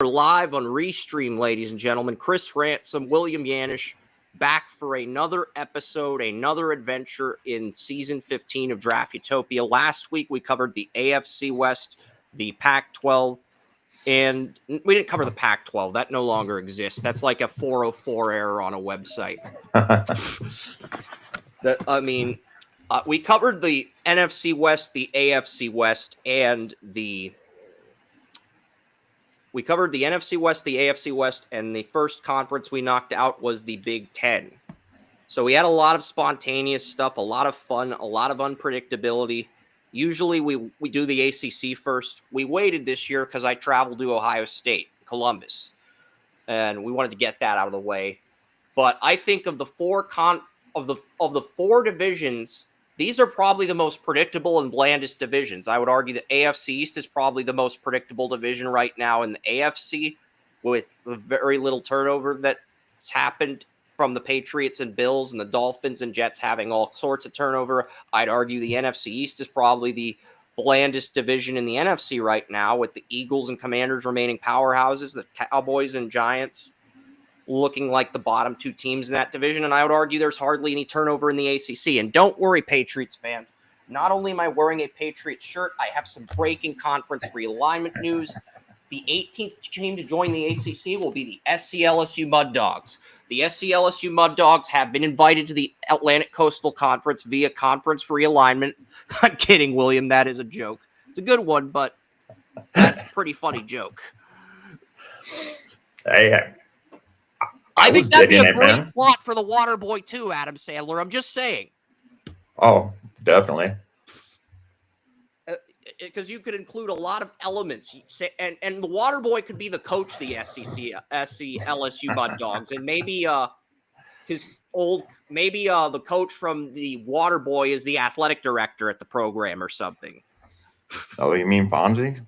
We're live on Restream, ladies and gentlemen. Chris Ransom, William Yanish, back for another episode, another adventure in Season 15 of Draft Utopia. Last week, we covered the AFC West, the Pac-12, and we didn't cover the Pac-12. That no longer exists. That's like a 404 error on a website. We covered the NFC West, the AFC West, and we covered the NFC West, the AFC West, and the first conference we knocked out was the Big Ten. So we had a lot of spontaneous stuff, a lot of fun, a lot of unpredictability. Usually we do the ACC first. We waited this year because I traveled to Ohio State, Columbus, and we wanted to get that out of the way. But I think of the four divisions, these are probably the most predictable and blandest divisions. I would argue that AFC East is probably the most predictable division right now in the AFC, with very little turnover that's happened from the Patriots and Bills and the Dolphins and Jets having all sorts of turnover. I'd argue the NFC East is probably the blandest division in the NFC right now, with the Eagles and Commanders remaining powerhouses, the Cowboys and Giants looking like the bottom two teams in that division. And I would argue there's hardly any turnover in the ACC. And don't worry, Patriots fans. Not only am I wearing a Patriots shirt, I have some breaking conference realignment news. The 18th team to join the ACC will be the SC-LSU Mud Dogs. The SC-LSU Mud Dogs have been invited to the Atlantic Coastal Conference via conference realignment. I'm kidding, William. That is a joke. It's a good one, but that's a pretty funny joke. Hey, I think that'd be a great plot for the Waterboy too, Adam Sandler. I'm just saying. Oh, definitely. Because you could include a lot of elements, and the Waterboy could be the coach of the SC-LSU Mud Dogs, and maybe the coach from the Waterboy is the athletic director at the program or something. Oh, you mean Fonzie?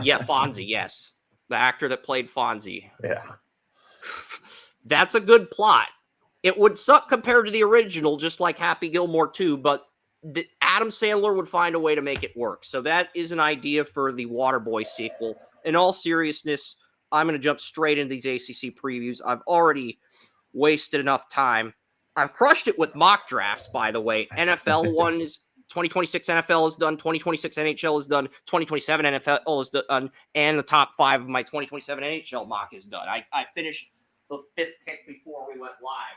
Yeah, Fonzie. Yes, the actor that played Fonzie. Yeah. That's a good plot. It would suck compared to the original, just like Happy Gilmore 2, but Adam Sandler would find a way to make it work. So that is an idea for the Waterboy sequel. In all seriousness, I'm going to jump straight into these ACC previews. I've already wasted enough time. I've crushed it with mock drafts, by the way. NFL one is 2026 NFL is done, 2026 NHL is done, 2027 NFL is done, and the top 5 of my 2027 NHL mock is done. I finished the 5th pick before we went live.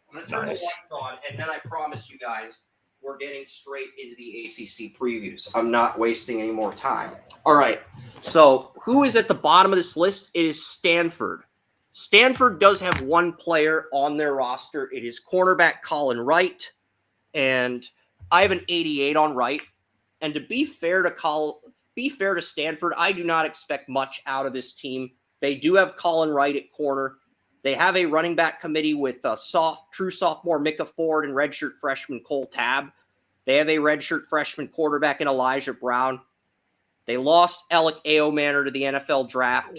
I'm going to turn the lights on, and then I promise you guys we're getting straight into the ACC previews. I'm not wasting any more time. All right, so who is at the bottom of this list? It is Stanford. Stanford does have one player on their roster. It is cornerback Colin Wright, and I have an 88 on Wright. And to be fair to Stanford, I do not expect much out of this team. They do have Colin Wright at corner. They have a running back committee with true sophomore Micah Ford and redshirt freshman Cole Tabb. They have a redshirt freshman quarterback in Elijah Brown. They lost Alec Aomanor to the NFL draft.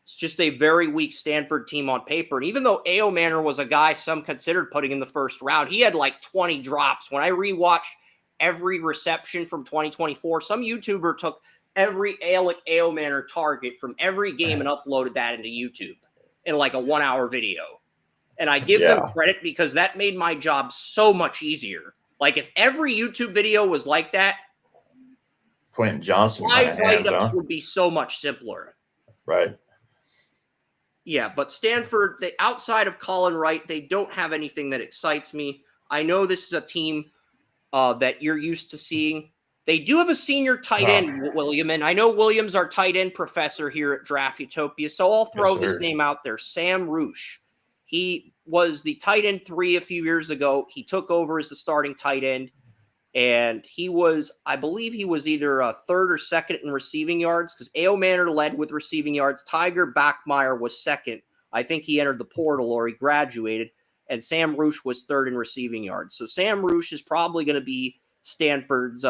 It's just a very weak Stanford team on paper. And even though Aomanor was a guy some considered putting in the first round, he had like 20 drops. When I rewatched every reception from 2024, some YouTuber took every Alec Aomanor target from every game and uploaded that into YouTube in like a 1-hour video. And I give them credit because that made my job so much easier. Like if every YouTube video was like that, Quentin Johnson, my write-ups would be so much simpler. Right. Yeah, but Stanford, outside of Colin Wright, they don't have anything that excites me. I know this is a team that you're used to seeing. They do have a senior tight end, William, and I know William's our tight end professor here at Draft Utopia, so I'll throw this name out there, Sam Roosh. He was the tight end 3 a few years ago. He took over as the starting tight end, and I believe he was either a 3rd or 2nd in receiving yards, because Aomanor led with receiving yards. Tiger Bachmeyer was 2nd. I think he entered the portal or he graduated, and Sam Roosh was 3rd in receiving yards. So Sam Roosh is probably going to be Stanford's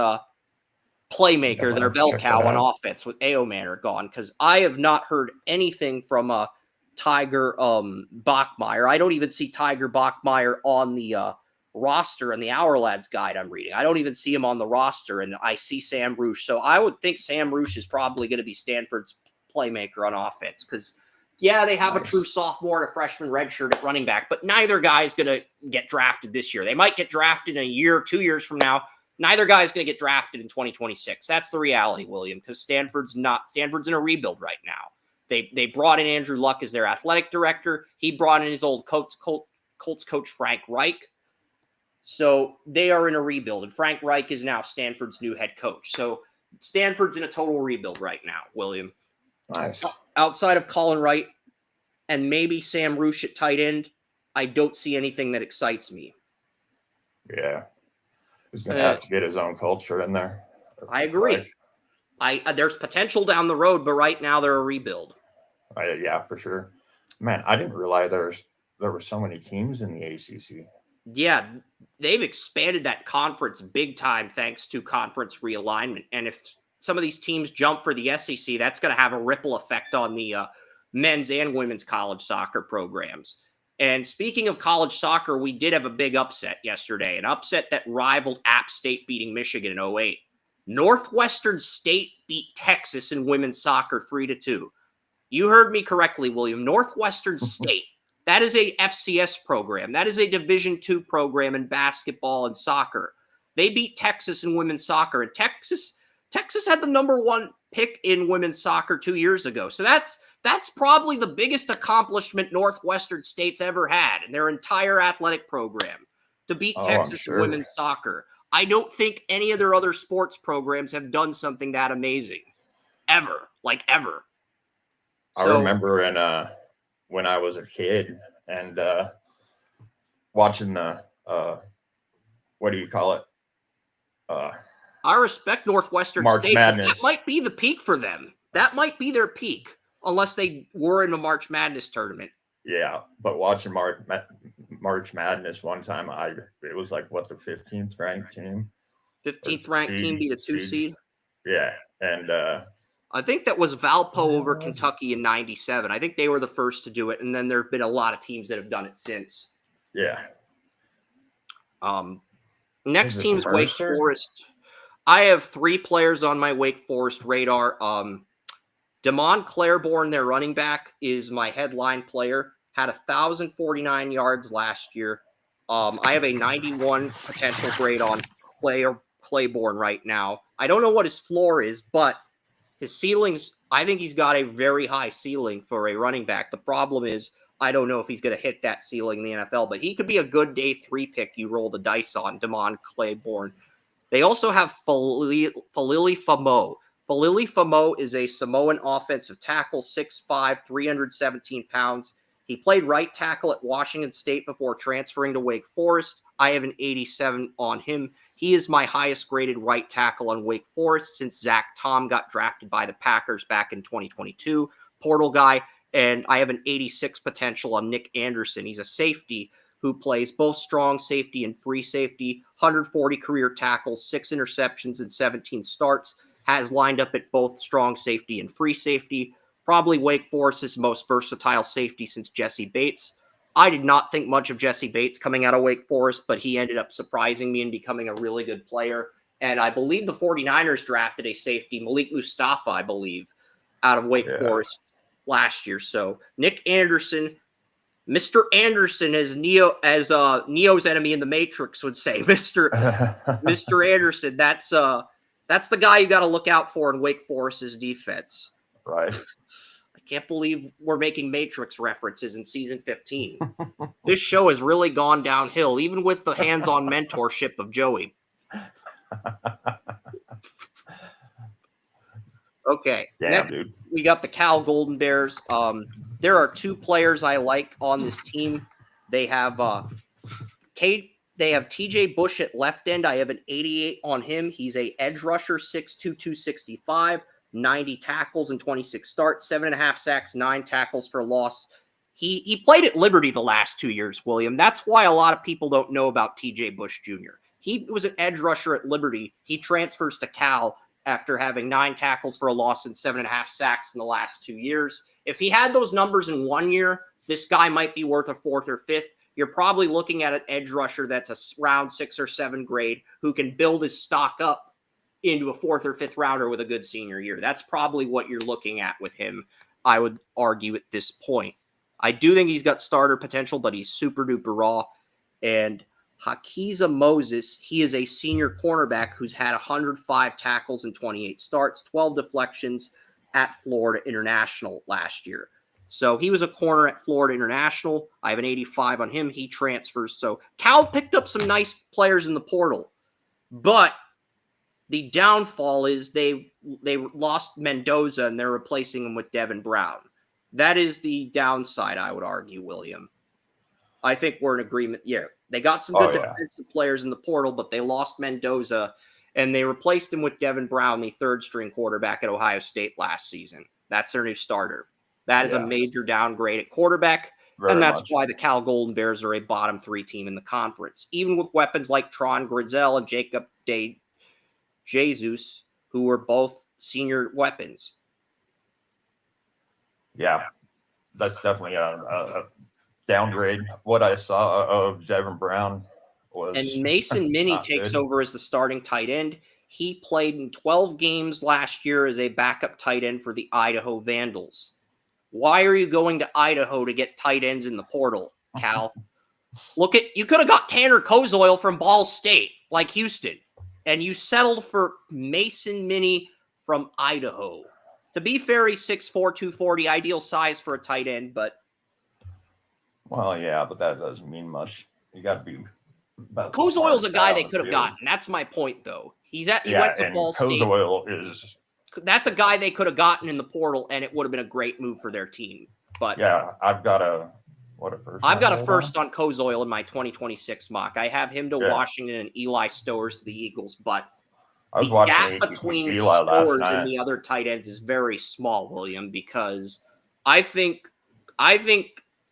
playmaker, their bell cow on offense with Aomanor gone, because I have not heard anything from Tiger Bachmeyer. I don't even see Tiger Bachmeyer on the roster in the Our Lads guide I'm reading. I don't even see him on the roster, and I see Sam Roosh. So I would think Sam Roosh is probably going to be Stanford's playmaker on offense. Because, yeah, they have a true sophomore and a freshman redshirt at running back, but neither guy's going to get drafted this year. They might get drafted in a year, 2 years from now. Neither guy's going to get drafted in 2026. That's the reality, William, because Stanford's in a rebuild right now. They brought in Andrew Luck as their athletic director. He brought in his old Colts coach, Frank Reich. So they are in a rebuild, and Frank Reich is now Stanford's new head coach. So Stanford's in a total rebuild right now, William. Nice. Outside of Colin Wright and maybe Sam Roosh at tight end, I don't see anything that excites me. Yeah. He's going to have to get his own culture in there. I agree. Right? There's potential down the road, but right now they're a rebuild. Yeah, for sure. Man, I didn't realize there were so many teams in the ACC. Yeah, they've expanded that conference big time thanks to conference realignment. And if some of these teams jump for the SEC, that's going to have a ripple effect on the men's and women's college soccer programs. And speaking of college soccer, we did have a big upset yesterday, an upset that rivaled App State beating Michigan in 2008. Northwestern State beat Texas in women's soccer 3-2. You heard me correctly, William. Northwestern State, that is a FCS program. That is a Division II program in basketball and soccer. They beat Texas in women's soccer, and Texas had the number 1 pick in women's soccer 2 years ago. So that's probably the biggest accomplishment Northwestern State's ever had in their entire athletic program, to beat Texas in women's soccer. I don't think any of their other sports programs have done something that amazing. Ever. I remember when I was a kid and watching the what do you call it? I respect Northwestern March State. Madness. That might be the peak for them. That might be their peak, unless they were in a March Madness tournament. Yeah, but watching March Madness one time, it was like the 15th ranked team. 15th ranked team beat a 2 seed. Yeah, and I think that was Valpo over Kentucky in '97. I think they were the first to do it, and then there have been a lot of teams that have done it since. Yeah. Next team's Wake Forest. I have 3 players on my Wake Forest radar. Damon Claiborne, their running back, is my headline player. Had 1,049 yards last year. I have a 91 potential grade on Claiborne right now. I don't know what his floor is, but his ceilings, I think he's got a very high ceiling for a running back. The problem is, I don't know if he's going to hit that ceiling in the NFL, but he could be a good day 3 pick you roll the dice on, Damon Claiborne. They also have Falili Famo. Falili Famo is a Samoan offensive tackle, 6'5", 317 pounds. He played right tackle at Washington State before transferring to Wake Forest. I have an 87 on him. He is my highest graded right tackle on Wake Forest since Zach Tom got drafted by the Packers back in 2022. Portal guy. And I have an 86 potential on Nick Anderson. He's a safety who plays both strong safety and free safety, 140 career tackles, 6 interceptions, and 17 starts. Has lined up at both strong safety and free safety. Probably Wake Forest's most versatile safety since Jesse Bates. I did not think much of Jesse Bates coming out of Wake Forest, but he ended up surprising me and becoming a really good player. And I believe the 49ers drafted a safety, Malik Mustafa, I believe, out of Wake Forest last year. So Nick Anderson, Mr. Anderson, as Neo's enemy in the Matrix would say, Mr. Anderson. That's the guy you got to look out for in Wake Forest's defense. Right. I can't believe we're making Matrix references in season 15. This show has really gone downhill, even with the hands-on mentorship of Joey. Okay. Yeah, next, dude. We got the Cal Golden Bears. There are 2 players I like on this team. They have TJ Bush at left end. I have an 88 on him. He's a edge rusher, 6'2", 265, 90 tackles and 26 starts, 7.5 sacks, 9 tackles for loss. He played at Liberty the last 2 years, William. That's why a lot of people don't know about TJ Bush Jr. He was an edge rusher at Liberty. He transfers to Cal after having 9 tackles for a loss and 7.5 sacks in the last 2 years. If he had those numbers in 1 year, this guy might be worth a 4th or 5th. You're probably looking at an edge rusher that's a round 6 or 7 grade who can build his stock up into a 4th or 5th rounder with a good senior year. That's probably what you're looking at with him, I would argue at this point. I do think he's got starter potential, but he's super duper raw. And Hakiza Moses, he is a senior cornerback who's had 105 tackles and 28 starts, 12 deflections at Florida International last year. So he was a corner at Florida International. I have an 85 on him. He transfers. So Cal picked up some nice players in the portal, but the downfall is they lost Mendoza and they're replacing him with Devin Brown. That is the downside, I would argue, William. I think we're in agreement. Yeah, they got some good defensive players in the portal, but they lost Mendoza and they replaced him with Devin Brown, the 3rd-string quarterback at Ohio State last season. That's their new starter. That is a major downgrade at quarterback, and that's why the Cal Golden Bears are a bottom 3 team in the conference. Even with weapons like Tron Grizel and Jacob De Jesus, who were both senior weapons. Yeah, that's definitely a downgrade. What I saw of Devin Brown was... And Mason Minnie takes over as the starting tight end. He played in 12 games last year as a backup tight end for the Idaho Vandals. Why are you going to Idaho to get tight ends in the portal, Cal? You could have got Tanner Kozoil from Ball State, like Houston, and you settled for Mason Minnie from Idaho. To be fair, he's 6'4", 240, ideal size for a tight end, but... Well, yeah, but that doesn't mean much. You got to be... Kozoil's a guy they could have gotten. That's my point, though. He went to Ball State. Kozoil is... That's a guy they could have gotten in the portal, and it would have been a great move for their team. But yeah, I've got a first on Kozoil in my 2026 mock. I have him to Washington and Eli Stowers to the Eagles, but I was the watching gap between Eli Stowers and the other tight ends is very small, William, because I think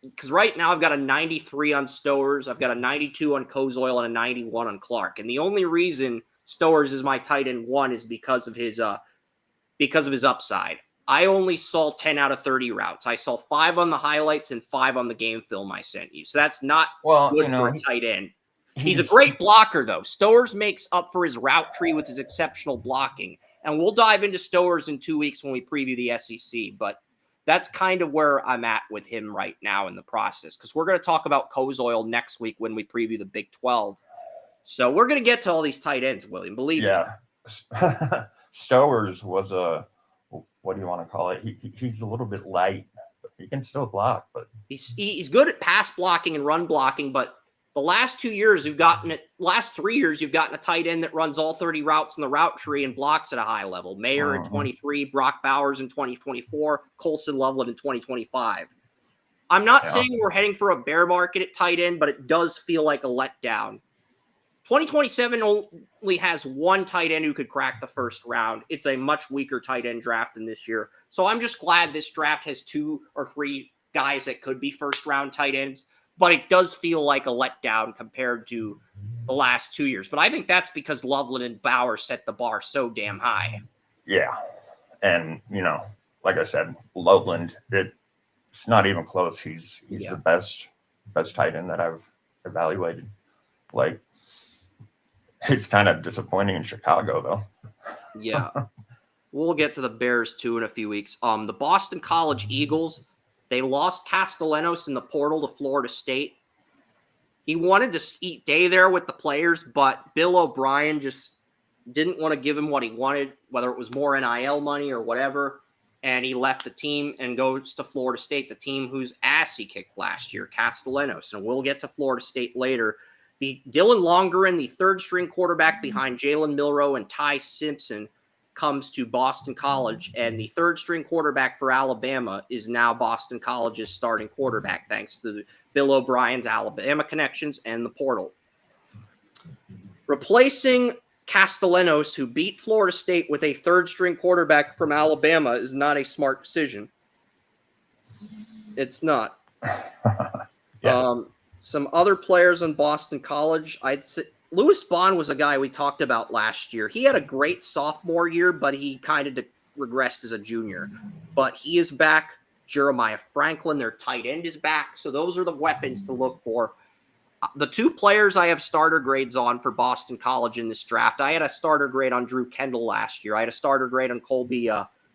because right now I've got a 93 on Stowers, I've got a 92 on Kozoil, and a 91 on Clark. And the only reason Stowers is my tight end 1 is because of his upside. I only saw 10 out of 30 routes. I saw 5 on the highlights and 5 on the game film I sent you. So that's not good for a tight end. He's a great blocker, though. Stowers makes up for his route tree with his exceptional blocking. And we'll dive into Stowers in 2 weeks when we preview the SEC. But that's kind of where I'm at with him right now in the process. Because we're going to talk about Kozoil next week when we preview the Big 12. So we're going to get to all these tight ends, William. Believe me. Stowers was what do you want to call it? He's a little bit light, but he can still block. But he's good at pass blocking and run blocking. But the last 3 years you've gotten a tight end that runs all 30 routes in the route tree and blocks at a high level. Mayer in 23, Brock Bowers in 2024, Colson Loveland in 2025. I'm not saying we're heading for a bear market at tight end, but it does feel like a letdown. 2027 only has 1 tight end who could crack the first round. It's a much weaker tight end draft than this year. So I'm just glad this draft has 2 or 3 guys that could be first round tight ends, but it does feel like a letdown compared to the last 2 years. But I think that's because Loveland and Bauer set the bar so damn high. Yeah. And, like I said, Loveland, it's not even close. He's the best tight end that I've evaluated. Like, it's kind of disappointing in Chicago, though. Yeah. We'll get to the Bears, too, in a few weeks. The Boston College Eagles, they lost Castellanos in the portal to Florida State. He wanted to stay there with the players, but Bill O'Brien just didn't want to give him what he wanted, whether it was more NIL money or whatever, and he left the team and goes to Florida State, the team whose ass he kicked last year, Castellanos. And we'll get to Florida State later. The Dylan Longerin, the 3rd-string quarterback behind Jalen Milroe and Ty Simpson, comes to Boston College, and the 3rd-string quarterback for Alabama is now Boston College's starting quarterback, thanks to Bill O'Brien's Alabama connections and the portal. Replacing Castellanos, who beat Florida State with a 3rd-string quarterback from Alabama, is not a smart decision. It's not. Some other players on Boston College, I'd say Lewis Bond was a guy we talked about last year. He had a great sophomore year, but he kind of regressed as a junior. But he is back. Jeremiah Franklin, their tight end, is back. So those are the weapons to look for. the two players I have starter grades on for Boston College in this draft, I had a starter grade on Drew Kendall last year. I had a starter grade on Colby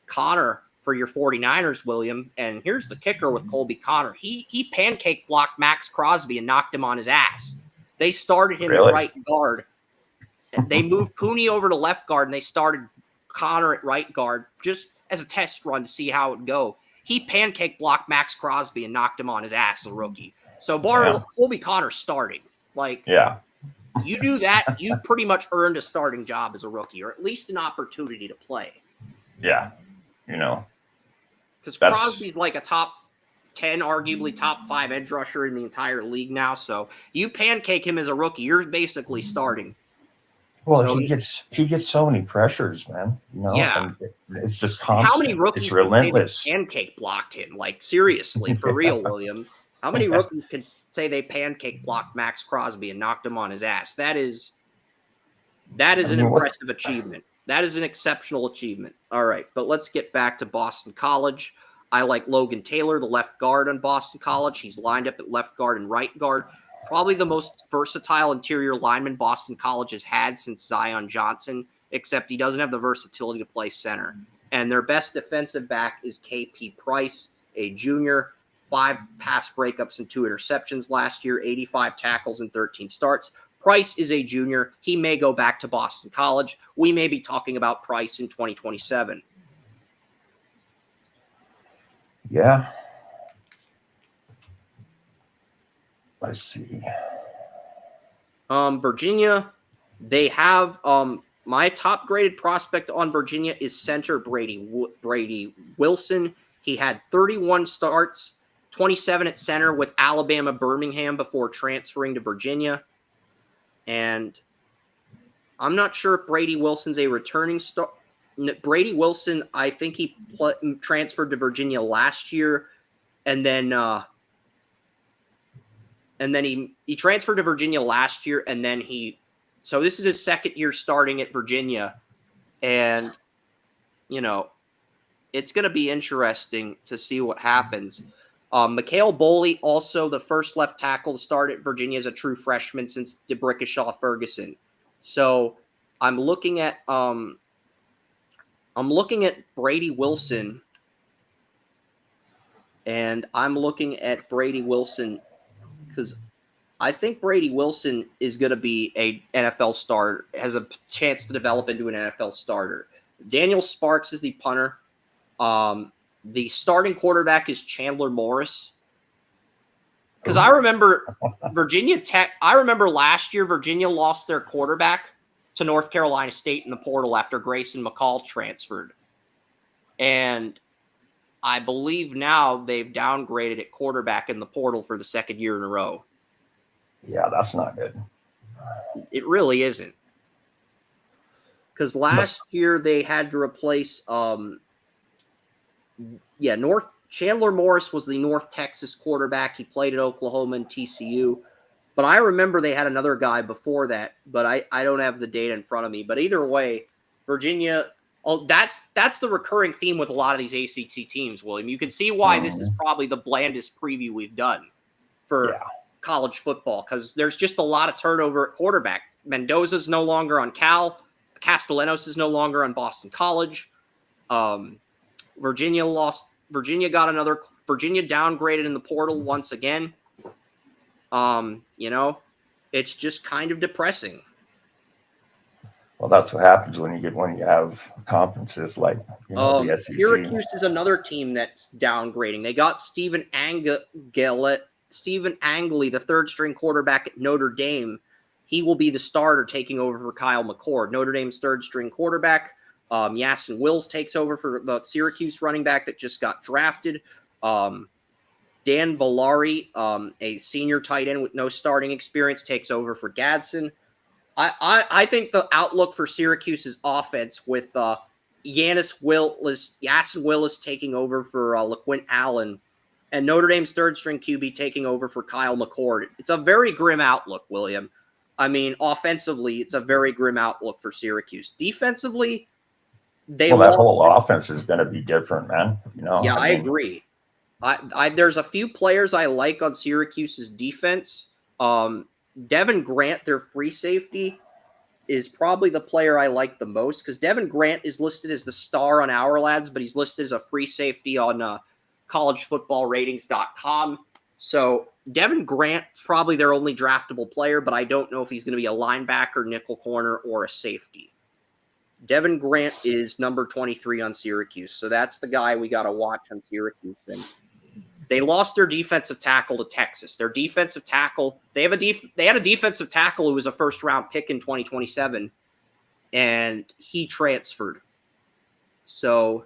Connor for your 49ers, William. And here's the kicker with Colby Connor. He pancake blocked Max Crosby and knocked him on his ass. They started him at right guard. They moved Pooney over to left guard, and they started Connor at right guard just as a test run to see how it would go. He pancake blocked Max Crosby and knocked him on his ass as a rookie. So Colby Connor starting. You do that, you pretty much earned a starting job as a rookie, or at least an opportunity to play. Yeah. Because Crosby's like a top 10, arguably top 5 edge rusher in the entire league now. So you pancake him as a rookie, you're basically starting. Well, he gets so many pressures, man. Yeah. And it's just constant. How many rookies it's relentless. Can say they pancake blocked him? Like, seriously, for real, William. How many rookies can say they pancake blocked Max Crosby and knocked him on his ass? That is an impressive achievement. That is an exceptional achievement. All right, but let's get back to Boston College. I like Logan Taylor, the left guard on Boston College. He's lined up at left guard and right guard. Probably the most versatile interior lineman Boston College has had since Zion Johnson, except he doesn't have the versatility to play center. And their best defensive back is KP Price, a junior, 5 pass breakups and 2 interceptions last year, 85 tackles and 13 starts. Price is a junior. He may go back to Boston College. We may be talking about Price in 2027. Yeah. Let's see. Virginia, they have my top graded prospect on Virginia is center Brady Wilson. He had 31 starts, 27 at center with Alabama Birmingham before transferring to Virginia. And I'm not sure if Brady Wilson's a returning star. Brady Wilson, I think he transferred to Virginia last year, and then he transferred to Virginia last year, and then so this is his second year starting at Virginia, and it's going to be interesting to see what happens. Mikhail Boley, also the first left tackle to start at Virginia as a true freshman since DeBrickashaw Ferguson. So I'm looking at Brady Wilson, and I'm looking at Brady Wilson because I think Brady Wilson is going to be a NFL starter, has a chance to develop into an NFL starter. Daniel Sparks is the punter. The starting quarterback is Chandler Morris. Because I remember Virginia Tech. I remember last year Virginia lost their quarterback to North Carolina State in the portal after Grayson McCall transferred. And I believe now they've downgraded at quarterback in the portal for the second year in a row. Yeah, that's not good. It really isn't. Because last year they had to replace Chandler Morris was the North Texas quarterback. He played at Oklahoma and TCU. But I remember they had another guy before that, but I don't have the data in front of me. But either way, Virginia, that's the recurring theme with a lot of these ACC teams, William. You can see why this is probably the blandest preview we've done for college football, because there's just a lot of turnover at quarterback. Mendoza's no longer on Cal. Castellanos is no longer on Boston College. Virginia downgraded in the portal once again. It's just kind of depressing. Well, that's what happens when you have conferences like the SEC. Syracuse is another team that's downgrading. They got Stephen Angley, the third-string quarterback at Notre Dame. He will be the starter taking over for Kyle McCord. Notre Dame's third-string quarterback. Yasin Wills takes over for the Syracuse running back that just got drafted. Dan Villari, a senior tight end with no starting experience, takes over for Gadsden. I think the outlook for Syracuse's offense with Yasin Willis taking over for LaQuint Allen and Notre Dame's third-string QB taking over for Kyle McCord. It's a very grim outlook, William. I mean, offensively, it's a very grim outlook for Syracuse. Defensively, that whole offense is going to be different, man. Yeah, I agree. There's a few players I like on Syracuse's defense. Devin Grant, their free safety, is probably the player I like the most because Devin Grant is listed as the star on Our Lads, but he's listed as a free safety on collegefootballratings.com. So Devin Grant is probably their only draftable player, but I don't know if he's going to be a linebacker, nickel corner, or a safety. Devin Grant is number 23 on Syracuse, so that's the guy we got to watch on Syracuse. And they lost their defensive tackle to Texas. Their defensive tackle, they had a defensive tackle who was a first-round pick in 2027, and he transferred. So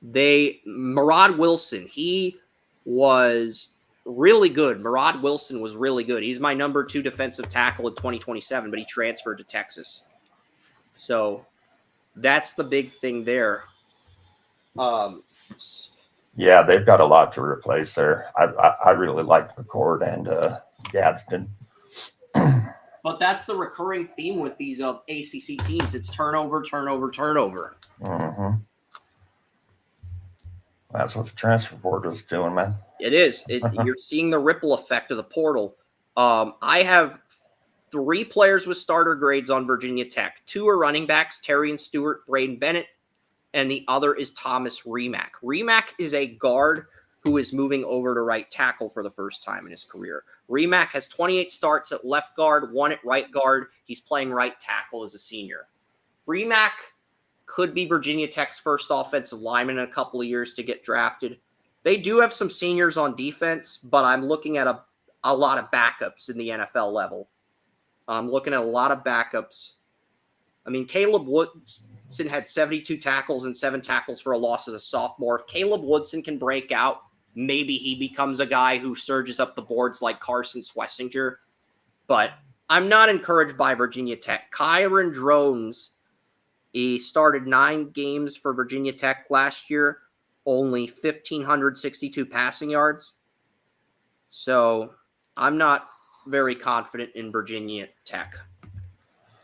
Murad Wilson, he was really good. Murad Wilson was really good. He's my number 2 defensive tackle in 2027, but he transferred to Texas. So that's the big thing there. Yeah, they've got a lot to replace there. I really like McCord and Gadsden. But that's the recurring theme with these ACC teams. It's turnover, turnover, turnover. Mm-hmm. That's what the transfer portal is doing, man. It is. You're seeing the ripple effect of the portal. I have 3 players with starter grades on Virginia Tech. 2 are running backs, Terry and Stewart, Braden Bennett, and the other is Thomas Remack. Remack is a guard who is moving over to right tackle for the first time in his career. Remack has 28 starts at left guard, 1 at right guard. He's playing right tackle as a senior. Remack could be Virginia Tech's first offensive lineman in a couple of years to get drafted. They do have some seniors on defense, but I'm looking at a lot of backups in the NFL level. I'm looking at a lot of backups. I mean, Caleb Woodson had 72 tackles and 7 tackles for a loss as a sophomore. If Caleb Woodson can break out, maybe he becomes a guy who surges up the boards like Carson Swessinger. But I'm not encouraged by Virginia Tech. Kyron Drones, he started 9 games for Virginia Tech last year, only 1,562 passing yards. So I'm not very confident in Virginia Tech.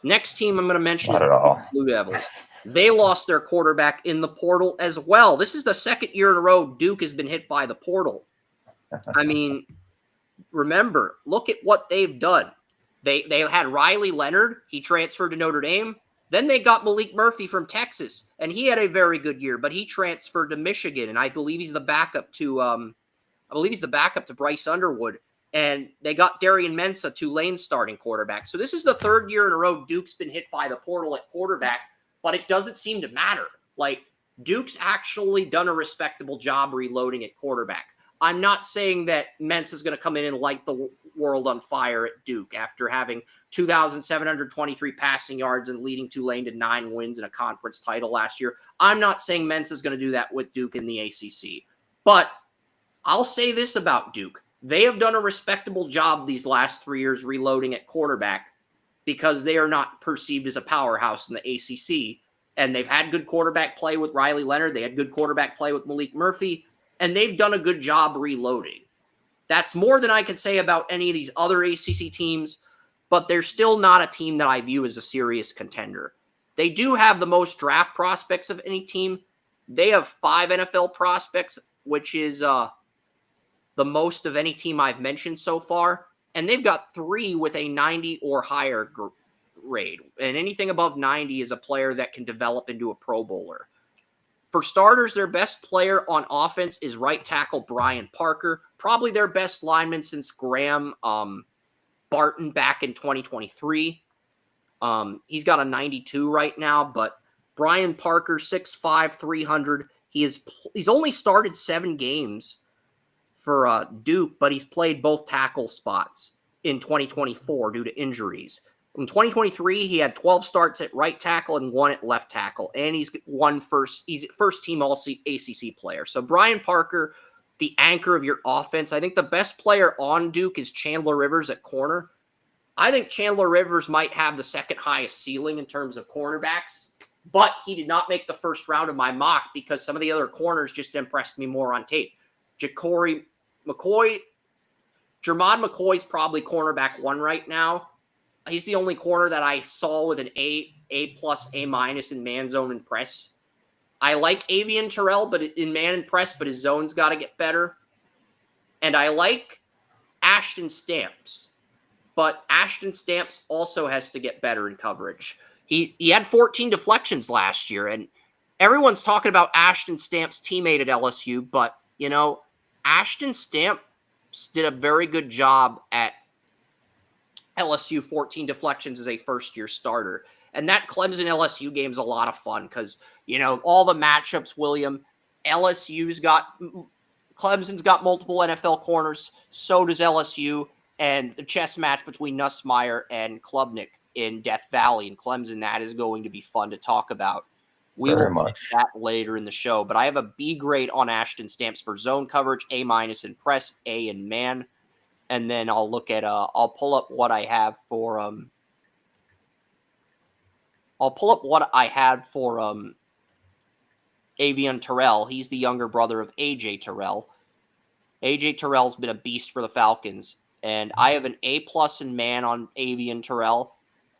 Next team I'm going to mention is the Blue Devils. They lost their quarterback in the portal as well. This is the second year in a row Duke has been hit by the portal. I mean, remember, look at what they've done. They had Riley Leonard. He transferred to Notre Dame. Then they got Malik Murphy from Texas, and he had a very good year, but he transferred to Michigan, and I believe he's the backup to Bryce Underwood. And they got Darian Mensah, Tulane's starting quarterback. So this is the 3rd year in a row Duke's been hit by the portal at quarterback, but it doesn't seem to matter. Like, Duke's actually done a respectable job reloading at quarterback. I'm not saying that Mensah's going to come in and light the world on fire at Duke after having 2,723 passing yards and leading Tulane to 9 wins and a conference title last year. I'm not saying Mensah's going to do that with Duke in the ACC. But I'll say this about Duke. They have done a respectable job these last 3 years reloading at quarterback because they are not perceived as a powerhouse in the ACC. And they've had good quarterback play with Riley Leonard. They had good quarterback play with Malik Murphy. And they've done a good job reloading. That's more than I can say about any of these other ACC teams, but they're still not a team that I view as a serious contender. They do have the most draft prospects of any team. They have 5 NFL prospects, which is the most of any team I've mentioned so far. And they've got 3 with a 90 or higher grade. And anything above 90 is a player that can develop into a Pro Bowler. For starters, their best player on offense is right tackle Brian Parker, probably their best lineman since Graham Barton back in 2023. He's got a 92 right now, but Brian Parker, 6'5", 300. He's only started 7 games for Duke, but he's played both tackle spots in 2024 due to injuries. In 2023, he had 12 starts at right tackle and 1 at left tackle, and he's first team All-ACC player. So Brian Parker, the anchor of your offense. I think the best player on Duke is Chandler Rivers at corner. I think Chandler Rivers might have the second highest ceiling in terms of cornerbacks, but he did not make the first round of my mock because some of the other corners just impressed me more on tape. Jermod McCoy's probably cornerback 1 right now. He's the only corner that I saw with an A+, A- in man zone and press. I like Avian Terrell, but in man and press, but his zone's got to get better. And I like Ashton Stamps. but Ashton Stamps also has to get better in coverage. He had 14 deflections last year, and everyone's talking about Ashton Stamps' teammate at LSU, but, Ashton Stamps did a very good job at LSU. 14 deflections as a first-year starter. And that Clemson-LSU game is a lot of fun because, all the matchups, William, Clemson's got multiple NFL corners, so does LSU, and the chess match between Nussmeier and Klubnik in Death Valley and Clemson, that is going to be fun to talk about. We Very will much. get that later in the show, but I have a B grade on Ashton Stamps for zone coverage, A- in press, A in man, and then I'll look at I'll pull up what I have for Avian Terrell. He's the younger brother of AJ Terrell. AJ Terrell's been a beast for the Falcons, and I have an A+ in man on Avian Terrell,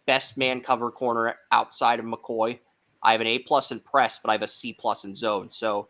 best man cover corner outside of McCoy. I have an A+ in press, but I have a C+ in zone. So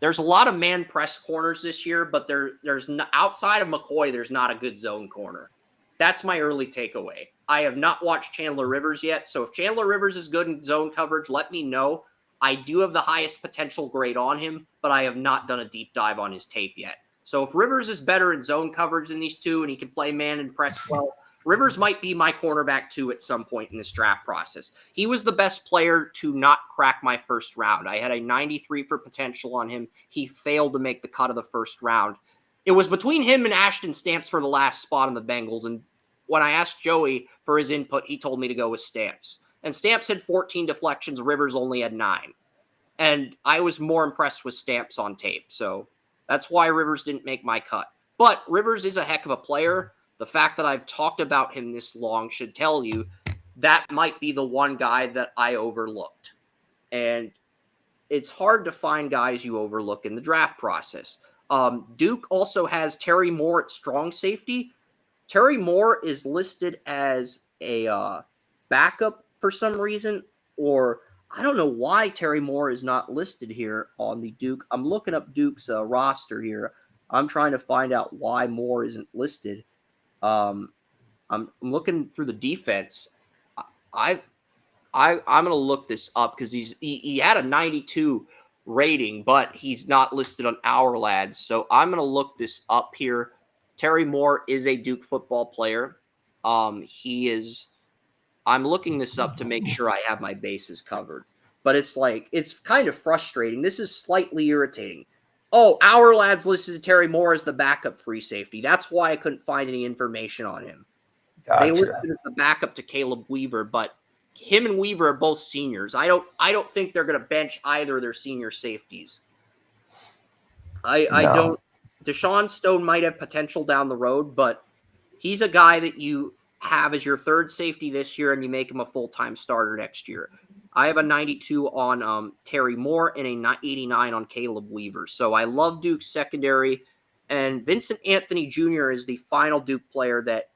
there's a lot of man press corners this year, but there's outside of McCoy, there's not a good zone corner. That's my early takeaway. I have not watched Chandler Rivers yet, so if Chandler Rivers is good in zone coverage, let me know. I do have the highest potential grade on him, but I have not done a deep dive on his tape yet. So if Rivers is better in zone coverage than these two and he can play man and press well, Rivers might be my cornerback too at some point in this draft process. He was the best player to not crack my first round. I had a 93 for potential on him. He failed to make the cut of the first round. It was between him and Ashton Stamps for the last spot on the Bengals, and when I asked Joey for his input, he told me to go with Stamps. And Stamps had 14 deflections. Rivers only had 9. And I was more impressed with Stamps on tape. So that's why Rivers didn't make my cut. But Rivers is a heck of a player. The fact that I've talked about him this long should tell you that might be the one guy that I overlooked. And it's hard to find guys you overlook in the draft process. Duke also has Terry Moore at strong safety. Terry Moore is listed as a backup for some reason, or I don't know why Terry Moore is not listed here on the Duke. I'm looking up Duke's roster here. I'm trying to find out why Moore isn't listed. I'm looking through the defense. I'm going to look this up because he had a 92 rating, but he's not listed on Our Lads. So I'm going to look this up here. Terry Moore is a Duke football player. I'm looking this up to make sure I have my bases covered. But it's kind of frustrating. This is slightly irritating. Oh, Our Lads listed Terry Moore as the backup free safety. That's why I couldn't find any information on him. Gotcha. They listed as the backup to Caleb Weaver, but him and Weaver are both seniors. I don't think they're going to bench either of their senior safeties. I don't. Deshaun Stone might have potential down the road, but he's a guy that you have as your third safety this year, and you make him a full-time starter next year. I have a 92 on Terry Moore and a 89 on Caleb Weaver. So I love Duke's secondary, and Vincent Anthony Jr. is the final Duke player that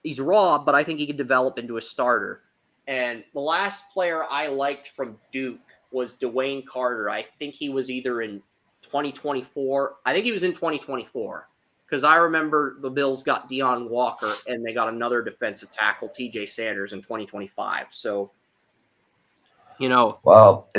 he's raw, but I think he could develop into a starter. And the last player I liked from Duke was Dwayne Carter. I think he was either in 2024. I think he was in 2024 because I remember the Bills got Deion Walker and they got another defensive tackle, TJ Sanders, in 2025. So, well,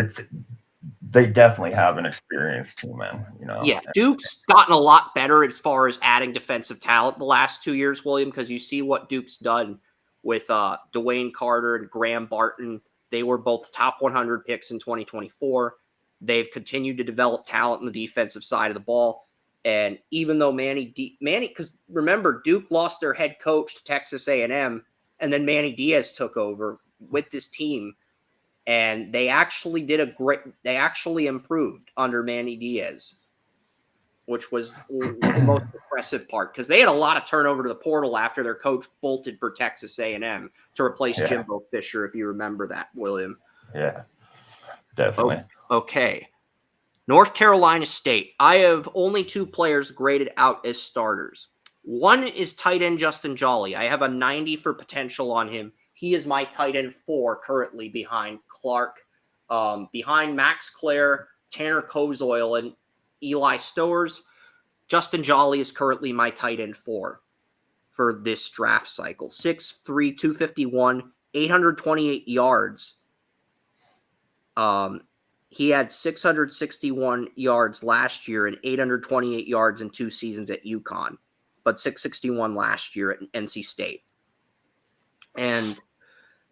they definitely have an experienced team, man. Yeah, Duke's gotten a lot better as far as adding defensive talent the last 2 years, William, because you see what Duke's done with Dwayne Carter and Graham Barton. They were both top 100 picks in 2024. They've continued to develop talent on the defensive side of the ball. And even though Manny, because remember, Duke lost their head coach to Texas A&M, and then Manny Diaz took over with this team. And they actually they actually improved under Manny Diaz, which was the most impressive part because they had a lot of turnover to the portal after their coach bolted for Texas A&M to replace Jimbo Fisher, if you remember that, William. Yeah, definitely. Okay. North Carolina State. I have only 2 players graded out as starters. One is tight end Justin Jolly. I have a 90 for potential on him. He is my tight end 4 currently behind Clark, behind Max Clare, Tanner Kozoil, and Eli Stowers. Justin Jolly is currently my tight end 4. for this draft cycle. 6'3", 251, 828 yards. He had 661 yards last year and 828 yards in 2 seasons at UConn, but 661 last year at NC State. And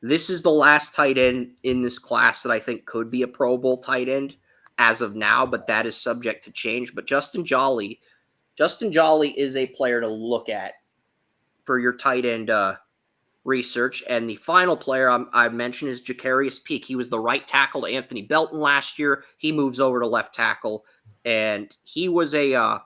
this is the last tight end in this class that I think could be a Pro Bowl tight end as of now, but that is subject to change. But Justin Jolly is a player to look at for your tight end research. And the final player I mentioned is Jacarius Peak. He was the right tackle to Anthony Belton last year. He moves over to left tackle, and he was a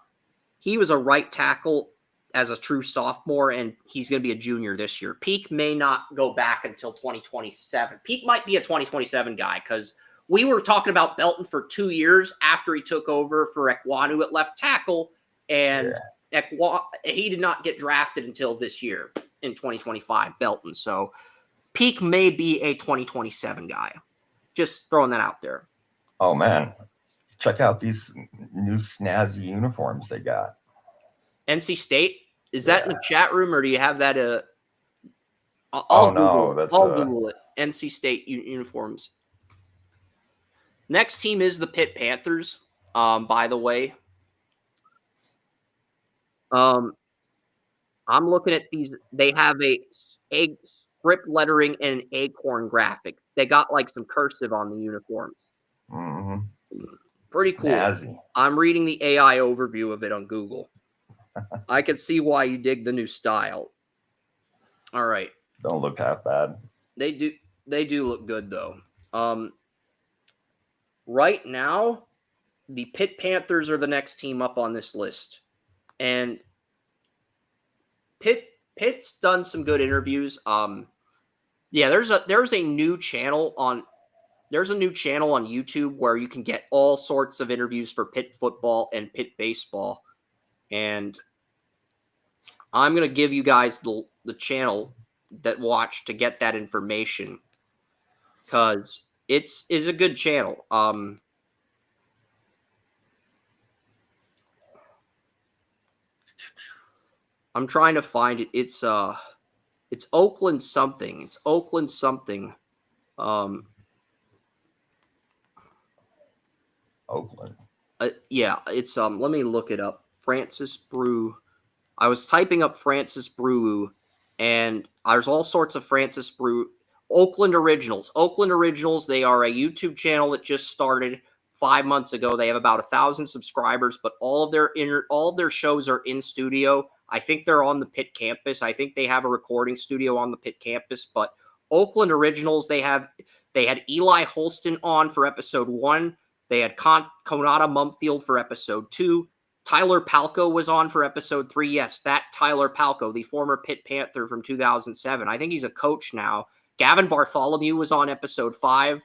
right tackle as a true sophomore, and he's going to be a junior this year. Peak may not go back until 2027. Peak might be a 2027 guy because we were talking about Belton for 2 years after he took over for Ekwonu at left tackle, and he did not get drafted until this year in 2025, Belton. So Peak may be a 2027 guy. Just throwing that out there. Oh, man. Check out these new snazzy uniforms they got. NC State? Is that in the chat room, or do you have that? I'll Google it. NC State uniforms. Next team is the Pitt Panthers, by the way. I'm looking at these. They have a script lettering and an acorn graphic. They got like some cursive on the uniforms. Mm-hmm. Pretty cool. Snazzy. I'm reading the AI overview of it on Google. I can see why you dig the new style. All right. Don't look half bad. They do look good though. Right now, the Pitt Panthers are the next team up on this list. And Pitt's done some good interviews. There's a new channel on YouTube where you can get all sorts of interviews for Pitt football and Pitt baseball. And I'm going to give you guys the channel that watch to get that information because it is a good channel. I'm trying to find it. It's Oakland something. It's Oakland something. Oakland. Yeah, it's let me look it up. Francis Brew. I was typing up Francis Brew, and there's all sorts of Francis Brew. Oakland Originals. Oakland Originals, they are a YouTube channel that just started 5 months ago. They have about 1,000 subscribers, but all of their shows are in studio. I think they're on the Pitt campus. I think they have a recording studio on the Pitt campus, but Oakland Originals, they had Eli Holston on for episode 1. They had Konata Mumfield for episode 2. Tyler Palco was on for episode 3. Yes, that Tyler Palco, the former Pitt Panther from 2007. I think he's a coach now. Gavin Bartholomew was on episode 5.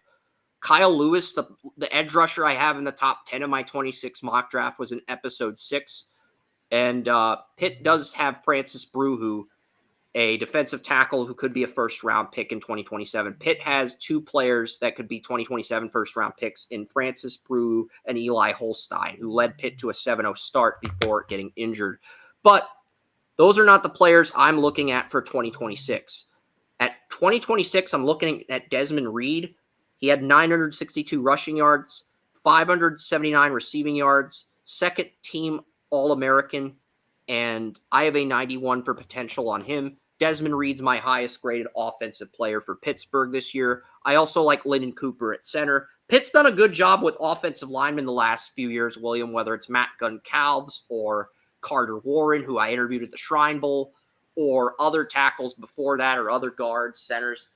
Kyle Lewis, the edge rusher I have in the top 10 of my 26 mock draft, was in episode 6. And Pitt does have Francis Brew, a defensive tackle who could be a first-round pick in 2027. Pitt has 2 players that could be 2027 first-round picks in Francis Brew and Eli Holstein, who led Pitt to a 7-0 start before getting injured. But those are not the players I'm looking at for 2026. At 2026, I'm looking at Desmond Reed. He had 962 rushing yards, 579 receiving yards, second-team All-American, and I have a 91 for potential on him. Desmond Reed's my highest graded offensive player for Pittsburgh this year. I also like Lyndon Cooper at center. Pitt's done a good job with offensive linemen the last few years, William, whether it's Matt Gunn-Calves or Carter Warren, who I interviewed at the Shrine Bowl, or other tackles before that, or other guards, centers.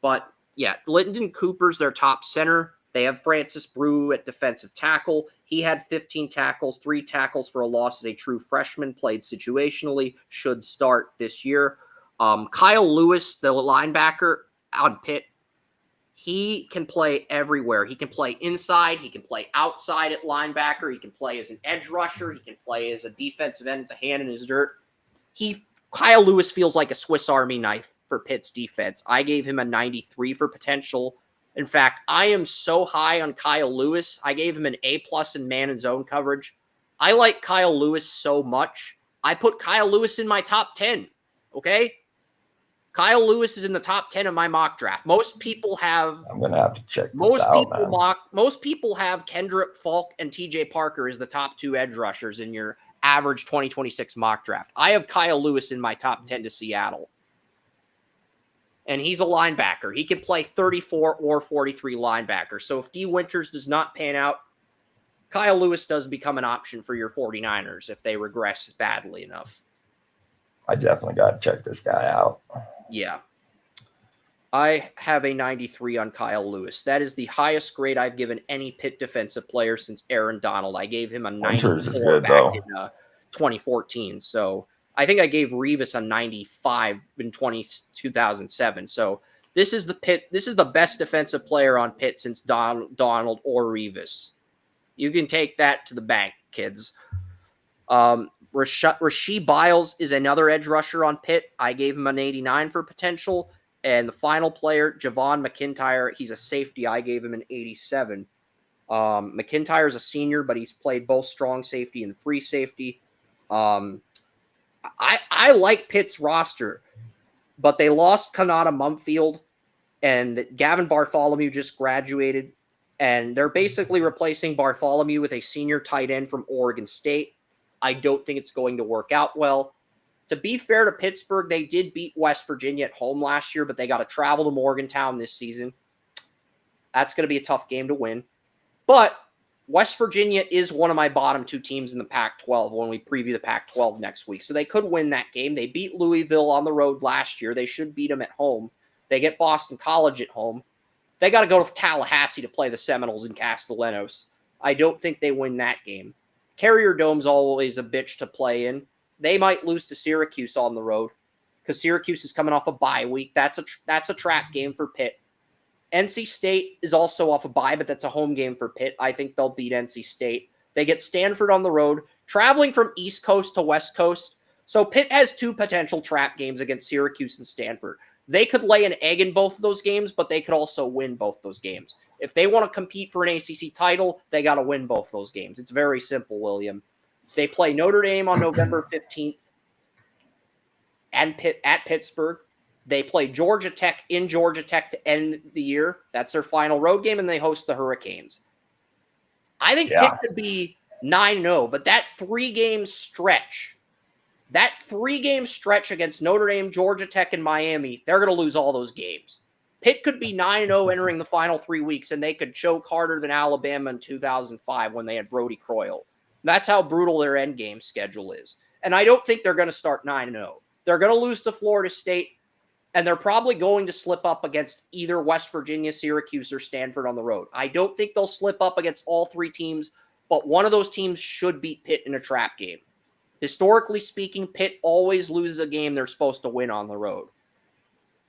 But yeah, Lyndon Cooper's their top center. They have Francis Brew at defensive tackle. He had 15 tackles, 3 tackles for a loss as a true freshman, played situationally, should start this year. Kyle Lewis, the linebacker on Pitt, he can play everywhere. He can play inside. He can play outside at linebacker. He can play as an edge rusher. He can play as a defensive end with the hand in his dirt. Kyle Lewis feels like a Swiss Army knife for Pitt's defense. I gave him a 93 for potential. In fact, I am so high on Kyle Lewis. I gave him an A+ in man and zone coverage. I like Kyle Lewis so much. I put Kyle Lewis in my top 10 Okay? Kyle Lewis is in the top 10 of my mock draft. Most people have I'm gonna have to check this out, man. Most people have Kendrick Falk and TJ Parker as the top 2 edge rushers in your average 2026 mock draft. I have Kyle Lewis in my top 10 to Seattle. And he's a linebacker. He can play 34 or 43 linebacker. So if D. Winters does not pan out, Kyle Lewis does become an option for your 49ers if they regress badly enough. I definitely got to check this guy out. Yeah. I have a 93 on Kyle Lewis. That is the highest grade I've given any Pitt defensive player since Aaron Donald. I gave him a 94 back in 2014. So I think I gave Revis a 95 in 2007. So this is the best defensive player on Pitt since Donald or Revis. You can take that to the bank, kids. Rasheed Biles is another edge rusher on Pitt. I gave him an 89 for potential. And the final player, Javon McIntyre, he's a safety. I gave him an 87. McIntyre is a senior, but he's played both strong safety and free safety. I like Pitt's roster, but they lost Kanata Mumfield, and Gavin Bartholomew just graduated, and they're basically replacing Bartholomew with a senior tight end from Oregon State. I don't think it's going to work out well. To be fair to Pittsburgh, they did beat West Virginia at home last year, but they got to travel to Morgantown this season. That's going to be a tough game to win. But West Virginia is one of my bottom 2 teams in the Pac-12 when we preview the Pac-12 next week. So they could win that game. They beat Louisville on the road last year. They should beat them at home. They get Boston College at home. They got to go to Tallahassee to play the Seminoles in Castellanos. I don't think they win that game. Carrier Dome's always a bitch to play in. They might lose to Syracuse on the road because Syracuse is coming off a bye week. That's a trap game for Pitt. NC State is also off a bye, but that's a home game for Pitt. I think they'll beat NC State. They get Stanford on the road, traveling from East Coast to West Coast. So Pitt has 2 potential trap games against Syracuse and Stanford. They could lay an egg in both of those games, but they could also win both those games. If they want to compete for an ACC title, they got to win both those games. It's very simple, William. They play Notre Dame on November 15th and at Pittsburgh. They play Georgia Tech in Georgia Tech to end the year. That's their final road game, and they host the Hurricanes. I think Pitt could be 9-0, but that 3-game stretch against Notre Dame, Georgia Tech, and Miami, they're going to lose all those games. Pitt could be 9-0 entering the final 3 weeks, and they could choke harder than Alabama in 2005 when they had Brody Croyle. That's how brutal their end game schedule is. And I don't think they're going to start 9-0. They're going to lose to Florida State, and they're probably going to slip up against either West Virginia, Syracuse, or Stanford on the road. I don't think they'll slip up against all 3 teams, but one of those teams should beat Pitt in a trap game. Historically speaking, Pitt always loses a game they're supposed to win on the road.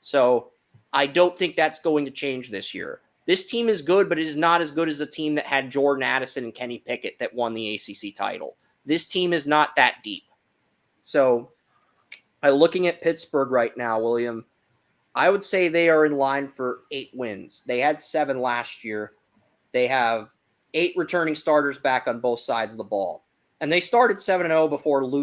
So I don't think that's going to change this year. This team is good, but it is not as good as a team that had Jordan Addison and Kenny Pickett that won the ACC title. This team is not that deep. So, looking at Pittsburgh right now, William, I would say they are in line for 8 wins. They had 7 last year. They have 8 returning starters back on both sides of the ball. And they started 7-0 before going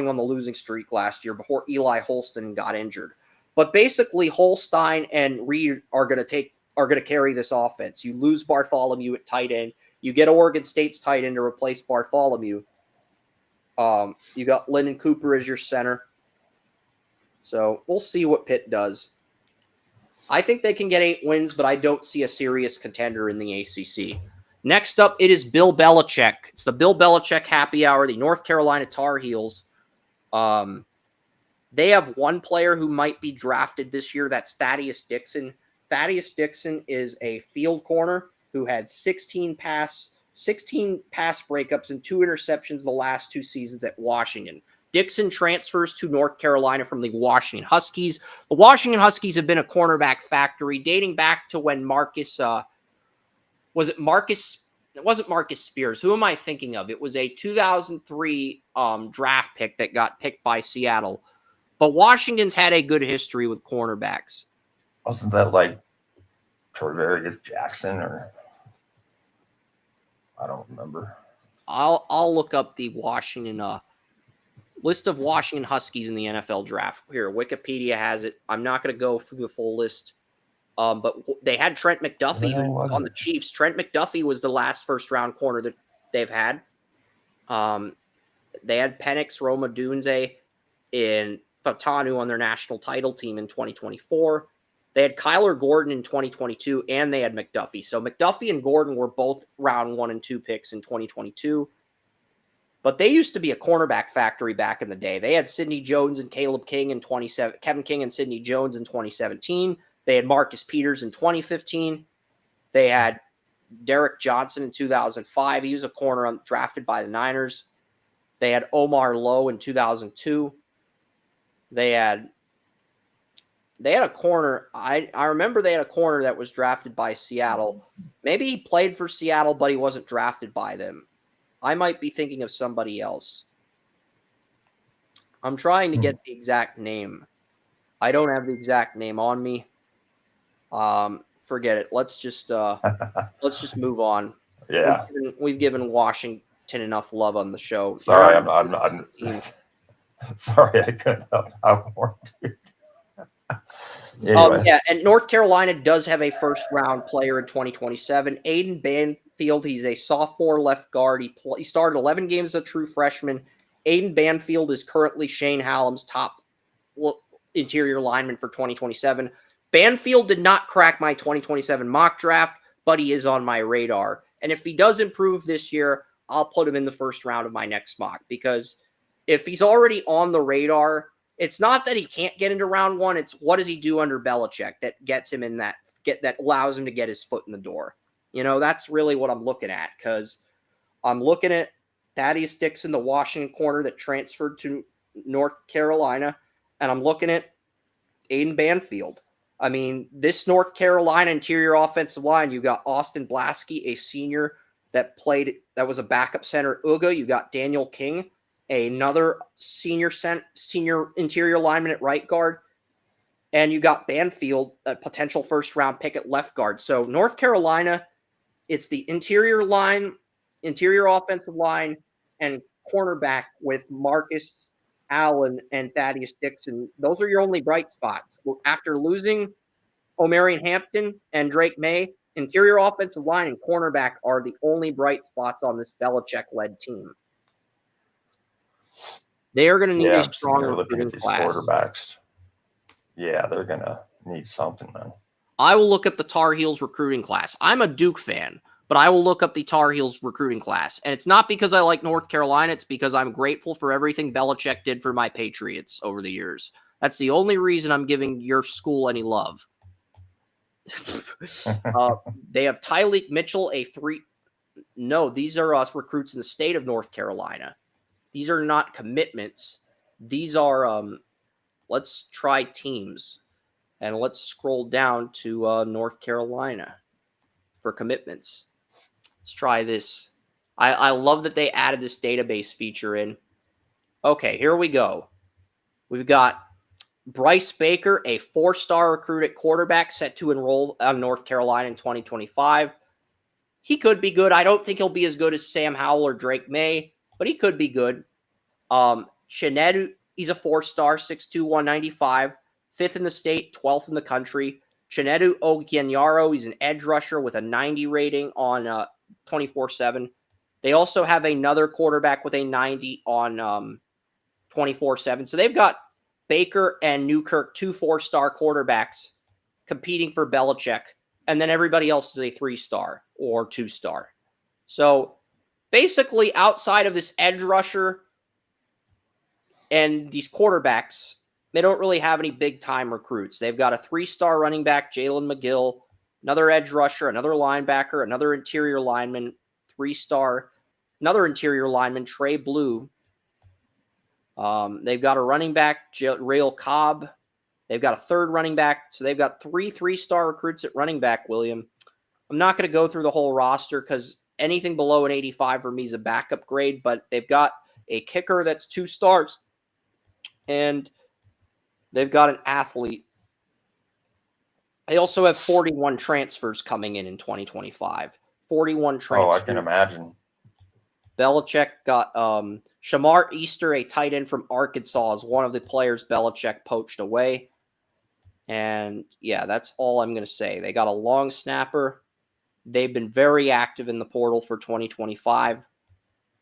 on the losing streak last year before Eli Holston got injured. But basically, Holstein and Reed are going to carry this offense. You lose Bartholomew at tight end. You get Oregon State's tight end to replace Bartholomew. You got Lyndon Cooper as your center. So we'll see what Pitt does. I think they can get 8 wins, but I don't see a serious contender in the ACC. Next up, it is Bill Belichick. It's the Bill Belichick happy hour, the North Carolina Tar Heels. They have one player who might be drafted this year. That's Thaddeus Dixon. Thaddeus Dixon is a field corner who had 16 pass breakups and 2 interceptions the last 2 seasons at Washington. Dixon transfers to North Carolina from the Washington Huskies. The Washington Huskies have been a cornerback factory dating back to when it wasn't Marcus Spears. Who am I thinking of? It was a 2003 draft pick that got picked by Seattle. But Washington's had a good history with cornerbacks. Wasn't that like Tarvarius Jackson or I don't remember. I'll look up the Washington List of Washington Huskies in the NFL draft. Here, Wikipedia has it. I'm not going to go through the full list. But they had Trent McDuffie on the Chiefs. Trent McDuffie was the last first-round corner that they've had. They had Penix, Roma Dunze, and Fatanu on their national title team in 2024. They had Kyler Gordon in 2022, and they had McDuffie. So McDuffie and Gordon were both round 1 and 2 picks in 2022. But they used to be a cornerback factory back in the day. They had Sidney Jones and Caleb King in 2017, Kevin King and Sidney Jones in 2017. They had Marcus Peters in 2015. They had Derek Johnson in 2005. He was a corner drafted by the Niners. They had Omar Lowe in 2002. They had a corner. I remember they had a corner that was drafted by Seattle. Maybe he played for Seattle, but he wasn't drafted by them. I might be thinking of somebody else. I'm trying to get the exact name. I don't have the exact name on me. Forget it. Let's just move on. Yeah, we've given Washington enough love on the show. Sorry, I'm sorry, I couldn't help out more. Anyway. Yeah, and North Carolina does have a first-round player in 2027. Aiden Banfield, he's a sophomore left guard. He started 11 games as a true freshman. Aiden Banfield is currently Shane Hallam's top interior lineman for 2027. Banfield did not crack my 2027 mock draft, but he is on my radar. And if he does improve this year, I'll put him in the first round of my next mock, because if he's already on the radar, it's not that he can't get into round 1. It's what does he do under Belichick that gets him in that allows him to get his foot in the door. That's really what I'm looking at, because I'm looking at Thaddeus Dixon, the Washington corner that transferred to North Carolina, and I'm looking at Aiden Banfield. I mean, this North Carolina interior offensive line, you got Austin Blasky, a senior that was a backup center. Uga, you got Daniel King, another senior interior lineman at right guard, and you got Banfield, a potential first-round pick at left guard. So North Carolina, it's the interior offensive line, and cornerback with Marcus Allen and Thaddeus Dixon. Those are your only bright spots. After losing Omarion Hampton and Drake May, interior offensive line and cornerback are the only bright spots on this Belichick-led team. They are going to need a strong recruiting class. Quarterbacks. Yeah, they're going to need something, man. I will look up the Tar Heels recruiting class. I'm a Duke fan, but I will look up the Tar Heels recruiting class. And it's not because I like North Carolina. It's because I'm grateful for everything Belichick did for my Patriots over the years. That's the only reason I'm giving your school any love. They have Tyleek Mitchell, No, these are recruits in the state of North Carolina. These are not commitments. These are, let's try teams. And let's scroll down to North Carolina for commitments. Let's try this. I love that they added this database feature in. Okay, here we go. We've got Bryce Baker, a 4-star recruit at quarterback, set to enroll on North Carolina in 2025. He could be good. I don't think he'll be as good as Sam Howell or Drake May, but he could be good. Chinedu, he's a 4-star, 6'2", 195, 5th in the state, 12th in the country. Chinedu Ogenyaro, he's an edge rusher with a 90 rating on 24/7. They also have another quarterback with a 90 on 24/7. So they've got Baker and Newkirk, 2 4-star quarterbacks competing for Belichick, and then everybody else is a 3-star or 2-star. So basically, outside of this edge rusher and these quarterbacks, they don't really have any big-time recruits. They've got a 3-star running back, Jalen McGill, another edge rusher, another linebacker, another interior lineman, 3-star, another interior lineman, Trey Blue. They've got a running back, Rail Cobb. They've got a 3rd running back. So they've got 3 3-star recruits at running back, William. I'm not going to go through the whole roster because anything below an 85 for me is a backup grade, but they've got a kicker that's 2 stars, and they've got an athlete. They also have 41 transfers coming in 2025. 41 transfers. Oh, I can imagine. Belichick got Shamar Easter, a tight end from Arkansas, is one of the players Belichick poached away. And yeah, that's all I'm going to say. They got a long snapper. They've been very active in the portal for 2025.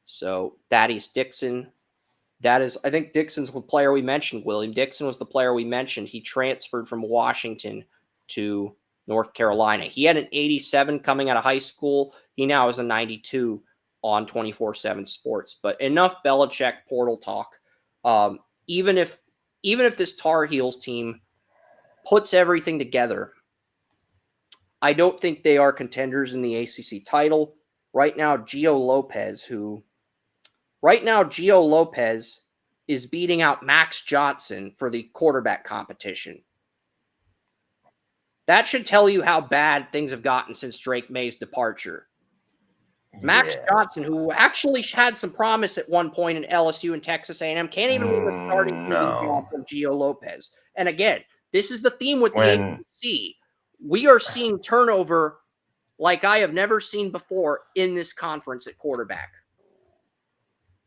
So Thaddeus Dixon, I think Dixon's the player we mentioned, William. Dixon was the player we mentioned. He transferred from Washington to North Carolina. He had an 87 coming out of high school. He now has a 92 on 24/7 Sports. But enough Belichick portal talk. Even if this Tar Heels team puts everything together, I don't think they are contenders in the ACC title. Right now, Gio Lopez is beating out Max Johnson for the quarterback competition. That should tell you how bad things have gotten since Drake May's departure. Max Johnson, who actually had some promise at one point in LSU and Texas A&M, can't even win the starting job from Gio Lopez. And again, this is the theme with the ACC. We are seeing turnover like I have never seen before in this conference at quarterback.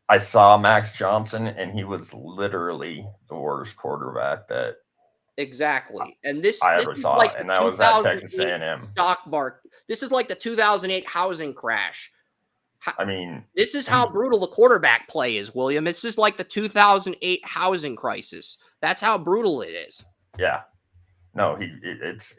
I saw Max Johnson, and he was literally the worst quarterback that exactly. And this ever is saw, like and that was at Texas A&M. Stock market. This is like the 2008 housing crash. I mean, this is how brutal the quarterback play is, William. This is like the 2008 housing crisis. That's how brutal it is. Yeah. No, it's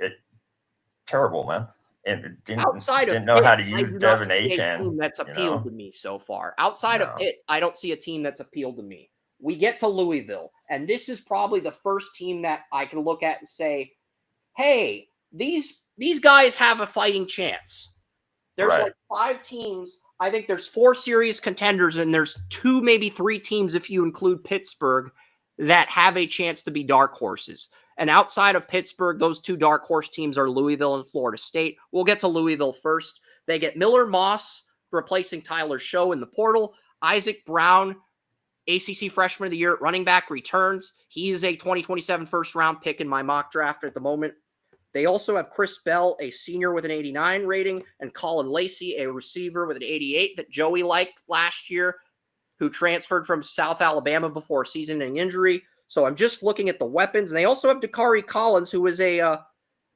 terrible, man. And didn't know how to use Devin Achane. That's appealed to me so far. Outside of Pitt, I don't see a team that's appealed to me. We get to Louisville, and this is probably the first team that I can look at and say, hey, these guys have a fighting chance. There's like 5 teams. I think there's 4 serious contenders, and there's 2, maybe 3 teams, if you include Pittsburgh, that have a chance to be dark horses. And outside of Pittsburgh, those 2 dark horse teams are Louisville and Florida State. We'll get to Louisville first. They get Miller Moss replacing Tyler Show in the portal. Isaac Brown, ACC Freshman of the Year at running back, returns. He is a 2027 first-round pick in my mock draft at the moment. They also have Chris Bell, a senior with an 89 rating, and Colin Lacey, a receiver with an 88 that Joey liked last year, who transferred from South Alabama before a season-ending injury. So I'm just looking at the weapons. And they also have Dakari Collins, who is a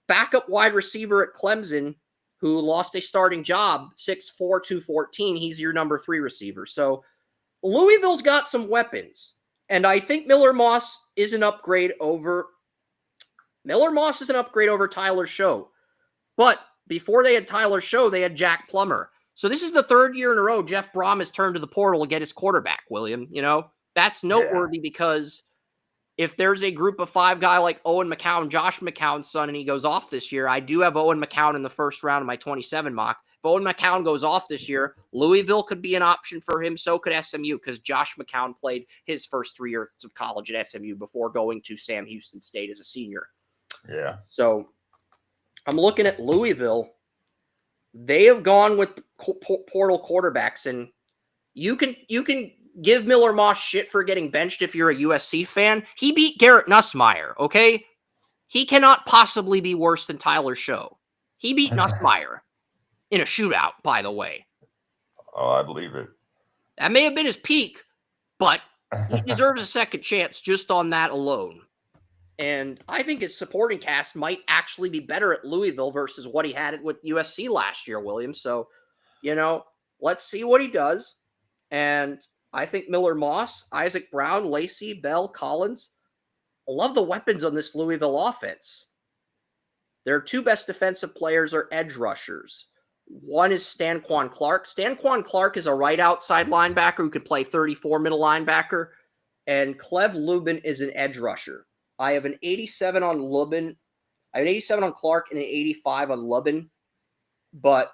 backup wide receiver at Clemson, who lost a starting job, 6'4", 214. He's your number 3 receiver. So Louisville's got some weapons. And I think Miller Moss is an upgrade over Tyler Show. But before they had Tyler Show, they had Jack Plummer. So this is the 3rd year in a row Jeff Brom has turned to the portal to get his quarterback, William. You know, that's noteworthy because if there's a group of 5 guy like Owen McCown, Josh McCown's son, and he goes off this year, I do have Owen McCown in the first round of my 27 mock. If Owen McCown goes off this year, Louisville could be an option for him. So could SMU, because Josh McCown played his first 3 years of college at SMU before going to Sam Houston State as a senior. Yeah. So I'm looking at Louisville. They have gone with portal quarterbacks, and you can give Miller Moss shit for getting benched if you're a USC fan. He beat Garrett Nussmeier, okay? He cannot possibly be worse than Tyler Show. He beat Nussmeier in a shootout, by the way. Oh, I believe it. That may have been his peak, but he deserves a second chance just on that alone. And I think his supporting cast might actually be better at Louisville versus what he had with USC last year, William. So, you know, let's see what he does. And I think Miller Moss, Isaac Brown, Lacey, Bell, Collins. I love the weapons on this Louisville offense. Their 2 best defensive players are edge rushers. One is Stanquan Clark. Stanquan Clark is a right outside linebacker who can play 34 middle linebacker. And Clev Lubin is an edge rusher. I have an 87 on Lubin. I have an 87 on Clark and an 85 on Lubin. But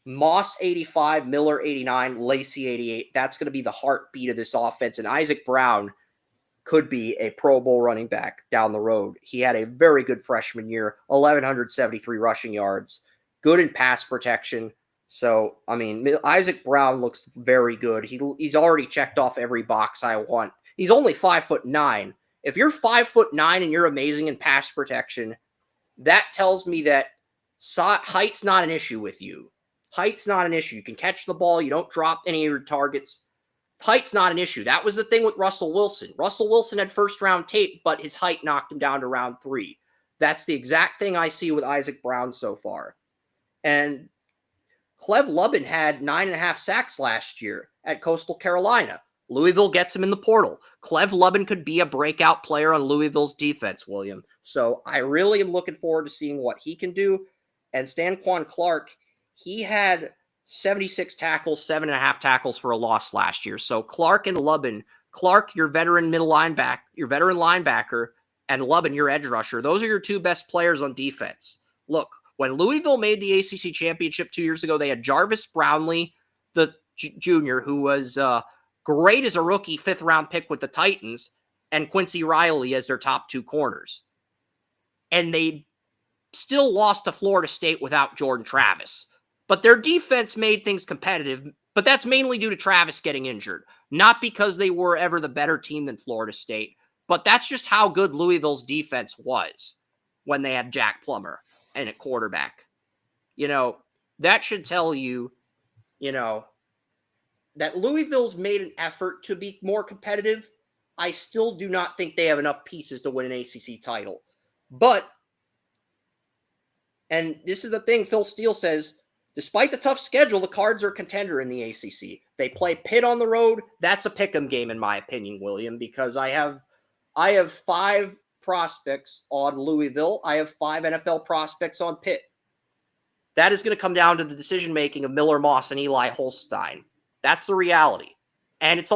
Moss 85, Miller 89, Lacey 88. That's going to be the heartbeat of this offense. And Isaac Brown could be a Pro Bowl running back down the road. He had a very good freshman year, 1,173 rushing yards, good in pass protection. So, I mean, Isaac Brown looks very good. He's already checked off every box I want. He's only 5'9". If you're 5'9" and you're amazing in pass protection, that tells me that height's not an issue with you. Height's not an issue. You can catch the ball. You don't drop any of your targets. Height's not an issue. That was the thing with Russell Wilson. Russell Wilson had first-round tape, but his height knocked him down to round 3. That's the exact thing I see with Isaac Brown so far. And Cleve Lubin had 9.5 sacks last year at Coastal Carolina. Louisville gets him in the portal. Cleve Lubin could be a breakout player on Louisville's defense, William. So I really am looking forward to seeing what he can do. And Stanquan Clark, he had 76 tackles, 7.5 tackles for a loss last year. So Clark and Lubin, Clark, your veteran linebacker, and Lubin, your edge rusher. Those are your 2 best players on defense. Look, when Louisville made the ACC championship 2 years ago, they had Jarvis Brownlee, the junior, who was great as a rookie 5th-round pick with the Titans, and Quincy Riley as their top 2 corners. And they still lost to Florida State without Jordan Travis. But their defense made things competitive, but that's mainly due to Travis getting injured. Not because they were ever the better team than Florida State, but that's just how good Louisville's defense was when they had Jack Plummer and at quarterback. That should tell you, that Louisville's made an effort to be more competitive. I still do not think they have enough pieces to win an ACC title. But, and this is the thing Phil Steele says, despite the tough schedule, the Cards are a contender in the ACC. They play Pitt on the road. That's a pick'em game, in my opinion, William, because I have 5 prospects on Louisville. I have 5 NFL prospects on Pitt. That is going to come down to the decision-making of Miller Moss and Eli Holstein. That's the reality. And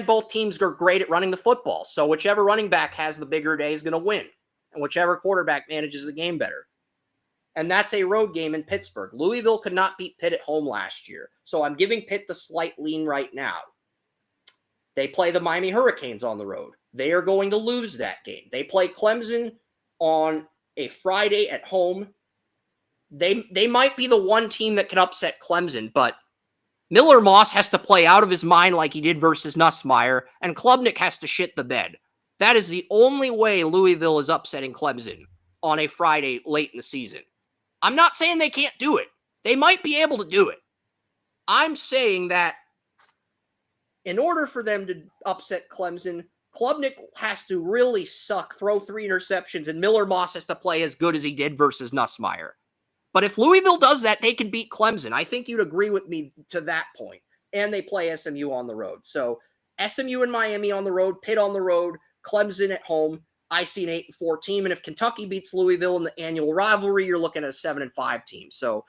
both teams are great at running the football. So whichever running back has the bigger day is going to win. And whichever quarterback manages the game better. And that's a road game in Pittsburgh. Louisville could not beat Pitt at home last year. So I'm giving Pitt the slight lean right now. They play the Miami Hurricanes on the road. They are going to lose that game. They play Clemson on a Friday at home. They might be the one team that can upset Clemson, but Miller Moss has to play out of his mind like he did versus Nussmeier, and Klubnik has to shit the bed. That is the only way Louisville is upsetting Clemson on a Friday late in the season. I'm not saying they can't do it. They might be able to do it. I'm saying that in order for them to upset Clemson, Klubnik has to really suck, throw 3 interceptions, and Miller Moss has to play as good as he did versus Nussmeier. But if Louisville does that, they can beat Clemson. I think you'd agree with me to that point. And they play SMU on the road. So SMU and Miami on the road, Pitt on the road, Clemson at home. I see an 8-4 team. And if Kentucky beats Louisville in the annual rivalry, you're looking at a 7-5 team. So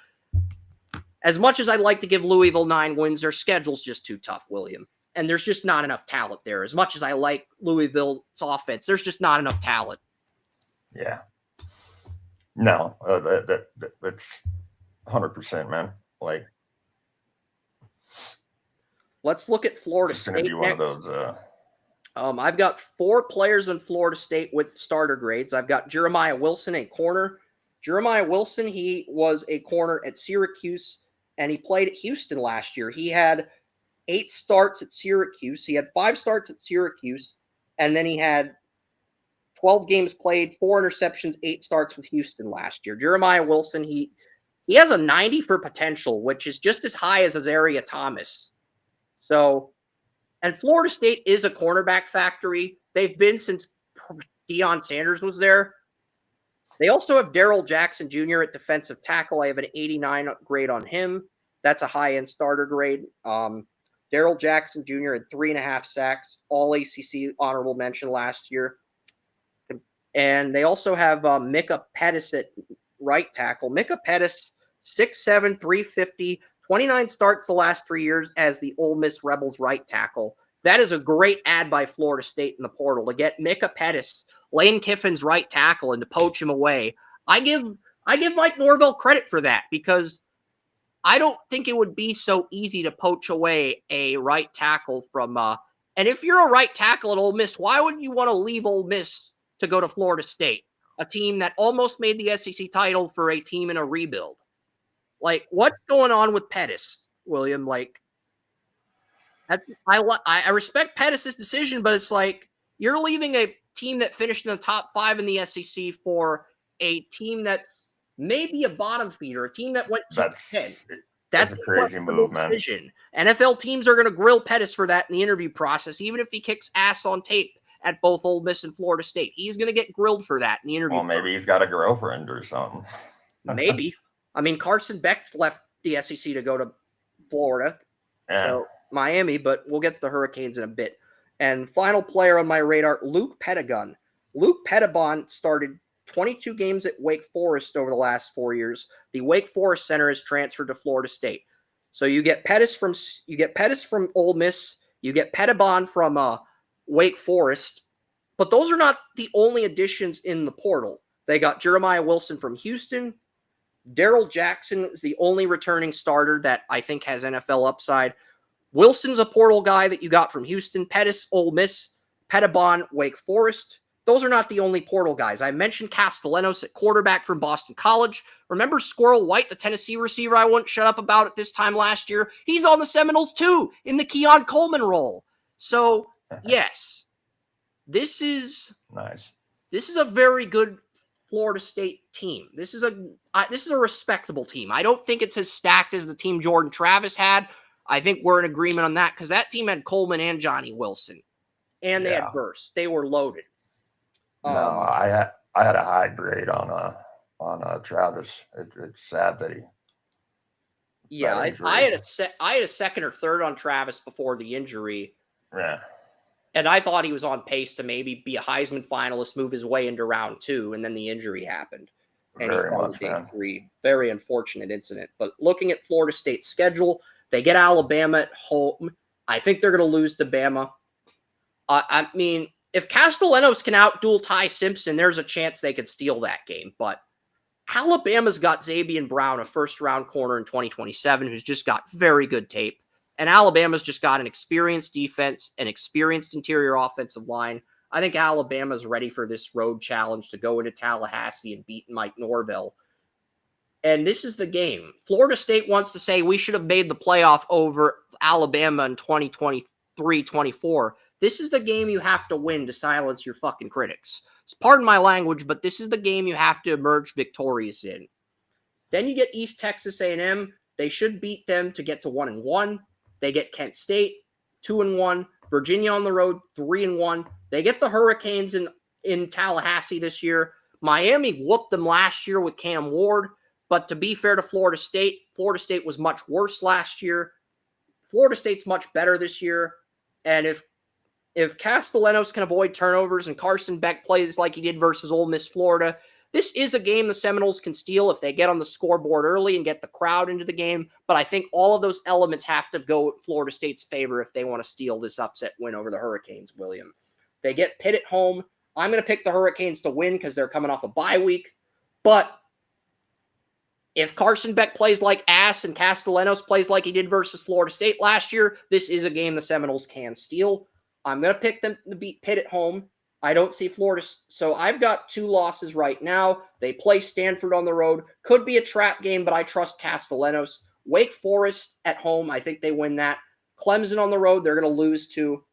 as much as I'd like to give Louisville 9 wins, their schedule's just too tough, William. And there's just not enough talent there. As much as I like Louisville's offense, there's just not enough talent. Yeah. No, that's 100%, man. Like, let's look at Florida State. It's going to be one of those. I've got 4 players in Florida State with starter grades. I've got Jeremiah Wilson, a corner. Jeremiah Wilson, he was a corner at Syracuse, and he played at Houston last year. He had 8 starts at Syracuse. He had 5 starts at Syracuse, and then he had 12 games played, 4 interceptions, 8 starts with Houston last year. Jeremiah Wilson, he has a 90 for potential, which is just as high as Azaria Thomas. So, and Florida State is a cornerback factory. They've been since Deion Sanders was there. They also have Darrell Jackson Jr. at defensive tackle. I have an 89 grade on him. That's a high-end starter grade. Darrell Jackson Jr. had 3.5 sacks, all ACC honorable mention last year. And they also have Micah Pettis at right tackle. Micah Pettis, 6'7", 350, 29 starts the last 3 years as the Ole Miss Rebels right tackle. That is a great ad by Florida State in the portal to get Micah Pettis, Lane Kiffin's right tackle, and to poach him away. I give Mike Norvell credit for that because I don't think it would be so easy to poach away a right tackle from and if you're a right tackle at Ole Miss, why would you want to leave Ole Miss to go to Florida State, a team that almost made the SEC title for a team in a rebuild? Like, what's going on with Pettis, William? Like, I respect Pettis' decision, but it's like you're leaving a team that finished in the top 5 in the SEC for a team that's maybe a bottom feeder, a team that went to 10. That's a crazy move, man. Decision. NFL teams are going to grill Pettis for that in the interview process, even if he kicks ass on tape at both Ole Miss and Florida State. He's going to get grilled for that in the interview. Well, maybe he's got a girlfriend or something. Maybe. I mean, Carson Beck left the SEC to go to Florida. Yeah. So Miami, but we'll get to the Hurricanes in a bit. And final player on my radar, Luke Pettigun. Luke Pettigon started 22 games at Wake Forest over the last 4 years. The Wake Forest center is transferred to Florida State. So you get Pettis from Ole Miss, you get Pettigon from Wake Forest, but those are not the only additions in the portal. They got Jeremiah Wilson from Houston. Daryl Jackson is the only returning starter that I think has NFL upside. Wilson's a portal guy that you got from Houston. Pettis, Ole Miss. Pettigon, Wake Forest. Those are not the only portal guys. I mentioned Castellanos at quarterback from Boston College. Remember Squirrel White, the Tennessee receiver I wouldn't shut up about at this time last year? He's on the Seminoles too, in the Keon Coleman role. So, yes, this is nice. This is a very good Florida State team. This is a respectable team. I don't think it's as stacked as the team Jordan Travis had. I think we're in agreement on that because that team had Coleman and Johnny Wilson, and they had bursts. They were loaded. No, I had a high grade on Travis. It's sad that he. Yeah, I had a second or third on Travis before the injury. Yeah. And I thought he was on pace to maybe be a Heisman finalist, move his way into round 2, and then the injury happened. And Very he much, game 3. Very unfortunate incident. But looking at Florida State's schedule, they get Alabama at home. I think they're going to lose to Bama. I mean, if Castellanos can out-duel Ty Simpson, there's a chance they could steal that game. But Alabama's got Zabian Brown, a first-round corner in 2027, who's just got very good tape. And Alabama's just got an experienced defense, an experienced interior offensive line. I think Alabama's ready for this road challenge to go into Tallahassee and beat Mike Norvell. And this is the game. Florida State wants to say we should have made the playoff over Alabama in 2023-24. This is the game you have to win to silence your fucking critics. Pardon my language, but this is the game you have to emerge victorious in. Then you get East Texas A&M. They should beat them to get to 1-1. They get Kent State, 2-1. Virginia on the road, 3-1. They get the Hurricanes in Tallahassee this year. Miami whooped them last year with Cam Ward. But to be fair to Florida State was much worse last year. Florida State's much better this year. And if Castellanos can avoid turnovers and Carson Beck plays like he did versus Ole Miss Florida, this is a game the Seminoles can steal if they get on the scoreboard early and get the crowd into the game. But I think all of those elements have to go in Florida State's favor if they want to steal this upset win over the Hurricanes, William. They get Pitt at home. I'm going to pick the Hurricanes to win because they're coming off a bye week. But if Carson Beck plays like ass and Castellanos plays like he did versus Florida State last year, this is a game the Seminoles can steal. I'm going to pick them to beat Pitt at home. I don't see Florida. So I've got 2 losses right now. They play Stanford on the road. Could be a trap game, but I trust Castellanos. Wake Forest at home. I think they win that. Clemson on the road. They're going to lose to.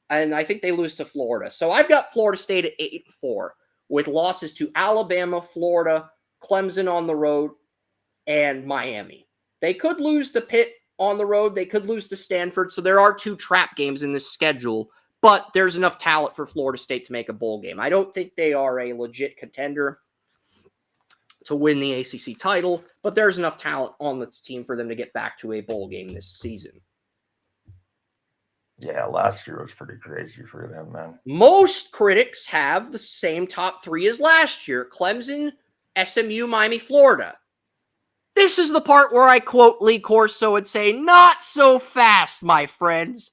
And I think they lose to Florida. So I've got Florida State at 8-4 with losses to Alabama, Florida, Clemson on the road, and Miami. They could lose to Pitt on the road. They could lose to Stanford. So there are 2 trap games in this schedule. But there's enough talent for Florida State to make a bowl game. I don't think they are a legit contender to win the ACC title, but there's enough talent on this team for them to get back to a bowl game this season. Yeah, last year was pretty crazy for them, man. Most critics have the same top 3 as last year: Clemson, SMU, Miami, Florida. This is the part where I quote Lee Corso and say, "Not so fast, my friends."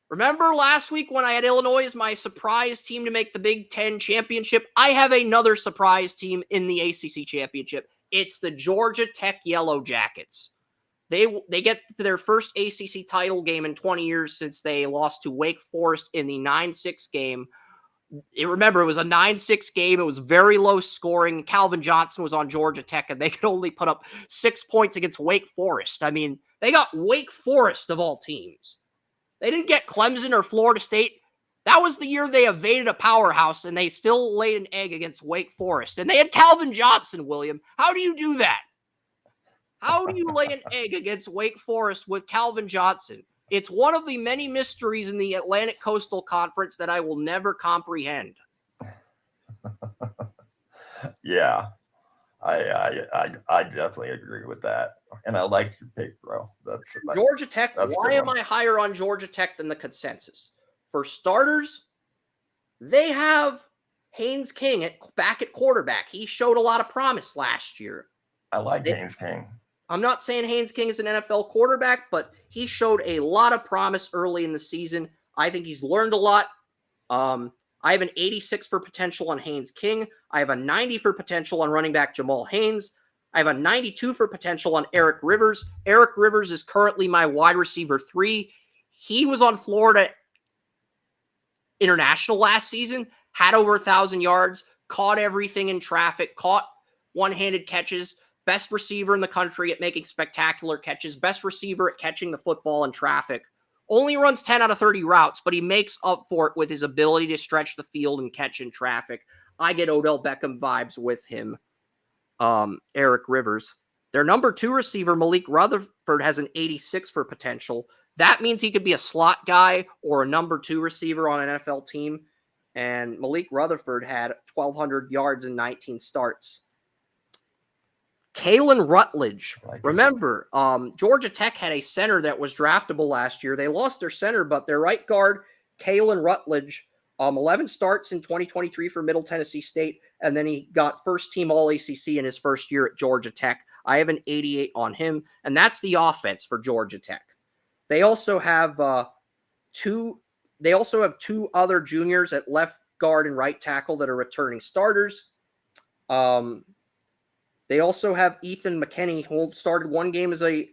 Remember last week when I had Illinois as my surprise team to make the Big Ten championship? I have another surprise team in the ACC championship. It's the Georgia Tech Yellow Jackets. They get to their first ACC title game in 20 years since they lost to Wake Forest in the 9-6 game. Remember, it was a 9-6 game. It was very low scoring. Calvin Johnson was on Georgia Tech, and they could only put up 6 points against Wake Forest. I mean, they got Wake Forest of all teams. They didn't get Clemson or Florida State. That was the year they evaded a powerhouse, and they still laid an egg against Wake Forest. And they had Calvin Johnson, William. How do you do that? How do you lay an egg against Wake Forest with Calvin Johnson? It's one of the many mysteries in the Atlantic Coastal Conference that I will never comprehend. Yeah, I definitely agree with that, and I like your pick, bro. That's Georgia Tech. that's Why am I higher on Georgia Tech than the consensus? For starters, they have Haynes King back at quarterback. He showed a lot of promise last year. I like Haynes King. I'm not saying Haynes King is an NFL quarterback, but he showed a lot of promise early in the season. I think he's learned a lot. I have an 86 for potential on Haynes King. I have a 90 for potential on running back Jamal Haynes. I have a 92 for potential on Eric Rivers. Eric Rivers is currently my wide receiver 3. He was on Florida International last season, had over 1,000 yards, caught everything in traffic, caught one-handed catches, best receiver in the country at making spectacular catches, best receiver at catching the football in traffic. Only runs 10 out of 30 routes, but he makes up for it with his ability to stretch the field and catch in traffic. I get Odell Beckham vibes with him. Eric Rivers. Their number 2 receiver, Malik Rutherford, has an 86 for potential. That means he could be a slot guy or a number 2 receiver on an NFL team. And Malik Rutherford had 1,200 yards in 19 starts. Kalen Rutledge. Remember, Georgia Tech had a center that was draftable last year. They lost their center, but their right guard, Kalen Rutledge, 11 starts in 2023 for Middle Tennessee State, and then he got first-team All-ACC in his first year at Georgia Tech. I have an 88 on him, and that's the offense for Georgia Tech. They also have two other juniors at left guard and right tackle that are returning starters. They also have Ethan McKinney, who started one game as a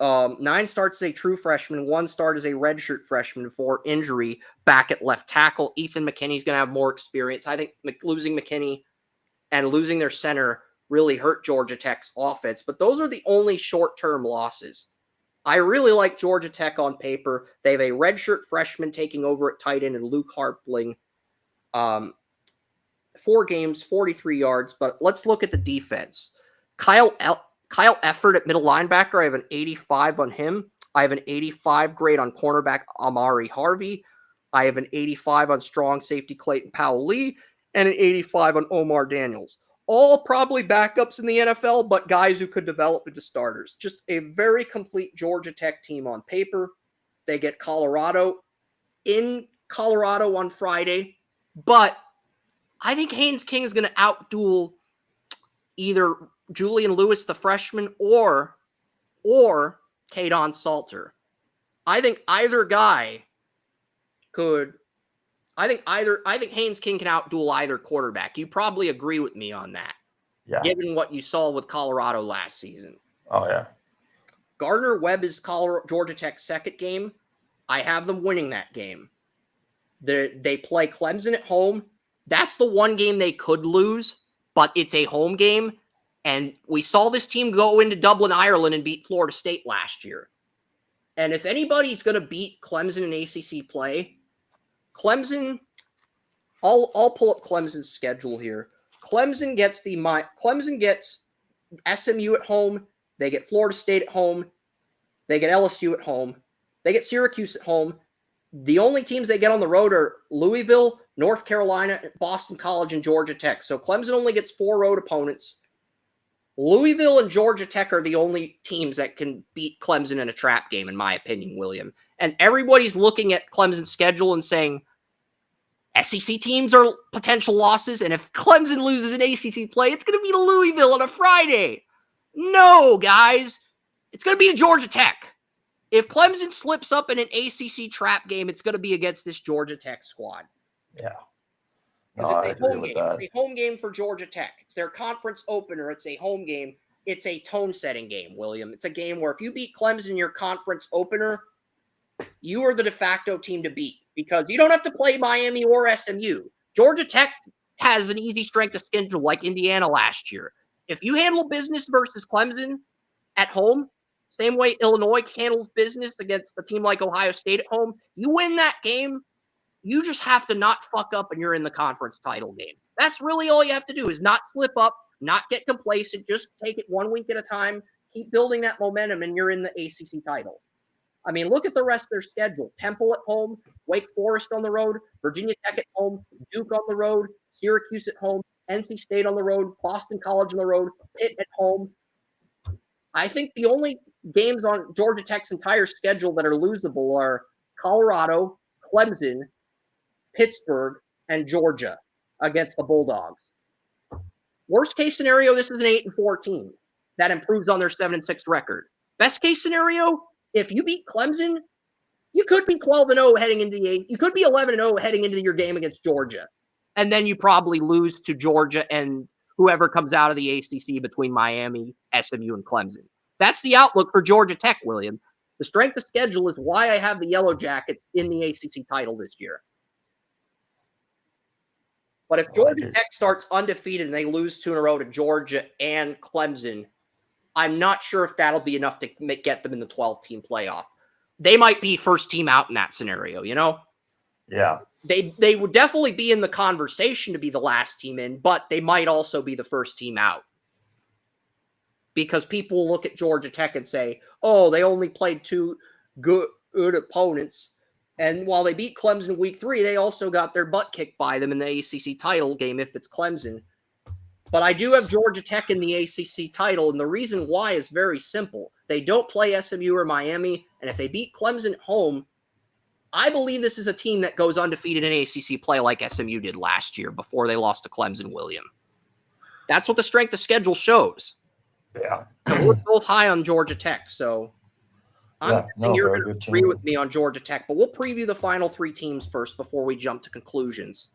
9 starts as a true freshman, 1 start as a redshirt freshman for injury back at left tackle. Ethan McKinney's going to have more experience. I think losing McKinney and losing their center really hurt Georgia Tech's offense, but those are the only short-term losses. I really like Georgia Tech on paper. They have a redshirt freshman taking over at tight end and Luke Harpling. 4 games, 43 yards, but let's look at the defense. Kyle Efford at middle linebacker, I have an 85 on him. I have an 85 grade on cornerback Amari Harvey. I have an 85 on strong safety Clayton Powell-Lee, and an 85 on Omar Daniels. All probably backups in the NFL, but guys who could develop into starters. Just a very complete Georgia Tech team on paper. They get Colorado in Colorado on Friday, but I think Haynes King is going to outduel either Julian Lewis, the freshman, or Kadon Salter. I think either guy could. I think Haynes King can outduel either quarterback. You probably agree with me on that. Yeah. Given what you saw with Colorado last season. Oh yeah. Gardner Webb is Georgia Tech's second game. I have them winning that game. They play Clemson at home. That's the one game they could lose, but it's a home game. And we saw this team go into Dublin, Ireland and beat Florida State last year. And if anybody's going to beat Clemson in ACC play, Clemson, I'll pull up Clemson's schedule here. Clemson gets SMU at home. They get Florida State at home. They get LSU at home. They get Syracuse at home. The only teams they get on the road are Louisville, North Carolina, Boston College, and Georgia Tech. So Clemson only gets 4 road opponents. Louisville and Georgia Tech are the only teams that can beat Clemson in a trap game, in my opinion, William. And everybody's looking at Clemson's schedule and saying SEC teams are potential losses, and if Clemson loses an ACC play, it's going to be to Louisville on a Friday. No, guys. It's going to be to Georgia Tech. If Clemson slips up in an ACC trap game, it's going to be against this Georgia Tech squad. Yeah. It's a home game. It's a home game for Georgia Tech. It's their conference opener. It's a home game. It's a tone-setting game, William. It's a game where if you beat Clemson in your conference opener, you are the de facto team to beat because you don't have to play Miami or SMU. Georgia Tech has an easy strength of schedule like Indiana last year. If you handle business versus Clemson at home, same way Illinois handles business against a team like Ohio State at home, you win that game. You just have to not fuck up and you're in the conference title game. That's really all you have to do is not slip up, not get complacent, just take it one week at a time, keep building that momentum, and you're in the ACC title. I mean, look at the rest of their schedule. Temple at home, Wake Forest on the road, Virginia Tech at home, Duke on the road, Syracuse at home, NC State on the road, Boston College on the road, Pitt at home. I think the only games on Georgia Tech's entire schedule that are losable are Colorado, Clemson, Pittsburgh, and Georgia against the Bulldogs. Worst case scenario, this is an 8-14 that improves on their 7-6 record. Best case scenario, if you beat Clemson, you could be 12-0 heading into the 8. You could be 11-0 heading into your game against Georgia. And then you probably lose to Georgia and whoever comes out of the ACC between Miami, SMU, and Clemson. That's the outlook for Georgia Tech, William. The strength of schedule is why I have the Yellow Jackets in the ACC title this year. But if Georgia Tech starts undefeated and they lose 2 in a row to Georgia and Clemson, I'm not sure if that'll be enough to get them in the 12-team playoff. They might be first team out in that scenario, you know? Yeah. They would definitely be in the conversation to be the last team in, but they might also be the first team out. Because people look at Georgia Tech and say, oh, they only played 2 good opponents. And while they beat Clemson week 3, they also got their butt kicked by them in the ACC title game if it's Clemson. But I do have Georgia Tech in the ACC title, and the reason why is very simple. They don't play SMU or Miami, and if they beat Clemson at home, I believe this is a team that goes undefeated in ACC play like SMU did last year before they lost to Clemson, William. That's what the strength of schedule shows. Yeah. And we're both high on Georgia Tech, so I'm guessing you're going to agree with me on Georgia Tech, but we'll preview the final 3 teams first before we jump to conclusions.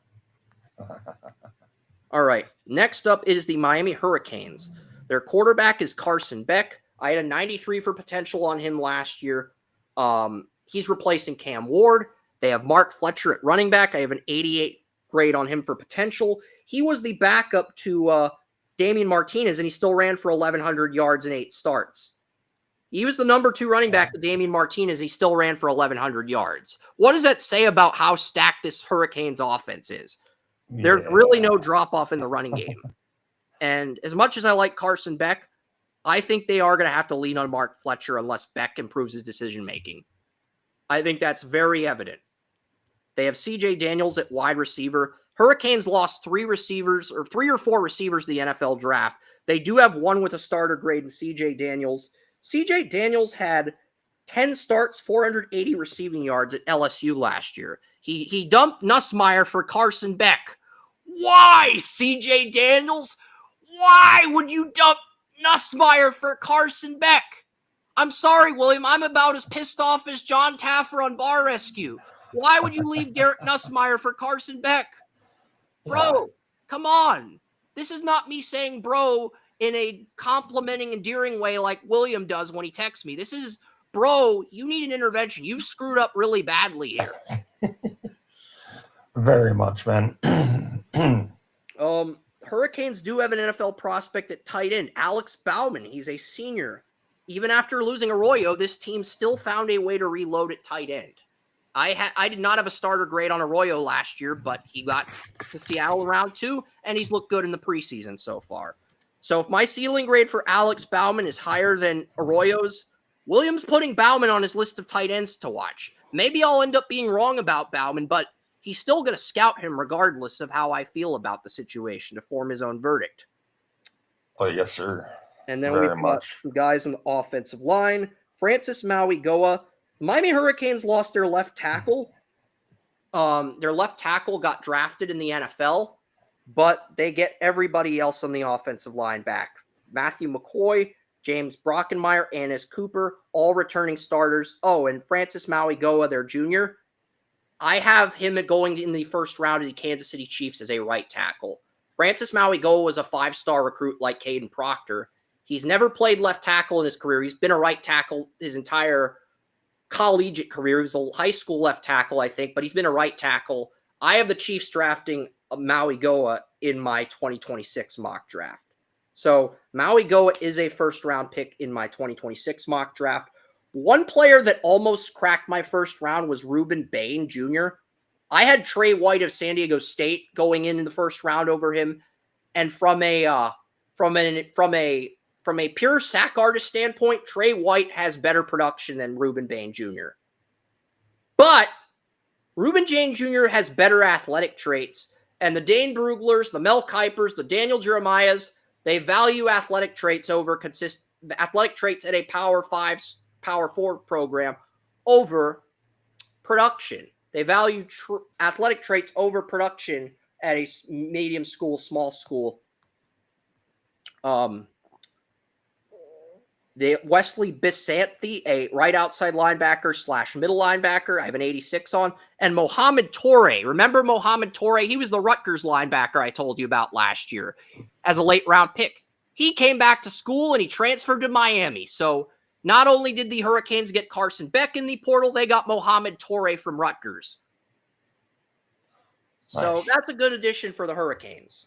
All right, next up is the Miami Hurricanes. Their quarterback is Carson Beck. I had a 93 for potential on him last year. He's replacing Cam Ward. They have Mark Fletcher at running back. I have an 88 grade on him for potential. He was the backup to Damian Martinez, and he still ran for 1,100 yards and 8 starts. He was the number 2 running back to Damian Martinez. He still ran for 1,100 yards. What does that say about how stacked this Hurricanes offense is? There's really no drop-off in the running game. And as much as I like Carson Beck, I think they are going to have to lean on Mark Fletcher unless Beck improves his decision-making. I think that's very evident. They have C.J. Daniels at wide receiver. Hurricanes lost 3 or 4 receivers to the NFL draft. They do have one with a starter grade in C.J. Daniels. C.J. Daniels had 10 starts, 480 receiving yards at LSU last year. He dumped Nussmeier for Carson Beck. Why, C.J. Daniels? Why would you dump Nussmeier for Carson Beck? I'm sorry, William. I'm about as pissed off as John Taffer on Bar Rescue. Why would you leave Garrett Nussmeier for Carson Beck? Bro, come on. This is not me saying bro in a complimenting, endearing way like William does when he texts me. This is, bro, you need an intervention. You've screwed up really badly here. Very much, man. Hurricanes do have an NFL prospect at tight end, Alex Bauman. He's a senior. Even after losing Arroyo, this team still found a way to reload at tight end. I did not have a starter grade on Arroyo last year, but he got to Seattle in round 2, and he's looked good in the preseason so far. So if my ceiling grade for Alex Bauman is higher than Arroyo's, Williams putting Bauman on his list of tight ends to watch. Maybe I'll end up being wrong about Bauman, but he's still going to scout him regardless of how I feel about the situation to form his own verdict. Oh, yes, sir. And then we've got some guys on the offensive line. Francis Maui-Goa. Miami Hurricanes lost their left tackle. Their left tackle got drafted in the NFL, but they get everybody else on the offensive line back. Matthew McCoy, James Brockenmeyer, Annis Cooper, all returning starters. Oh, and Francis Maui-Goa, their junior. I have him going in the first round of the Kansas City Chiefs as a right tackle. Francis Maui-Goa was a 5-star recruit like Caden Proctor. He's never played left tackle in his career. He's been a right tackle his entire collegiate career. He was a high school left tackle, I think, but he's been a right tackle. I have the Chiefs drafting Maui-Goa in my 2026 mock draft. So Maui-Goa is a first-round pick in my 2026 mock draft. One player that almost cracked my first round was Reuben Bain Jr. I had Trey White of San Diego State going in the first round over him, and from a from a pure sack artist standpoint, Trey White has better production than Reuben Bain Jr. But Reuben Bain Jr. has better athletic traits. And the Dane Bruglers, the Mel Kuypers, the Daniel Jeremiahs, they value athletic traits over athletic traits at a Power 5, Power 4 program over production. They value athletic traits over production at a medium school, small school. The Wesley Bisanthe, a right outside linebacker / middle linebacker. I have an 86 on. And Mohamed Toure. Remember Mohamed Toure? He was the Rutgers linebacker I told you about last year as a late round pick. He came back to school and he transferred to Miami. So not only did the Hurricanes get Carson Beck in the portal, they got Mohamed Toure from Rutgers. So Nice. That's a good addition for the Hurricanes.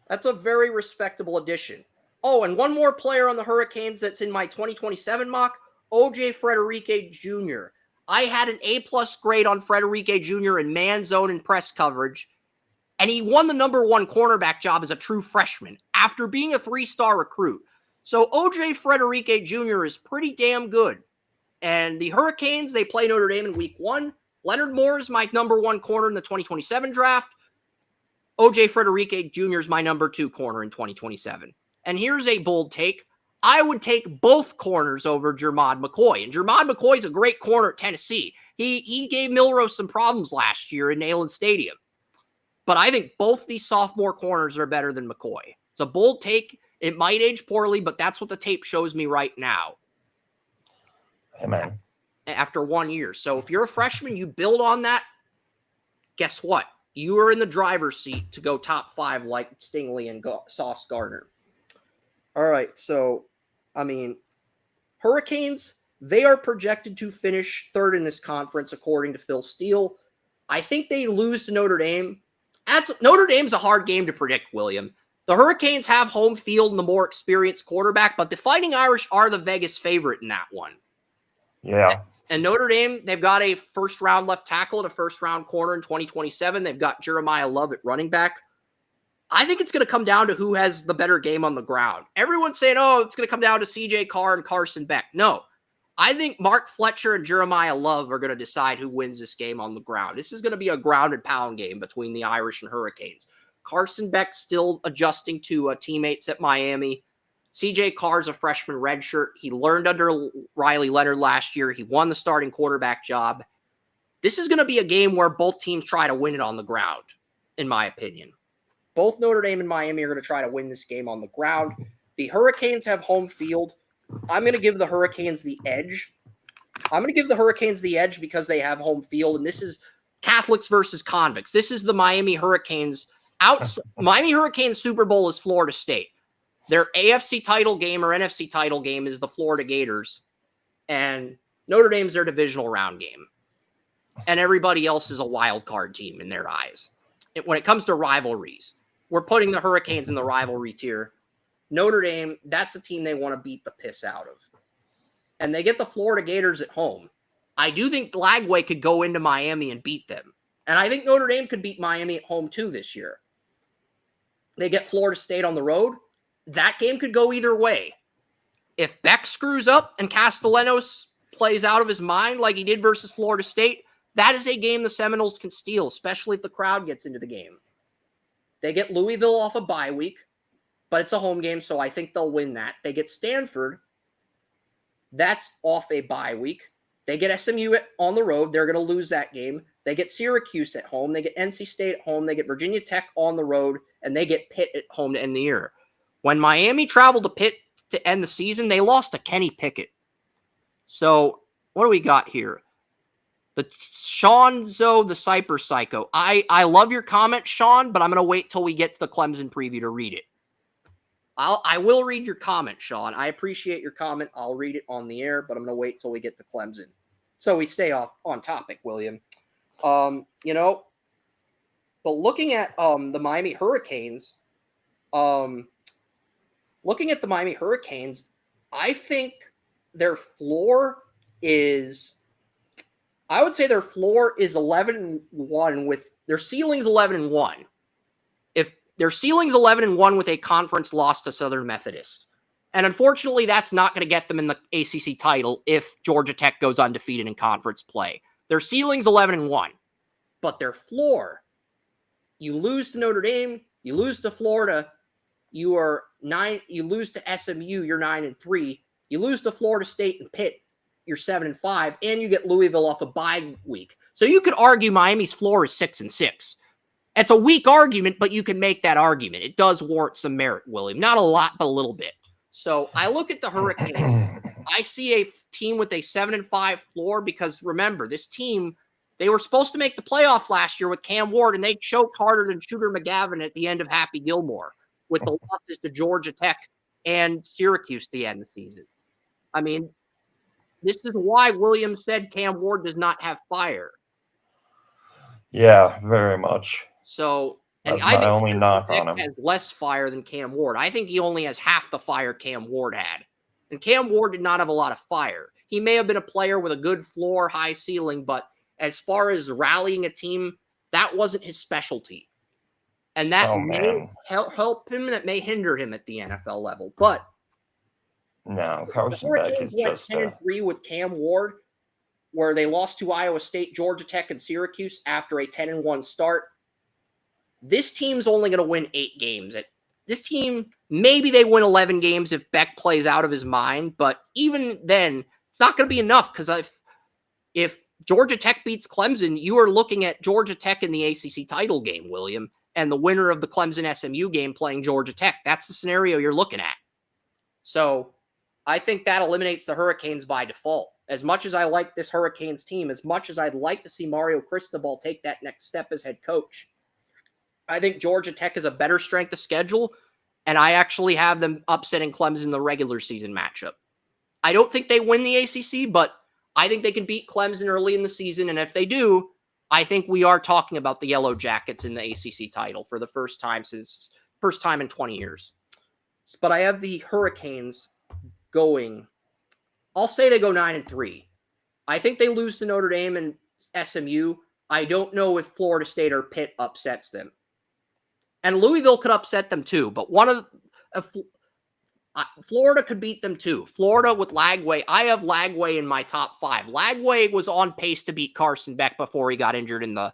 That's a very respectable addition. Oh, and one more player on the Hurricanes that's in my 2027 mock, O.J. Frederique Jr. I had an A-plus grade on Frederique Jr. in man zone and press coverage, and he won the number 1 cornerback job as a true freshman after being a 3-star recruit. So O.J. Frederique Jr. is pretty damn good. And the Hurricanes, they play Notre Dame in week 1. Leonard Moore is my number 1 corner in the 2027 draft. O.J. Frederique Jr. is my number 2 corner in 2027. And here's a bold take. I would take both corners over Jermod McCoy. And Jermod McCoy is a great corner at Tennessee. He gave Milrose some problems last year in Neyland Stadium. But I think both these sophomore corners are better than McCoy. It's a bold take. It might age poorly, but that's what the tape shows me right now. Amen. After 1 year. So if you're a freshman, you build on that. Guess what? You are in the driver's seat to go top 5 like Stingley and Sauce Gardner. All right, so, Hurricanes, they are projected to finish 3rd in this conference, according to Phil Steele. I think they lose to Notre Dame. Notre Dame's a hard game to predict, William. The Hurricanes have home field and the more experienced quarterback, but the Fighting Irish are the Vegas favorite in that one. Yeah. And Notre Dame, they've got a first-round left tackle and a first-round corner in 2027. They've got Jeremiah Love at running back. I think it's going to come down to who has the better game on the ground. Everyone's saying, it's going to come down to CJ Carr and Carson Beck. No, I think Mark Fletcher and Jeremiah Love are going to decide who wins this game on the ground. This is going to be a grounded pound game between the Irish and Hurricanes. Carson Beck still adjusting to teammates at Miami. CJ Carr's a freshman redshirt. He learned under Riley Leonard last year. He won the starting quarterback job. This is going to be a game where both teams try to win it on the ground, in my opinion. Both Notre Dame and Miami are going to try to win this game on the ground. The Hurricanes have home field. I'm going to give the Hurricanes the edge. Because they have home field, and this is Catholics versus convicts. This is the Miami Hurricanes. Miami Hurricanes Super Bowl is Florida State. Their AFC title game or NFC title game is the Florida Gators, and Notre Dame's their divisional round game. And everybody else is a wild card team in their eyes. When it comes to rivalries, we're putting the Hurricanes in the rivalry tier. Notre Dame, that's a team they want to beat the piss out of. And they get the Florida Gators at home. I do think Lagway could go into Miami and beat them. And I think Notre Dame could beat Miami at home too this year. They get Florida State on the road. That game could go either way. If Beck screws up and Castellanos plays out of his mind like he did versus Florida State, that is a game the Seminoles can steal, especially if the crowd gets into the game. They get Louisville off a bye week, but it's a home game, so I think they'll win that. They get Stanford. That's off a bye week. They get SMU on the road. They're going to lose that game. They get Syracuse at home. They get NC State at home. They get Virginia Tech on the road, and they get Pitt at home to end the year. When Miami traveled to Pitt to end the season, they lost to Kenny Pickett. So what do we got here? The Seanzo, the Cyper Psycho. I love your comment, Sean, but I'm going to wait till we get to the Clemson preview to read it. I will read your comment, Sean. I appreciate your comment. I'll read it on the air, but I'm going to wait till we get to Clemson. So we stay on topic, William. But looking at the Miami Hurricanes, I think their floor is 11-1 with their ceiling's 11-1. If their ceiling's 11-1 with a conference loss to Southern Methodist, And unfortunately, that's not going to get them in the ACC title if Georgia Tech goes undefeated in conference play. Their ceiling's 11-1, but their floor, you lose to Notre Dame, you lose to Florida, you lose to SMU, you're 9-3, you lose to Florida State and Pitt, you're 7-5, and you get Louisville off a bye week. So you could argue Miami's floor is 6-6. It's a weak argument, but you can make that argument. It does warrant some merit, William. Not a lot, but a little bit. So I look at the Hurricanes. I see a team with a 7-5 floor because remember, this team, they were supposed to make the playoff last year with Cam Ward, and they choked harder than Shooter McGavin at the end of Happy Gilmore with the losses to Georgia Tech and Syracuse at the end of the season. I mean, this is why Williams said Cam Ward does not have fire. Yeah, very much. So, and I think only knock on him. Has less fire than Cam Ward. I think he only has half the fire Cam Ward had. And Cam Ward did not have a lot of fire. He may have been a player with a good floor, high ceiling, but as far as rallying a team, that wasn't his specialty. And that may help him, that may hinder him at the NFL level. But no, Carson Beck is just 10-3 with Cam Ward, where they lost to Iowa State, Georgia Tech, and Syracuse after a 10-1 start. This team's only going to win 8 games. This team, maybe they win 11 games if Beck plays out of his mind, but even then, it's not going to be enough because if Georgia Tech beats Clemson, you are looking at Georgia Tech in the ACC title game, William, and the winner of the Clemson-SMU game playing Georgia Tech. That's the scenario you're looking at. So I think that eliminates the Hurricanes by default. As much as I like this Hurricanes team, as much as I'd like to see Mario Cristobal take that next step as head coach, I think Georgia Tech is a better strength of schedule, and I actually have them upsetting Clemson in the regular season matchup. I don't think they win the ACC, but I think they can beat Clemson early in the season, and if they do, I think we are talking about the Yellow Jackets in the ACC title for the first time in 20 years. But I have the Hurricanes going, I'll say they go 9-3. I think they lose to Notre Dame and SMU. I don't know if Florida State or Pitt upsets them. And Louisville could upset them too, but Florida could beat them too. Florida with Lagway. I have Lagway in my top 5. Lagway was on pace to beat Carson Beck before he got injured in the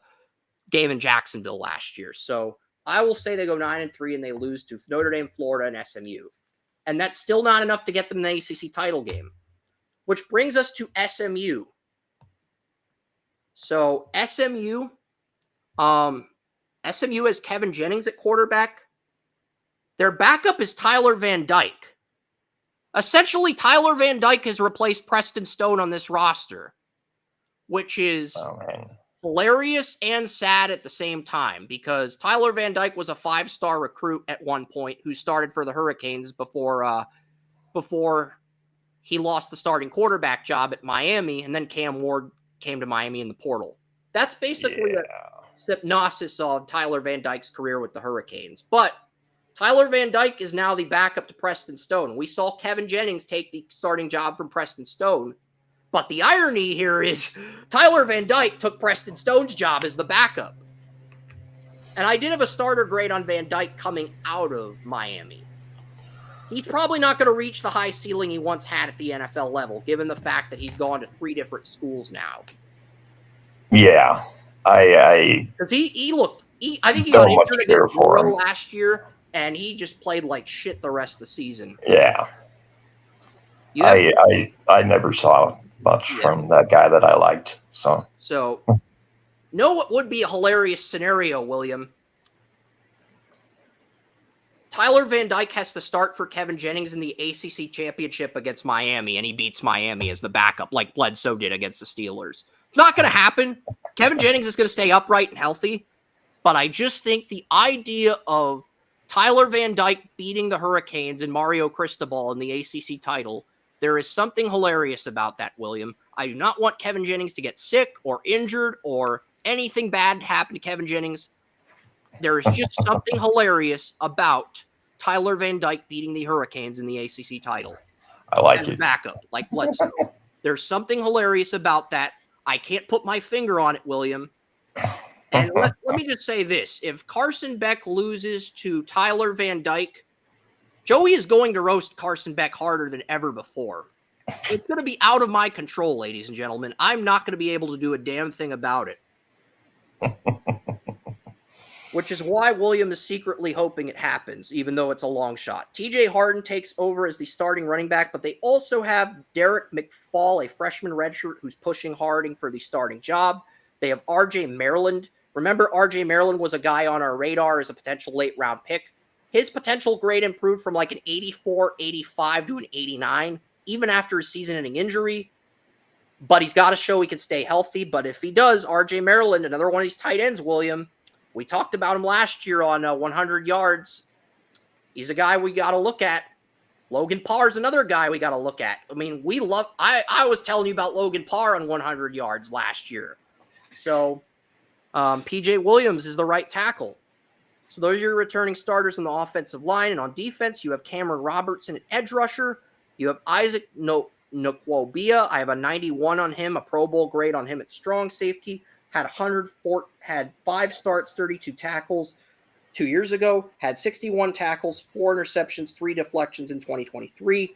game in Jacksonville last year. So I will say they go 9-3 and they lose to Notre Dame, Florida, and SMU. And that's still not enough to get them the ACC title game, which brings us to SMU. So SMU has Kevin Jennings at quarterback. Their backup is Tyler Van Dyke. Essentially, Tyler Van Dyke has replaced Preston Stone on this roster, which is hilarious and sad at the same time because Tyler Van Dyke was a 5-star recruit at one point who started for the Hurricanes before he lost the starting quarterback job at Miami, and then Cam Ward came to Miami in the portal. That's basically a synopsis of Tyler Van Dyke's career with the Hurricanes. But Tyler Van Dyke is now the backup to Preston Stone. We saw Kevin Jennings take the starting job from Preston Stone. But the irony here is Tyler Van Dyke took Preston Stone's job as the backup. And I did have a starter grade on Van Dyke coming out of Miami. He's probably not going to reach the high ceiling he once had at the NFL level, given the fact that he's gone to 3 different schools now. Yeah. Because I think he got injured against Burrow last year, and he just played like shit the rest of the season. Yeah. I never saw much from that guy that I liked. So know what would be a hilarious scenario, William? Tyler Van Dyke has to start for Kevin Jennings in the ACC championship against Miami, and he beats Miami as the backup like Bledsoe did against the Steelers. It's not going to happen. Kevin Jennings is going to stay upright and healthy, but I just think the idea of Tyler Van Dyke beating the Hurricanes and Mario Cristobal in the ACC title, there is something hilarious about that, William. I do not want Kevin Jennings to get sick or injured or anything bad happen to Kevin Jennings. There is just something hilarious about Tyler Van Dyke beating the Hurricanes in the ACC title. I like it. Backup, like Bledsoe. There's something hilarious about that. I can't put my finger on it, William. And let me just say this. If Carson Beck loses to Tyler Van Dyke, Joey is going to roast Carson Beck harder than ever before. It's going to be out of my control, ladies and gentlemen. I'm not going to be able to do a damn thing about it. Which is why William is secretly hoping it happens, even though it's a long shot. TJ Harden takes over as the starting running back, but they also have Derek McFall, a freshman redshirt who's pushing Harding for the starting job. They have RJ Maryland. Remember, RJ Maryland was a guy on our radar as a potential late-round pick. His potential grade improved from like an 84, 85 to an 89, even after his season-ending injury. But he's got to show he can stay healthy. But if he does, RJ Maryland, another one of these tight ends, William, we talked about him last year on 100 yards. He's a guy we got to look at. Logan Parr's another guy we got to look at. I mean, I was telling you about Logan Parr on 100 yards last year. So PJ Williams is the right tackle. So those are your returning starters on the offensive line. And on defense, you have Cameron Robertson, an edge rusher. You have Isaac Nkwobia. I have a 91 on him, a Pro Bowl grade on him at strong safety. Had 5 starts, 32 tackles 2 years ago. Had 61 tackles, 4 interceptions, 3 deflections in 2023.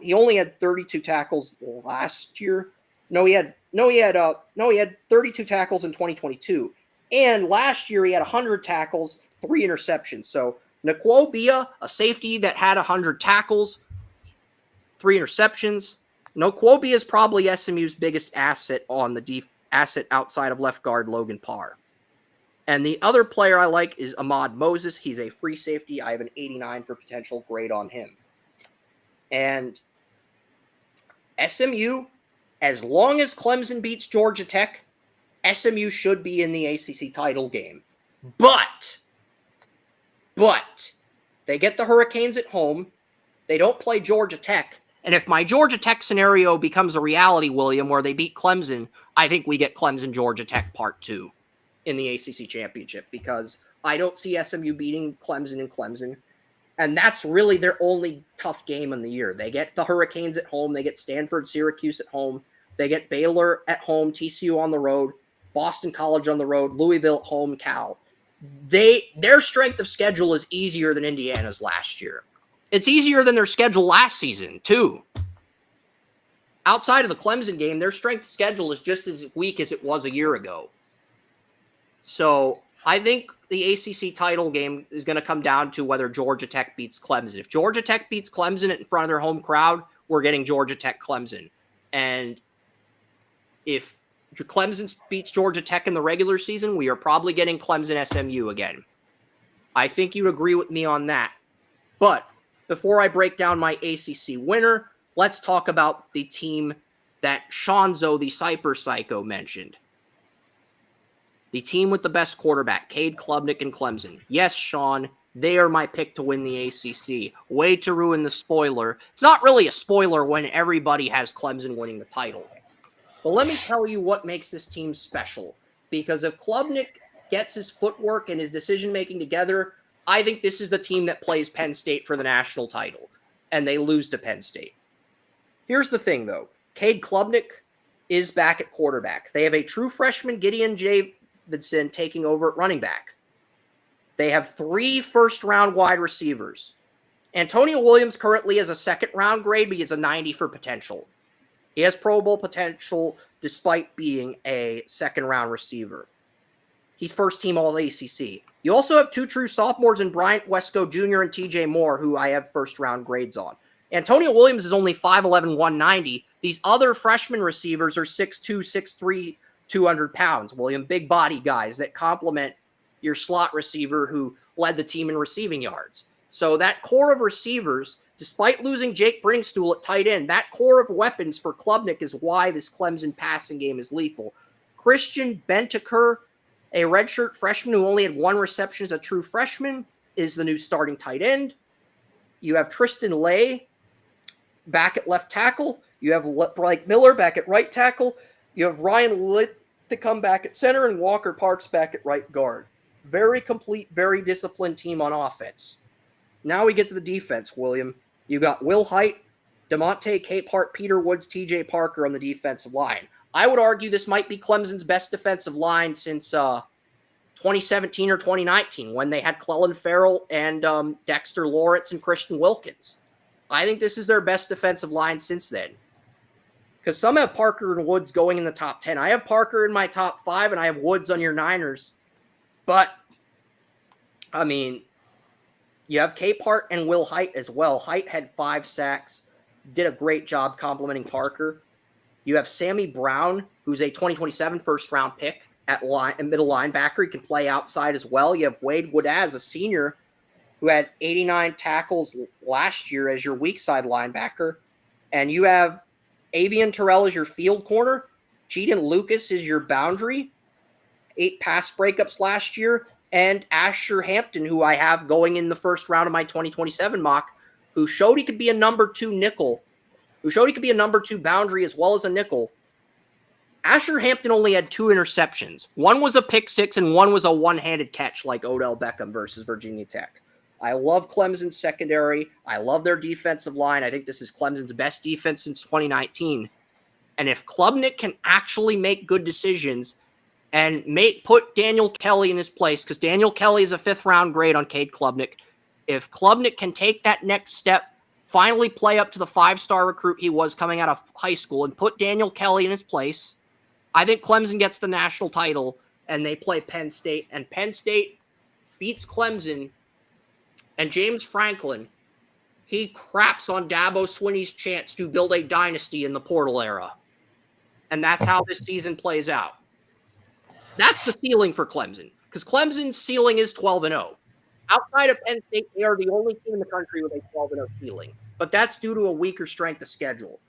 He only had 32 tackles last year. He had 32 tackles in 2022. And last year he had 100 tackles, 3 interceptions. So Nkwobia, a safety that had 100 tackles, 3 interceptions. Nkwobia is probably SMU's biggest asset on the asset outside of left guard Logan Parr. And the other player I like is Ahmad Moses. He's a free safety. I have an 89 for potential grade on him. And SMU, as long as Clemson beats Georgia Tech, SMU should be in the ACC title game. But they get the Hurricanes at home. They don't play Georgia Tech. And if my Georgia Tech scenario becomes a reality, William, where they beat Clemson, I think we get Clemson Georgia Tech Part 2 in the ACC Championship, because I don't see SMU beating Clemson. And that's really their only tough game in the year. They get the Hurricanes at home. They get Stanford, Syracuse at home. They get Baylor at home, TCU on the road, Boston College on the road, Louisville at home, Cal. Their strength of schedule is easier than Indiana's last year. It's easier than their schedule last season, too. Outside of the Clemson game, their strength of schedule is just as weak as it was a year ago. So I think the ACC title game is going to come down to whether Georgia Tech beats Clemson. If Georgia Tech beats Clemson in front of their home crowd, we're getting Georgia Tech Clemson. And if Clemson beats Georgia Tech in the regular season, we are probably getting Clemson SMU again. I think you'd agree with me on that. But before I break down my ACC winner, let's talk about the team that Shanzo, the Cyper Psycho, mentioned. The team with the best quarterback, Cade Klubnik and Clemson. Yes, Sean, they are my pick to win the ACC. Way to ruin the spoiler. It's not really a spoiler when everybody has Clemson winning the title. But let me tell you what makes this team special. Because if Klubnik gets his footwork and his decision-making together, I think this is the team that plays Penn State for the national title. And they lose to Penn State. Here's the thing, though. Cade Klubnik is back at quarterback. They have a true freshman, Gideon Davidson, taking over at running back. They have 3 first-round wide receivers. Antonio Williams currently has a second-round grade, but he has a 90 for potential. He has Pro Bowl potential despite being a second-round receiver. He's first-team All-ACC. You also have 2 true sophomores in Bryant Wesco Jr. and TJ Moore, who I have first-round grades on. Antonio Williams is only 5'11", 190. These other freshman receivers are 6'2", 6'3", 200 pounds, William. Big body guys that complement your slot receiver who led the team in receiving yards. So that core of receivers, despite losing Jake Bringstool at tight end, that core of weapons for Klubnik is why this Clemson passing game is lethal. Christian Bentaker, a redshirt freshman who only had 1 reception as a true freshman, is the new starting tight end. You have Tristan Lay back at left tackle. You have Blake Miller back at right tackle. You have Ryan Litt to come back at center and Walker Parks back at right guard. Very complete, very disciplined team on offense. Now we get to the defense, William. You got Will Height, DeMonte Capehart, Peter Woods, TJ Parker on the defensive line. I would argue this might be Clemson's best defensive line since 2017 or 2019 when they had Clellan Ferrell and Dexter Lawrence and Christian Wilkins. I think this is their best defensive line since then. Because some have Parker and Woods going in the top 10. I have Parker in my top 5, and I have Woods on your Niners. But, I mean, you have Capehart and Will Height as well. Height had 5 sacks, did a great job complimenting Parker. You have Sammy Brown, who's a 2027 first-round pick at middle linebacker. He can play outside as well. You have Wade Woodaz, a senior, who had 89 tackles last year as your weak side linebacker. And you have Avian Terrell as your field corner. Cheaton Lucas is your boundary. 8 pass breakups last year. And Asher Hampton, who I have going in the first round of my 2027 mock, who showed he could be a number 2 nickel, who showed he could be a number 2 boundary as well as a nickel. Asher Hampton only had 2 interceptions. One was a pick 6 and one was a one-handed catch like Odell Beckham versus Virginia Tech. I love Clemson's secondary. I love their defensive line. I think this is Clemson's best defense since 2019. And if Klubnik can actually make good decisions and put Daniel Kelly in his place, because Daniel Kelly is a 5th-round grade on Cade Klubnik, if Klubnik can take that next step, finally play up to the 5-star recruit he was coming out of high school and put Daniel Kelly in his place, I think Clemson gets the national title and they play Penn State. And Penn State beats Clemson, and James Franklin, he craps on Dabo Swinney's chance to build a dynasty in the portal era. And that's how this season plays out. That's the ceiling for Clemson, because Clemson's ceiling is 12-0. Outside of Penn State, they are the only team in the country with a 12-0 ceiling. But that's due to a weaker strength of schedule.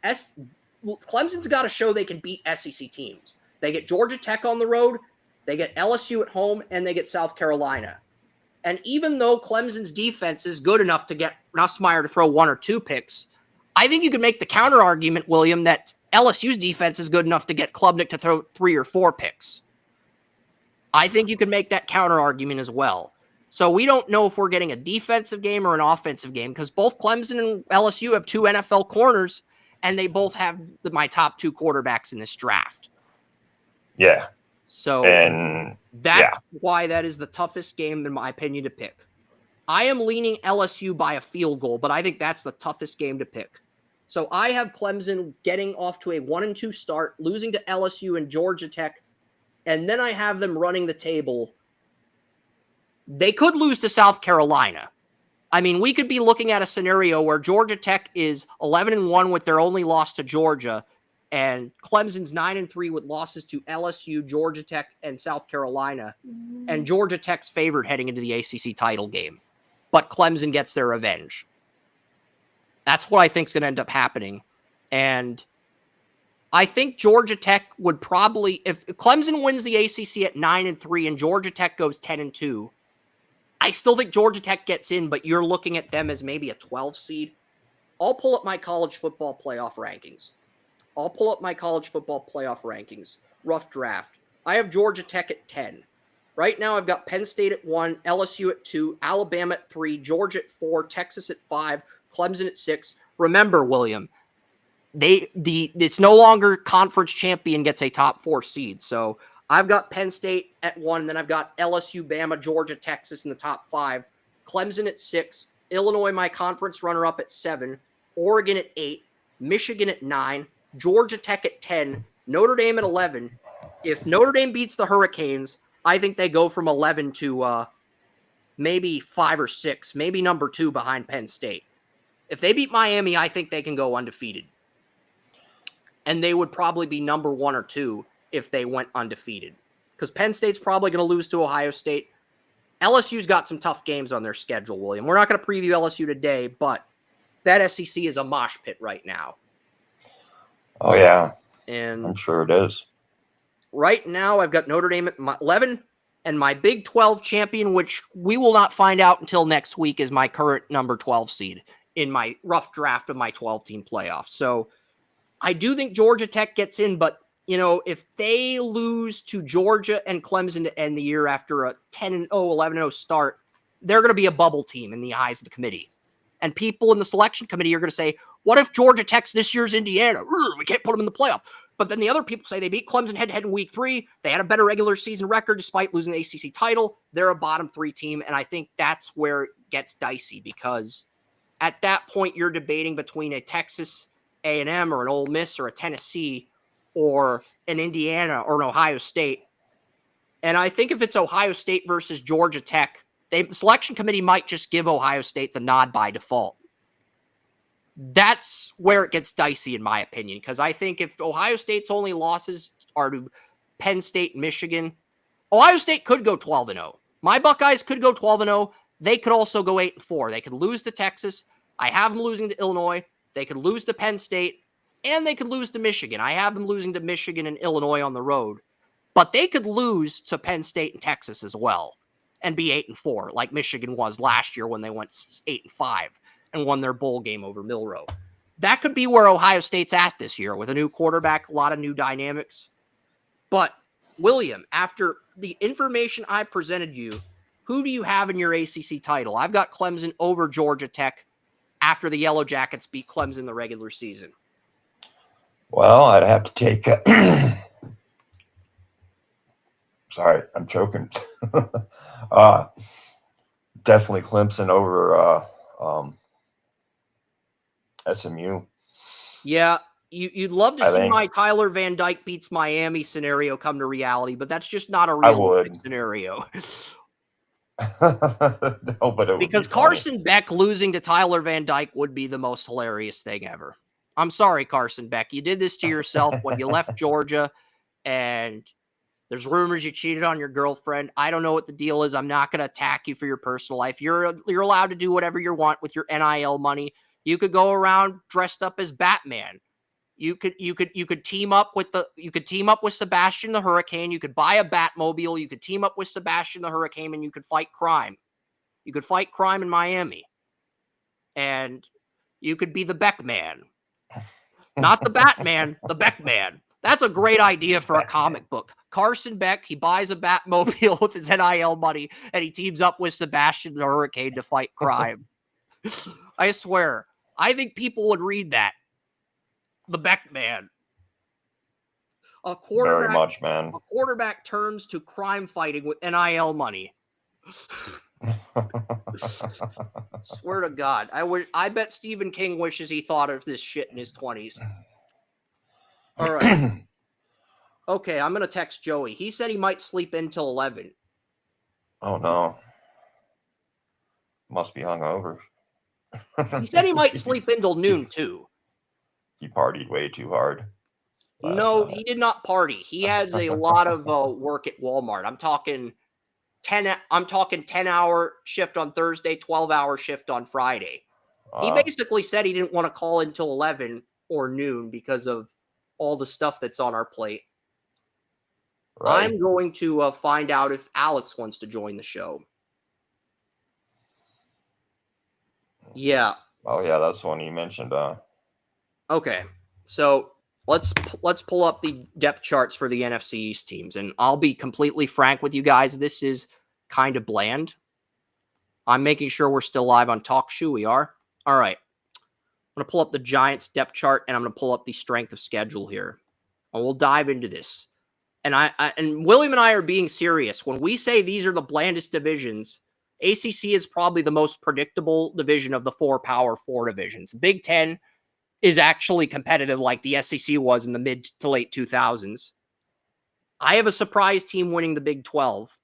Clemson's got to show they can beat SEC teams. They get Georgia Tech on the road, they get LSU at home, and they get South Carolina. And even though Clemson's defense is good enough to get Nussmeier to throw 1 or 2 picks, I think you could make the counter argument, William, that LSU's defense is good enough to get Klubnik to throw 3 or 4 picks. I think you could make that counter argument as well. So we don't know if we're getting a defensive game or an offensive game, because both Clemson and LSU have 2 NFL corners, and they both have my top 2 quarterbacks in this draft. Yeah. So that's why that is the toughest game, in my opinion, to pick. I am leaning LSU by a field goal, but I think that's the toughest game to pick. So I have Clemson getting off to a 1-2 start, losing to LSU and Georgia Tech, and then I have them running the table. They could lose to South Carolina. I mean, we could be looking at a scenario where Georgia Tech is 11-1 with their only loss to Georgia, and Clemson's 9-3 with losses to LSU, Georgia Tech, and South Carolina. And Georgia Tech's favored heading into the ACC title game. But Clemson gets their revenge. That's what I think is going to end up happening. And I think Georgia Tech would probably, if Clemson wins the ACC at 9-3 and Georgia Tech goes 10-2, I still think Georgia Tech gets in, but you're looking at them as maybe a 12 seed. I'll pull up my college football playoff rankings. Rough draft. I have Georgia Tech at 10. Right now, I've got Penn State at 1, LSU at 2, Alabama at 3, Georgia at 4, Texas at 5, Clemson at 6. Remember, William, it's no longer conference champion gets a top 4 seed. So I've got Penn State at 1, then I've got LSU, Bama, Georgia, Texas in the top 5, Clemson at 6, Illinois, my conference runner-up at 7, Oregon at 8, Michigan at 9, Georgia Tech at 10, Notre Dame at 11. If Notre Dame beats the Hurricanes, I think they go from 11 to maybe 5 or 6, maybe number 2 behind Penn State. If they beat Miami, I think they can go undefeated. And they would probably be number 1 or 2 if they went undefeated. Because Penn State's probably going to lose to Ohio State. LSU's got some tough games on their schedule, William. We're not going to preview LSU today, but that SEC is a mosh pit right now. Oh, yeah. And I'm sure it is. Right now, I've got Notre Dame at 11, and my Big 12 champion, which we will not find out until next week, is my current number 12 seed in my rough draft of my 12-team playoff. So I do think Georgia Tech gets in, but, you know, if they lose to Georgia and Clemson to end the year after a 10-0, 11-0 start, they're going to be a bubble team in the eyes of the committee. And people in the selection committee are going to say, what if Georgia Tech's this year's Indiana? We can't put them in the playoff. But then the other people say they beat Clemson head-to-head in week 3. They had a better regular season record despite losing the ACC title. They're a bottom 3 team, and I think that's where it gets dicey because at that point you're debating between a Texas A&M or an Ole Miss or a Tennessee or an Indiana or an Ohio State. And I think if it's Ohio State versus Georgia Tech, the selection committee might just give Ohio State the nod by default. That's where it gets dicey, in my opinion, because I think if Ohio State's only losses are to Penn State and Michigan, Ohio State could go 12-0. My Buckeyes could go 12-0. They could also go 8-4. They could lose to Texas. I have them losing to Illinois. They could lose to Penn State, and they could lose to Michigan. I have them losing to Michigan and Illinois on the road. But they could lose to Penn State and Texas as well and be 8-4, like Michigan was last year when they went 8-5. And won their bowl game over Milroe. That could be where Ohio State's at this year with a new quarterback, a lot of new dynamics. But, William, after the information I presented you, who do you have in your ACC title? I've got Clemson over Georgia Tech after the Yellow Jackets beat Clemson in the regular season. Well, I'd have to take... Sorry, I'm choking. Definitely Clemson over... SMU. Yeah, you'd love to see my Tyler Van Dyke beats Miami scenario come to reality, but that's just not a realistic scenario. No, but it because Carson Beck losing to Tyler Van Dyke would be the most hilarious thing ever. I'm sorry, Carson Beck. You did this to yourself when you left Georgia, and there's rumors you cheated on your girlfriend. I don't know what the deal is. I'm not going to attack you for your personal life. You're allowed to do whatever you want with your NIL money. You could go around dressed up as Batman. You could team up with Sebastian the Hurricane. You could buy a Batmobile. You could team up with Sebastian the Hurricane, and you could fight crime. You could fight crime in Miami, and you could be the Beckman, not the Batman, the Beckman. That's a great idea for a comic book. Carson Beck, he buys a Batmobile with his NIL money, and he teams up with Sebastian the Hurricane to fight crime. I swear. I think people would read that. The Beckman. Very much, man. A quarterback turns to crime fighting with NIL money. Swear to God. I bet Stephen King wishes he thought of this shit in his 20s. All right. Okay, I'm going to text Joey. He said he might sleep in till 11. Oh, no. Must be hungover. He said he might sleep until noon, too. He partied way too hard. No, he did not party. He has a lot of work at Walmart. I'm talking 10-hour shift on Thursday, 12-hour shift on Friday. He basically said he didn't want to call until 11 or noon because of all the stuff that's on our plate. Right. I'm going to find out if Alex wants to join the show. Yeah. Oh, yeah, that's the one you mentioned. Okay, so let's pull up the depth charts for the NFC East teams, and I'll be completely frank with you guys. This is kind of bland. I'm making sure we're still live on TalkShoe. We are. All right. I'm going to pull up the Giants depth chart, and I'm going to pull up the strength of schedule here, and we'll dive into this. And and William and I are being serious when we say these are the blandest divisions. ACC is probably the most predictable division of the 4 Power 4 divisions. Big Ten is actually competitive like the SEC was in the mid to late 2000s. I have a surprise team winning the Big 12.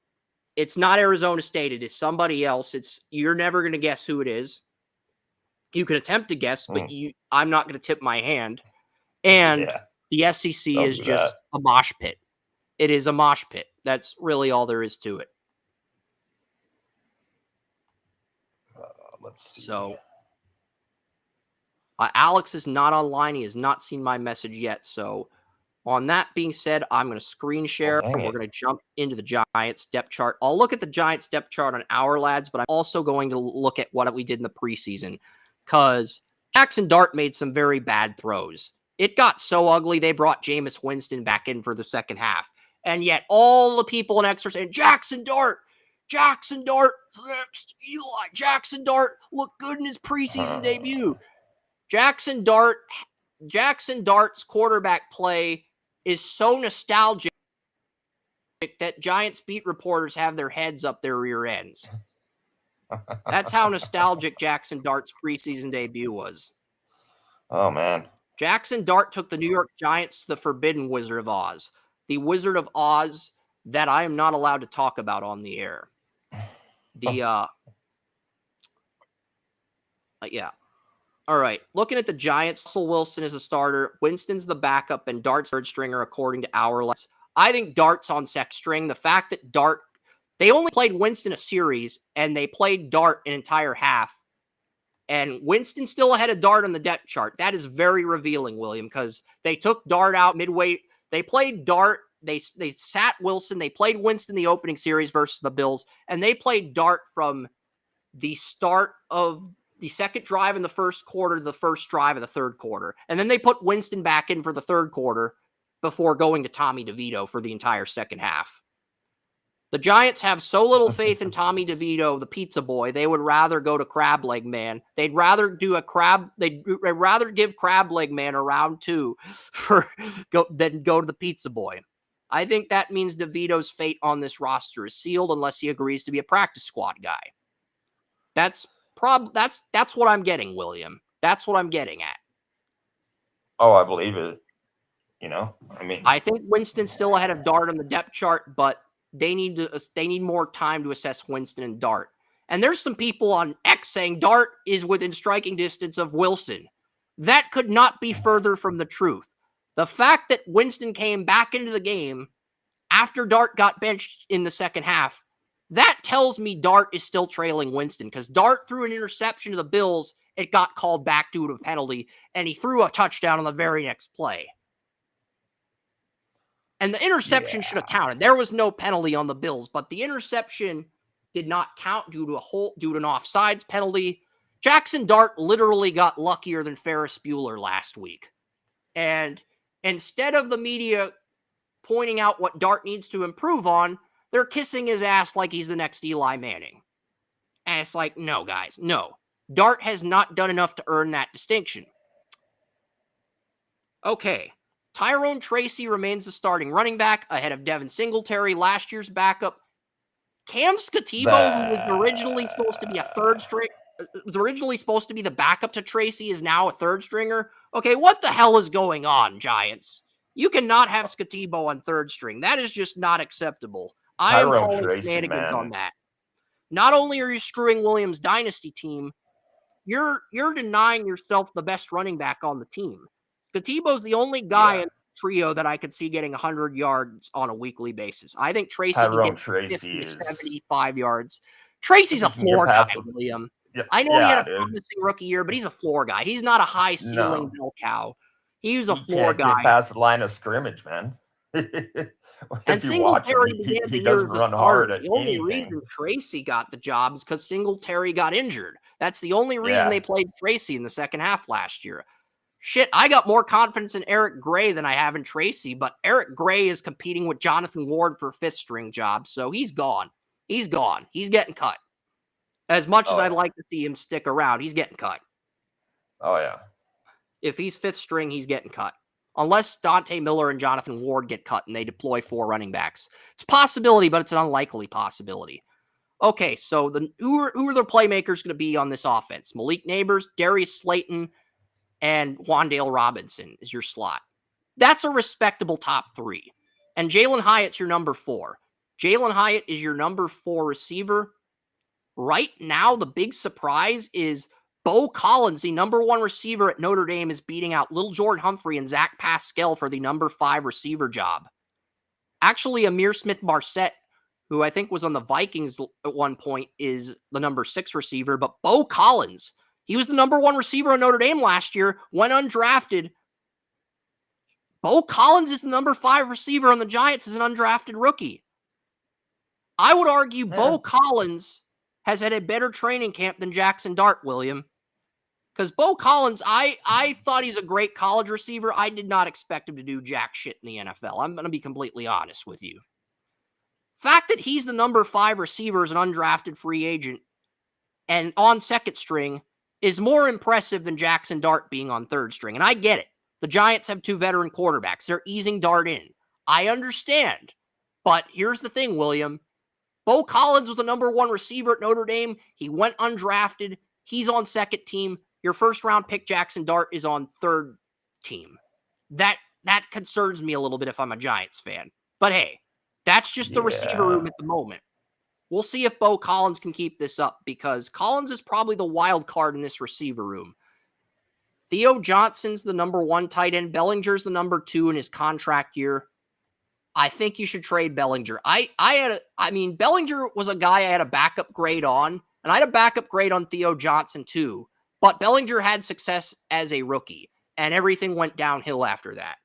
It's not Arizona State. It is somebody else. You're never going to guess who it is. You can attempt to guess, but I'm not going to tip my hand. And the SEC is just a mosh pit. It is a mosh pit. That's really all there is to it. Let's see. So, Alex is not online. He has not seen my message yet. So, on that being said, I'm going to screen share. We're going to jump into the Giants depth chart. I'll look at the Giants depth chart on our lads, but I'm also going to look at what we did in the preseason because Jackson Dart made some very bad throws. It got so ugly, they brought Jameis Winston back in for the second half. And yet all the people in X are saying, Jackson Dart's next. Eli, Jackson Dart looked good in his preseason debut. Jackson Dart's quarterback play is so nostalgic that Giants beat reporters have their heads up their rear ends. That's how nostalgic Jackson Dart's preseason debut was. Oh, man. Jackson Dart took the New York Giants to the Forbidden Wizard of Oz. The Wizard of Oz that I am not allowed to talk about on the air. Yeah. All right. Looking at the Giants, Russell Wilson is a starter. Winston's the backup, and Dart's third stringer, according to our list. I think Dart's on second string. The fact that Dart, they only played Winston a series, and they played Dart an entire half. And Winston still ahead of Dart on the depth chart. That is very revealing, William, because they took Dart out midway. They played Dart. They sat Wilson. They played Winston the opening series versus the Bills, and they played Dart from the start of the second drive in the first quarter to the first drive of the third quarter. And then they put Winston back in for the third quarter before going to Tommy DeVito for the entire second half. The Giants have so little faith in Tommy DeVito, the pizza boy, they would rather go to Crab Leg Man. They'd rather give Crab Leg Man a round 2 than go to the pizza boy. I think that means DeVito's fate on this roster is sealed unless he agrees to be a practice squad guy. That's what I'm getting, William. That's what I'm getting at. Oh, I believe it. I think Winston's still ahead of Dart on the depth chart, but they need more time to assess Winston and Dart. And there's some people on X saying Dart is within striking distance of Wilson. That could not be further from the truth. The fact that Winston came back into the game after Dart got benched in the second half, that tells me Dart is still trailing Winston, because Dart threw an interception to the Bills. It got called back due to a penalty, and he threw a touchdown on the very next play. And the interception should have counted. There was no penalty on the Bills, but the interception did not count due to an offsides penalty. Jackson Dart literally got luckier than Ferris Bueller last week. And instead of the media pointing out what Dart needs to improve on, they're kissing his ass like he's the next Eli Manning. And it's like, no, guys, no. Dart has not done enough to earn that distinction. Okay. Tyrone Tracy remains the starting running back ahead of Devin Singletary, last year's backup. Cam Scativo, who was originally supposed to be the backup to Tracy, is now a third stringer. Okay, what the hell is going on, Giants? You cannot have Scativo on third string. That is just not acceptable. I am calling shenanigans on that. Not only are you screwing Williams' dynasty team, you're denying yourself the best running back on the team. Scativo's the only guy in the trio that I could see getting 100 yards on a weekly basis. I think Tracy can get 50 to 75 yards. Tracy's a floor guy, William. Yeah, I know he had a promising rookie year, but he's a floor guy. He's not a high ceiling bell cow. He's a floor guy. Get past the line of scrimmage, man. And Singletary began the year run hard. The only reason Tracy got the job is because Singletary got injured. That's the only reason they played Tracy in the second half last year. Shit, I got more confidence in Eric Gray than I have in Tracy, but Eric Gray is competing with Jonathan Ward for fifth string job, so he's gone. He's gone. He's getting cut. As much as I'd like to see him stick around, he's getting cut. Oh, yeah. If he's fifth string, he's getting cut. Unless Dante Miller and Jonathan Ward get cut and they deploy 4 running backs. It's a possibility, but it's an unlikely possibility. Okay, so who are the playmakers going to be on this offense? Malik Neighbors, Darius Slayton, and Wan'Dale Robinson is your slot. That's a respectable top 3. And Jalen Hyatt's your number 4. Jalen Hyatt is your number 4 receiver. Right now, the big surprise is Bo Collins, the number 1 receiver at Notre Dame, is beating out Lil Jordan Humphrey and Zach Pascal for the number 5 receiver job. Actually, Amir Smith-Marset, who I think was on the Vikings at one point, is the number 6 receiver. But Bo Collins, he was the number 1 receiver on Notre Dame last year, went undrafted. Bo Collins is the number 5 receiver on the Giants as an undrafted rookie. I would argue Bo Collins has had a better training camp than Jackson Dart, William. Because Bo Collins, I thought he's a great college receiver. I did not expect him to do jack shit in the NFL. I'm going to be completely honest with you. Fact that he's the number 5 receiver as an undrafted free agent and on second string is more impressive than Jackson Dart being on third string. And I get it. The Giants have 2 veteran quarterbacks. They're easing Dart in. I understand. But here's the thing, William. Bo Collins was a number 1 receiver at Notre Dame. He went undrafted. He's on second team. Your first round pick, Jackson Dart, is on third team. That concerns me a little bit if I'm a Giants fan. But hey, that's just the receiver room at the moment. We'll see if Bo Collins can keep this up, because Collins is probably the wild card in this receiver room. Theo Johnson's the number 1 tight end. Bellinger's the number 2 in his contract year. I think you should trade Bellinger. Bellinger was a guy I had a backup grade on, and I had a backup grade on Theo Johnson too. But Bellinger had success as a rookie, and everything went downhill after that.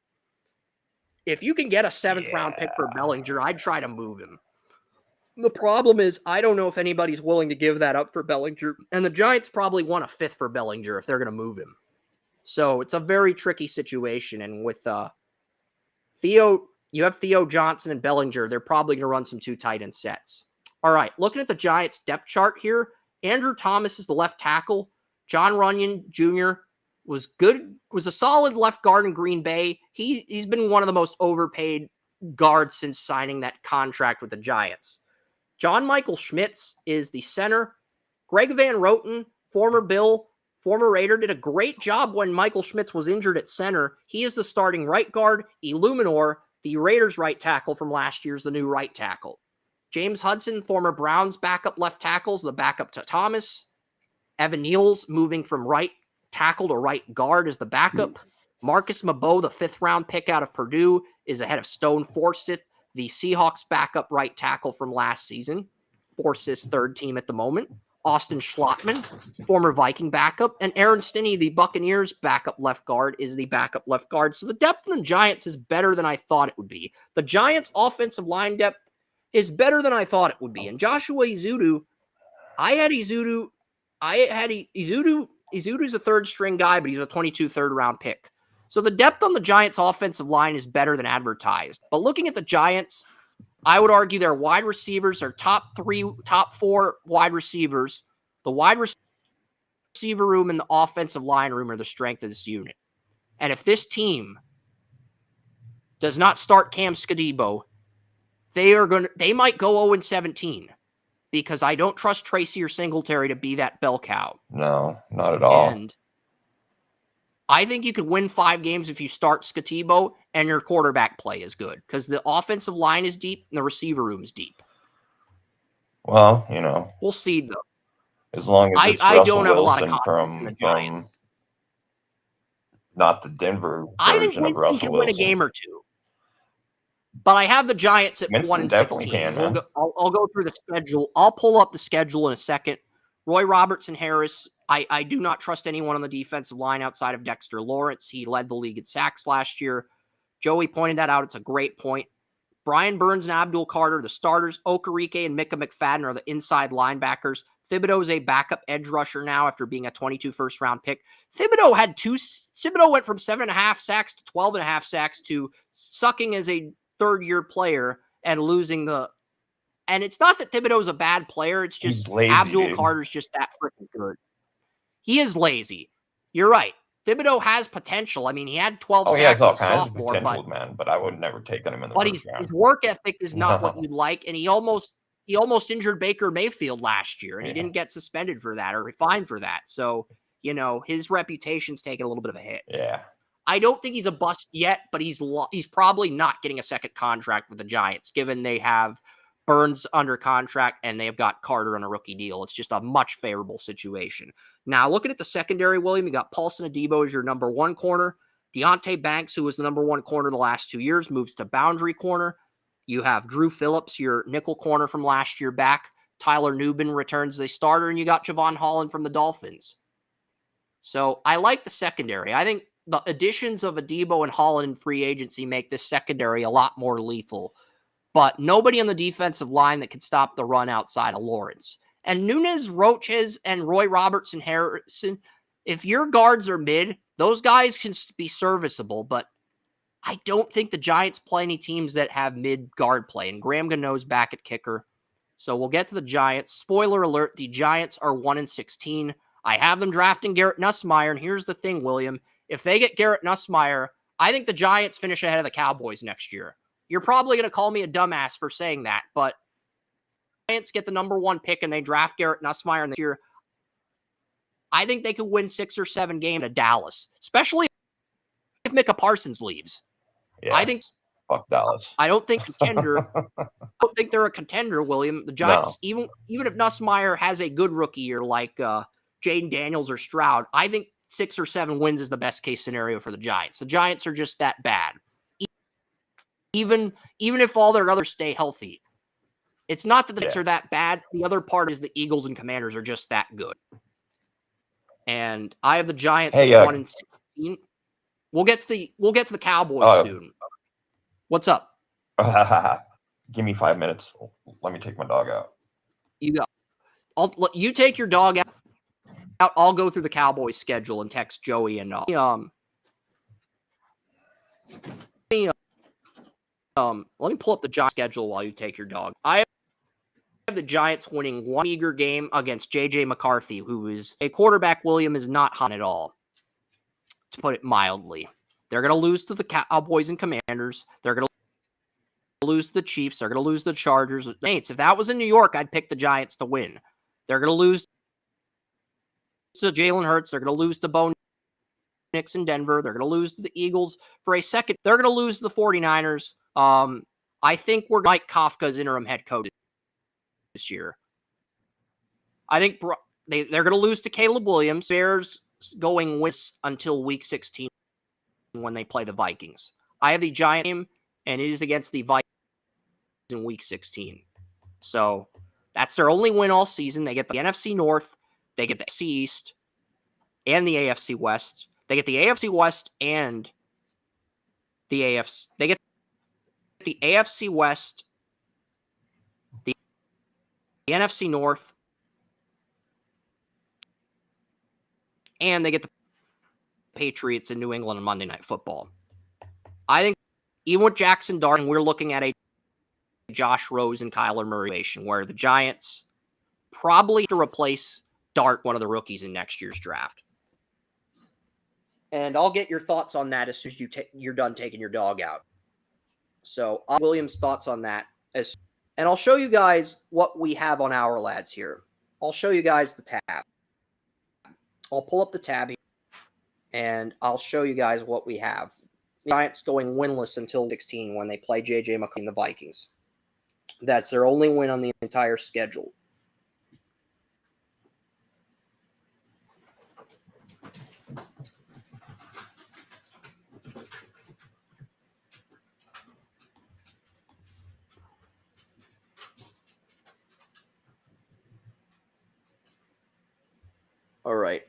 If you can get a 7th round pick for Bellinger, I'd try to move him. The problem is, I don't know if anybody's willing to give that up for Bellinger, and the Giants probably want a 5th for Bellinger if they're going to move him. So it's a very tricky situation, and with Theo, you have Theo Johnson and Bellinger, they're probably going to run some 2 tight end sets. All right, looking at the Giants depth chart here, Andrew Thomas is the left tackle. John Runyon Jr. was a solid left guard in Green Bay. He's been one of the most overpaid guards since signing that contract with the Giants. John Michael Schmitz is the center. Greg Van Roten, former Bill, former Raider, did a great job when Michael Schmitz was injured at center. He is the starting right guard. Illuminor, the Raiders right tackle from last year, is the new right tackle. James Hudson, former Browns backup left tackles, the backup to Thomas. Evan Neal's moving from right tackle to right guard as the backup. Marcus Mabeau, the 5th round pick out of Purdue, is ahead of Stone Forsyth, the Seahawks backup right tackle from last season. Forsyth's 3rd team at the moment. Austin Schlottman, former Viking backup, and Aaron Stinney, the Buccaneers backup left guard, is the backup left guard. So the depth in the Giants is better than I thought it would be. The Giants' offensive line depth is better than I thought it would be. And Joshua Izudu, Izudu's a 3rd string guy, but he's a 22 3rd round pick. So the depth on the Giants' offensive line is better than advertised. But looking at the Giants, I would argue their wide receivers are top 4 wide receivers. The wide receiver room and the offensive line room are the strength of this unit. And if this team does not start Cam Skadebo, they might go 0-17, because I don't trust Tracy or Singletary to be that bell cow. No, not at all. And I think you could win 5 games if you start Skatibo and your quarterback play is good, because the offensive line is deep and the receiver room is deep. Well, we'll see though. As long as it's I Russell don't have a lot of Wilson confidence in the Giants. Not the Denver I think version of Winston Russell can Wilson. win a game or 2. But I have the Giants at Winston 1-16. definitely can, man. I'll go through the schedule. I'll pull up the schedule in a second. Roy Robertson Harris, I do not trust anyone on the defensive line outside of Dexter Lawrence. He led the league in sacks last year. Joey pointed that out. It's a great point. Brian Burns and Abdul Carter, the starters. Okereke and Micah McFadden are the inside linebackers. Thibodeau is a backup edge rusher now after being a 22 first-round pick. Thibodeau went from 7.5 sacks to 12.5 sacks to sucking as a third-year player and losing the... And it's not that Thibodeau's a bad player. It's just lazy, Abdul dude. Carter's just that freaking good. He is lazy. You're right. Thibodeau has potential. I mean, he had 12 he has sacks all as a kinds of sophomore, potential, man. But I would never take him in the but first round. his work ethic is not what you'd like, and he almost injured Baker Mayfield last year, and he didn't get suspended for that or fined for that. So, his reputation's taken a little bit of a hit. Yeah. I don't think he's a bust yet, but he's probably not getting a second contract with the Giants, given they have Burns under contract and they've got Carter on a rookie deal. It's just a much favorable situation. Now, looking at the secondary, William, you got Paulson Adebo as your number 1 corner. Deonte Banks, who was the number 1 corner the last 2 years, moves to boundary corner. You have Drew Phillips, your nickel corner from last year back. Tyler Nubin returns as a starter, and you got Javon Holland from the Dolphins. So I like the secondary. I think the additions of Adebo and Holland in free agency make this secondary a lot more lethal. But nobody on the defensive line that can stop the run outside of Lawrence. And Nunez, Roches, and Roy Robertson Harrison, if your guards are mid, those guys can be serviceable, but I don't think the Giants play any teams that have mid guard play. And Graham Gano's back at kicker. So we'll get to the Giants. Spoiler alert, the Giants are 1-16. I have them drafting Garrett Nussmeier, and here's the thing, William. If they get Garrett Nussmeier, I think the Giants finish ahead of the Cowboys next year. You're probably going to call me a dumbass for saying that, but Giants get the number 1 pick and they draft Garrett Nussmeier this year. I think they could win 6 or 7 games at Dallas, especially if Micah Parsons leaves. Yeah. I think Fuck Dallas. I don't think contender. I don't think they're a contender, William. The Giants, even if Nussmeier has a good rookie year like Jaden Daniels or Stroud, I think 6 or 7 wins is the best case scenario for the Giants. The Giants are just that bad. Even if all their others stay healthy. It's not that the Giants are that bad. The other part is the Eagles and Commanders are just that good. And I have the Giants 1-16. We'll get to the Cowboys soon. What's up? Give me 5 minutes. Let me take my dog out. You go. You take your dog out. I'll go through the Cowboys schedule and text Joey and let me pull up the Giants schedule while you take your dog. I have the Giants winning 1 meager game against J.J. McCarthy, who is a quarterback William is not hot at all, to put it mildly. They're going to lose to the Cowboys and Commanders. They're going to lose to the Chiefs. They're going to lose to the Chargers. Saints. If that was in New York, I'd pick the Giants to win. They're going to lose to Jalen Hurts. They're going to lose to Bo Nix in Denver. They're going to lose to the Eagles for a second. They're going to lose to the 49ers. I think we're Mike Kafka's interim head coach this year. I think they're going to lose to Caleb Williams. Bears going with until week 16 when they play the Vikings. I have the Giants game, and it is against the Vikings in week 16. So that's their only win all season. They get the NFC North, they get the AFC East, and the AFC West. They get the AFC West and the AFC. They get the AFC West, the NFC North, and they get the Patriots in New England on Monday Night Football. I think even with Jackson Dart, we're looking at a Josh Rose and Kyler Murray situation where the Giants probably have to replace Dart, one of the rookies in next year's draft. And I'll get your thoughts on that as soon as you're done taking your dog out. So Williams' thoughts on that. And I'll show you guys what we have on our lads here. I'll show you guys the tab. I'll pull up the tab here, and I'll show you guys what we have. The Giants going winless until 16 when they play J.J. McCarthy and the Vikings. That's their only win on the entire schedule. All right.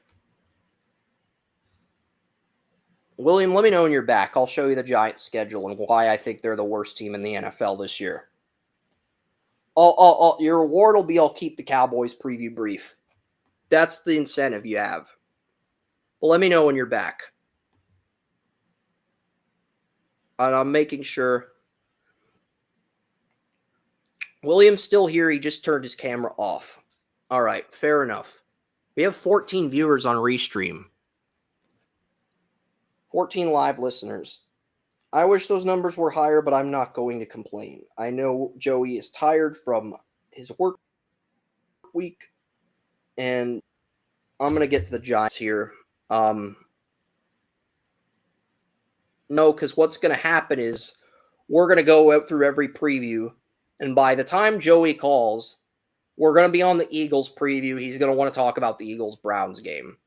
William, let me know when you're back. I'll show you the Giants' schedule and why I think they're the worst team in the NFL this year. Your reward will be I'll keep the Cowboys preview brief. That's the incentive you have. But let me know when you're back. And I'm making sure. William's still here. He just turned his camera off. All right, fair enough. We have 14 viewers on Restream. 14 live listeners. I wish those numbers were higher, but I'm not going to complain. I know Joey is tired from his work week, and I'm going to get to the Giants here. No, because what's going to happen is we're going to go out through every preview, and by the time Joey calls, we're going to be on the Eagles preview. He's going to want to talk about the Eagles-Browns game.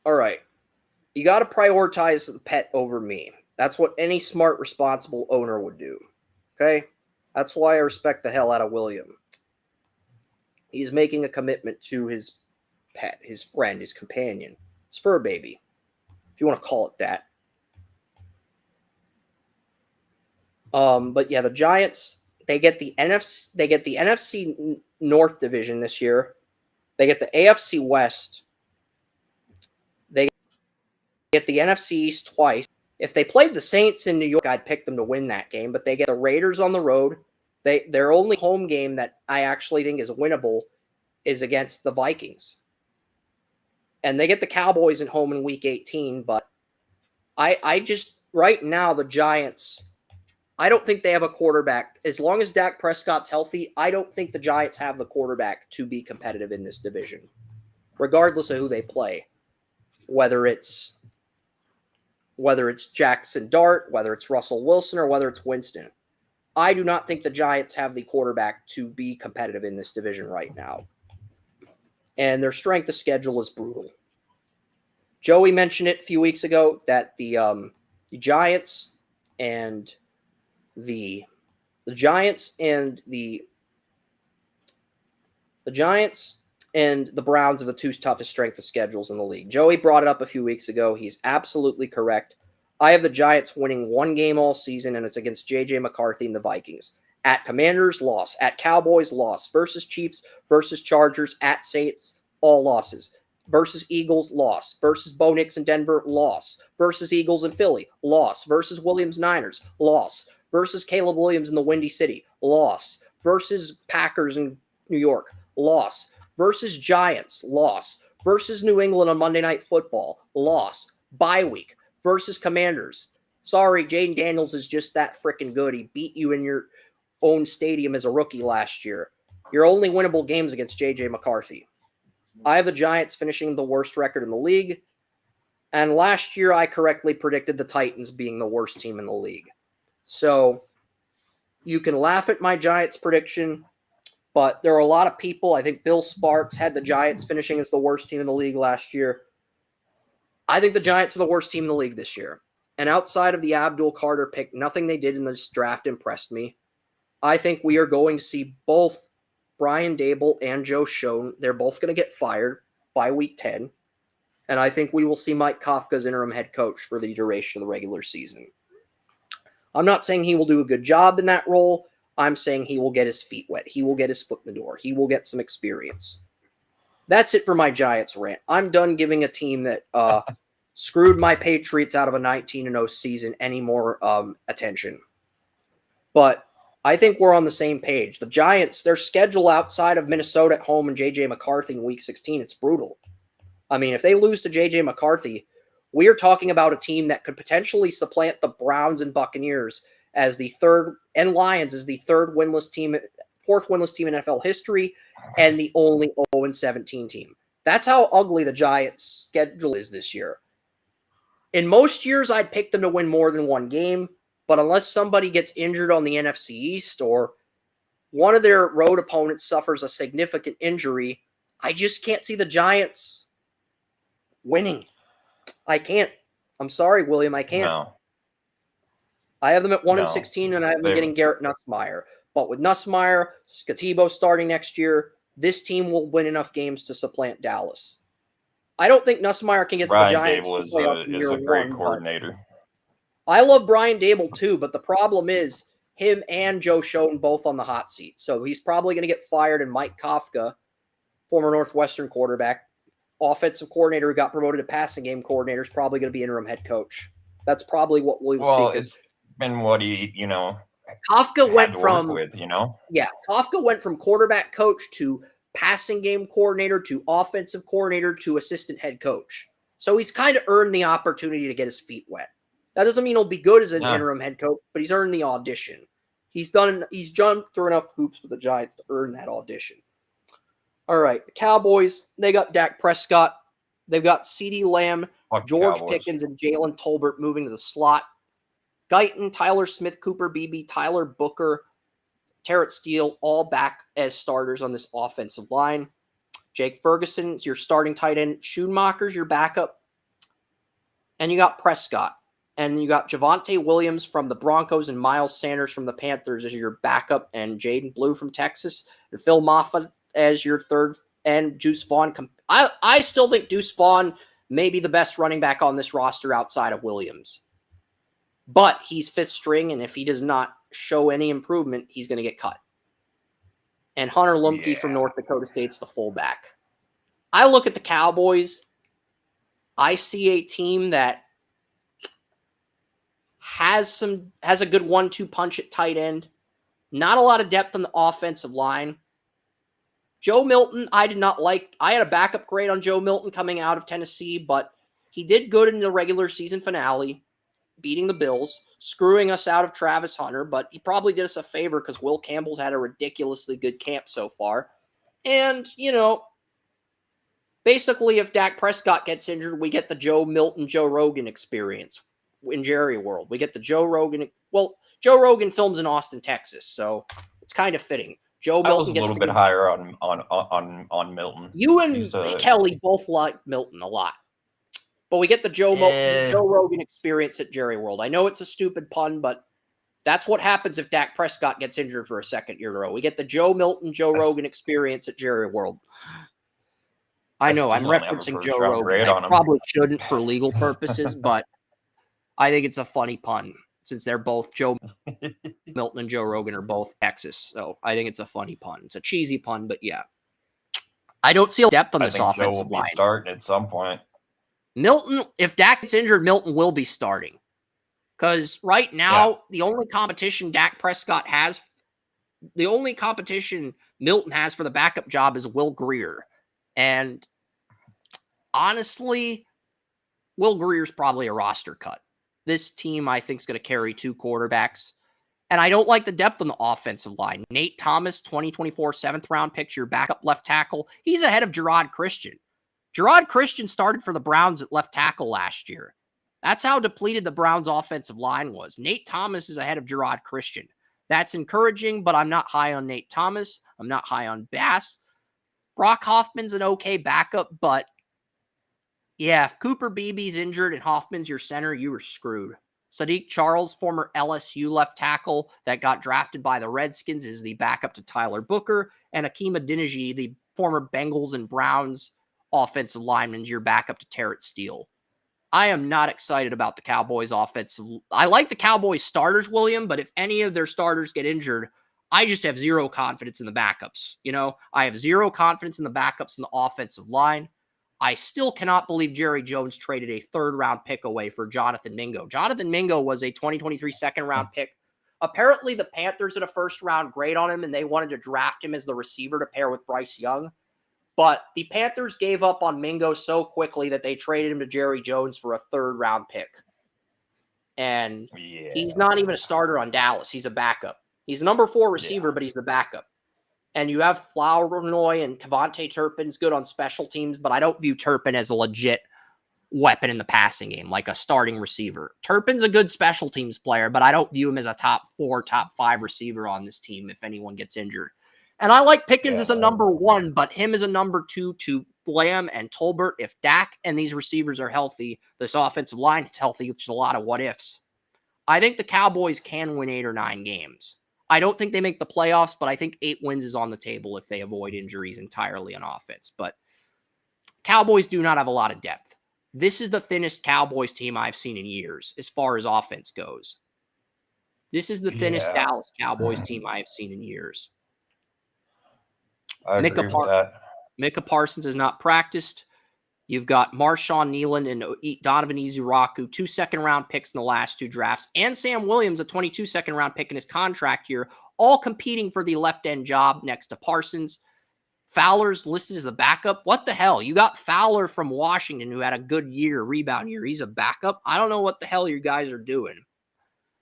All right. You got to prioritize the pet over me. That's what any smart, responsible owner would do. Okay? That's why I respect the hell out of William. He's making a commitment to his pet, his friend, his companion, his fur baby, if you want to call it that. But yeah, the Giants, they get the NFC North division this year. They get the AFC West. get the NFC East twice. If they played the Saints in New York, I'd pick them to win that game, but they get the Raiders on the road. Their only home game that I actually think is winnable is against the Vikings. And they get the Cowboys at home in Week 18, but I just, right now, the Giants, I don't think they have a quarterback. As long as Dak Prescott's healthy, I don't think the Giants have the quarterback to be competitive in this division, regardless of who they play. Whether it's Jackson Dart, whether it's Russell Wilson, or whether it's Winston. I do not think the Giants have the quarterback to be competitive in this division right now. And their strength of schedule is brutal. Joey mentioned it a few weeks ago that the Giants and the Giants and the Browns are the two toughest strength of schedules in the league. Joey brought it up a few weeks ago. He's absolutely correct. I have the Giants winning one game all season, and it's against J.J. McCarthy and the Vikings. At Commanders, loss. At Cowboys, loss. Versus Chiefs, versus Chargers, at Saints, all losses. Versus Eagles, loss. Versus Bo Nix and Denver, loss. Versus Eagles and Philly, loss. Versus Williams Niners, loss. Versus Caleb Williams in the Windy City, loss. Versus Packers in New York, loss. Versus Giants, loss. Versus New England on Monday Night Football, loss. Bye week. Versus Commanders. Sorry, Jaden Daniels is just that freaking good. He beat you in your own stadium as a rookie last year. Your only winnable games against J.J. McCarthy. I have the Giants finishing the worst record in the league. And last year, I correctly predicted the Titans being the worst team in the league. So you can laugh at my Giants prediction, but there are a lot of people. I think Bill Sparks had the Giants finishing as the worst team in the league last year. I think the Giants are the worst team in the league this year. And outside of the Abdul Carter pick, nothing they did in this draft impressed me. I think we are going to see both Brian Dable and Joe Schoen. They're both going to get fired by Week 10. And I think we will see Mike Kafka as interim head coach for the duration of the regular season. I'm not saying he will do a good job in that role. I'm saying he will get his feet wet. He will get his foot in the door. He will get some experience. That's it for my Giants rant. I'm done giving a team that screwed my Patriots out of a 19-0 season any more attention. But I think we're on the same page. The Giants, their schedule outside of Minnesota at home and J.J. McCarthy in Week 16, it's brutal. I mean, if they lose to J.J. McCarthy, we are talking about a team that could potentially supplant the Browns and Buccaneers as the third, and Lions as the fourth winless team in NFL history, and the only 0-17 team. That's how ugly the Giants' schedule is this year. In most years, I'd pick them to win more than one game, but unless somebody gets injured on the NFC East or one of their road opponents suffers a significant injury, I just can't see the Giants winning. I can't. I'm sorry, William, I can't. No. I have them at 1-16, and I have them getting Garrett Nussmeier. But with Nussmeier, Scativo starting next year, this team will win enough games to supplant Dallas. I don't think Nussmeier can get the Giants. Brian Dable is a great coordinator. I love Brian Dable too, but the problem is him and Joe Schoen both on the hot seat. So he's probably going to get fired, and Mike Kafka, former Northwestern quarterback, offensive coordinator who got promoted to passing game coordinator, is probably going to be interim head coach. That's probably what we'll see. Well, it's been what he, Kafka went from Kafka went from quarterback coach to passing game coordinator to offensive coordinator to assistant head coach. So he's kind of earned the opportunity to get his feet wet. That doesn't mean he'll be good as an interim head coach, but he's earned the audition. He's jumped through enough hoops for the Giants to earn that audition. All right, the Cowboys, they got Dak Prescott. They've got CeeDee Lamb, George Pickens, and Jalen Tolbert moving to the slot. Guyton, Tyler Smith-Cooper, BB, Tyler Booker, Terrence Steele, all back as starters on this offensive line. Jake Ferguson's your starting tight end. Schoonmaker's your backup. And you got Prescott. And you got Javonte Williams from the Broncos and Miles Sanders from the Panthers as your backup, and Jaden Blue from Texas, and Phil Moffitt as your third, and Deuce Vaughn. I still think Deuce Vaughn may be the best running back on this roster outside of Williams. But he's fifth string, and if he does not show any improvement, he's going to get cut. And Hunter Lumpke from North Dakota State's the fullback. I look at the Cowboys. I see a team that has a good 1-2 punch at tight end. Not a lot of depth on the offensive line. Joe Milton, I did not like. I had a backup grade on Joe Milton coming out of Tennessee, but he did good in the regular season finale, beating the Bills, screwing us out of Travis Hunter, but he probably did us a favor because Will Campbell's had a ridiculously good camp so far. And, basically if Dak Prescott gets injured, we get the Joe Milton, Joe Rogan experience in Jerry World. We get the Joe Rogan. Well, Joe Rogan films in Austin, Texas, so it's kind of fitting. Joe Milton I was a little bit higher on Milton. You and Kelly both like Milton a lot. But we get the Joe Rogan experience at Jerry World. I know it's a stupid pun, but that's what happens if Dak Prescott gets injured for a second year in a row. We get the Joe Milton, Joe Rogan experience at Jerry World. I know I'm referencing Joe Rogan. I probably shouldn't for legal purposes, but I think it's a funny pun since they're both Joe Milton and Joe Rogan are both Texas. So I think it's a funny pun. It's a cheesy pun, but yeah. I don't see a depth on this offensive line. Starting at some point. Milton, if Dak gets injured, Milton will be starting. Because right now, the only competition Dak Prescott has, the only competition Milton has for the backup job is Will Grier. And honestly, Will Grier's probably a roster cut. This team, I think, is going to carry 2 quarterbacks. And I don't like the depth on the offensive line. Nate Thomas, 2024 7th-round pick, your backup left tackle. He's ahead of Gerard Christian. Gerard Christian started for the Browns at left tackle last year. That's how depleted the Browns' offensive line was. Nate Thomas is ahead of Gerard Christian. That's encouraging, but I'm not high on Nate Thomas. I'm not high on Bass. Brock Hoffman's an okay backup, but yeah, if Cooper Beebe's injured and Hoffman's your center, you were screwed. Sadiq Charles, former LSU left tackle that got drafted by the Redskins, is the backup to Tyler Booker. And Akeem Adeniji, the former Bengals and Browns offensive lineman, is your backup to Terrence Steele. I am not excited about the Cowboys offensive. I like the Cowboys starters, William, but if any of their starters get injured, I just have zero confidence in the backups. I have zero confidence in the backups in the offensive line. I still cannot believe Jerry Jones traded a 3rd-round pick away for Jonathan Mingo. Jonathan Mingo was a 2023 2nd-round pick. Apparently, the Panthers had a 1st-round grade on him, and they wanted to draft him as the receiver to pair with Bryce Young. But the Panthers gave up on Mingo so quickly that they traded him to Jerry Jones for a 3rd-round pick. And he's not even a starter on Dallas. He's a backup. He's a number 4 receiver, but he's the backup. And you have Flournoy and Kevontae Turpin's good on special teams, but I don't view Turpin as a legit weapon in the passing game, like a starting receiver. Turpin's a good special teams player, but I don't view him as a top 4, top 5 receiver on this team if anyone gets injured. And I like Pickens as a number 1, but him as a number 2 to Lamb and Tolbert. If Dak and these receivers are healthy, this offensive line is healthy, which is a lot of what ifs. I think the Cowboys can win 8 or 9 games. I don't think they make the playoffs, but I think 8 wins is on the table if they avoid injuries entirely on offense. But Cowboys do not have a lot of depth. This is the thinnest Cowboys team I've seen in years as far as offense goes. This is the thinnest Dallas Cowboys team I've seen in years. I agree with that. Micah Parsons has not practiced. You've got Marshawn Nealand and Donovan Izuraku, 2 2nd-round picks in the last 2 drafts, and Sam Williams, a 22 2nd-round pick in his contract year, all competing for the left-end job next to Parsons. Fowler's listed as a backup. What the hell? You got Fowler from Washington who had a good year, rebound year. He's a backup. I don't know what the hell you guys are doing.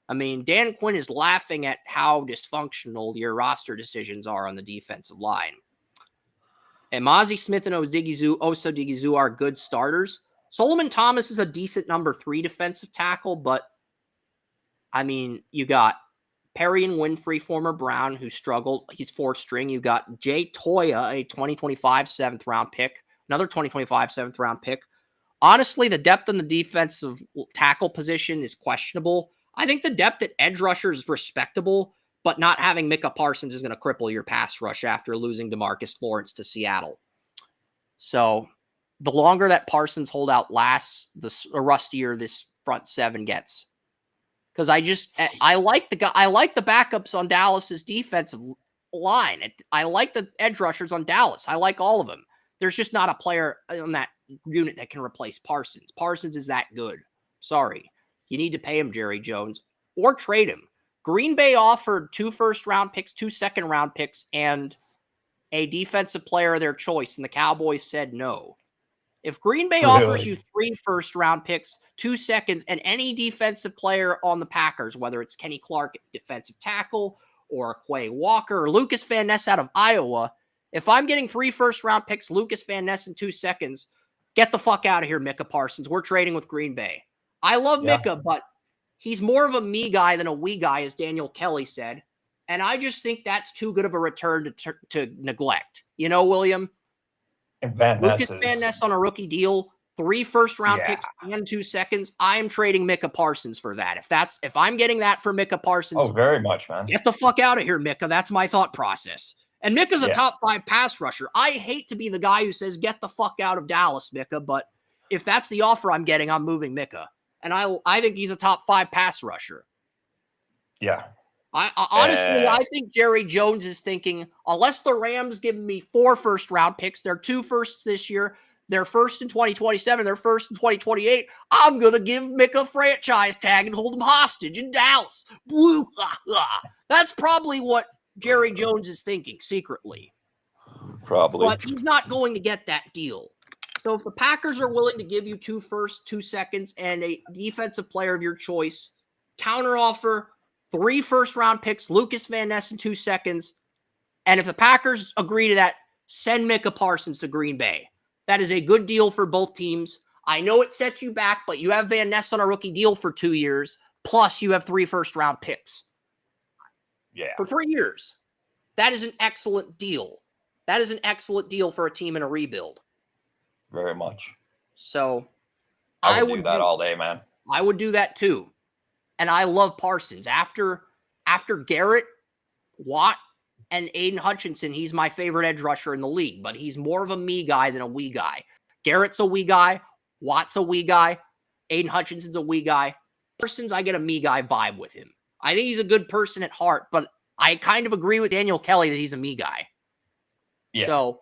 I mean, Dan Quinn is laughing at how dysfunctional your roster decisions are on the defensive line. And Mozzie Smith and Osa Odighizu are good starters. Solomon Thomas is a decent number 3 defensive tackle, but I mean, you got Perry and Winfrey, former Brown, who struggled. He's 4th string. You got Jay Toya, a 2025 7th-round pick, another 2025 7th-round pick. Honestly, the depth in the defensive tackle position is questionable. I think the depth at edge rusher is respectable, but not having Micah Parsons is going to cripple your pass rush after losing DeMarcus Lawrence to Seattle. So the longer that Parsons holdout lasts, the rustier this front 7 gets. Because I like the backups on Dallas's defensive line. I like the edge rushers on Dallas. I like all of them. There's just not a player on that unit that can replace Parsons. Parsons is that good. Sorry. you need to pay him Jerry Jones or trade him. Green Bay offered 2 first-round picks, 2 second-round picks, and a defensive player of their choice, and the Cowboys said no. If Green Bay offers you 3 first-round picks, 2 seconds, and any defensive player on the Packers, whether it's Kenny Clark, defensive tackle, or Quay Walker, or Lucas Van Ness out of Iowa, if I'm getting 3 first-round picks, Lucas Van Ness in 2 seconds, get the fuck out of here, Micah Parsons. We're trading with Green Bay. I love Micah, but he's more of a me guy than a we guy, as Daniel Kelly said. And I just think that's too good of a return to neglect. You know, William? And Van Lucas Van Ness on a rookie deal, 3 first-round picks and 2 seconds. I am trading Micah Parsons for that. If I'm getting that for Micah Parsons, Oh, very much, man. get the fuck out of here, Micah. That's my thought process. And Micah's a top 5 pass rusher. I hate to be the guy who says, get the fuck out of Dallas, Micah, but if that's the offer I'm getting, I'm moving Micah. And I think he's a top 5 pass rusher. Yeah. I honestly, I think Jerry Jones is thinking, unless the Rams give me 4 first-round picks, they're 2 firsts this year, they're first in 2027, they're first in 2028, I'm going to give Micah a franchise tag and hold him hostage in Dallas. That's probably what Jerry Jones is thinking secretly. Probably. But he's not going to get that deal. So if the Packers are willing to give you 2 firsts, 2 seconds, and a defensive player of your choice, counteroffer, 3 first-round picks, Lucas Van Ness in 2 seconds. And if the Packers agree to that, send Micah Parsons to Green Bay. That is a good deal for both teams. I know it sets you back, but you have Van Ness on a rookie deal for 2 years, plus you have 3 first-round picks. Yeah. For 3 years. That is an excellent deal. That is an excellent deal for a team in a rebuild. Very much. So I would do that all day, man. I would do that too. And I love Parsons. After Garrett, Watt, and Aiden Hutchinson, he's my favorite edge rusher in the league, but he's more of a me guy than a we guy. Garrett's a we guy. Watt's a we guy. Aiden Hutchinson's a we guy. Parsons, I get a me guy vibe with him. I think he's a good person at heart, but I kind of agree with Daniel Kelly that he's a me guy. Yeah. So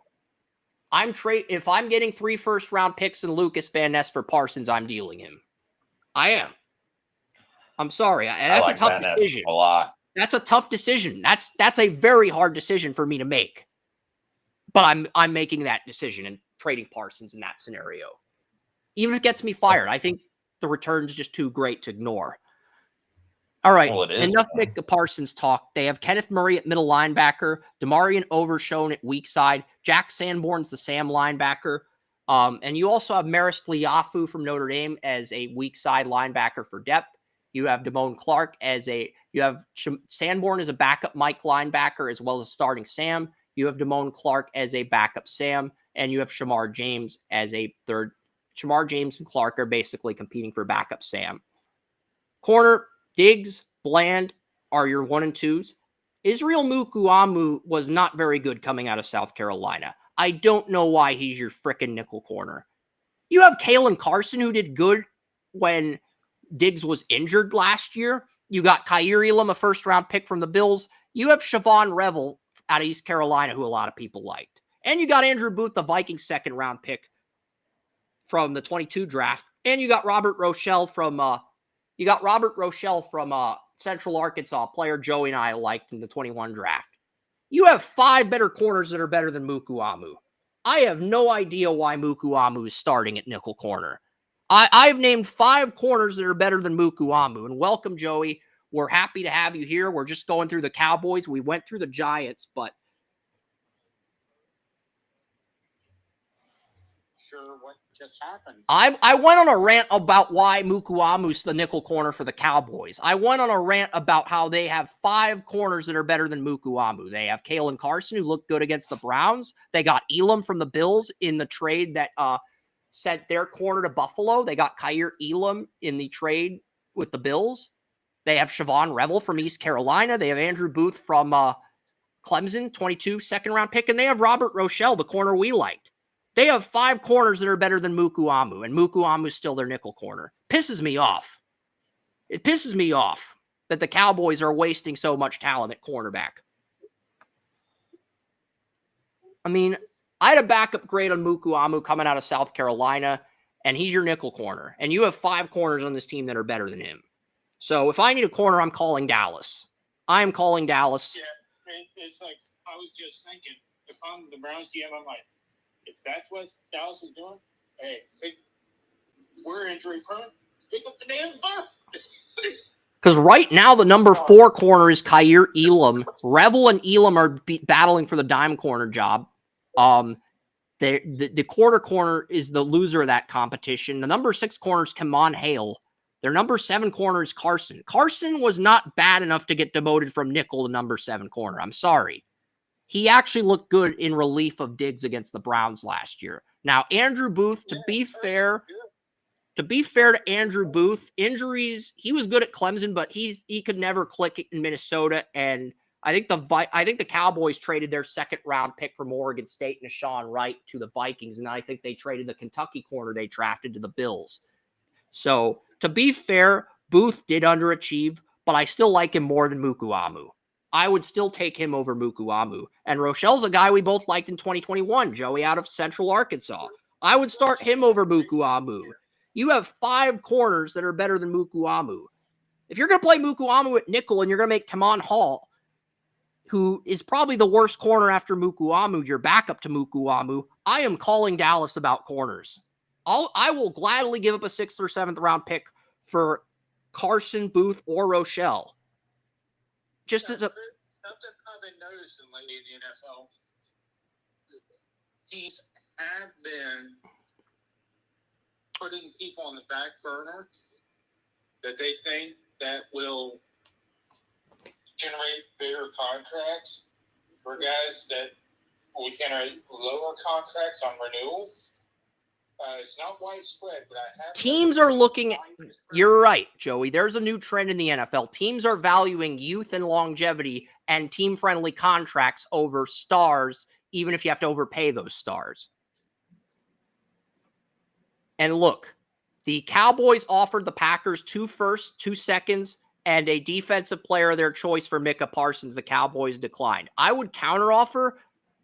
if I'm getting 3 first-round picks and Lucas Van Ness for Parsons, I'm dealing him. I am. I'm sorry. That's a tough decision. A lot. That's a tough decision. That's a very hard decision for me to make. But I'm making that decision and trading Parsons in that scenario. Even if it gets me fired, I think the return's just too great to ignore. All right, enough Micah Parsons talk. They have Kenneth Murray at middle linebacker, Demarion Overshone at weak side, Jack Sanborn's the Sam linebacker, and you also have Maris Liafu from Notre Dame as a weak side linebacker for depth. You have Damone Clark Sanborn as a backup Mike linebacker as well as starting Sam. You have Damone Clark as a backup Sam, and you have Shamar James as a third. Shamar James and Clark are basically competing for backup Sam. Corner, Diggs, Bland are your 1 and 2s. Israel Mukuamu was not very good coming out of South Carolina. I don't know why he's your frickin' nickel corner. You have Kalen Carson, who did good when Diggs was injured last year. You got Kaiir Elam, a first-round pick from the Bills. You have Siobhan Revel out of East Carolina, who a lot of people liked. And you got Andrew Booth, the Vikings second-round pick from the 22 draft. And you got Robert Rochelle from Central Arkansas, player Joey and I liked in the 21 draft. You have 5 better corners that are better than Mukuamu. I have no idea why Mukuamu is starting at nickel corner. I've named 5 corners that are better than Mukuamu. And welcome, Joey. We're happy to have you here. We're just going through the Cowboys. We went through the Giants, but sure what just happened. I went on a rant about why Mukuamu's the nickel corner for the Cowboys. I went on a rant about how they have 5 corners that are better than Mukuamu. They have Kalen Carson, who looked good against the Browns. They got Elam from the Bills in the trade that sent their corner to Buffalo. They got Kaiir Elam in the trade with the Bills. They have Siobhan Revel from East Carolina. They have Andrew Booth from Clemson, 22 second-round pick. And they have Robert Rochelle, the corner we liked. They have 5 corners that are better than Mukuamu, and Mukuamu is still their nickel corner. Pisses me off. It pisses me off that the Cowboys are wasting so much talent at cornerback. I mean, I had a backup grade on Mukuamu coming out of South Carolina, and he's your nickel corner. And you have 5 corners on this team that are better than him. So if I need a corner, I'm calling Dallas. I am calling Dallas. Yeah, it's like I was just thinking, if I'm the Browns GM, I'm like, if that's what Dallas is doing, hey, we're injury prone. Pick up the damn phone. Because right now, the number 4 corner is Kaiir Elam. Revel and Elam are battling for the dime corner job. The quarter corner is the loser of that competition. The number 6 corner is Kamon Hale. Their number 7 corner is Carson. Carson was not bad enough to get demoted from nickel to number 7 corner. I'm sorry. He actually looked good in relief of Diggs against the Browns last year. Now, Andrew Booth, to be fair to Andrew Booth, injuries, he was good at Clemson, but he could never click in Minnesota. And I think the Cowboys traded their 2nd round pick from Oregon State, Nashawn Wright, to the Vikings. And I think they traded the Kentucky corner they drafted to the Bills. So to be fair, Booth did underachieve, but I still like him more than Mukuamu. I would still take him over Mukuamu. And Rochelle's a guy we both liked in 2021, Joey out of Central Arkansas. I would start him over Mukuamu. You have 5 corners that are better than Mukuamu. If you're going to play Mukuamu at nickel and you're going to make Kamon Hall, who is probably the worst corner after Mukuamu, your backup to Mukuamu, I am calling Dallas about corners. I will gladly give up a 6th or 7th round pick for Carson, Booth, or Rochelle. Just as a something I've been noticing lately in the NFL, teams have been putting people on the back burner that they think that will generate bigger contracts for guys that will generate lower contracts on renewal. It's not widespread, but I have teams are looking. You're right, Joey. There's a new trend in the NFL. Teams are valuing youth and longevity and team-friendly contracts over stars, even if you have to overpay those stars. And look, the Cowboys offered the Packers 2 firsts, 2 seconds, and a defensive player of their choice for Micah Parsons. The Cowboys declined. I would counteroffer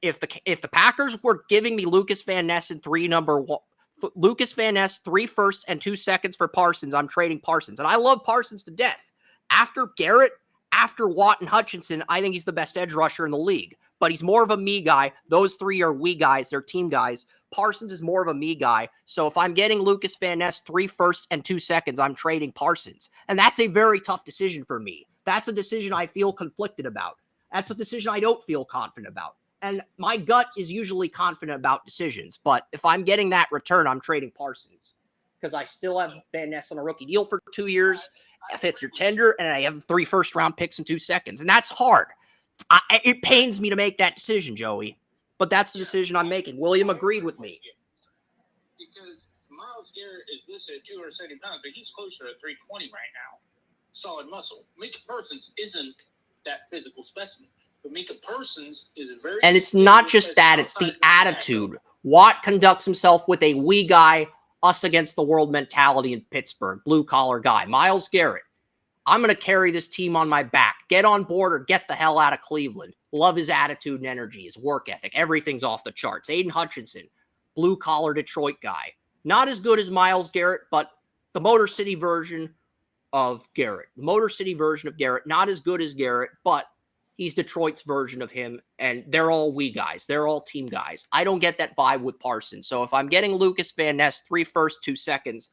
if the Packers were giving me Lucas Van Ness and 3 firsts and 2 seconds for Parsons. I'm trading Parsons. And I love Parsons to death. After Garrett, after Watt and Hutchinson, I think he's the best edge rusher in the league. But he's more of a me guy. Those 3 are we guys. They're team guys. Parsons is more of a me guy. So if I'm getting Lucas Van Ness 3 firsts and 2 seconds, I'm trading Parsons. And that's a very tough decision for me. That's a decision I feel conflicted about. That's a decision I don't feel confident about. And my gut is usually confident about decisions. But if I'm getting that return, I'm trading Parsons. Because I still have Van Ness on a rookie deal for 2 years, a 5th-year tender, and I have 3 first-round picks in 2 seconds. And that's hard. It pains me to make that decision, Joey. But that's the decision I'm making. William agreed with me. Because Myles Garrett is listed at 270 pounds, but he's closer to 320 right now. Solid muscle. Micah Parsons isn't that physical specimen. But Micah Parsons is a very... And it's not just that, it's the attitude. Watt conducts himself with a we guy, us against the world mentality in Pittsburgh. Blue-collar guy. Myles Garrett. I'm going to carry this team on my back. Get on board or get the hell out of Cleveland. Love his attitude and energy, his work ethic. Everything's off the charts. Aiden Hutchinson, blue-collar Detroit guy. Not as good as Myles Garrett, but the Motor City version of Garrett. The Motor City version of Garrett. Not as good as Garrett, but he's Detroit's version of him, and they're all we guys. They're all team guys. I don't get that vibe with Parsons. So if I'm getting Lucas Van Ness 3 firsts, 2 seconds,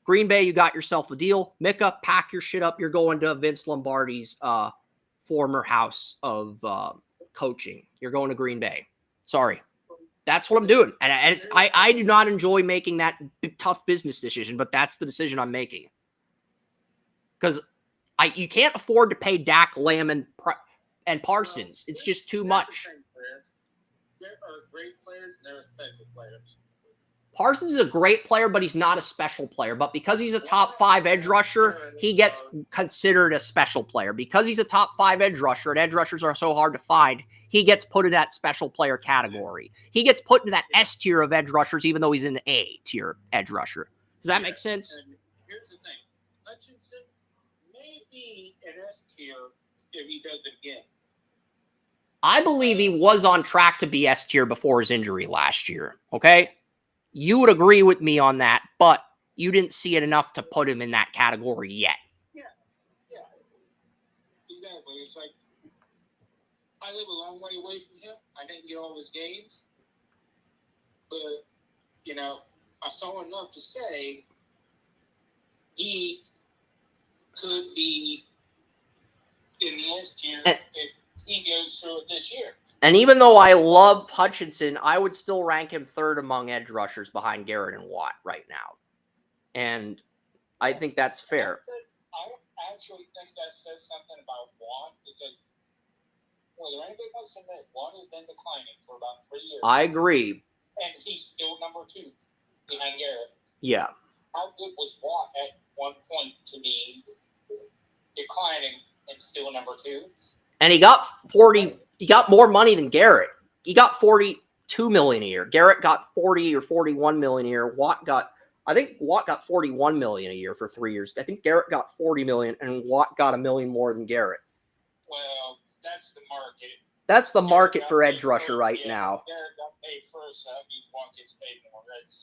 Green Bay, you got yourself a deal. Micah, pack your shit up. You're going to Vince Lombardi's former house of coaching. You're going to Green Bay. Sorry. That's what I'm doing. And I do not enjoy making that tough business decision, but that's the decision I'm making. Because you can't afford to pay Dak, Lamb, and Parsons. It's just too much. There are great players and there are special players. Parsons is a great player, but he's not a special player. But because he's a top 5 edge rusher, he gets considered a special player. Because he's a top 5 edge rusher, and edge rushers are so hard to find, he gets put in that special player category. He gets put into that S tier of edge rushers, even though he's an A tier edge rusher. Does that make sense? And here's the thing. Hutchinson may be an S tier if he does it again. I believe he was on track to be S tier before his injury last year. Okay? You would agree with me on that, but you didn't see it enough to put him in that category yet. Yeah. Exactly. It's like I live a long way away from him. I didn't get all his games. But, I saw enough to say he could be in the S tier if he goes through it this year. And even though I love Hutchinson, I would still rank him third among edge rushers behind Garrett and Watt right now. And I think that's fair. I actually think that says something about Watt because whether anybody wants to admit, Watt has been declining for about 3 years. I agree. And he's still number 2 behind Garrett. Yeah. How good was Watt at one point to be declining and still number 2? And he got more money than Garrett. He got $42 million a year. Garrett got $40 or $41 million a year. I think Watt got $41 million a year for 3 years. I think Garrett got $40 million, and Watt got $1 million more than Garrett. Well, that's the market. That's the market for edge rusher right now. Garrett got paid first, so that means Watt gets paid more.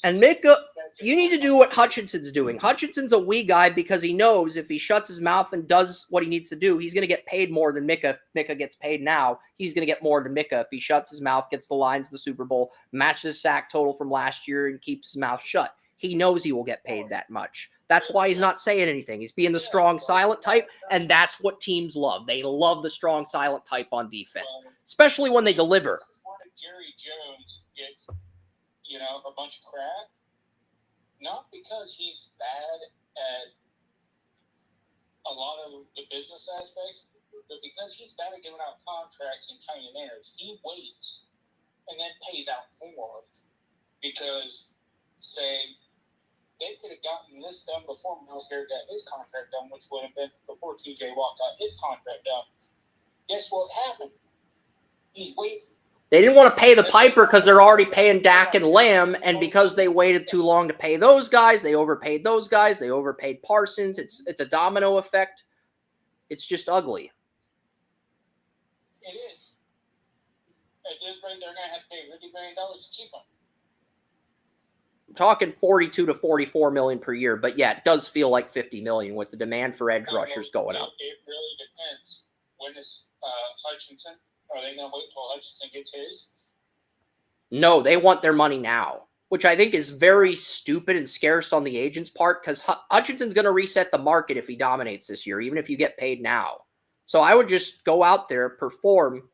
And Micah, you need to do what Hutchinson's doing. Hutchinson's a wee guy because he knows if he shuts his mouth and does what he needs to do, he's going to get paid more than Micah. Micah gets paid now. He's going to get more than Micah if he shuts his mouth, gets the Lions to the Super Bowl, matches his sack total from last year, and keeps his mouth shut. He knows he will get paid that much. That's why he's not saying anything. He's being the strong, silent type, and that's what teams love. They love the strong, silent type on defense, especially when they deliver. This is why Jerry Jones gets, a bunch of crap. Not because he's bad at a lot of the business aspects, but because he's bad at giving out contracts in timely manners. He waits and then pays out more because, say, they could have gotten this done before Myles Garrett got his contract done, which would have been before TJ Watt got his contract done. Guess what happened? He's waiting. They didn't want to pay the piper because they're already paying Dak and Lamb, and because they waited too long to pay those guys, they overpaid those guys. They overpaid Parsons. It's a domino effect. It's just ugly. It is. At this rate, they're going to have to pay $50 million to keep him. I'm talking 42 to 44 million per year, but yeah, it does feel like 50 million with the demand for edge rushers going up. It really depends. When is Hutchinson? Are they going to wait until Hutchinson gets his? No, they want their money now, which I think is very stupid and scarce on the agent's part because Hutchinson's going to reset the market if he dominates this year, even if you get paid now. So I would just go out there, perform,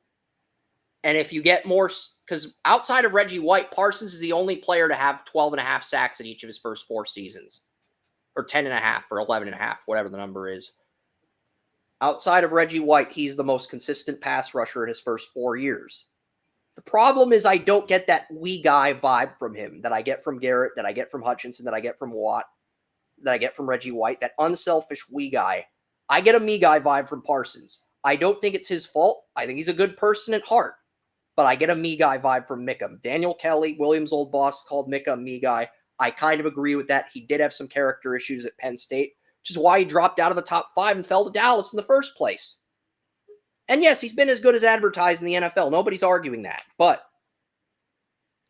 and if you get more, because outside of Reggie White, Parsons is the only player to have 12.5 sacks in each of his first 4 seasons, or 10.5 or 11.5, whatever the number is. Outside of Reggie White, he's the most consistent pass rusher in his first 4 years. The problem is I don't get that wee guy vibe from him that I get from Garrett, that I get from Hutchinson, that I get from Watt, that I get from Reggie White, that unselfish wee guy. I get a me guy vibe from Parsons. I don't think it's his fault. I think he's a good person at heart. But I get a me guy vibe from Micah. Daniel Kelly, Williams' old boss, called Micah a me guy. I kind of agree with that. He did have some character issues at Penn State, which is why he dropped out of the top 5 and fell to Dallas in the first place. And yes, he's been as good as advertised in the NFL. Nobody's arguing that. But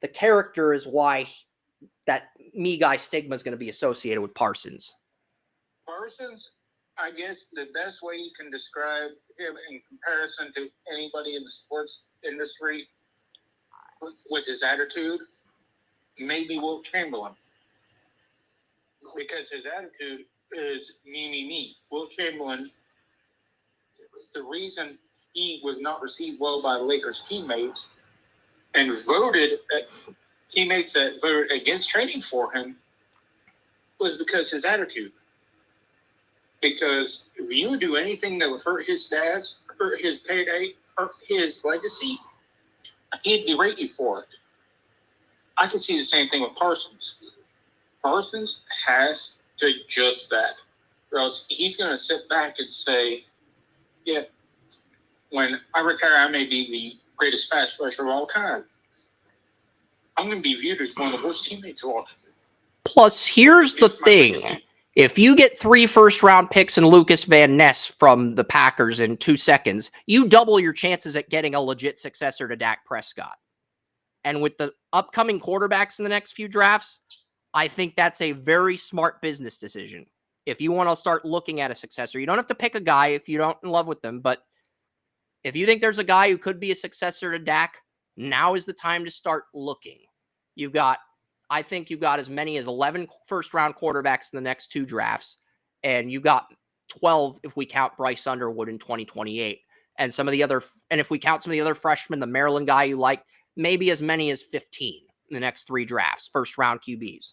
the character is why that me guy stigma is going to be associated with Parsons. Parsons, I guess the best way you can describe him in comparison to anybody in the sports industry with his attitude, maybe Wilt Chamberlain. Because his attitude is me. Wilt Chamberlain, the reason he was not received well by the Lakers teammates and teammates that voted against trading for him was because his attitude. Because if you would do anything that would hurt his stats, hurt his payday, hurt his legacy, he'd berate you for it. I can see the same thing with Parsons. Parsons has to just that. Or else he's going to sit back and say, yeah, when I retire, I may be the greatest pass rusher of all time. I'm going to be viewed as one of the worst teammates of all time. Plus, here's the thing. If you get 3 first-round picks and Lucas Van Ness from the Packers in 2 seconds, you double your chances at getting a legit successor to Dak Prescott. And with the upcoming quarterbacks in the next few drafts, I think that's a very smart business decision. If you want to start looking at a successor, you don't have to pick a guy if you don't in love with them, but if you think there's a guy who could be a successor to Dak, now is the time to start looking. I think you've got as many as 11 first-round quarterbacks in the next 2 drafts, and you got 12 if we count Bryce Underwood in 2028. And if we count some of the other freshmen, the Maryland guy you like, maybe as many as 15 in the next 3 drafts, first-round QBs.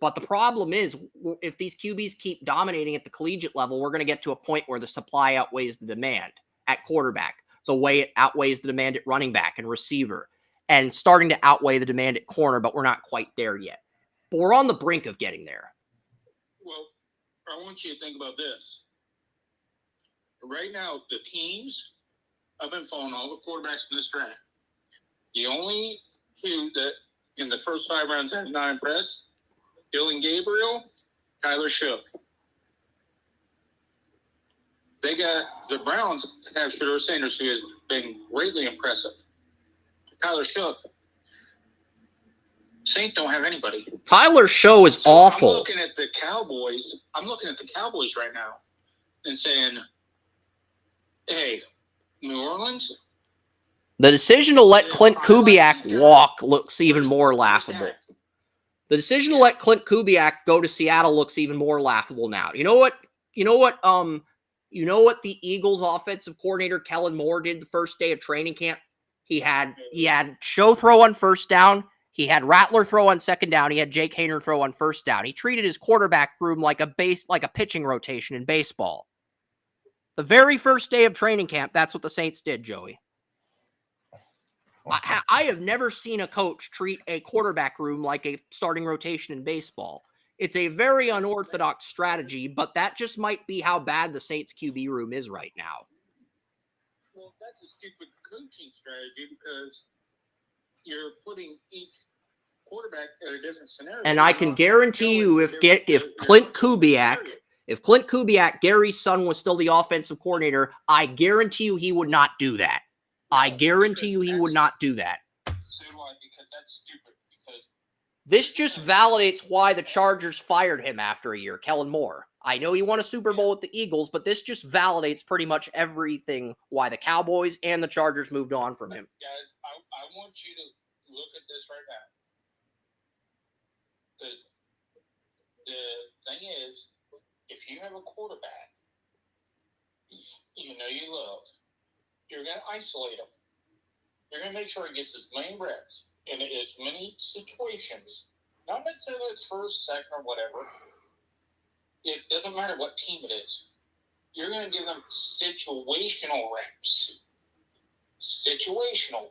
But the problem is, if these QBs keep dominating at the collegiate level, we're going to get to a point where the supply outweighs the demand at quarterback, the way it outweighs the demand at running back and receiver, and starting to outweigh the demand at corner, but we're not quite there yet. But we're on the brink of getting there. Well, I want you to think about this. Right now, the teams, I've been following all the quarterbacks in this draft. The only 2 that in the first 5 rounds have not impressed, Dylan Gabriel, Tyler Shough. They got the Browns have Shedeur Sanders, who has been greatly impressive. Tyler Shough. Saints don't have anybody. Tyler Shough is awful. I'm looking at the Cowboys. Right now and saying, hey, New Orleans. The decision to let Clint Kubiak walk looks even more laughable. The decision to let Clint Kubiak go to Seattle looks even more laughable now. You know what the Eagles offensive coordinator Kellen Moore did the first day of training camp? He had Shough throw on first down. He had Rattler throw on second down. He had Jake Haener throw on first down. He treated his quarterback room like a pitching rotation in baseball. The very first day of training camp, that's what the Saints did, Joey. I have never seen a coach treat a quarterback room like a starting rotation in baseball. It's a very unorthodox strategy, but that just might be how bad the Saints QB room is right now. Well, that's a stupid coaching strategy because you're putting each quarterback at a different scenario. And I can guarantee you if Clint Kubiak, Gary's son, was still the offensive coordinator, I guarantee you he would not do that. I guarantee you he would not do that. So do I, because that's stupid. Because this just validates why the Chargers fired him after a year, Kellen Moore. I know he won a Super Bowl with the Eagles, but this just validates pretty much everything why the Cowboys and the Chargers moved on from him. Guys, I want you to look at this right now. Because the thing is, if you have a quarterback you love, you're going to isolate him. You're going to make sure he gets as many reps in as many situations. Not necessarily it's first, second, or whatever. It doesn't matter what team it is. You're going to give them situational reps. Situational.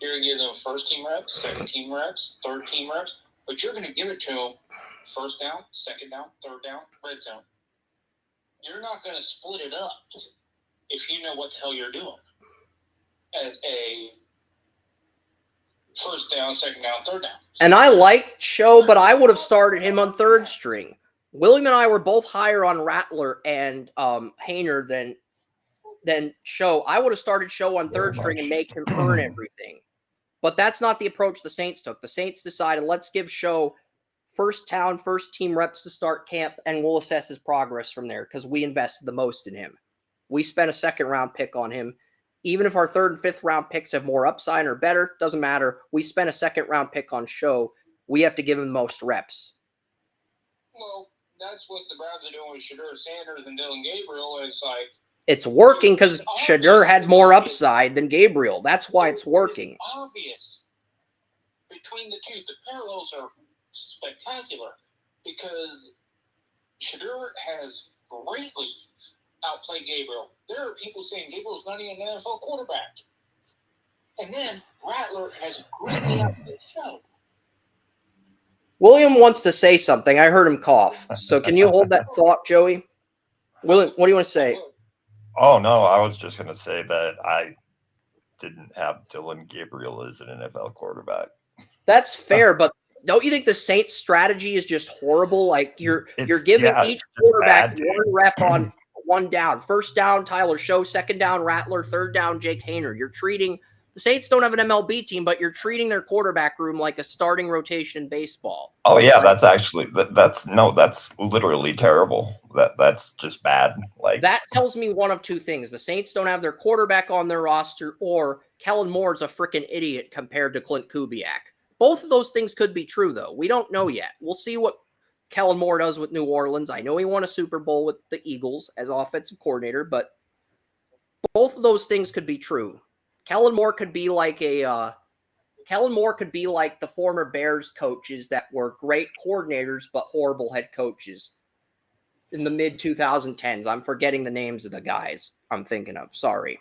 You're going to give them first team reps, second team reps, third team reps, but you're going to give it to them first down, second down, third down, red zone. You're not going to split it up if you know what the hell you're doing as a first down, second down, third down. And I like Shough, but I would have started him on third string. William and I were both higher on Rattler and Haener than Shough. I would have started Shough on third string and make him earn everything. But that's not the approach the Saints took. The Saints decided, let's give Shough first team reps to start camp, and we'll assess his progress from there because we invested the most in him. We spent a second-round pick on him. Even if our third and fifth round picks have more upside or better, doesn't matter. We spent a second-round pick on Shough. We have to give him the most reps. Well, that's what the Browns are doing with Shedeur Sanders and Dylan Gabriel. It's like it's working because Shedeur had more upside than Gabriel. That's why it's working. It's obvious between the two. The parallels are spectacular because Shedeur has greatly outplayed Gabriel. There are people saying Gabriel's not even an NFL quarterback. And then Rattler has greatly outplayed Shough. William wants to say something. I heard him cough. So can you hold that thought, Joey? William, what do you want to say? Oh, no, I was just going to say that I didn't have Dylan Gabriel as an NFL quarterback. That's fair, but don't you think the Saints' strategy is just horrible? Like you're giving each quarterback one rep on one down. First down, Tyler Shough. Second down, Rattler. Third down, Jake Haener. You're treating The Saints don't have an MLB team, but you're treating their quarterback room like a starting rotation in baseball. Oh yeah, that's actually that's literally terrible. That's just bad. Like That tells me one of two things. The Saints don't have their quarterback on their roster, or Kellen Moore's a freaking idiot compared to Clint Kubiak. Both of those things could be true, though. We don't know yet. We'll see what Kellen Moore does with New Orleans. I know he won a Super Bowl with the Eagles as offensive coordinator, but both of those things could be true. Kellen Moore could be like the former Bears coaches that were great coordinators but horrible head coaches in the mid 2010s. I'm forgetting the names of the guys I'm thinking of. Sorry.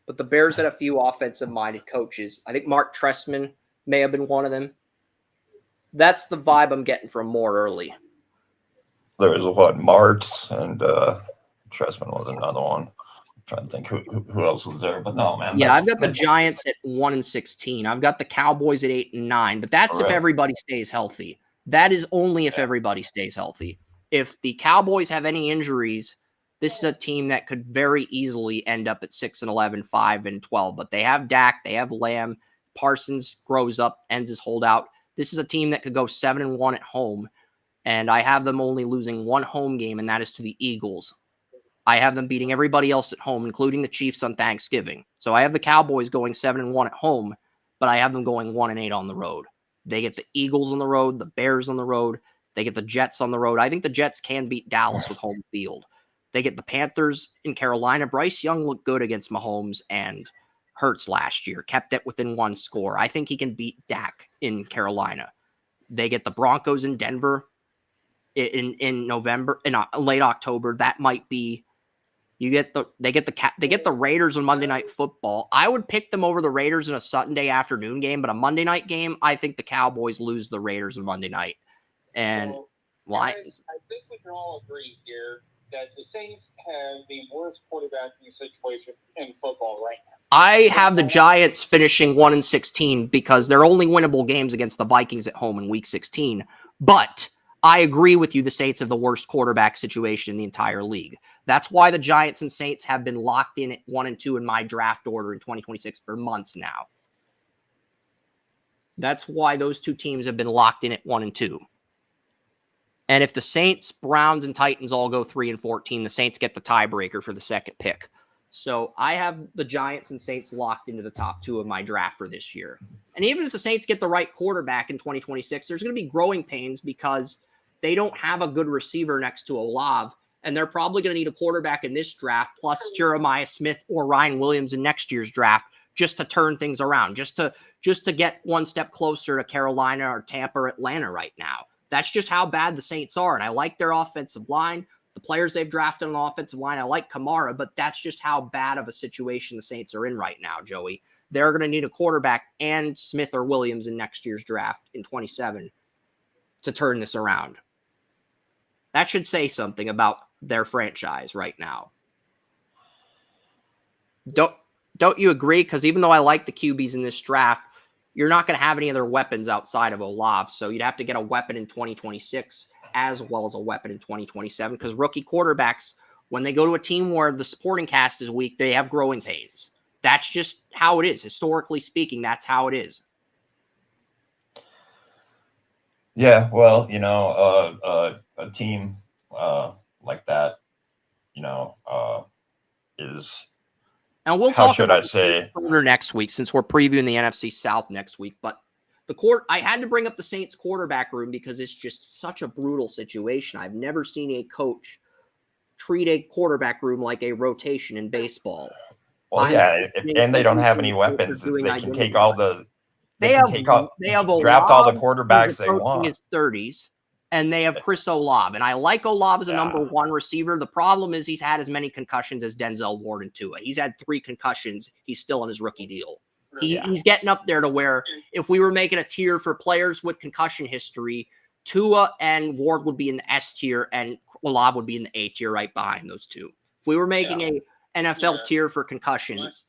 But the Bears had a few offensive-minded coaches. I think Mark Trestman may have been one of them. That's the vibe I'm getting from Moore early. there was Martz and Trestman was another one. Trying to think who else was there, but no, man. Yeah, I've got the Giants at 1-16. I've got the Cowboys at 8-9, but that's if everybody stays healthy. That is only if everybody stays healthy. If the Cowboys have any injuries, this is a team that could very easily end up at 6-11, 5-12. But they have Dak, they have Lamb. Parsons grows up, ends his holdout. This is a team that could go 7-1 at home, and I have them only losing one home game, and that is to the Eagles. I have them beating everybody else at home, including the Chiefs on Thanksgiving. So I have the Cowboys going 7-1 at home, but I have them going 1-8 on the road. They get the Eagles on the road, the Bears on the road. They get the Jets on the road. I think the Jets can beat Dallas with home field. They get the Panthers in Carolina. Bryce Young looked good against Mahomes and Hurts last year, kept it within one score. I think he can beat Dak in Carolina. They get the Broncos in Denver in November, in late October. That might be. They get the Raiders on Monday Night Football. I would pick them over the Raiders in a Sunday afternoon game, but a Monday night game, I think the Cowboys lose the Raiders on Monday night. And guys, I think we can all agree here that the Saints have the worst quarterbacking situation in football right now. I have the Giants finishing 1-16 because they're only winnable games against the Vikings at home in Week 16. But I agree with you. The Saints have the worst quarterback situation in the entire league. That's why the Giants and Saints have been locked in at 1 and 2 in my draft order in 2026 for months now. That's why those two teams have been locked in at 1 and 2. And if the Saints, Browns, and Titans all go 3-14, the Saints get the tiebreaker for the second pick. So I have the Giants and Saints locked into the top 2 of my draft for this year. And even if the Saints get the right quarterback in 2026, there's going to be growing pains because they don't have a good receiver next to Olave, and they're probably going to need a quarterback in this draft, plus Jeremiah Smith or Ryan Williams in next year's draft, just to turn things around, just to get one step closer to Carolina or Tampa or Atlanta right now. That's just how bad the Saints are, and I like their offensive line. The players they've drafted on the offensive line, I like Kamara, but that's just how bad of a situation the Saints are in right now, Joey. They're going to need a quarterback and Smith or Williams in next year's draft in 27 to turn this around. That should say something about their franchise right now. Don't you agree? Because even though I like the QBs in this draft, you're not going to have any other weapons outside of Olave. So you'd have to get a weapon in 2026 as well as a weapon in 2027. Because rookie quarterbacks, when they go to a team where the supporting cast is weak, they have growing pains. That's just how it is. Historically speaking, that's how it is. Yeah, well, a team like that, is. And we'll how talk should about I say further next week since we're previewing the NFC South next week. But I had to bring up the Saints quarterback room because it's just such a brutal situation. I've never seen a coach treat a quarterback room like a rotation in baseball. Well, and they don't have any weapons. They can take all the. They have draft all the quarterbacks they want. His 30s, and they have Chris Olave, and I like Olave as a number one receiver. The problem is he's had as many concussions as Denzel Ward and Tua. He's had 3 concussions. He's still on his rookie deal. He's getting up there to where if we were making a tier for players with concussion history, Tua and Ward would be in the S tier, and Olave would be in the A tier right behind those two. If we were making a NFL tier for concussions.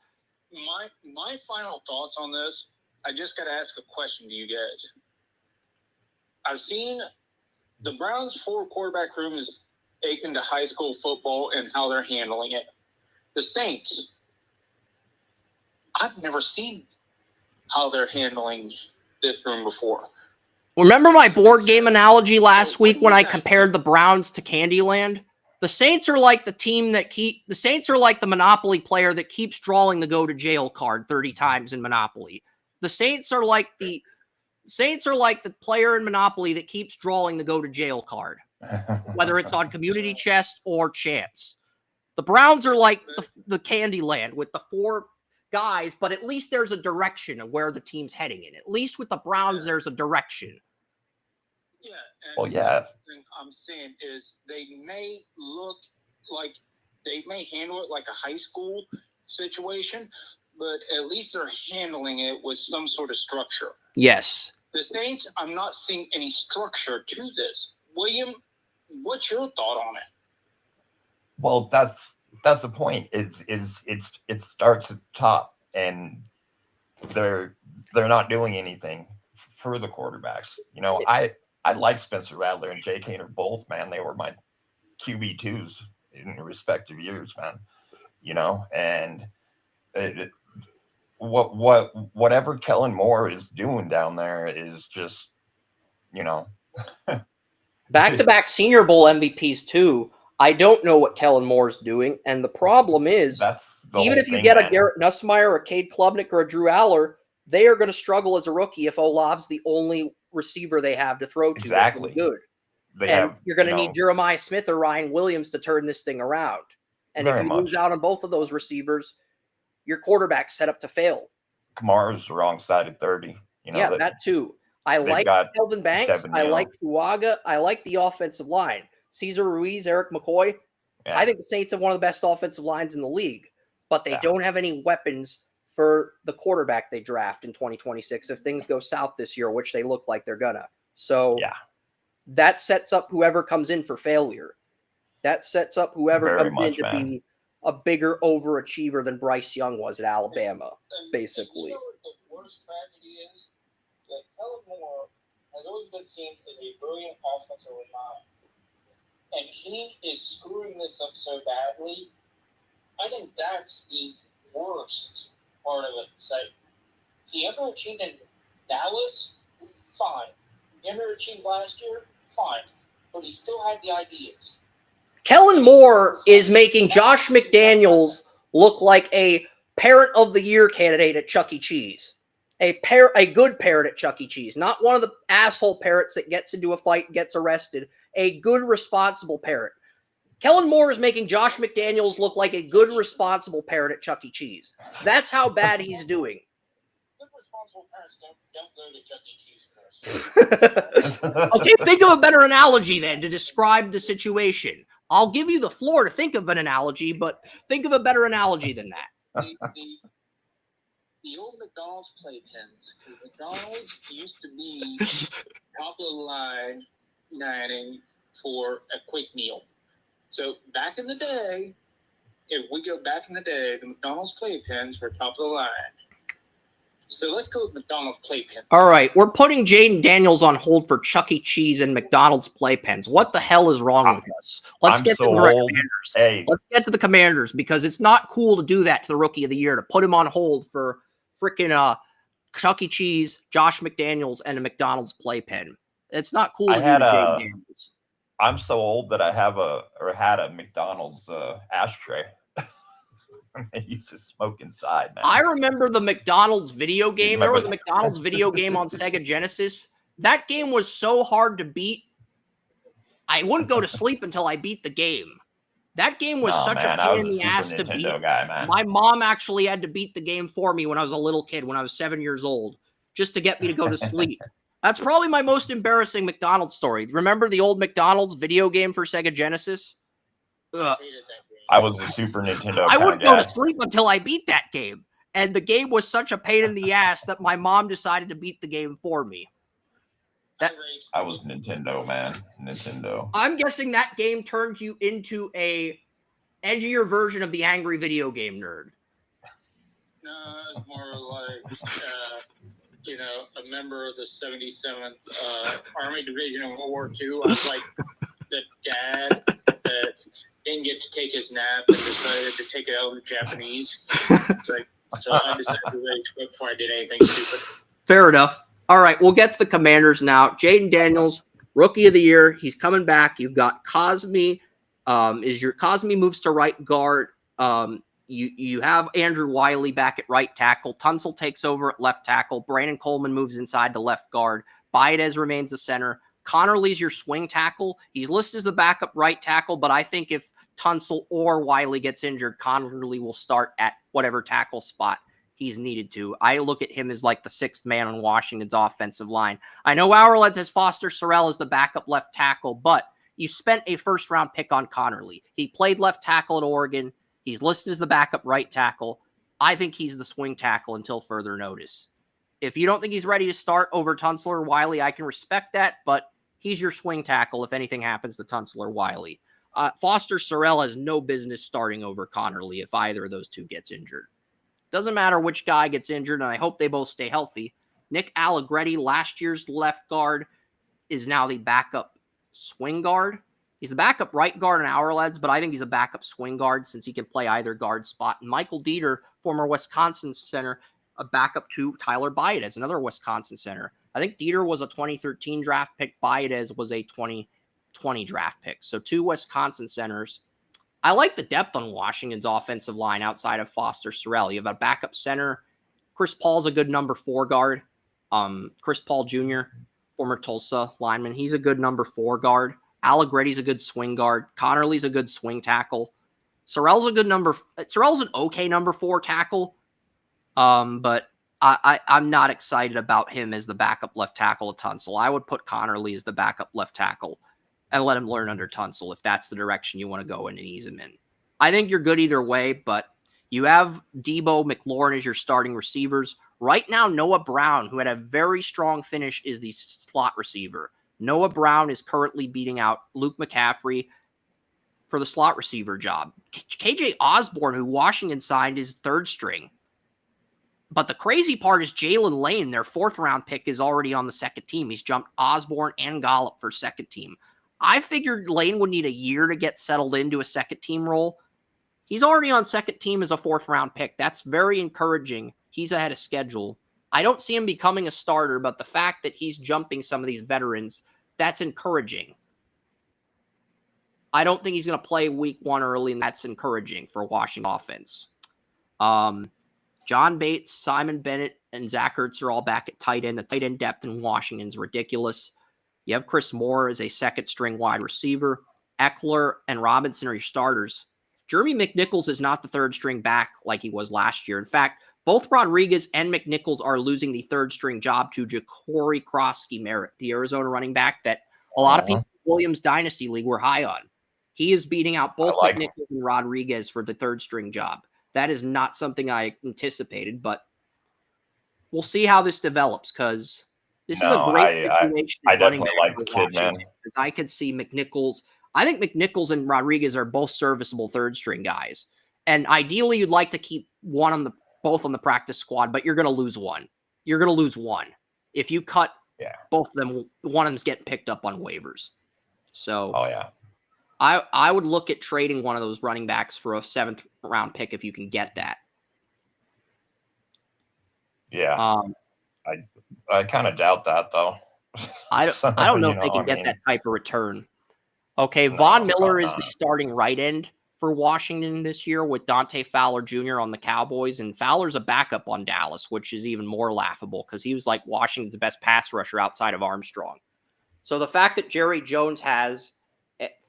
My final thoughts on this. I just got to ask a question to you guys. I've seen the Browns' 4 quarterback room is akin to high school football and how they're handling it. The Saints, I've never seen how they're handling this room before. Remember my board game analogy last week when I compared the Browns to Candyland? The Saints are like the Saints are like the Monopoly player that keeps drawing the go to jail card 30 times in Monopoly. The Saints are like the player in Monopoly that keeps drawing the go to jail card, whether it's on Community Chest or Chance. The Browns are like the Candyland with the 4 guys, but at least there's a direction of where the team's heading in. At least with the Browns, there's a direction. Yeah. Well, yeah. The thing I'm saying is they may look like they may handle it like a high school situation, but at least they're handling it with some sort of structure. Yes. The Saints, I'm not seeing any structure to this. William, what's your thought on it? Well, that's the point. It starts at the top, and they're not doing anything for the quarterbacks. You know, I like Spencer Rattler and Jay Kaner both, man. They were my QB2s in respective years, man. You know, and whatever Kellen Moore is doing down there is just, you know, back-to-back Senior Bowl MVPs too. I don't know what Kellen Moore's doing, and the problem is, even if you get a Garrett Nussmeier, a Cade Klubnik, or a Drew Aller, they are going to struggle as a rookie if Olave's the only receiver they have to throw to. Exactly. Good. You're going to need Jeremiah Smith or Ryan Williams to turn this thing around. And if you lose out on both of those receivers, your quarterback's set up to fail. Kamara's the wrong side of 30. You know, yeah, that too. I like Kelvin Banks. I like Fuaga. I like the offensive line. Cesar Ruiz, Eric McCoy. Yeah. I think the Saints have one of the best offensive lines in the league, but they don't have any weapons for the quarterback they draft in 2026 if things go south this year, which they look like they're gonna. So that sets up whoever comes in for failure. That sets up whoever comes in to be a bigger overachiever than Bryce Young was at Alabama, basically. You know what the worst tragedy is? That Kellen Moore has always been seen as a brilliant offensive mind. And he is screwing this up so badly. I think that's the worst part of it. It's like, he underachieved in Dallas, fine. He underachieved last year, fine. But he still had the ideas. Kellen Moore is making Josh McDaniels look like a parent of the year candidate at Chuck E. Cheese. A good parent at Chuck E. Cheese. Not one of the asshole parents that gets into a fight and gets arrested. A good, responsible parent. Kellen Moore is making Josh McDaniels look like a good, responsible parent at Chuck E. Cheese. That's how bad he's doing. Good, responsible parents don't go to Chuck E. Cheese first. Okay, think of a better analogy then to describe the situation. I'll give you the floor to think of an analogy, but think of a better analogy than that. The old McDonald's playpens. McDonald's used to be top of the line dining for a quick meal. So back in the day, if we go back in the day, the McDonald's playpens were top of the line. So let's go with McDonald's playpens. All right, we're putting Jaden Daniels on hold for Chuck E. Cheese and McDonald's playpens. What the hell is wrong with us? Let's get to the Commanders. Hey. Let's get to the Commanders because it's not cool to do that to the Rookie of the Year, to put him on hold for freaking Chuck E. Cheese, Josh McDaniels, and a McDonald's playpen. It's not cool to do to Jaden Daniels. I'm so old that I had a McDonald's ashtray. I used to smoke inside, man. I remember the McDonald's video game. There was a McDonald's video game on Sega Genesis. That game was so hard to beat. I wouldn't go to sleep until I beat the game. That game was a pain in the ass to beat. My mom actually had to beat the game for me when I was a little kid, when I was 7 years old, just to get me to go to sleep. That's probably my most embarrassing McDonald's story. Remember the old McDonald's video game for Sega Genesis? I was a Super Nintendo. I wouldn't go to sleep until I beat that game. And the game was such a pain in the ass that my mom decided to beat the game for me. I was Nintendo, man. Nintendo. I'm guessing that game turned you into a edgier version of the angry video game nerd. No, it's more like, a member of the 77th Army Division in World War II. I was like the dad that didn't get to take his nap and decided to take it out with the Japanese. It's like, So I decided to rage quit before I did anything stupid. Fair enough. All right, we'll get to the Commanders now. Jaden Daniels, Rookie of the Year. He's coming back. You've got Cosme. Cosme moves to right guard. You have Andrew Wiley back at right tackle. Tunsil takes over at left tackle. Brandon Coleman moves inside to left guard. Baez remains the center. Connerly's your swing tackle. He's listed as the backup right tackle, but I think if Tunsil or Wiley gets injured, Connerly will start at whatever tackle spot he's needed to. I look at him as like the sixth man on Washington's offensive line. I know Hourleds has Foster Sorrell as the backup left tackle, but you spent a first-round pick on Connerly. He played left tackle at Oregon. He's listed as the backup right tackle. I think he's the swing tackle until further notice. If you don't think he's ready to start over Tunsil or Wiley, I can respect that, but he's your swing tackle if anything happens to Tunsil or Wiley. Foster Sorrell has no business starting over Connerly if either of those two gets injured. Doesn't matter which guy gets injured, and I hope they both stay healthy. Nick Allegretti, last year's left guard, is now the backup swing guard. He's the backup right guard in Hourleds, but I think he's a backup swing guard since he can play either guard spot. And Michael Dieter, former Wisconsin center, a backup to Tyler Baez, another Wisconsin center. I think Dieter was a 2013 draft pick. Baez was a 2020 draft pick. So two Wisconsin centers. I like the depth on Washington's offensive line outside of Foster Sorrell. You have a backup center. Chris Paul's a good number 4 guard. Chris Paul Jr., former Tulsa lineman, he's a good number 4 guard. Allegretti's a good swing guard. Connerly's a good swing tackle. Sorrell's an okay number 4 tackle. But I'm not excited about him as the backup left tackle of Tunsil. I would put Connerly as the backup left tackle and let him learn under Tunsil if that's the direction you want to go in and ease him in. I think you're good either way, but you have Debo, McLaurin as your starting receivers. Right now, Noah Brown, who had a very strong finish, is the slot receiver. Noah Brown is currently beating out Luke McCaffrey for the slot receiver job. KJ Osborne, who Washington signed, is third string. But the crazy part is Jalen Lane, their 4th-round pick, is already on the second team. He's jumped Osborne and Gallup for second team. I figured Lane would need a year to get settled into a second-team role. He's already on second team as a 4th-round pick. That's very encouraging. He's ahead of schedule. I don't see him becoming a starter, but the fact that he's jumping some of these veterans, that's encouraging. I don't think he's going to play week 1 early, and that's encouraging for Washington offense. John Bates, Simon Bennett, and Zach Ertz are all back at tight end. The tight end depth in Washington's ridiculous. You have Chris Moore as a second-string wide receiver. Eckler and Robinson are your starters. Jeremy McNichols is not the third-string back like he was last year. In fact, both Rodriguez and McNichols are losing the third-string job to Ja'Cory Krosky-Merritt, the Arizona running back that a lot of people in Williams Dynasty League were high on. He is beating out both McNichols and Rodriguez for the third-string job. That is not something I anticipated, but we'll see how this develops because this is a great situation. I definitely like the kid, man. Because I could see McNichols. I think McNichols and Rodriguez are both serviceable third-string guys. And ideally, you'd like to keep both on the practice squad, but you're going to lose one. You're going to lose one. If you cut both of them, one of them's getting picked up on waivers. So I would look at trading one of those running backs for a 7th-round pick if you can get that. Yeah. I kind of doubt that, though. I don't know if they can get that type of return. Okay, Von Miller is the starting right end for Washington this year with Dante Fowler Jr. on the Cowboys, and Fowler's a backup on Dallas, which is even more laughable because he was like Washington's best pass rusher outside of Armstrong. So the fact that Jerry Jones has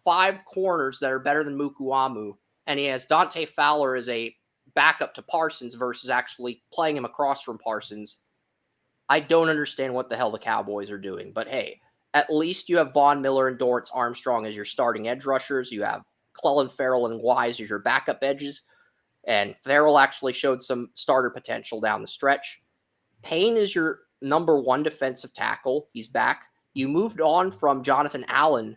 5 corners that are better than Mukuamu, and he has Dante Fowler as a backup to Parsons versus actually playing him across from Parsons, I don't understand what the hell the Cowboys are doing. But hey, at least you have Von Miller and Dorrance Armstrong as your starting edge rushers. You have Clellan Ferrell and Wise as your backup edges. And Ferrell actually showed some starter potential down the stretch. Payne is your number 1 defensive tackle. He's back. You moved on from Jonathan Allen.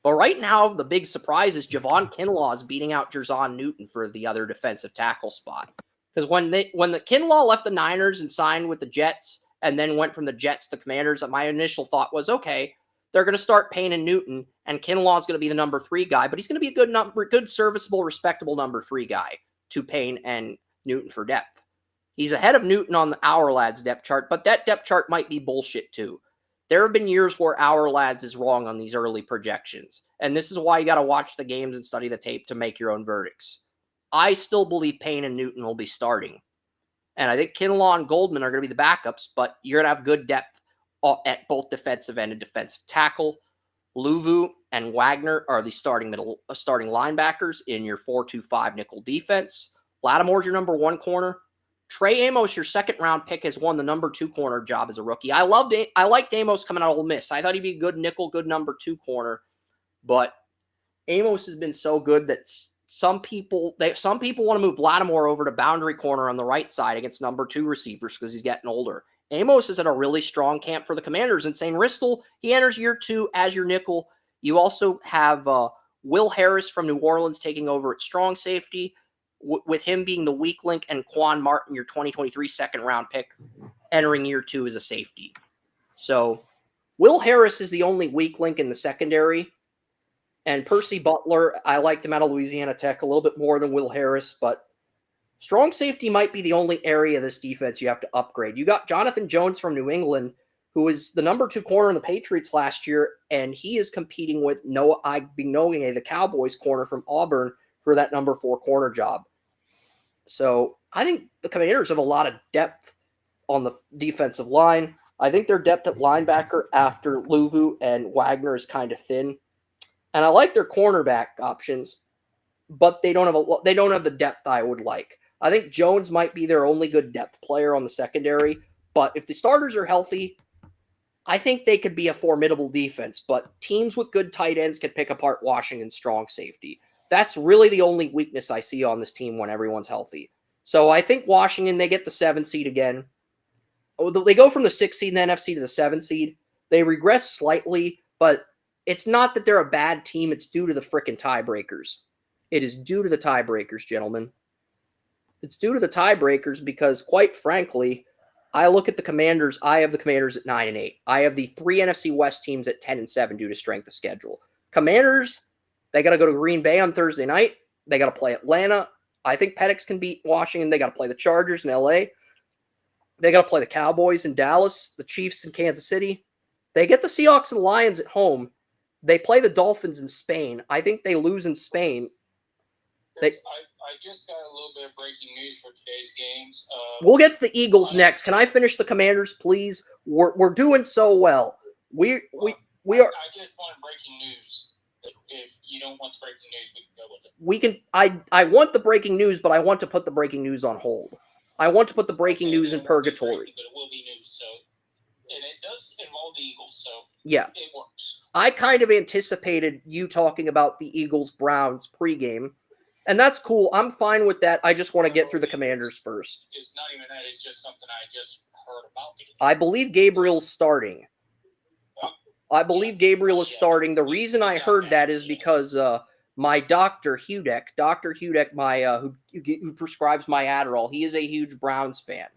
But right now, the big surprise is Javon Kinlaw is beating out Jerzon Newton for the other defensive tackle spot. Because when the Kinlaw left the Niners and signed with the Jets and then went from the Jets to the Commanders, my initial thought was, okay, they're going to start Payne and Newton, and Kinlaw is going to be the number 3 guy, but he's going to be a good, serviceable, respectable number 3 guy to Payne and Newton for depth. He's ahead of Newton on the Our Lads depth chart, but that depth chart might be bullshit too. There have been years where Our Lads is wrong on these early projections, and this is why you got to watch the games and study the tape to make your own verdicts. I still believe Payne and Newton will be starting, and I think Kinlaw and Goldman are going to be the backups, but you're going to have good depth at both defensive end and defensive tackle. Luvu and Wagner are the starting linebackers in your 4-2-5 nickel defense. Lattimore's your number 1 corner. Trey Amos, your second-round pick, has won the number 2 corner job as a rookie. I liked Amos coming out of Ole Miss. I thought he'd be a good nickel, good number 2 corner. But Amos has been so good that some people want to move Lattimore over to boundary corner on the right side against number 2 receivers because he's getting older. Amos is at a really strong camp for the Commanders. And St. Ristel, he enters year 2 as your nickel. You also have Will Harris from New Orleans taking over at strong safety, with him being the weak link, and Quan Martin, your 2023 second-round pick, entering year 2 as a safety. So Will Harris is the only weak link in the secondary. And Percy Butler, I liked him out of Louisiana Tech a little bit more than Will Harris, but strong safety might be the only area of this defense you have to upgrade. You got Jonathan Jones from New England, who is the number 2 corner in the Patriots last year, and he is competing with Noah Igbinoghene, the Cowboys corner from Auburn, for that number 4 corner job. So I think the Commanders have a lot of depth on the defensive line. I think their depth at linebacker after Luvu and Wagner is kind of thin. And I like their cornerback options, but they don't have the depth I would like. I think Jones might be their only good depth player on the secondary, but if the starters are healthy, I think they could be a formidable defense, but teams with good tight ends can pick apart Washington's strong safety. That's really the only weakness I see on this team when everyone's healthy. So I think Washington, they get the 7 seed again. They go from the 6 seed in the NFC to the 7 seed. They regress slightly, but it's not that they're a bad team. It's due to the frickin' tiebreakers. It is due to the tiebreakers, gentlemen. It's due to the tiebreakers because, quite frankly, I look at the Commanders. I have the Commanders at 9-8. I have the 3 NFC West teams at 10-7 due to strength of schedule. Commanders, they got to go to Green Bay on Thursday night. They got to play Atlanta. I think Penix can beat Washington. They got to play the Chargers in LA. They got to play the Cowboys in Dallas, the Chiefs in Kansas City. They get the Seahawks and Lions at home. They play the Dolphins in Spain. I think they lose in Spain. I just got a little bit of breaking news for today's games. We'll get to the Eagles next. Can I finish the Commanders, please? We're doing so well. We are. I just wanted breaking news. If you don't want the breaking news, we can go with it. We can. I want the breaking news, but I want to put the breaking news on hold. I want to put the breaking news in purgatory. But it will be news, so and it does involve the Eagles, so yeah, it works. I kind of anticipated you talking about the Eagles-Browns pregame, and that's cool. I'm fine with that. I just want to get through the Commanders first. It's not even that. It's just something I just heard about. I believe Gabriel's starting. I believe Gabriel is starting. The reason I heard that is because my Dr. Hudek, my who prescribes my Adderall, he is a huge Browns fan.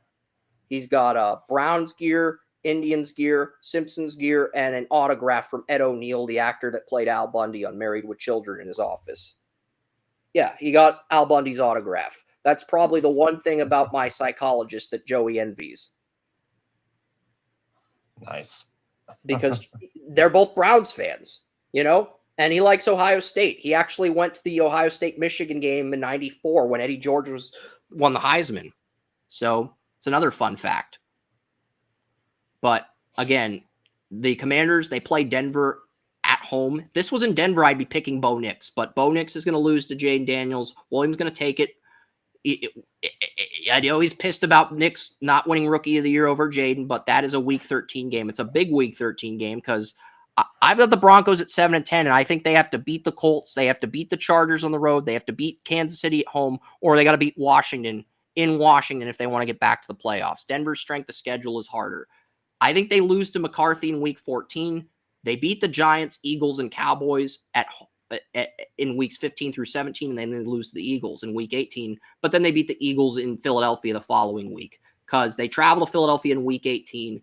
He's got Browns gear, Indians gear, Simpsons gear, and an autograph from Ed O'Neill, the actor that played Al Bundy on Married with Children, in his office. Yeah, he got Al Bundy's autograph. That's probably the one thing about my psychologist that Joey envies. Nice. Because they're both Browns fans, you know? And he likes Ohio State. He actually went to the Ohio State-Michigan game in '94 when Eddie George won the Heisman. So it's another fun fact. But again, the Commanders, they play Denver at home. If this was in Denver, I'd be picking Bo Nix. But Bo Nix is going to lose to Jaden Daniels. Williams going to take it. I know he's pissed about Nix not winning Rookie of the Year over Jaden, but that is a Week 13 game. It's a big Week 13 game because I've got the Broncos at 7-10, and I think they have to beat the Colts. They have to beat the Chargers on the road. They have to beat Kansas City at home, or they got to beat Washington in Washington if they want to get back to the playoffs. Denver's strength of schedule is harder. I think they lose to McCarthy in Week 14. They beat the Giants, Eagles, and Cowboys in weeks 15 through 17, and then they lose to the Eagles in week 18. But then they beat the Eagles in Philadelphia the following week because they travel to Philadelphia in week 18.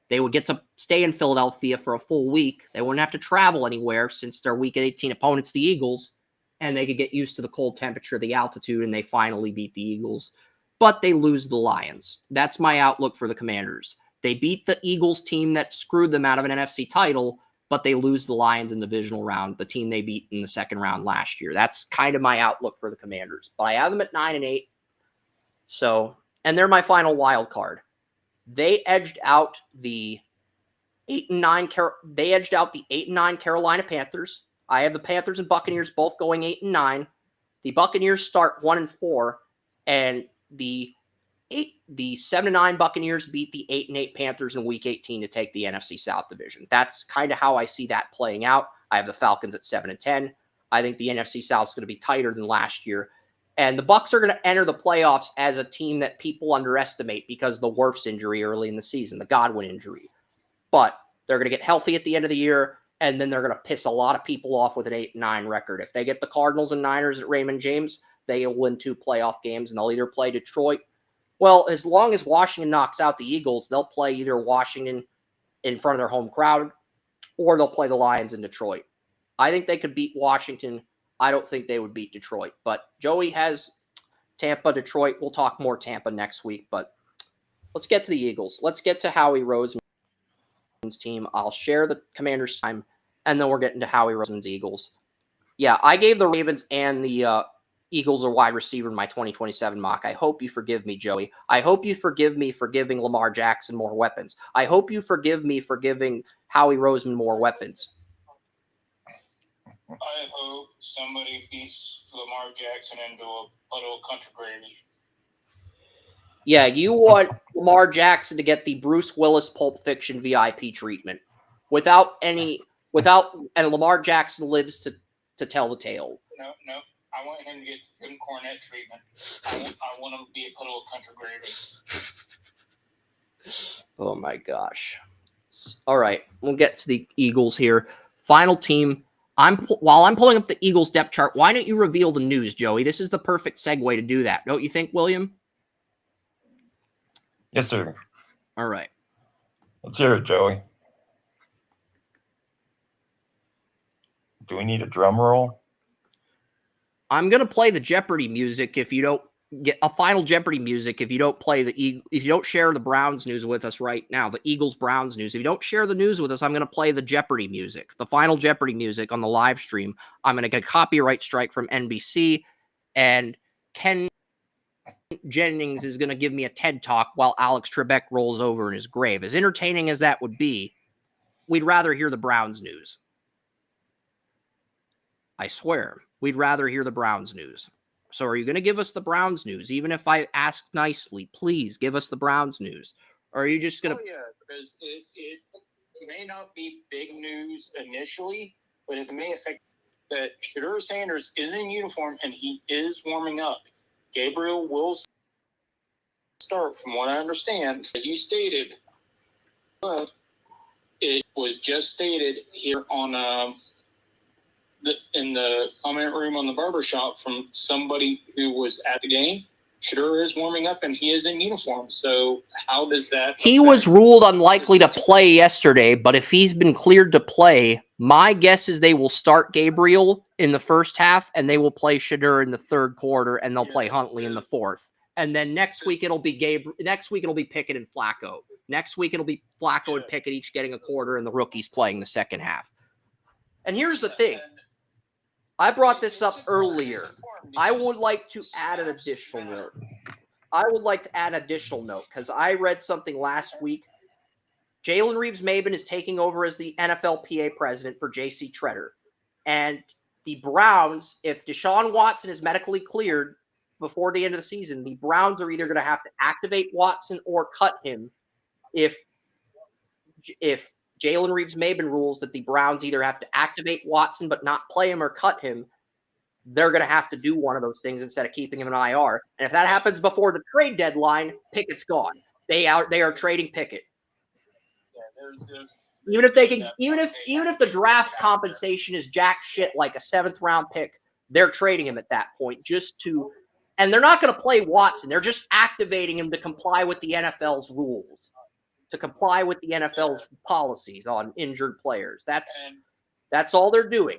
They would get to stay in Philadelphia for a full week. They wouldn't have to travel anywhere since their week 18 opponent's the Eagles, and they could get used to the cold temperature, the altitude, and they finally beat the Eagles. but they lose to the Lions. That's my outlook for the Commanders. They beat the Eagles team that screwed them out of an NFC title, but they lose the Lions in the divisional round, the team they beat in the second round last year. That's kind of my outlook for the Commanders. But I have them at 9-8. So, and they're my final wild card. They edged out the 8-9. They edged out the 8-9 Carolina Panthers. I have the Panthers and Buccaneers both going 8-9. The Buccaneers start 1-4, and the 7-9 Buccaneers beat the 8-8 Panthers in Week 18 to take the NFC South division. That's kind of how I see that playing out. I have the Falcons at 7-10. I think the NFC South is going to be tighter than last year, and the Bucs are going to enter the playoffs as a team that people underestimate because of the Wirfs injury early in the season, the Godwin injury. But they're going to get healthy at the end of the year, and then they're going to piss a lot of people off with an 8-9 record. If they get the Cardinals and Niners at Raymond James, they'll win 2 playoff games, and they'll either play Detroit. Well, as long as Washington knocks out the Eagles, they'll play either Washington in front of their home crowd, or they'll play the Lions in Detroit. I think they could beat Washington. I don't think they would beat Detroit. But Joey has Tampa, Detroit. We'll talk more Tampa next week. But let's get to the Eagles. Let's get to Howie Roseman's team. I'll share the Commanders' time, and then we're getting to Howie Roseman's Eagles. Yeah, I gave the Ravens and the Eagles a wide receiver in my 2027 mock. I hope you forgive me, Joey. I hope you forgive me for giving Lamar Jackson more weapons. I hope you forgive me for giving Howie Roseman more weapons. I hope somebody beats Lamar Jackson into a puddle of country gravy. Yeah, you want Lamar Jackson to get the Bruce Willis Pulp Fiction VIP treatment and Lamar Jackson lives to tell the tale. No. I want him to get Jim Cornette treatment. I want him to be a puddle of country gravy. Oh, my gosh. All right, we'll get to the Eagles here. Final team. While I'm pulling up the Eagles depth chart, why don't you reveal the news, Joey? This is the perfect segue to do that. Don't you think, William? Yes, sir. All right. Let's hear it, Joey. Do we need a drum roll? I'm gonna play the Jeopardy music if you don't get a final Jeopardy music. If you don't play if you don't share the Browns news with us right now, the Eagles Browns news. If you don't share the news with us, I'm gonna play the Jeopardy music, the final Jeopardy music on the live stream. I'm gonna get a copyright strike from NBC, and Ken Jennings is gonna give me a TED talk while Alex Trebek rolls over in his grave. As entertaining as that would be, we'd rather hear the Browns news. I swear. We'd rather hear the Browns news. So are you going to give us the Browns news? Even if I ask nicely, please give us the Browns news. Or are you just going to... Oh, yeah, because it may not be big news initially, but it may affect that Shedeur Sanders is in uniform and he is warming up. Gabriel will start, from what I understand, as you stated. But it was just stated here on... in the comment room on the barbershop from somebody who was at the game. Shedeur is warming up and he is in uniform. So how does that... He was ruled unlikely to play yesterday, but if he's been cleared to play, my guess is they will start Gabriel in the first half and they will play Shedeur in the third quarter and they'll play Huntley in the fourth. And then next week it'll be Pickett and Flacco. Next week it'll be Flacco and Pickett each getting a quarter and the rookies playing the second half. And here's the thing. I brought this up earlier. I would like to add an additional note. Because I read something last week. Jalen Reeves-Maben is taking over as the NFLPA president for J.C. Tretter. And the Browns, if Deshaun Watson is medically cleared before the end of the season, the Browns are either going to have to activate Watson or cut him if Jalen Reeves-Maben rules that the Browns either have to activate Watson but not play him or cut him. They're going to have to do one of those things instead of keeping him in IR. And if that happens before the trade deadline, Pickett's gone. They are trading Pickett. Even if the draft compensation is jack shit like a 7th round pick, they're trading him at that point and they're not going to play Watson. They're just activating him to comply with the NFL's rules. To comply with the NFL's policies on injured players. That's all they're doing.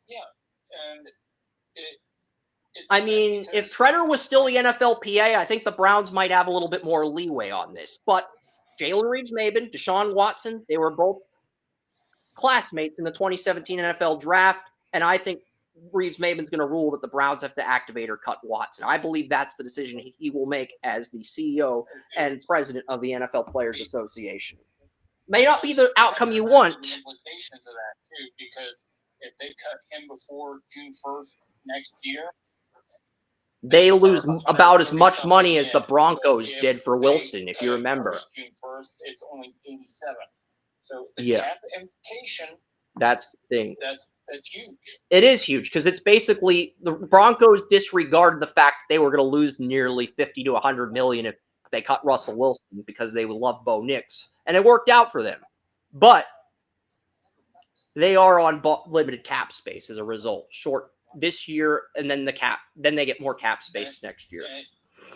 Yeah, and I mean, if Treader was still the NFLPA, I think the Browns might have a little bit more leeway on this. But Jalen Reeves-Maybin, Deshaun Watson, they were both classmates in the 2017 NFL draft, and I think Reeves-Maybin's going to rule that the Browns have to activate or cut Watson. I believe that's the decision he will make as the CEO and president of the NFL Players Association. May not be the outcome you want. Implications of that too, because if they cut him before June 1st next year, they lose about as much money as the Broncos did for Wilson, if you remember. June 1st, it's only 87. So the Yeah. cap implication, That's the thing. that's huge. It is huge because it's basically the Broncos disregarded the fact that they were going to lose nearly 50 to 100 million if they cut Russell Wilson because they would love Bo Nix, and it worked out for them. But they are on limited cap space as a result. Short this year, and then then they get more cap space next year.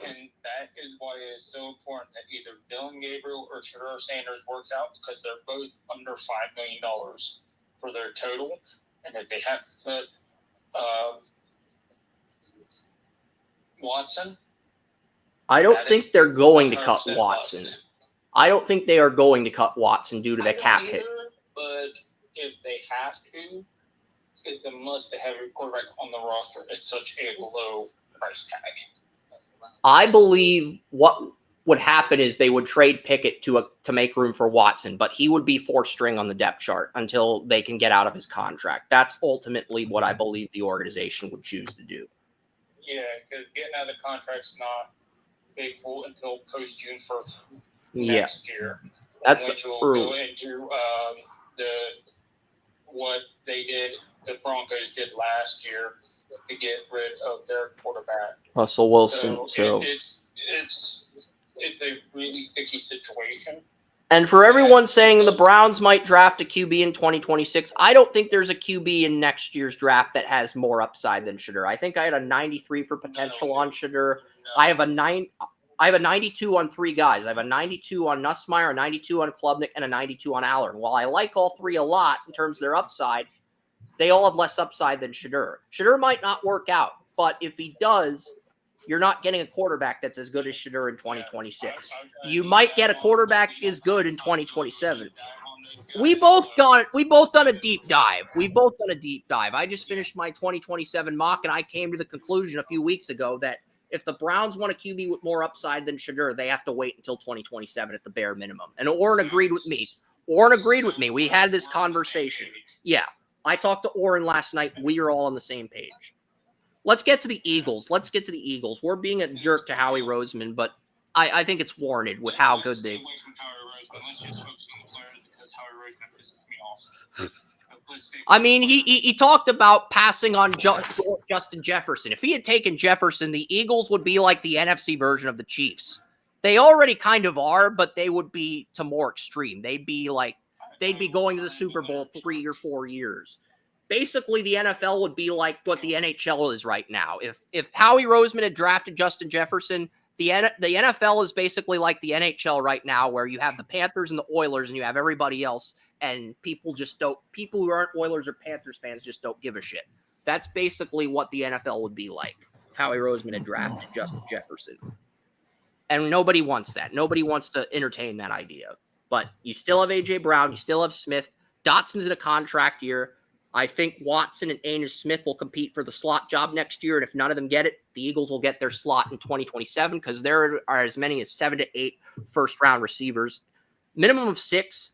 And that is why it is so important that either Dylan Gabriel or Shedeur Sanders works out, because they're both under $5 million for their total. And if they have to put Watson, I don't think they're going to cut 100% Watson. bust. I don't think they are going to cut Watson due to I the don't cap either, hit. But if they have to, it's a must to have a quarterback on the roster at such a low price tag. I believe what would happen is they would trade Pickett to make room for Watson, but he would be fourth string on the depth chart until they can get out of his contract. That's ultimately what I believe the organization would choose to do. Yeah, because getting out of the contract's not capable until post June 1st next year. That's which will true. go into what they did, the Broncos did last year to get rid of their quarterback. Russell Wilson. It's a really sticky situation. And for everyone saying the Browns might draft a QB in 2026, I don't think there's a QB in next year's draft that has more upside than Shedeur. I think I had a 93 for potential on Shedeur. I have a 92 on three guys. I have a 92 on Nussmeier, a 92 on Klubnik, and a 92 on Aller. While I like all three a lot in terms of their upside, they all have less upside than Shedeur. Shedeur might not work out, but if he does, you're not getting a quarterback that's as good as Shedeur in 2026. You might get a quarterback as good in 2027. We both done a deep dive. I just finished my 2027 mock, and I came to the conclusion a few weeks ago that if the Browns want a QB with more upside than Shedeur, they have to wait until 2027 at the bare minimum. And Orrin agreed with me. We had this conversation. Yeah, I talked to Orrin last night. We are all on the same page. Let's get to the Eagles. We're being a jerk to Howie Roseman, but I think it's warranted with how good they. Let's just focus on the players because Howie Roseman pisses me off. I mean, he talked about passing on Justin Jefferson. If he had taken Jefferson, the Eagles would be like the NFC version of the Chiefs. They already kind of are, but they would be to more extreme. They'd be going to the Super Bowl 3 or 4 years. Basically, the NFL would be like what the NHL is right now. If Howie Roseman had drafted Justin Jefferson, the NFL is basically like the NHL right now, where you have the Panthers and the Oilers, and you have everybody else, and people who aren't Oilers or Panthers fans just don't give a shit. That's basically what the NFL would be like. Howie Roseman had drafted Justin Jefferson. And nobody wants that. Nobody wants to entertain that idea. But you still have A.J. Brown. You still have Smith. Dotson's in a contract year. I think Watson and Anish Smith will compete for the slot job next year. And if none of them get it, the Eagles will get their slot in 2027 because there are as many as 7 to 8 first-round receivers. Minimum of 6,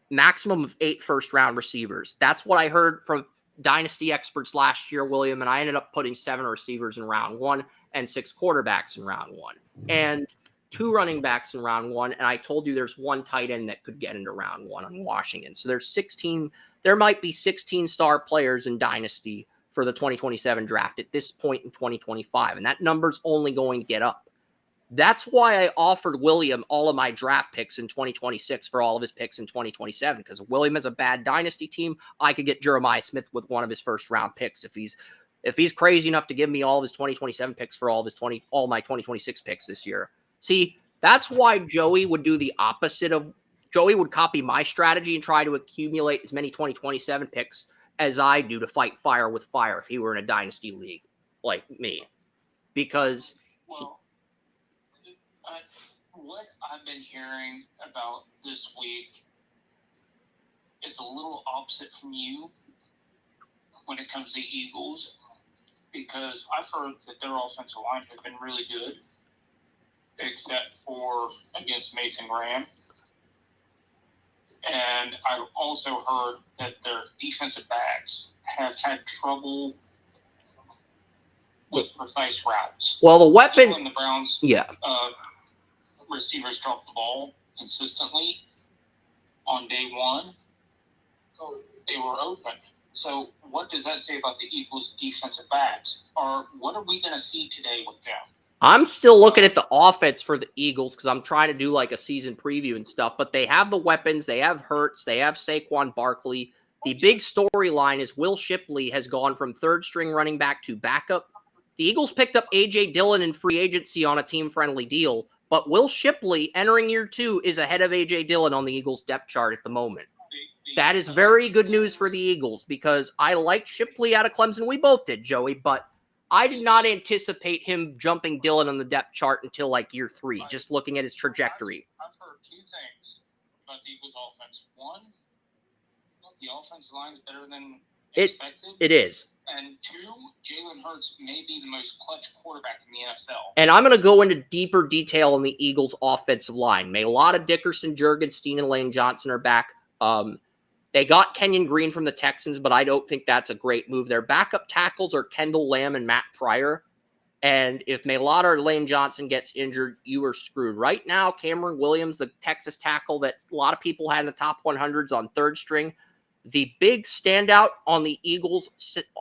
maximum of 8 first-round receivers. That's what I heard from dynasty experts last year, William, and I ended up putting 7 receivers in round 1 and 6 quarterbacks in round 1. And 2 running backs in round 1, and I told you there's 1 tight end that could get into round 1 on Washington. So there's 16. There might be 16 star players in Dynasty for the 2027 draft at this point in 2025, and that number's only going to get up. That's why I offered William all of my draft picks in 2026 for all of his picks in 2027, because if William has a bad Dynasty team, I could get Jeremiah Smith with one of his first round picks if he's crazy enough to give me all of his 2027 picks for all my 2026 picks this year. See, that's why Joey would do the opposite of Joey would copy my strategy and try to accumulate as many 2027 picks as I do to fight fire with fire if he were in a dynasty league. like me, because Well, what I've been hearing about this week is a little opposite from you when it comes to Eagles, because I've heard that their offensive line has been really good, except for against Mason Graham. And I've also heard that their defensive backs have had trouble with precise routes. well, the weapon, When the Browns receivers dropped the ball consistently on day one, they were open. So what does that say about the Eagles' defensive backs? Or what are we going to see today with them? I'm still looking at the offense for the Eagles because I'm trying to do like a season preview and stuff, but they have the weapons. They have Hurts. They have Saquon Barkley. The big storyline is Will Shipley has gone from third string running back to backup. The Eagles picked up A.J. Dillon in free agency on a team-friendly deal, but Will Shipley, entering year 2, is ahead of A.J. Dillon on the Eagles' depth chart at the moment. That is very good news for the Eagles because I liked Shipley out of Clemson. We both did, Joey, but I did not anticipate him jumping Dillon on the depth chart until like year 3, just looking at his trajectory. I've heard two things about the Eagles' offense. One, the offensive line is better than expected. It is. And two, Jalen Hurts may be the most clutch quarterback in the NFL. And I'm going to go into deeper detail on the Eagles' offensive line. Mailata, Dickerson, Jurgenstein, and Lane Johnson are back. They got Kenyon Green from the Texans, but I don't think that's a great move. Their backup tackles are Kendall Lamb and Matt Pryor. And if Mailata or Lane Johnson gets injured, you are screwed. Right now, Cameron Williams, the Texas tackle that a lot of people had in the top 100s on third string, the big standout on the Eagles'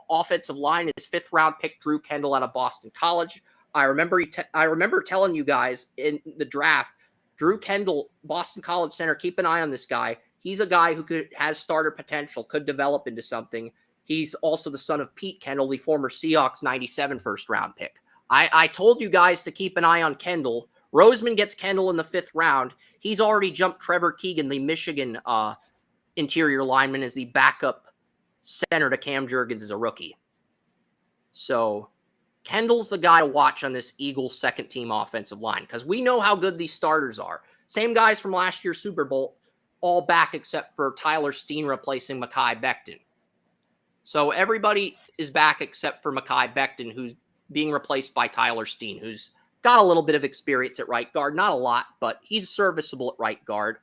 offensive line is fifth-round pick Drew Kendall out of Boston College. I remember telling you guys in the draft, Drew Kendall, Boston College center, keep an eye on this guy. He's a guy who has starter potential, could develop into something. He's also the son of Pete Kendall, the former Seahawks 97 first-round pick. I told you guys to keep an eye on Kendall. Roseman gets Kendall in the 5th round. He's already jumped Trevor Keegan, the Michigan interior lineman, as the backup center to Cam Jurgens as a rookie. So Kendall's the guy to watch on this Eagles second-team offensive line because we know how good these starters are. Same guys from last year's Super Bowl, all back except for Tyler Steen replacing Mekhi Becton. So everybody is back except for Mekhi Becton, who's being replaced by Tyler Steen, who's got a little bit of experience at right guard. Not a lot, but he's serviceable at right guard.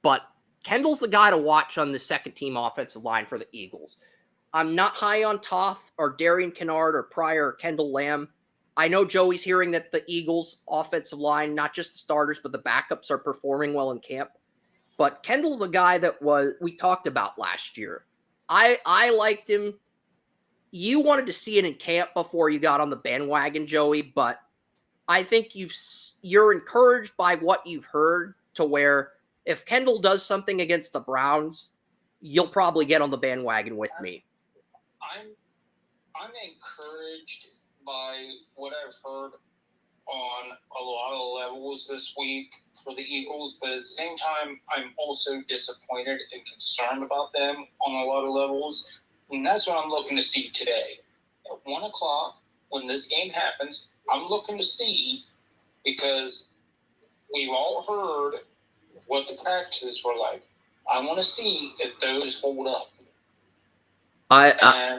But Kendall's the guy to watch on the second-team offensive line for the Eagles. I'm not high on Toth or Darian Kennard or Pryor or Kendall Lamb. I know Joey's hearing that the Eagles' offensive line, not just the starters, but the backups are performing well in camp. But Kendall's a guy that we talked about last year. I liked him. You wanted to see it in camp before you got on the bandwagon, Joey, but I think you're encouraged by what you've heard to where if Kendall does something against the Browns, you'll probably get on the bandwagon with me. I'm encouraged by what I've heard on a lot of levels this week for the Eagles, but at the same time, I'm also disappointed and concerned about them on a lot of levels. And that's what I'm looking to see today. At 1 o'clock, when this game happens, I'm looking to see, because we've all heard what the practices were like. I want to see if those hold up.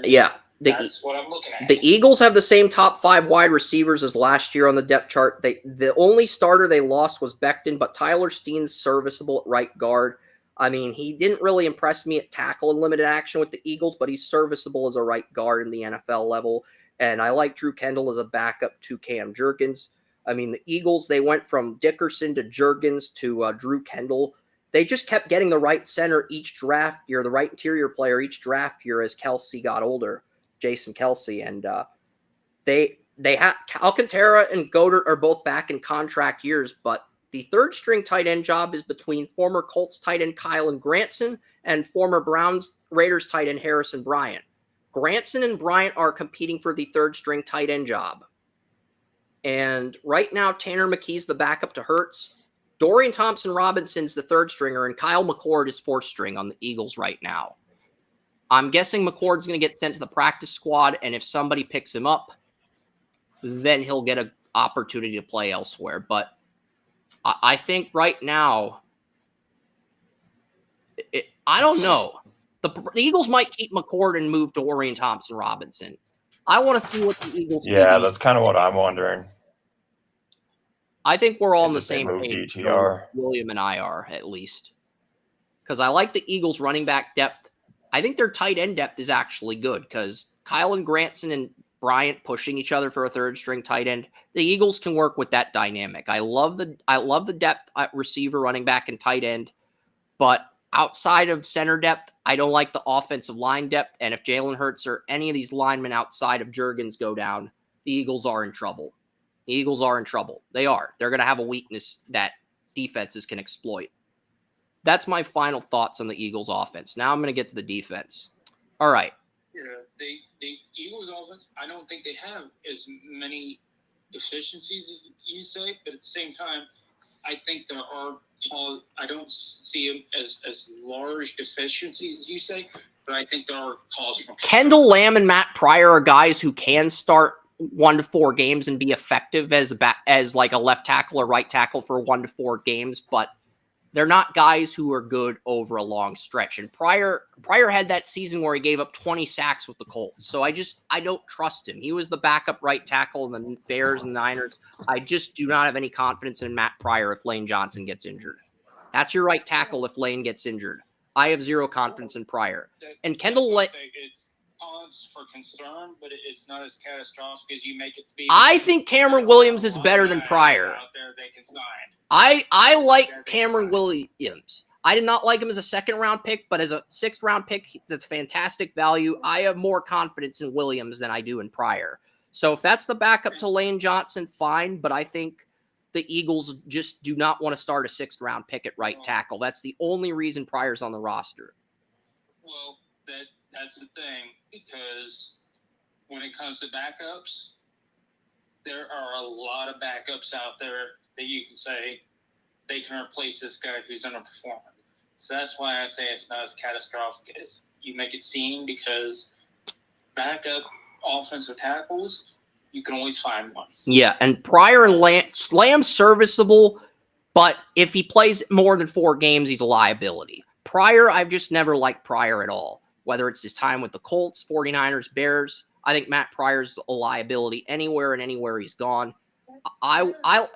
Yeah. That's what I'm looking at. The Eagles have the same top 5 wide receivers as last year on the depth chart. The only starter they lost was Becton, but Tyler Steen's serviceable at right guard. I mean, he didn't really impress me at tackle in limited action with the Eagles, but he's serviceable as a right guard in the NFL level. And I like Drew Kendall as a backup to Cam Jurgens. I mean, the Eagles, they went from Dickerson to Jurgens to Drew Kendall. They just kept getting the right center each draft year, the right interior player each draft year as Kelsey got older, Jason Kelsey. And they have Alcantara and Goddard are both back in contract years, but the third string tight end job is between former Colts tight end Kylan Granson and former Raiders tight end Harrison Bryant. Granson and Bryant are competing for the third string tight end job. And right now, Tanner McKee's the backup to Hurts. Dorian Thompson-Robinson's the third stringer, and Kyle McCord is fourth string on the Eagles right now. I'm guessing McCord's going to get sent to the practice squad, and if somebody picks him up, then he'll get an opportunity to play elsewhere. But I think right now, I don't know. The Eagles might keep McCord and move Dorian Thompson-Robinson. I want to see what the Eagles do. Yeah, that's kind of what I'm wondering. I think we're all on the If they same move page. DTR. William and I are, at least. Because I like the Eagles' running back depth. I think their tight end depth is actually good because Kyle and Granson and Bryant pushing each other for a third string tight end. The Eagles can work with that dynamic. I love the depth at receiver, running back, and tight end. But outside of center depth, I don't like the offensive line depth. And if Jalen Hurts or any of these linemen outside of Juergens go down, the Eagles are in trouble. The Eagles are in trouble. They are. They're going to have a weakness that defenses can exploit. That's my final thoughts on the Eagles offense. Now I'm going to get to the defense. All right. Yeah, the Eagles offense, I don't think they have as many deficiencies as you say, but at the same time, I think there are I don't see them as large deficiencies as you say, but I think there are cause for Kendall Lamb and Matt Pryor are guys who can start 1 to 4 games and be effective as like a left tackle or right tackle for 1 to 4 games, but they're not guys who are good over a long stretch. And Pryor had that season where he gave up 20 sacks with the Colts. So I don't trust him. He was the backup right tackle in the Bears and Niners. I just do not have any confidence in Matt Pryor if Lane Johnson gets injured. That's your right tackle if Lane gets injured. I have zero confidence in Pryor. And Kendall Lamb. It's cause for concern, but it's not as catastrophic as you make it to be. I think Cameron Williams is better than Pryor. Out there they can sign. I like Cameron Williams. I did not like him as a 2nd round pick, but as a 6th round pick, that's fantastic value. I have more confidence in Williams than I do in Pryor. So if that's the backup to Lane Johnson, fine. But I think the Eagles just do not want to start a 6th round pick at right tackle. That's the only reason Pryor's on the roster. Well, that's the thing, because when it comes to backups, there are a lot of backups out there that you can say they can replace this guy who's underperforming. So that's why I say it's not as catastrophic as you make it seem, because backup offensive tackles, you can always find one. Yeah, and Pryor and Lamb's serviceable, but if he plays more than 4 games, he's a liability. Pryor, I've just never liked Pryor at all. Whether it's his time with the Colts, 49ers, Bears, I think Matt Pryor's a liability anywhere he's gone. He's never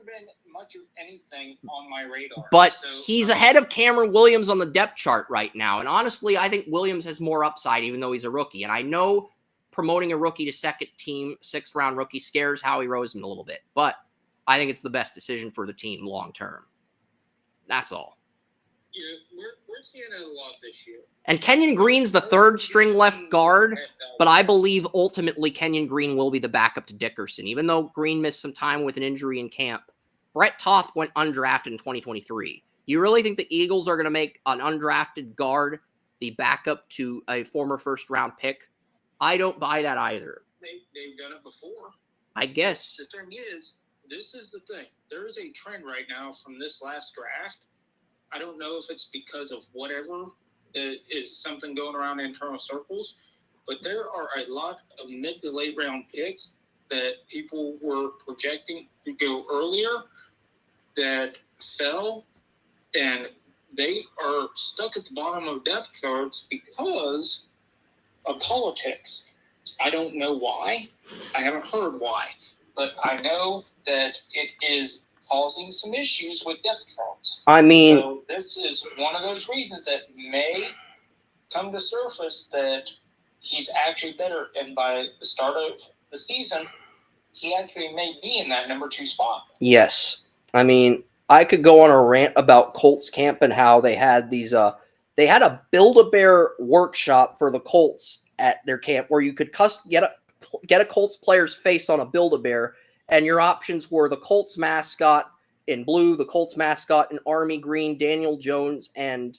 been much of anything on my radar. But he's ahead of Cameron Williams on the depth chart right now. And honestly, I think Williams has more upside, even though he's a rookie. And I know promoting a rookie to 2nd team, 6th round rookie scares Howie Roseman a little bit, but I think it's the best decision for the team long term. That's all. Yeah, we're seeing it a lot this year. And Kenyon Green's the 3rd string left guard, but I believe ultimately Kenyon Green will be the backup to Dickerson. Even though Green missed some time with an injury in camp, Brett Toth went undrafted in 2023. You really think the Eagles are going to make an undrafted guard the backup to a former 1st round pick? I don't buy that either. They've done it before. I guess. The thing is, this is the thing. There is a trend right now from this last draft. I don't know if it's because of whatever is something going around in internal circles, but there are a lot of mid to late round picks that people were projecting to go earlier that fell, and they are stuck at the bottom of depth charts because of politics. I don't know why. I haven't heard why, but I know that it is causing some issues with depth charts. I mean, so this is one of those reasons that may come to surface that he's actually better, and by the start of the season, he actually may be in that number 2 spot. Yes. I mean, I could go on a rant about Colts camp and how they had these they had a Build-A-Bear workshop for the Colts at their camp where you could get a Colts player's face on a Build-A-Bear, and your options were the Colts mascot in blue, the Colts mascot in army green, Daniel Jones, and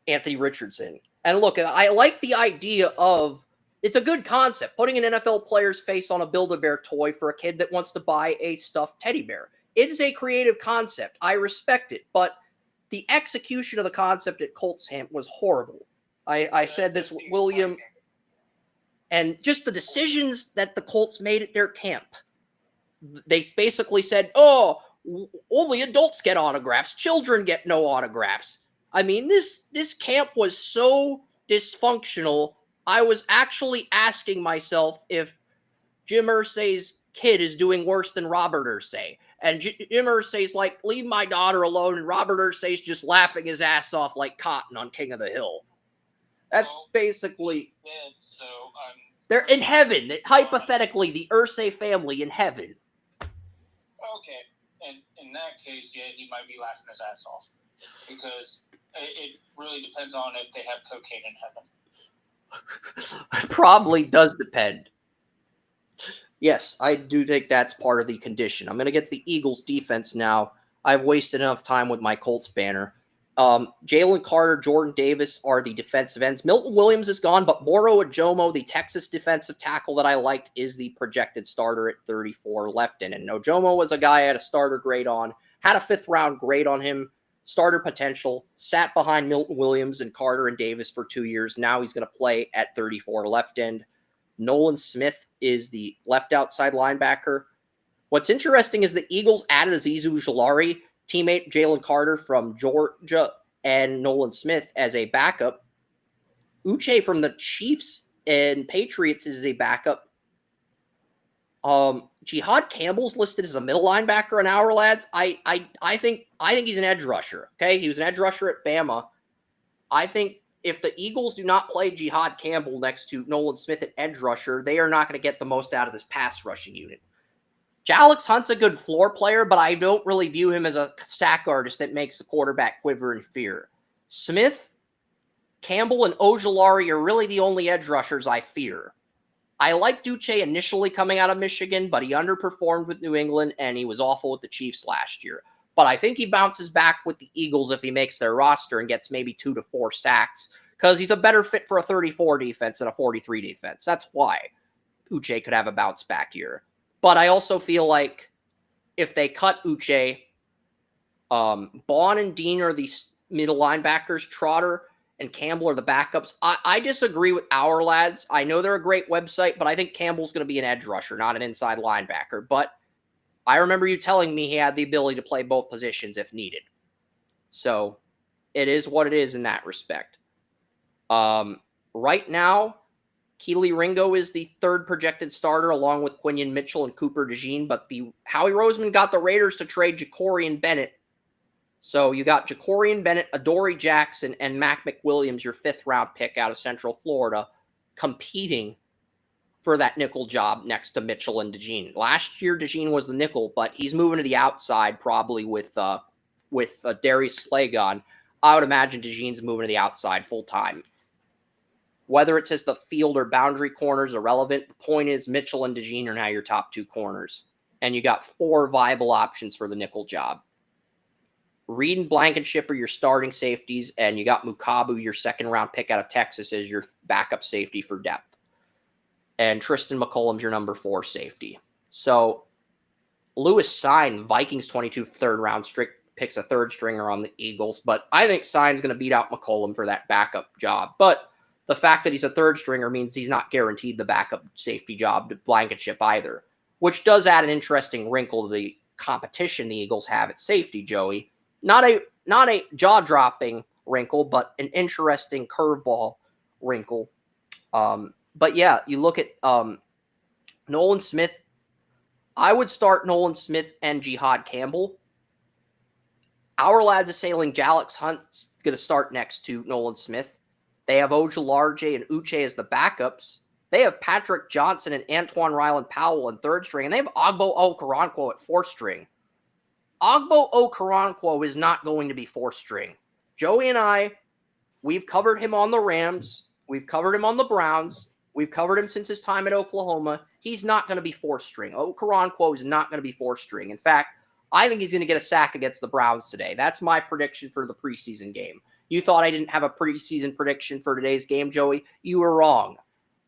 Anthony Richardson. And look, I like the idea of, it's a good concept, putting an NFL player's face on a Build-A-Bear toy for a kid that wants to buy a stuffed teddy bear. It is a creative concept. I respect it, but the execution of the concept at Colts camp was horrible. I said this with William, and just the decisions that the Colts made at their camp. They basically said, "Oh, only adults get autographs. Children get no autographs." I mean, this camp was so dysfunctional. I was actually asking myself if Jim Irsay's kid is doing worse than Robert Irsay. And Jim Irsay's like, "Leave my daughter alone," and Robert Irsay's just laughing his ass off like Cotton on King of the Hill. That's basically... So they're in heaven. Hypothetically, the Irsay family in heaven. okay, and in that case, yeah, he might be laughing his ass off because it really depends on if they have cocaine in heaven. Probably does depend. Yes, I do think that's part of the condition. I'm going to get to the Eagles defense now. I've wasted enough time with my Colts banner. Jalen Carter, Jordan Davis are the defensive ends. Milton Williams is gone, but Moro Ojomo, the Texas defensive tackle that I liked, is the projected starter at 34 left in. And Ojomo was a guy I had a starter grade on, had a 5th-round grade on him, starter potential, sat behind Milton Williams and Carter and Davis for 2 years. Now he's going to play at 34 left end. Nolan Smith is the left outside linebacker. What's interesting is the Eagles added Azeez Ojulari, teammate Jalen Carter from Georgia, and Nolan Smith as a backup. Uche from the Chiefs and Patriots is a backup. Jihad Campbell's listed as a middle linebacker in our lads. I think he's an edge rusher. Okay, he was an edge rusher at Bama. I think if the Eagles do not play Jihad Campbell next to Nolan Smith at edge rusher, they are not going to get the most out of this pass rushing unit. Alex Hunt's a good floor player, but I don't really view him as a sack artist that makes the quarterback quiver in fear. Smith, Campbell, and Ojulari are really the only edge rushers I fear. I liked Uche initially coming out of Michigan, but he underperformed with New England, and he was awful with the Chiefs last year. But I think he bounces back with the Eagles if he makes their roster and gets maybe 2 to 4 sacks, because he's a better fit for a 34 defense than a 43 defense. That's why Uche could have a bounce back year. But I also feel like if they cut Uche, Bond and Dean are the middle linebackers. Trotter and Campbell are the backups. I disagree with our lads. I know they're a great website, but I think Campbell's going to be an edge rusher, not an inside linebacker. But I remember you telling me he had the ability to play both positions if needed. So it is what it is in that respect. Right now, Keely Ringo is the 3rd projected starter, along with Quinion Mitchell and Cooper DeJean. But Howie Roseman got the Raiders to trade Jacorian Bennett. So you got Jacorian Bennett, Adoree Jackson, and Mac McWilliams, your 5th-round pick out of Central Florida, competing for that nickel job next to Mitchell and DeJean. Last year, DeJean was the nickel, but he's moving to the outside probably with Darius Slay gone. I would imagine DeJean's moving to the outside full-time. Whether it's as the field or boundary corners, irrelevant. The point is Mitchell and DeJean are now your top 2 corners. And you got 4 viable options for the nickel job. Reed and Blankenship are your starting safeties, and you got Mukabu, your 2nd-round pick out of Texas, as your backup safety for depth. And Tristan McCollum's your number 4 safety. So Lewis Sign, Vikings 22 3rd-round picks a 3rd stringer on the Eagles, but I think Sign's going to beat out McCollum for that backup job. But the fact that he's a 3rd stringer means he's not guaranteed the backup safety job to Blankenship either, which does add an interesting wrinkle to the competition the Eagles have at safety, Joey. Not a jaw-dropping wrinkle, but an interesting curveball wrinkle. But yeah, you look at Nolan Smith. I would start Nolan Smith and Jihad Campbell. Our lads assailing Alex Hunt's going to start next to Nolan Smith. They have Ojulari and Uche as the backups. They have Patrick Johnson and Antoine Ryland Powell in 3rd string, and they have Ogbo Okoronkwo at 4th string. Ogbo Okoronkwo is not going to be 4th string. Joey and I, we've covered him on the Rams. We've covered him on the Browns. We've covered him since his time at Oklahoma. He's not going to be 4th string. Okoronkwo is not going to be 4th string. In fact, I think he's going to get a sack against the Browns today. That's my prediction for the preseason game. You thought I didn't have a preseason prediction for today's game, Joey? You were wrong.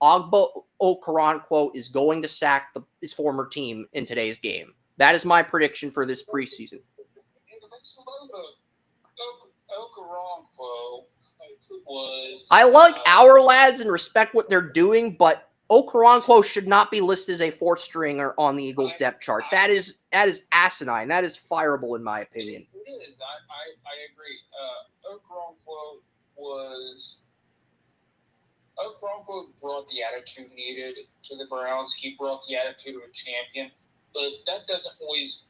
Ogbo Okoronkwo is going to sack his former team in today's game. That is my prediction for this preseason. Okoronkwo was. I like our lads and respect what they're doing, but Okoronkwo should not be listed as a fourth stringer on the Eagles depth chart. That is asinine. That is fireable in my opinion. It is. I agree. Okoronkwo brought the attitude needed to the Browns. He brought the attitude of a champion, but that doesn't always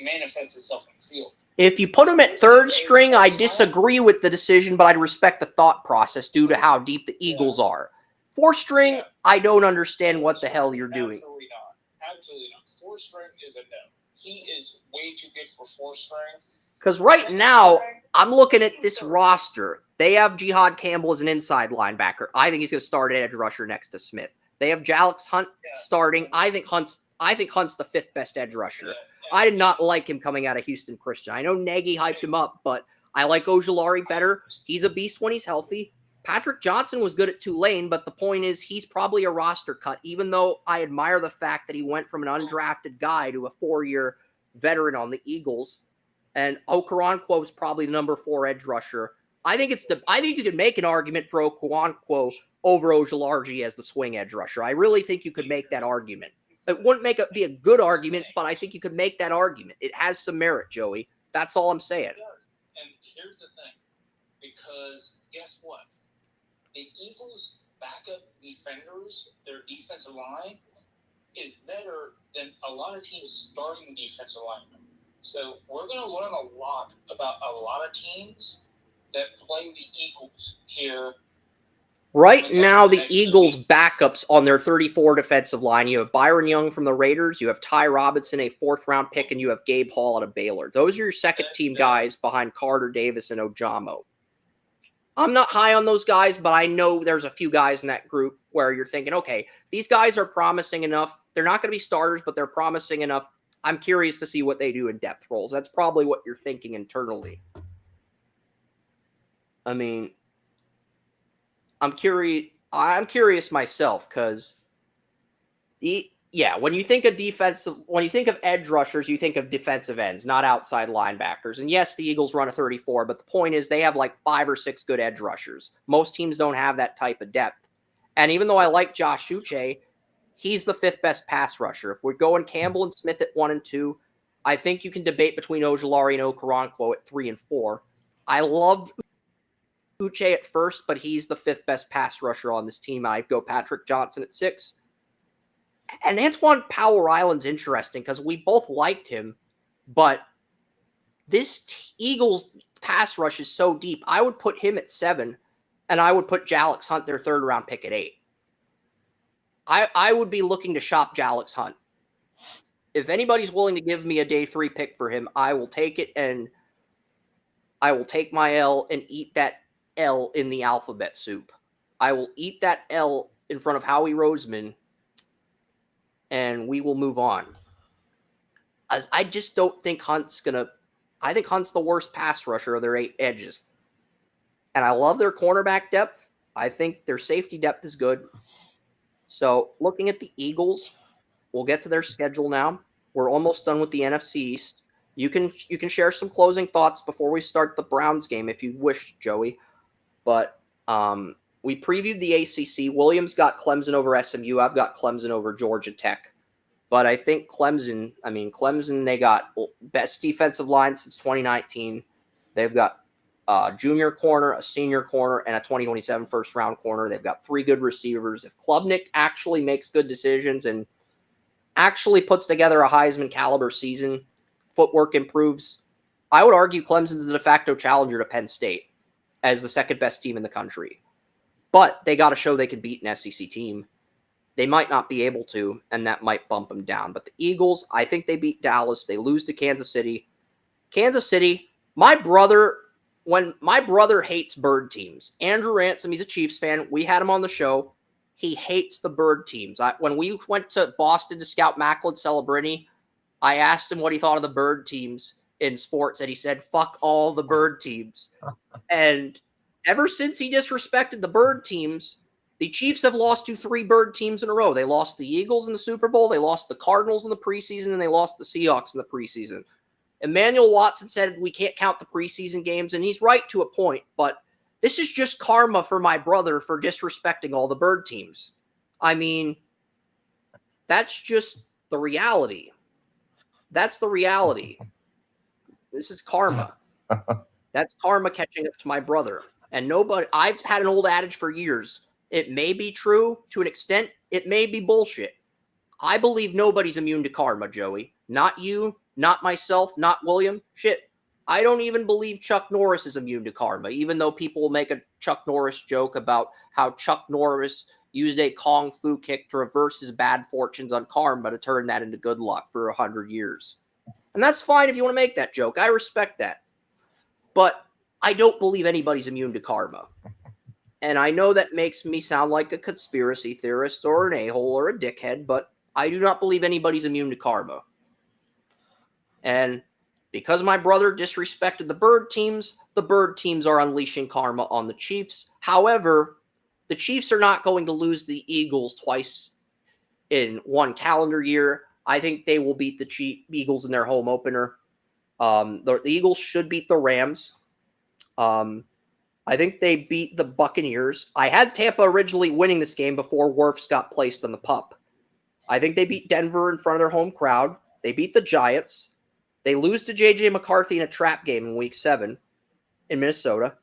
manifest itself in the field. If you put him at third string, I disagree with the decision, but I'd respect the thought process due to how deep the Eagles are. Fourth string, I don't understand what the hell you're doing. Absolutely not. Absolutely not. Fourth string is a no. He is way too good for fourth string. Because right now, I'm looking at this roster. They have Jihad Campbell as an inside linebacker. I think he's going to start at edge rusher next to Smith. They have Jalix Hunt starting. I think Hunt's the fifth best edge rusher. I did not like him coming out of Houston Christian. I know Nagy hyped him up, but I like Ojulari better. He's a beast when he's healthy. Patrick Johnson was good at Tulane, but the point is he's probably a roster cut, even though I admire the fact that he went from an undrafted guy to a 4-year veteran on the Eagles. And Okoronkwo is probably the number 4 edge rusher. I think you could make an argument for Okoronkwo over Ojulari as the swing edge rusher. I really think you could make that argument. It wouldn't be a good argument, but I think you could make that argument. It has some merit, Joey. That's all I'm saying. It does. And here's the thing. Because guess what? The Eagles' backup defenders, their defensive line, is better than a lot of teams' starting defensive linemen. So we're going to learn a lot about a lot of teams that play the Eagles here. Right now, the Eagles' backups on their 34 defensive line, you have Byron Young from the Raiders, you have Ty Robinson, a 4th-round pick, and you have Gabe Hall out of Baylor. Those are your second-team guys behind Carter Davis and Ojamo. I'm not high on those guys, but I know there's a few guys in that group where you're thinking, okay, these guys are promising enough. They're not going to be starters, but they're promising enough. I'm curious to see what they do in depth roles. That's probably what you're thinking internally. I mean, I'm curious myself because when you think of edge rushers, you think of defensive ends, not outside linebackers. And yes, the Eagles run a 34, but the point is they have like 5 or 6 good edge rushers. Most teams don't have that type of depth. And even though I like Josh Uche, he's the 5th best pass rusher. If we're going Campbell and Smith at 1 and 2, I think you can debate between Ojulari and Okoronkwo at 3 and 4. I loved Uche at first, but he's the 5th best pass rusher on this team. I'd go Patrick Johnson at 6. And Antoine Power Island's interesting because we both liked him, but this Eagles pass rush is so deep. I would put him at 7, and I would put Jalix Hunt, their 3rd-round pick, at 8. I would be looking to shop Jalix Hunt. If anybody's willing to give me a day 3 pick for him, I will take it, and I will take my L and eat that L in the alphabet soup. I will eat that L in front of Howie Roseman, and we will move on. As I just don't think I think Hunt's the worst pass rusher of their 8 edges. And I love their cornerback depth. I think their safety depth is good. So looking at the Eagles, we'll get to their schedule now. We're almost done with the NFC East. You can share some closing thoughts before we start the Browns game if you wish, Joey. But we previewed the ACC. Williams got Clemson over SMU. I've got Clemson over Georgia Tech. But I think Clemson, they got best defensive line since 2019. They've got a junior corner, a senior corner, and a 2027 first-round corner. They've got 3 good receivers. If Klubnik actually makes good decisions and actually puts together a Heisman-caliber season, footwork improves, I would argue Clemson's the de facto challenger to Penn State as the second-best team in the country. But they got to show they can beat an SEC team. They might not be able to, and that might bump them down. But the Eagles, I think they beat Dallas. They lose to Kansas City. Kansas City, my brother hates bird teams. Andrew Ransom, he's a Chiefs fan. We had him on the show. He hates the bird teams. When we went to Boston to scout Macklin Celebrini, I asked him what he thought of the bird teams in sports, and he said, fuck all the bird teams. And ever since he disrespected the bird teams, the Chiefs have lost to 3 bird teams in a row. They lost the Eagles in the Super Bowl, they lost the Cardinals in the preseason, and they lost the Seahawks in the preseason. Emmanuel Watson said we can't count the preseason games, and he's right to a point, but this is just karma for my brother for disrespecting all the bird teams. I mean, that's just the reality. That's the reality. This is karma. That's karma catching up to my brother. And nobody, I've had an old adage for years. It may be true to an extent. It may be bullshit. I believe nobody's immune to karma, Joey. Not you, not myself, not William. Shit. I don't even believe Chuck Norris is immune to karma, even though people will make a Chuck Norris joke about how Chuck Norris used a Kung Fu kick to reverse his bad fortunes on karma to turn that into good luck for 100 years. And that's fine if you want to make that joke. I respect that. But I don't believe anybody's immune to karma. And I know that makes me sound like a conspiracy theorist or an a-hole or a dickhead, but I do not believe anybody's immune to karma. And because my brother disrespected the bird teams are unleashing karma on the Chiefs. However, the Chiefs are not going to lose the Eagles twice in one calendar year. I think they will beat the Eagles in their home opener. The Eagles should beat the Rams. I think they beat the Buccaneers. I had Tampa originally winning this game before Wirfs got placed on the pup. I think they beat Denver in front of their home crowd. They beat the Giants. They lose to J.J. McCarthy in a trap game in Week 7 in Minnesota.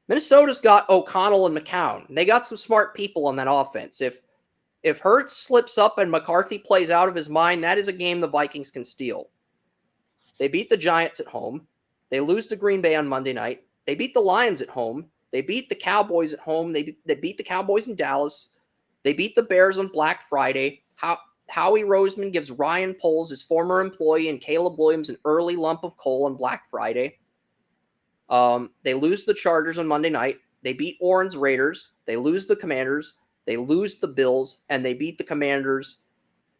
Minnesota's got O'Connell and McCown. They got some smart people on that offense. If Hurts slips up and McCarthy plays out of his mind, that is a game the Vikings can steal. They beat the Giants at home. They lose to Green Bay on Monday night. They beat the Lions at home. They beat the Cowboys at home. They beat the Cowboys in Dallas. They beat the Bears on Black Friday. Howie Roseman gives Ryan Poles, his former employee, and Caleb Williams an early lump of coal on Black Friday. They lose the Chargers on Monday night. They beat Warren's Raiders. They lose the Commanders. They lose the Bills, and they beat the Commanders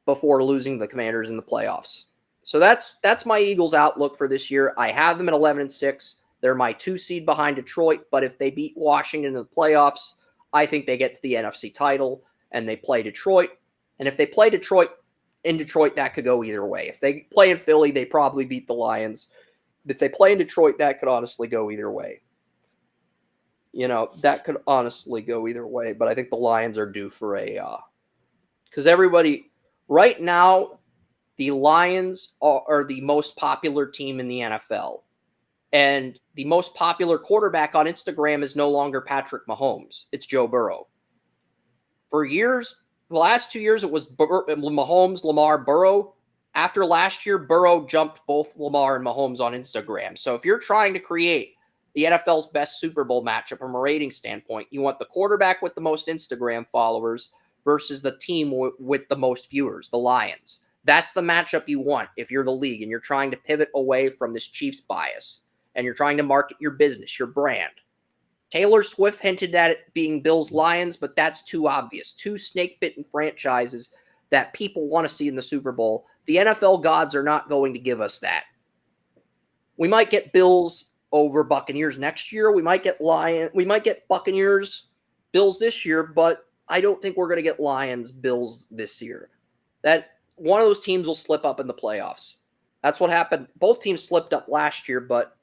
before losing the Commanders in the playoffs. So that's my Eagles' outlook for this year. I have them at 11-6. They're my 2 seed behind Detroit, but if they beat Washington in the playoffs, I think they get to the NFC title, and they play Detroit. And if they play Detroit, that could go either way. If they play in Philly, they probably beat the Lions. If they play in Detroit, that could honestly go either way. That could honestly go either way, but I think the Lions are due for because everybody, right now, the Lions are the most popular team in the NFL. And the most popular quarterback on Instagram is no longer Patrick Mahomes. It's Joe Burrow. For years, the last 2 years, it was Mahomes, Lamar, Burrow. After last year, Burrow jumped both Lamar and Mahomes on Instagram. So if you're trying to create the NFL's best Super Bowl matchup from a rating standpoint, you want the quarterback with the most Instagram followers versus the team with the most viewers, the Lions. That's the matchup you want if you're the league and you're trying to pivot away from this Chiefs bias and you're trying to market your business, your brand. Taylor Swift hinted at it being Bills Lions, but that's too obvious. 2 snake-bitten franchises that people want to see in the Super Bowl. The NFL gods are not going to give us that. We might get Bills over Buccaneers next year. We might get Buccaneers Bills this year, but I don't think we're going to get Lions Bills this year. That one of those teams will slip up in the playoffs. That's what happened. Both teams slipped up last year, but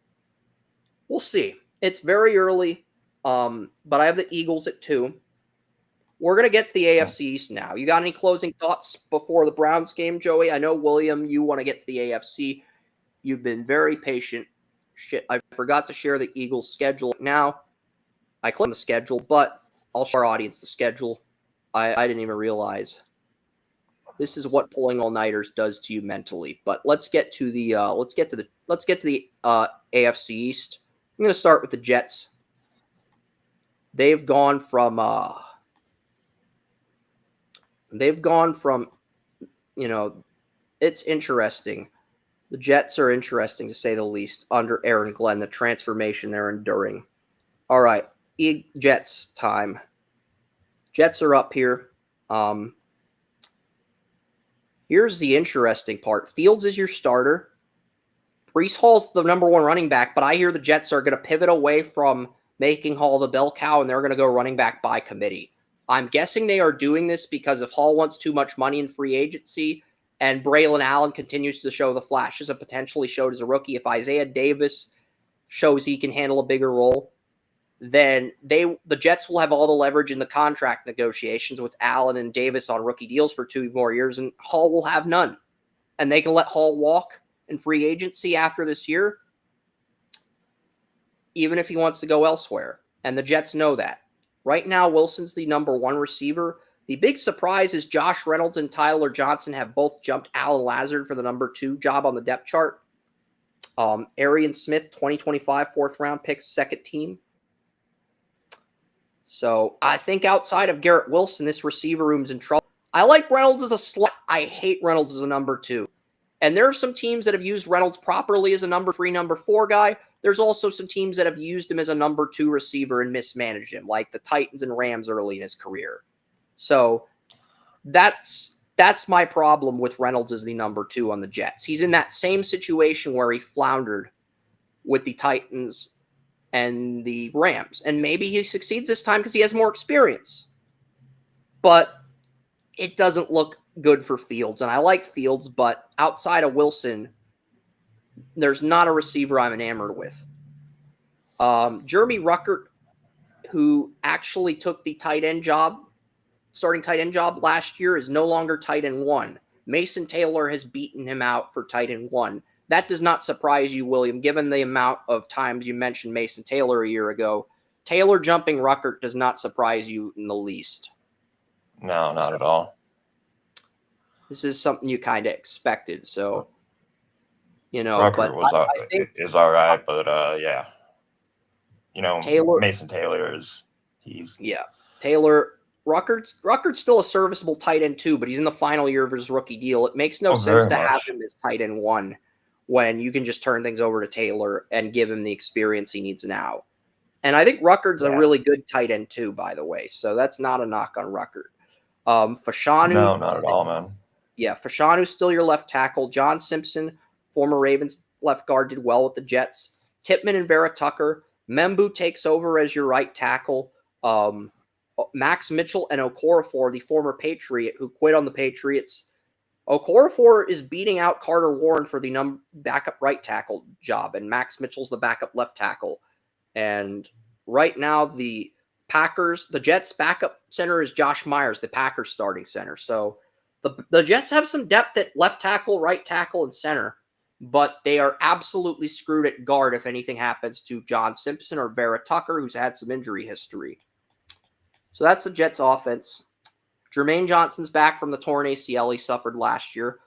we'll see. It's very early, but I have the Eagles at 2. We're going to get to the AFC East now. You got any closing thoughts before the Browns game, Joey? I know, William, you want to get to the AFC. You've been very patient. Shit, I forgot to share the Eagles' schedule now. I clicked on the schedule, but I'll show our audience the schedule. I didn't even realize. This is what pulling all-nighters does to you mentally. But let's get to the AFC East. I'm going to start with the Jets. They've gone from it's interesting. The Jets are interesting, to say the least, under Aaron Glenn, the transformation they're enduring. All right, Jets time. Jets are up here. Here's the interesting part. Fields is your starter. Breece Hall's the number 1 running back, but I hear the Jets are going to pivot away from making Hall the bell cow, and they're going to go running back by committee. I'm guessing they are doing this because if Hall wants too much money in free agency, and Braylon Allen continues to show the flashes of potentially showed as a rookie, if Isaiah Davis shows he can handle a bigger role, then the Jets will have all the leverage in the contract negotiations with Allen and Davis on rookie deals for 2 more years, and Hall will have none. And they can let Hall walk in free agency after this year, even if he wants to go elsewhere. And the Jets know that. Right now, Wilson's the number 1 receiver. The big surprise is Josh Reynolds and Tyler Johnson have both jumped Alan Lazard for the number 2 job on the depth chart. Arian Smith, 2025 4th-round pick, second team. So I think outside of Garrett Wilson, this receiver room's in trouble. I like Reynolds as a slot. I hate Reynolds as a number 2. And there are some teams that have used Reynolds properly as a number 3, number 4 guy. There's also some teams that have used him as a number 2 receiver and mismanaged him, like the Titans and Rams early in his career. So that's my problem with Reynolds as the number 2 on the Jets. He's in that same situation where he floundered with the Titans and the Rams. And maybe he succeeds this time because he has more experience. But it doesn't look good for Fields. And I like Fields, but outside of Wilson, there's not a receiver I'm enamored with. Jeremy Ruckert, who actually took the starting tight end job last year, is no longer tight end 1. Mason Taylor has beaten him out for tight end 1. That does not surprise you, William, given the amount of times you mentioned Mason Taylor a year ago. Taylor jumping Ruckert does not surprise you in the least. No, not at all. This is something you kind of expected. So, Ruckert but I think is all right, but yeah. Taylor, Mason Taylor Taylor. Ruckert's still a serviceable tight end 2, but he's in the final year of his rookie deal. It makes no sense to have him as tight end 1 when you can just turn things over to Taylor and give him the experience he needs now. And I think Ruckert's a really good tight end 2, by the way. So that's not a knock on Ruckert. Fashanu. No, not at all, man. Yeah, Fashanu's still your left tackle. John Simpson, former Ravens left guard, did well with the Jets. Tippmann and Vera Tucker. Membu takes over as your right tackle. Max Mitchell and Okorafor, the former Patriot who quit on the Patriots. Okorafor is beating out Carter Warren for the backup right tackle job, and Max Mitchell's the backup left tackle. And right now, the Jets' backup center is Josh Myers, the Packers' starting center. So the Jets have some depth at left tackle, right tackle, and center, but they are absolutely screwed at guard if anything happens to John Simpson or Vera Tucker, who's had some injury history. So that's the Jets' offense. Jermaine Johnson's back from the torn ACL he suffered last year.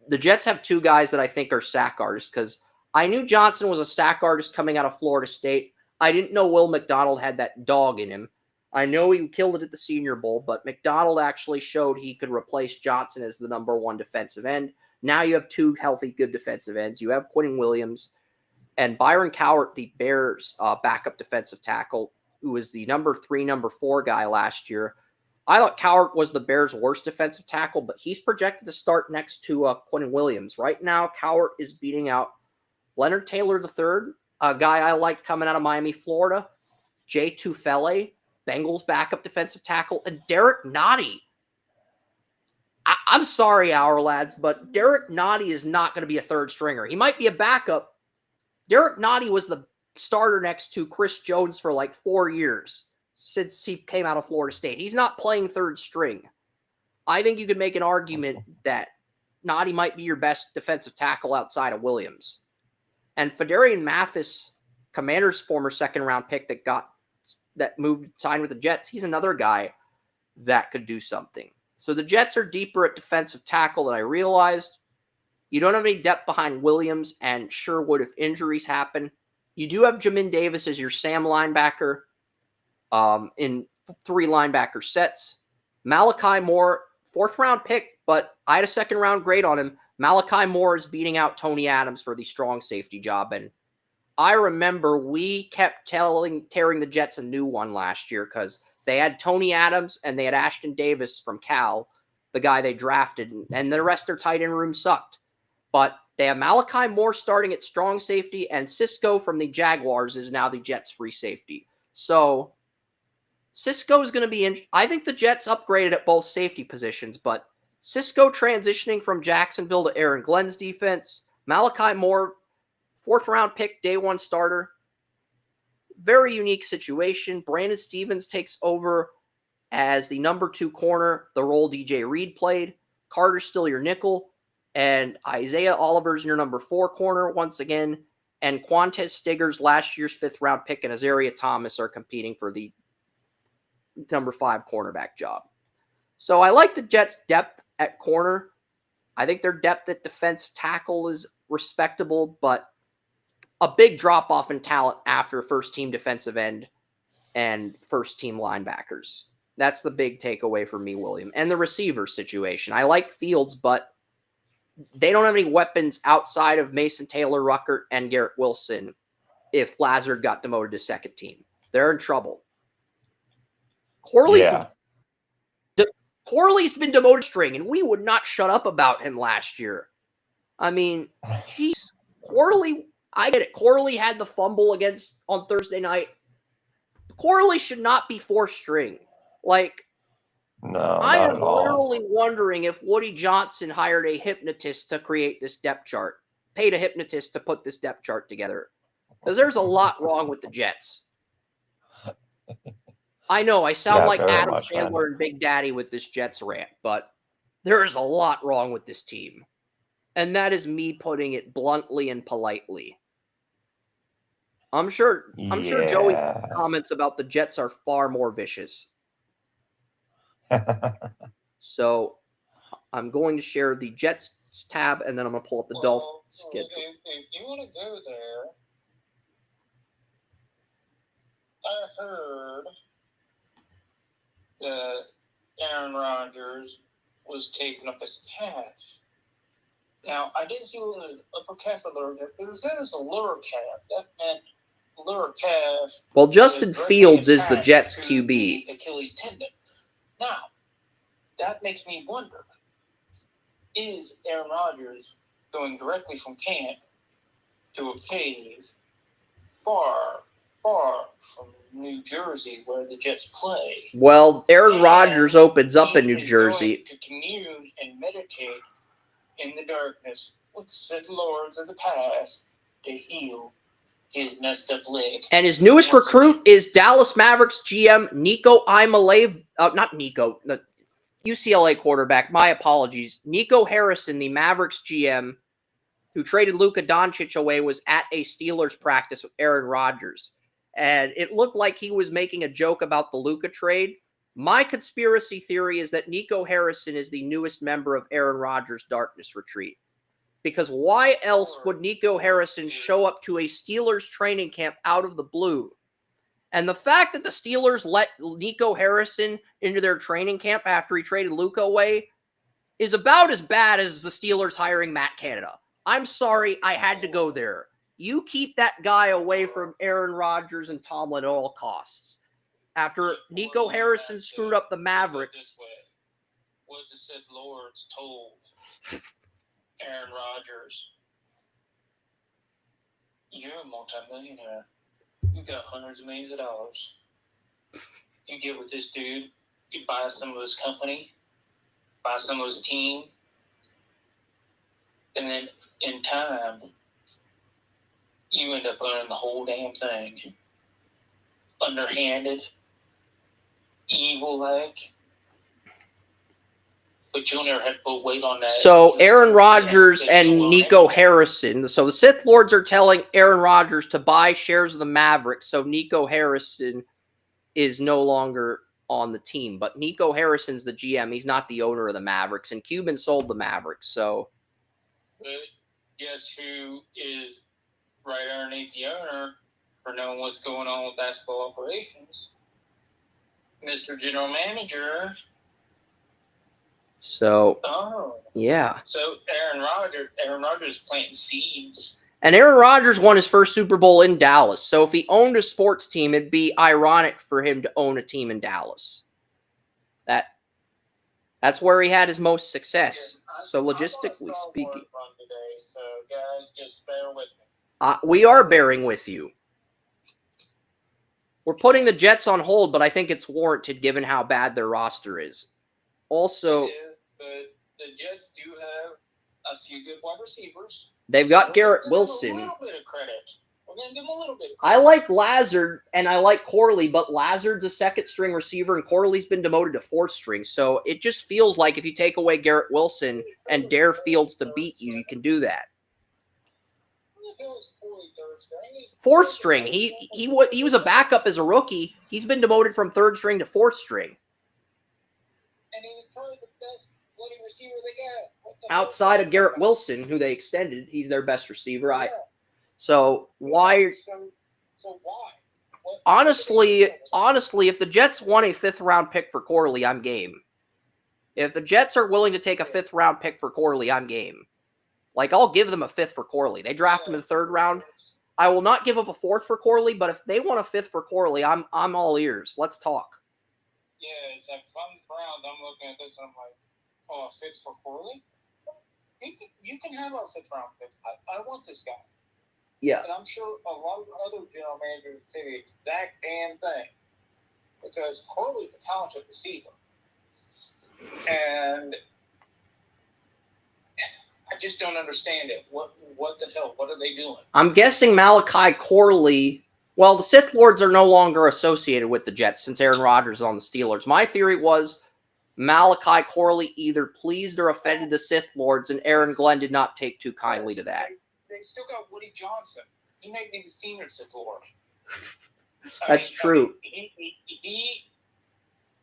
The Jets have 2 guys that I think are sack artists, because I knew Johnson was a sack artist coming out of Florida State. I didn't know Will McDonald had that dog in him. I know he killed it at the Senior Bowl, but McDonald actually showed he could replace Johnson as the number 1 defensive end. Now you have 2 healthy, good defensive ends. You have Quentin Williams and Byron Cowart, the Bears' backup defensive tackle, who was the number 3, number 4 guy last year. I thought Cowart was the Bears' worst defensive tackle, but he's projected to start next to Quentin Williams. Right now, Cowart is beating out Leonard Taylor III, a guy I liked coming out of Miami, Florida, Jay Tufele, Bengals backup defensive tackle, and Derek Nottie. I'm sorry, our lads, but Derek Nottie is not going to be a 3rd stringer. He might be a backup. Derek Nottie was the starter next to Chris Jones for like 4 years since he came out of Florida State. He's not playing 3rd string. I think you could make an argument that Nottie might be your best defensive tackle outside of Williams. And Fedarian Mathis, Commanders' former 2nd-round pick that signed with the Jets, he's another guy that could do something. So the Jets are deeper at defensive tackle than I realized. You don't have any depth behind Williams and Sherwood if injuries happen. You do have Jamin Davis as your Sam linebacker in 3 linebacker sets. Malachi Moore, 4th-round pick, but I had a 2nd-round grade on him. Malachi Moore is beating out Tony Adams for the strong safety job. And I remember we kept tearing the Jets a new one last year because they had Tony Adams and they had Ashton Davis from Cal, the guy they drafted, and the rest of their tight end room sucked. But they have Malachi Moore starting at strong safety, and Cisco from the Jaguars is now the Jets' free safety. So Cisco is going to be I think the Jets upgraded at both safety positions, but Cisco transitioning from Jacksonville to Aaron Glenn's defense. Malachi Moore, 4th-round pick, day one starter. Very unique situation. Brandon Stevens takes over as the number 2 corner, the role DJ Reed played. Carter's still your nickel. And Isaiah Oliver's your number 4 corner once again. And Quantez Stiggers, last year's 5th-round pick, and Azaria Thomas are competing for the number 5 cornerback job. So I like the Jets' depth at corner. I think their depth at defensive tackle is respectable, but a big drop-off in talent after first-team defensive end and first-team linebackers. That's the big takeaway for me, William. And the receiver situation. I like Fields, but they don't have any weapons outside of Mason Taylor, Ruckert, and Garrett Wilson if Lazard got demoted to second team. They're in trouble. Corley's been demoted string, and we would not shut up about him last year. I mean, geez, Corley, I get it. Corley had the fumble on Thursday night. Corley should not be 4th string. Like, No, I not am at all. literally wondering if Woody Johnson hired a hypnotist to create this depth chart, paid a hypnotist to put this depth chart together. Because there's a lot wrong with the Jets. I know I sound like very Adam much, man. Sandler and Big Daddy with this Jets rant, but there is a lot wrong with this team. And that is me putting it bluntly and politely. I'm sure Joey Yeah. comments about the Jets are far more vicious. So I'm going to share the Jets tab, and then I'm going to pull up the Dolphins schedule. If you want to go there, I heard that Aaron Rodgers was taken up his calf. Now, I didn't see what was upper calf or lower calf. If it was a lower calf, that meant lower calf. Well, Justin was Fields is the attached Jets to QB. the Achilles tendon. Now, that makes me wonder, is Aaron Rodgers going directly from camp to a cave far, far from New Jersey where the Jets play? Well, Aaron And Rodgers opens up he in New is Jersey. going to commune and meditate in the darkness with the Sith Lords of the past to heal his messed up leg. And his newest recruit is Dallas Mavericks GM Nico Imalev. Not Nico, the UCLA quarterback. My apologies. Nico Harrison, the Mavericks GM, who traded Luka Doncic away, was at a Steelers practice with Aaron Rodgers. And it looked like he was making a joke about the Luka trade. My conspiracy theory is that Nico Harrison is the newest member of Aaron Rodgers' Darkness Retreat. Because why else would Nico Harrison show up to a Steelers training camp out of the blue? And the fact that the Steelers let Nico Harrison into their training camp after he traded Luka away is about as bad as the Steelers hiring Matt Canada. I'm sorry, I had to go there. You keep that guy away from Aaron Rodgers and Tomlin at all costs. After Nico Harrison screwed up the Mavericks. What the Sith Lords told Aaron Rodgers: you're a multimillionaire. You got hundreds of millions of dollars. You get with this dude, you buy some of his company, buy some of his team, and then in time, you end up owning the whole damn thing. Underhanded, evil-like. But you'll never have to put weight on that. So Aaron Rodgers and Nico Harrison. So the Sith Lords are telling Aaron Rodgers to buy shares of the Mavericks. So Nico Harrison is no longer on the team. But Nico Harrison's the GM. He's not the owner of the Mavericks. And Cuban sold the Mavericks. So But guess who is right underneath the owner for knowing what's going on with basketball operations? Mr. General Manager. So, Oh. yeah. So Aaron Rodgers planting seeds. And Aaron Rodgers won his first Super Bowl in Dallas. So if he owned a sports team, it'd be ironic for him to own a team in Dallas. That's where he had his most success. So logistically speaking. Today, so guys, just bear with me. We are bearing with you. We're putting the Jets on hold, but I think it's warranted given how bad their roster is. Also, But the Jets do have a few good wide receivers. They've got Garrett Wilson. A little bit of credit. We're going to give him a little bit of I credit. like Lazard and I like Corley, but Lazard's a second string receiver and Corley's been demoted to fourth string. So it just feels like if you take away Garrett Wilson and dare Fields to beat you, you can do that. Fourth string. He was a backup as a rookie. He's been demoted from third string to fourth string. And he was probably the best bloody receiver they got. Outside of Garrett Wilson, who they extended, he's their best receiver. Yeah. So why? So why? Honestly, if the Jets want a 5th round pick for Corley, I'm game. If the Jets are willing to take a 5th round pick for Corley, I'm game. Like, I'll give them a 5th for Corley. They draft him in the 3rd round. I will not give up a 4th for Corley, but if they want a 5th for Corley, I'm all ears. Let's talk. Yeah, it's like if I'm round, I'm looking at this and I'm like, oh, a 5th for Corley? You can have a 5th round pick. I want this guy. Yeah. And I'm sure a lot of other general managers say the exact damn thing. Because Corley's a talented receiver. And I just don't understand it. What the hell? What are they doing? I'm guessing Malachi Corley. Well, the Sith Lords are no longer associated with the Jets since Aaron Rodgers is on the Steelers. My theory was Malachi Corley either pleased or offended the Sith Lords, and Aaron Glenn did not take too kindly to that. They still got Woody Johnson. He may be the senior Sith Lord. That's true.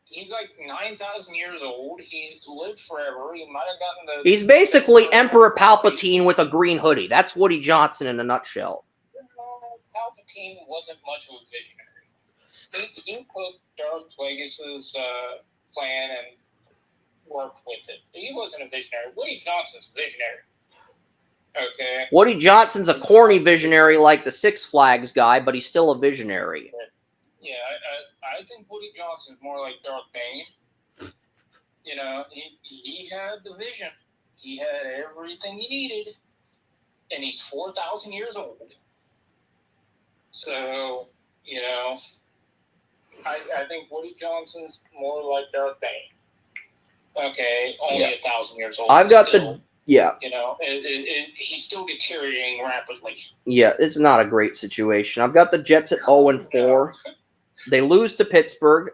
He's like 9,000 years old. He's lived forever. He might have gotten the... He's basically Emperor Palpatine with a green hoodie. That's Woody Johnson in a nutshell. Palpatine wasn't much of a visionary. He put Darth Plagueis' plan and worked with it. He wasn't a visionary. Woody Johnson's a visionary. Okay. Woody Johnson's a corny visionary like the Six Flags guy, but he's still a visionary. Yeah, I think Woody Johnson's more like Darth Bane. You know, he had the vision. He had everything he needed. And he's 4,000 years old. So, you know, I think Woody Johnson's more like Darth Bane. Okay, only 1,000 years old. I've got still, yeah. You know, he's still deteriorating rapidly. Yeah, it's not a great situation. I've got the Jets at 0-4. They lose to Pittsburgh.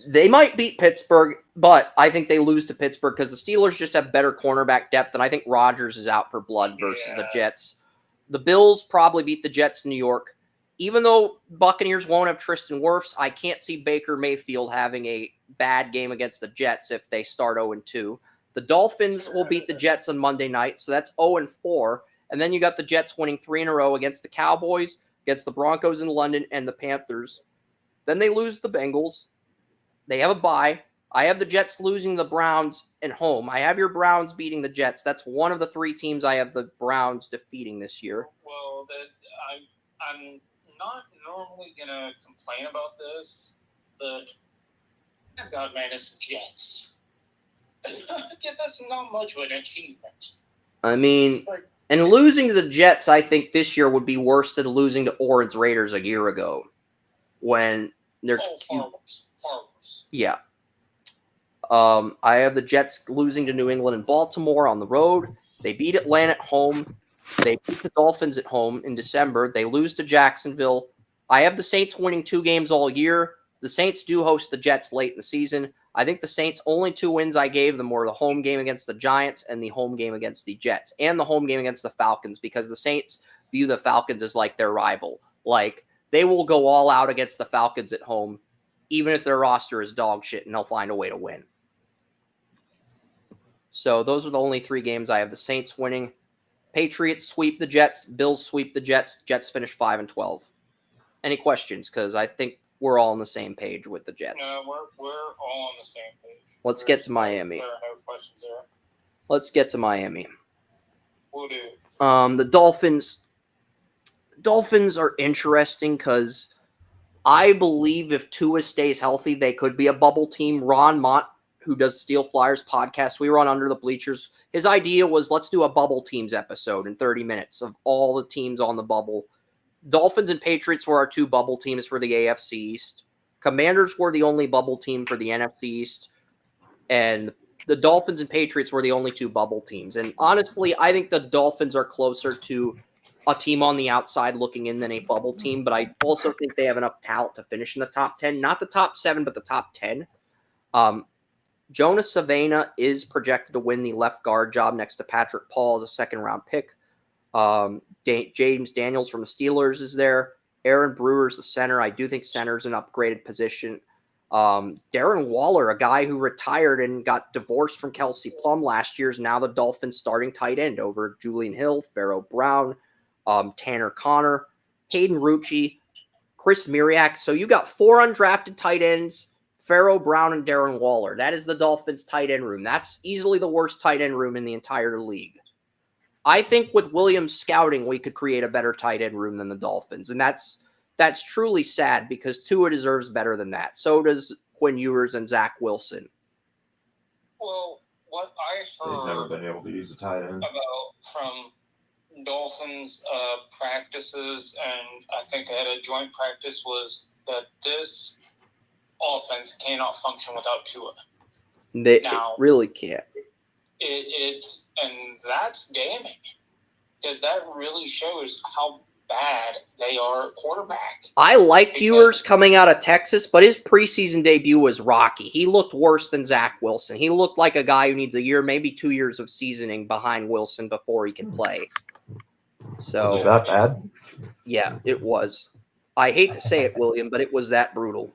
They might beat Pittsburgh, but I think they lose to Pittsburgh because the Steelers just have better cornerback depth, and I think Rodgers is out for blood versus the Jets. The Bills probably beat the Jets in New York. Even though Buccaneers won't have Tristan Wirfs, I can't see Baker Mayfield having a bad game against the Jets if they start 0-2. The Dolphins will beat the Jets on Monday night, so that's 0-4. And then you got the Jets winning 3 in a row against the Cowboys, against the Broncos in London, and the Panthers. Then they lose the Bengals. They have a bye. I have the Jets losing the Browns at home. I have your Browns beating the Jets. That's one of the 3 teams I have the Browns defeating this year. Well, I'm not normally going to complain about this, but God, man, it's the Jets. Yeah, that's not much of an achievement. I mean, and losing to the Jets, I think this year would be worse than losing to Orange Raiders a year ago. When they're far worse. Yeah. I have the Jets losing to New England and Baltimore on the road. They beat Atlanta at home. They beat the Dolphins at home in December. They lose to Jacksonville. I have the Saints winning 2 games all year. The Saints do host the Jets late in the season. I think the Saints' only 2 wins I gave them were the home game against the Giants and the home game against the Jets and the home game against the Falcons because the Saints view the Falcons as like their rival. Like, they will go all out against the Falcons at home, even if their roster is dog shit, and they'll find a way to win. So those are the only 3 games I have the Saints winning. Patriots sweep the Jets. Bills sweep the Jets. Jets finish 5-12. Any questions? Because I think we're all on the same page with the Jets. No, we're all on the same page. Let's get to Miami. There are no questions there. Let's get to Miami. We'll do. The Dolphins are interesting because I believe if Tua stays healthy, they could be a bubble team. Ron Mott, who does Steel Flyers podcast, we run Under the Bleachers. His idea was let's do a bubble teams episode in 30 minutes of all the teams on the bubble. Dolphins and Patriots were our 2 bubble teams for the AFC East. Commanders were the only bubble team for the NFC East. And the Dolphins and Patriots were the only two bubble teams. And honestly, I think the Dolphins are closer to a team on the outside looking in than a bubble team, but I also think they have enough talent to finish in the top 10. Not the top 7, but the top 10. Jonas Savannah is projected to win the left guard job next to Patrick Paul as a second-round pick. James Daniels from the Steelers is there. Aaron Brewer's the center. I do think center's an upgraded position. Darren Waller, a guy who retired and got divorced from Kelsey Plum last year, is now the Dolphins starting tight end over Julian Hill, Pharaoh Brown, Tanner Connor, Hayden Rucci, Chris Miriak. So you got 4 undrafted tight ends, Pharaoh Brown and Darren Waller. That is the Dolphins tight end room. That's easily the worst tight end room in the entire league. I think with Williams scouting, we could create a better tight end room than the Dolphins. And that's truly sad because Tua deserves better than that. So does Quinn Ewers and Zach Wilson. Well, what I've They've never been able to use a tight end. about from Dolphins practices, and I think they had a joint practice, was that this offense cannot function without Tua. They Now- really can't. And that's damning, because that really shows how bad they are at quarterback. I liked Because- Ewers coming out of Texas, but his preseason debut was rocky. He looked worse than Zach Wilson. He looked like a guy who needs a year, maybe 2 years of seasoning behind Wilson before he can play. Was So, it that bad? yeah, it was. I hate to say it, William, but it was that brutal.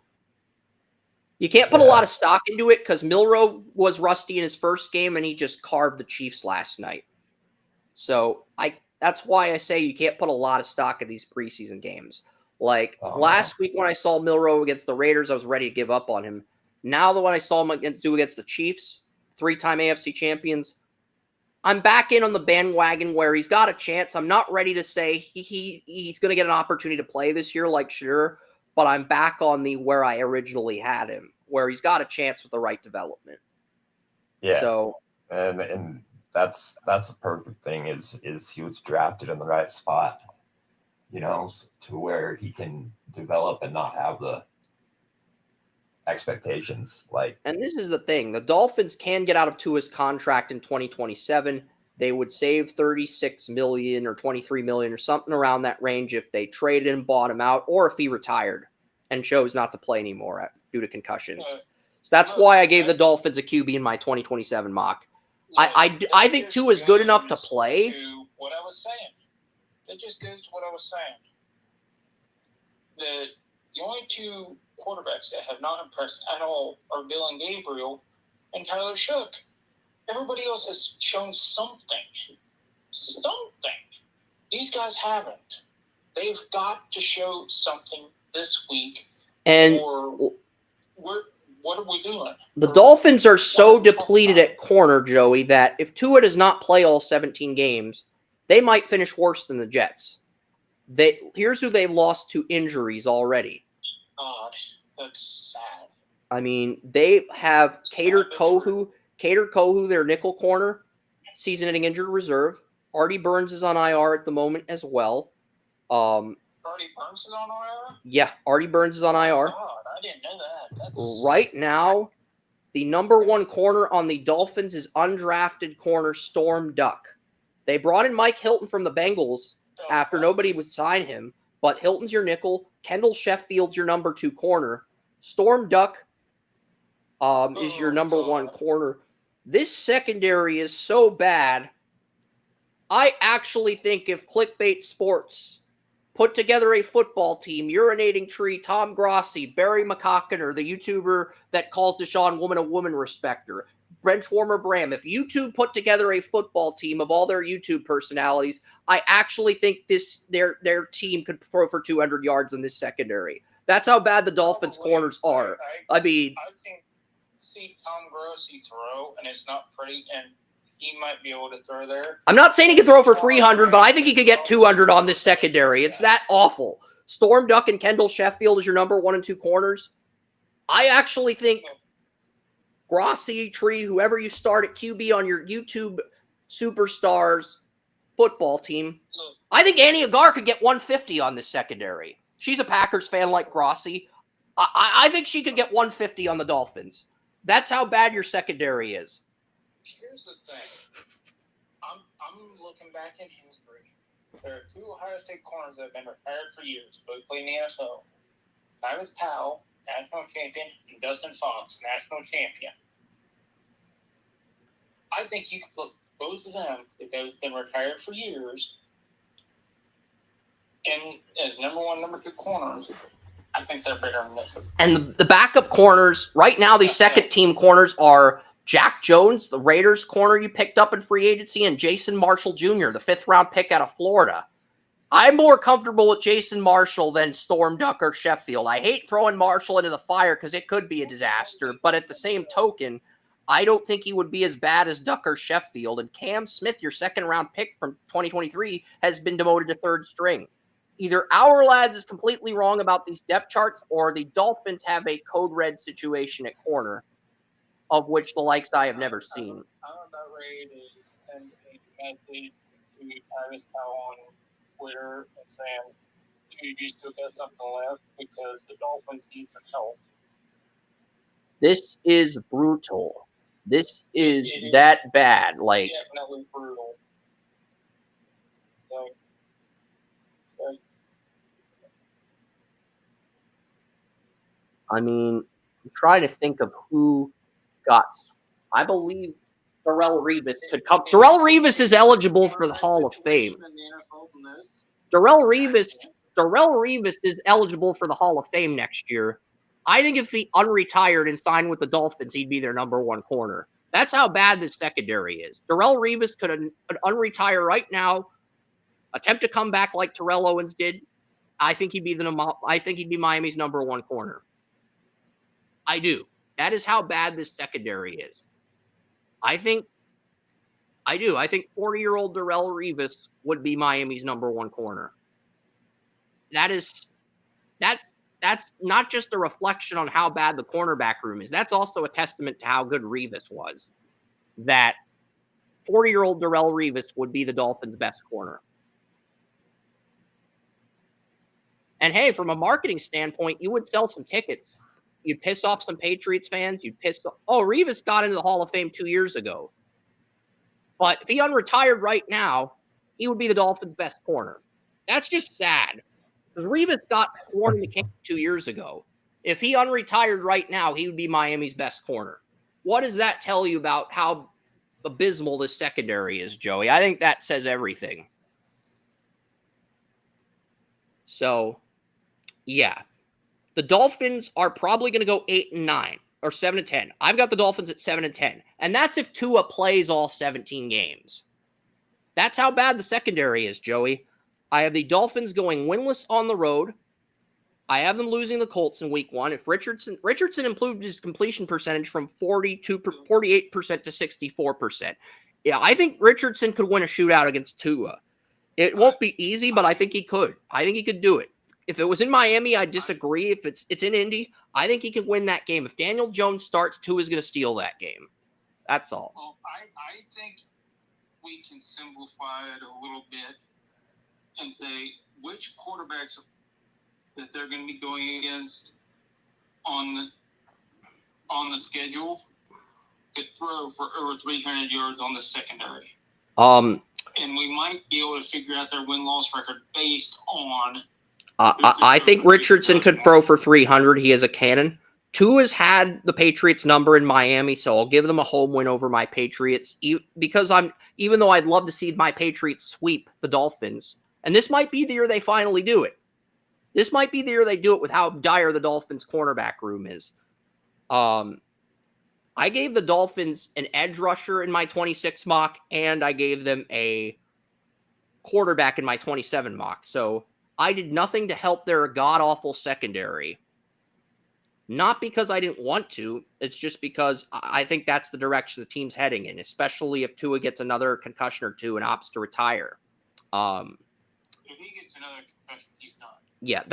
You can't put a lot of stock into it because Milroe was rusty in his first game and he just carved the Chiefs last night. So that's why I say you can't put a lot of stock in these preseason games. Like last week when I saw Milroe against the Raiders, I was ready to give up on him. Now that when I saw him against the Chiefs, 3-time AFC champions, I'm back in on the bandwagon where he's got a chance. I'm not ready to say he's going to get an opportunity to play this year, like sure, but I'm back on the where I originally had him, where he's got a chance with the right development. Yeah. So and that's a perfect thing is he was drafted in the right spot, to where he can develop and not have the expectations. And this is the thing. The Dolphins can get out of Tua's contract in 2027. They would save $36 million or $23 million or something around that range if they traded him, bought him out, or if he retired and chose not to play anymore due to concussions. So that's why I gave the Dolphins a QB in my 2027 mock. I think Tua is good enough to play. To what I was saying. That just goes to what I was saying. The only two quarterbacks that have not impressed at all are Bill and Gabriel and Tyler Shook. Everybody else has shown something. These guys haven't. They've got to show something this week. And or what are we doing? the Dolphins are so depleted at corner, Joey, that if Tua does not play all 17 games, they might finish worse than the Jets. Here's who they've lost to injuries already. God, that's sad. I mean, they have Cater Kohu, their nickel corner, season-ending injured reserve. Artie Burns is on IR at the moment as well. Artie Burns is on IR? Yeah, Artie Burns is on IR. God, I didn't know that. Right now, the number one corner on the Dolphins is undrafted corner Storm Duck. They brought in Mike Hilton from the Bengals after nobody would sign him, but Hilton's your nickel. Kendall Sheffield's your number 2 corner. Storm Duck is your number 1 corner. This secondary is so bad. I actually think if Clickbait Sports put together a football team, Urinating Tree, Tom Grossi, Barry McCockiner, the YouTuber that calls Deshaun Woman a woman respecter, Benchwarmer Bram, if YouTube put together a football team of all their YouTube personalities, I actually think their team could throw for 200 yards in this secondary. That's how bad the Dolphins' corners are. I've seen Tom Grossi throw, and it's not pretty, and he might be able to throw there. I'm not saying he could throw for 300, but I think he could get 200 on this secondary. It's that awful. Storm Duck and Kendall Sheffield is your number 1 and 2 corners. I actually think Grossi, Tree, whoever you start at QB on your YouTube Superstars football team, I think Annie Agar could get 150 on this secondary. She's a Packers fan like Grossi. I think she could get 150 on the Dolphins. That's how bad your secondary is. Here's the thing. I'm looking back in history. There are two Ohio State corners that have been retired for years, both played in the NFL. Travis Powell, national champion, and Dustin Fox, national champion. I think you could put both of them, if they've been retired for years, in as number one, number two corners. I think they're better than this. And the backup corners, right now, the second team corners are Jack Jones, the Raiders corner you picked up in free agency, and Jason Marshall Jr., the 5th round pick out of Florida. I'm more comfortable with Jason Marshall than Storm Duck or Sheffield. I hate throwing Marshall into the fire because it could be a disaster, but at the same token, I don't think he would be as bad as Duck or Sheffield. And Cam Smith, your 2nd round pick from 2023, has been demoted to 3rd string. Either our lads is completely wrong about these depth charts, or the Dolphins have a code red situation at corner, of which the likes I have never seen. I'm about ready to send a message to Travis Powell on Twitter and saying, you still got something left because the Dolphins need some help. This is brutal. This is that bad. Like, definitely brutal. So, I mean, I'm trying to think of who got. I believe Darrelle Revis could come. Darrelle Revis is eligible for the Hall of Fame. Darrelle Revis is eligible for the Hall of Fame next year. I think if he unretired and signed with the Dolphins, he'd be their number one corner. That's how bad this secondary is. Darrelle Revis could unretire right now, attempt to come back like Terrell Owens did. I think he'd be Miami's number one corner. I do. That is how bad this secondary is. I think 40-year-old Darrelle Revis would be Miami's number one corner. That's not just a reflection on how bad the cornerback room is. That's also a testament to how good Revis was. That 40-year-old Darrelle Revis would be the Dolphins' best corner. And hey, from a marketing standpoint, you would sell some tickets. You'd piss off some Patriots fans. Revis got into the Hall of Fame 2 years ago. But if he unretired right now, he would be the Dolphins' best corner. That's just sad. Because Revis got sworn in the camp 2 years ago. If he unretired right now, he would be Miami's best corner. What does that tell you about how abysmal this secondary is, Joey? I think that says everything. So, yeah. The Dolphins are probably going to go 8-9 or 7-10. I've got the Dolphins at 7-10. And that's if Tua plays all 17 games. That's how bad the secondary is, Joey. I have the Dolphins going winless on the road. I have them losing the Colts in week 1. If Richardson improved his completion percentage from 48% to 64%. Yeah, I think Richardson could win a shootout against Tua. It won't be easy, but I think he could. I think he could do it. If it was in Miami, I'd disagree. If it's in Indy, I think he could win that game. If Daniel Jones starts, Tua's going to steal that game. That's all. Well, I think we can simplify it a little bit and say which quarterbacks that they're going to be going against on the schedule could throw for over 300 yards on the secondary. And we might be able to figure out their win-loss record based on. I think Richardson could throw for 300. He has a cannon. Tua's had the Patriots number in Miami, so I'll give them a home win over my Patriots. Because even though I'd love to see my Patriots sweep the Dolphins, and this might be the year they finally do it. This might be the year they do it with how dire the Dolphins' cornerback room is. I gave the Dolphins an edge rusher in my 26 mock, and I gave them a quarterback in my 27 mock. So I did nothing to help their god-awful secondary. Not because I didn't want to. It's just because I think that's the direction the team's heading in, especially if Tua gets another concussion or two and opts to retire. If he gets another concussion, he's done. Yeah,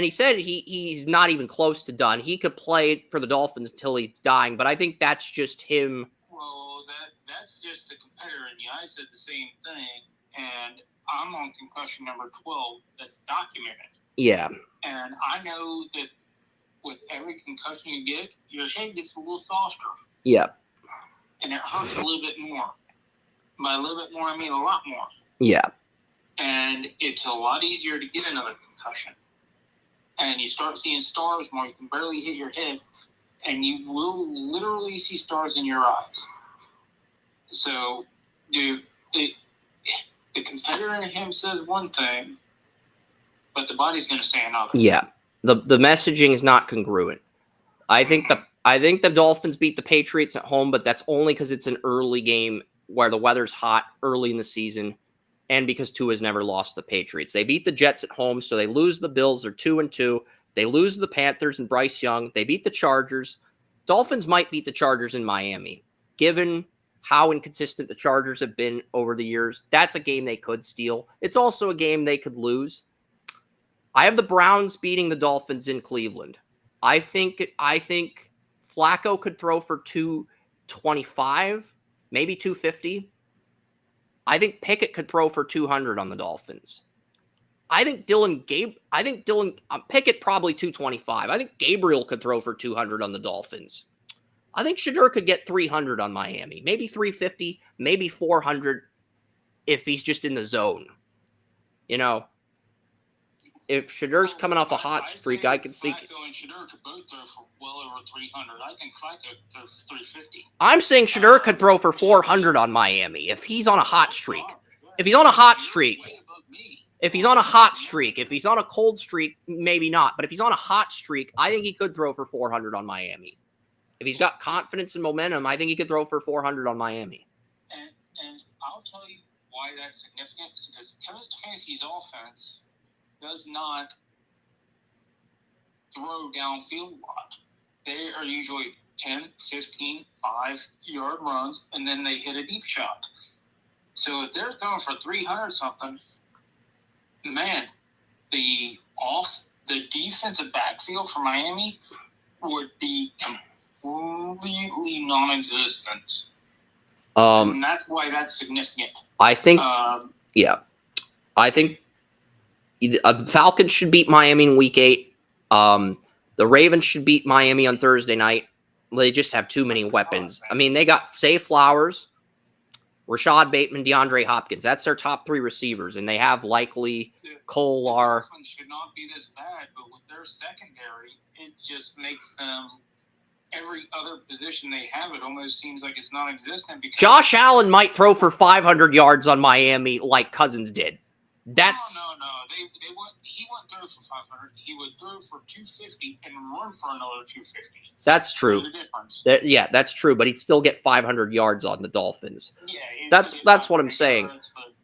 he said he's not even close to done. He could play for the Dolphins until he's dying, but I think that's just him. Well, that's just the competitor in you. I said the same thing, and I'm on concussion number 12 that's documented. Yeah. And I know that with every concussion you get, your head gets a little softer. Yeah. and it hurts a little bit more. By a little bit more, I mean a lot more. Yeah. And it's a lot easier to get another concussion. And you start seeing stars more. You can barely hit your head, and you will literally see stars in your eyes. So, the competitor in him says one thing, but the body's going to say another. Yeah. The messaging is not congruent. I think the Dolphins beat the Patriots at home, but that's only because it's an early game where the weather's hot early in the season, and because Tua's never lost the Patriots. They beat the Jets at home, so they lose the Bills. They're 2-2. They lose the Panthers and Bryce Young. They beat the Chargers. Dolphins might beat the Chargers in Miami. Given how inconsistent the Chargers have been over the years, that's a game they could steal. It's also a game they could lose. I have the Browns beating the Dolphins in Cleveland. I think Flacco could throw for 225, maybe 250. I think Pickett could throw for 200 on the Dolphins. I think Pickett probably 225. I think Gabriel could throw for 200 on the Dolphins. I think Shedeur could get 300 on Miami, maybe 350, maybe 400 if he's just in the zone. You know, if Shedeur's coming off a hot streak, I can see. Flacco and Shedeur could both throw for well over 300. I think Flacco could throw for 350. I'm saying Shedeur could throw for 400 on Miami if he's on a hot streak. If he's on a hot streak, if he's on a hot streak, if he's on a cold streak, maybe not. But if he's on a hot streak, I think he could throw for 400 on Miami. If he's got confidence and momentum, I think he could throw for 400 on Miami. And I'll tell you why that's significant is because Kevin Stefanski's offense does not throw downfield a lot. They are usually 10, 15, 5-yard runs, and then they hit a deep shot. So if they're going for 300 something, man, the defensive backfield for Miami would be completely non-existent. And that's why that's significant. I think, I think Falcons should beat Miami in Week 8. The Ravens should beat Miami on Thursday night. They just have too many weapons. I mean, they got Zay Flowers, Rashad Bateman, DeAndre Hopkins. That's their top 3 receivers, and they have likely Kolar. The Dolphins should not be this bad, but with their secondary, it just makes them every other position they have. It almost seems like it's non-existent. Because Josh Allen might throw for 500 yards on Miami like Cousins did. That's no. He wouldn't throw for 500. He would throw for 250 and run for another 250. That's true. The difference. Yeah, that's true. But he'd still get 500 yards on the Dolphins. Yeah, that's what I'm saying.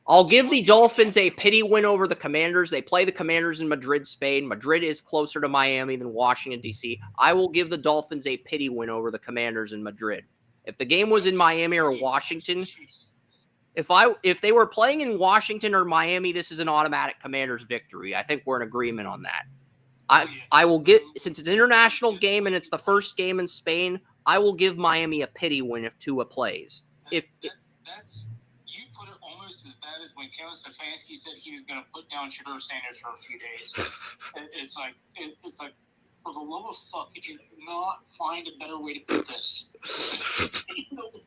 I'll give the Dolphins a pity win over the Commanders. They play the Commanders in Madrid, Spain. Madrid is closer to Miami than Washington, D.C. I will give the Dolphins a pity win over the Commanders in Madrid. If the game was in Miami or Washington, if they were playing in Washington or Miami, this is an automatic Commanders victory. I think we're in agreement on that. I will get, since it's an international game and it's the first game in Spain, I will give Miami a pity win if Tua plays. That's you put it almost as bad as when Kevin Stefanski said he was going to put down Shedeur Sanders for a few days. It's like for the love of fuck, could you not find a better way to put this?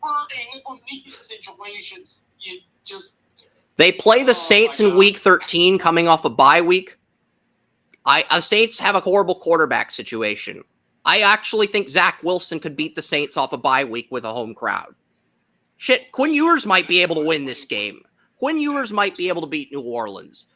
On these situations, you just. They play the Saints in Week 13, coming off a bye week. The Saints have a horrible quarterback situation. I actually think Zach Wilson could beat the Saints off a bye week with a home crowd. Shit, Quinn Ewers might be able to win this game. Quinn Ewers might be able to beat New Orleans.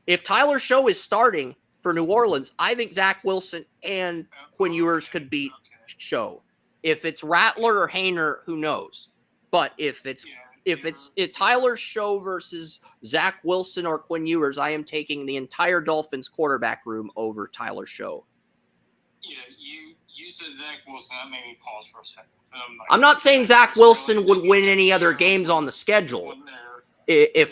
If Tyler Show is starting for New Orleans, I think Zach Wilson and Quinn Ewers could beat Show. If it's Rattler or Hayner, who knows? But if it's Tyler Show versus Zach Wilson or Quinn Ewers, I am taking the entire Dolphins quarterback room over Tyler Show. Yeah, you said Zach Wilson. That made me pause for a second. I'm not saying Zach Wilson would win any other games on the schedule. If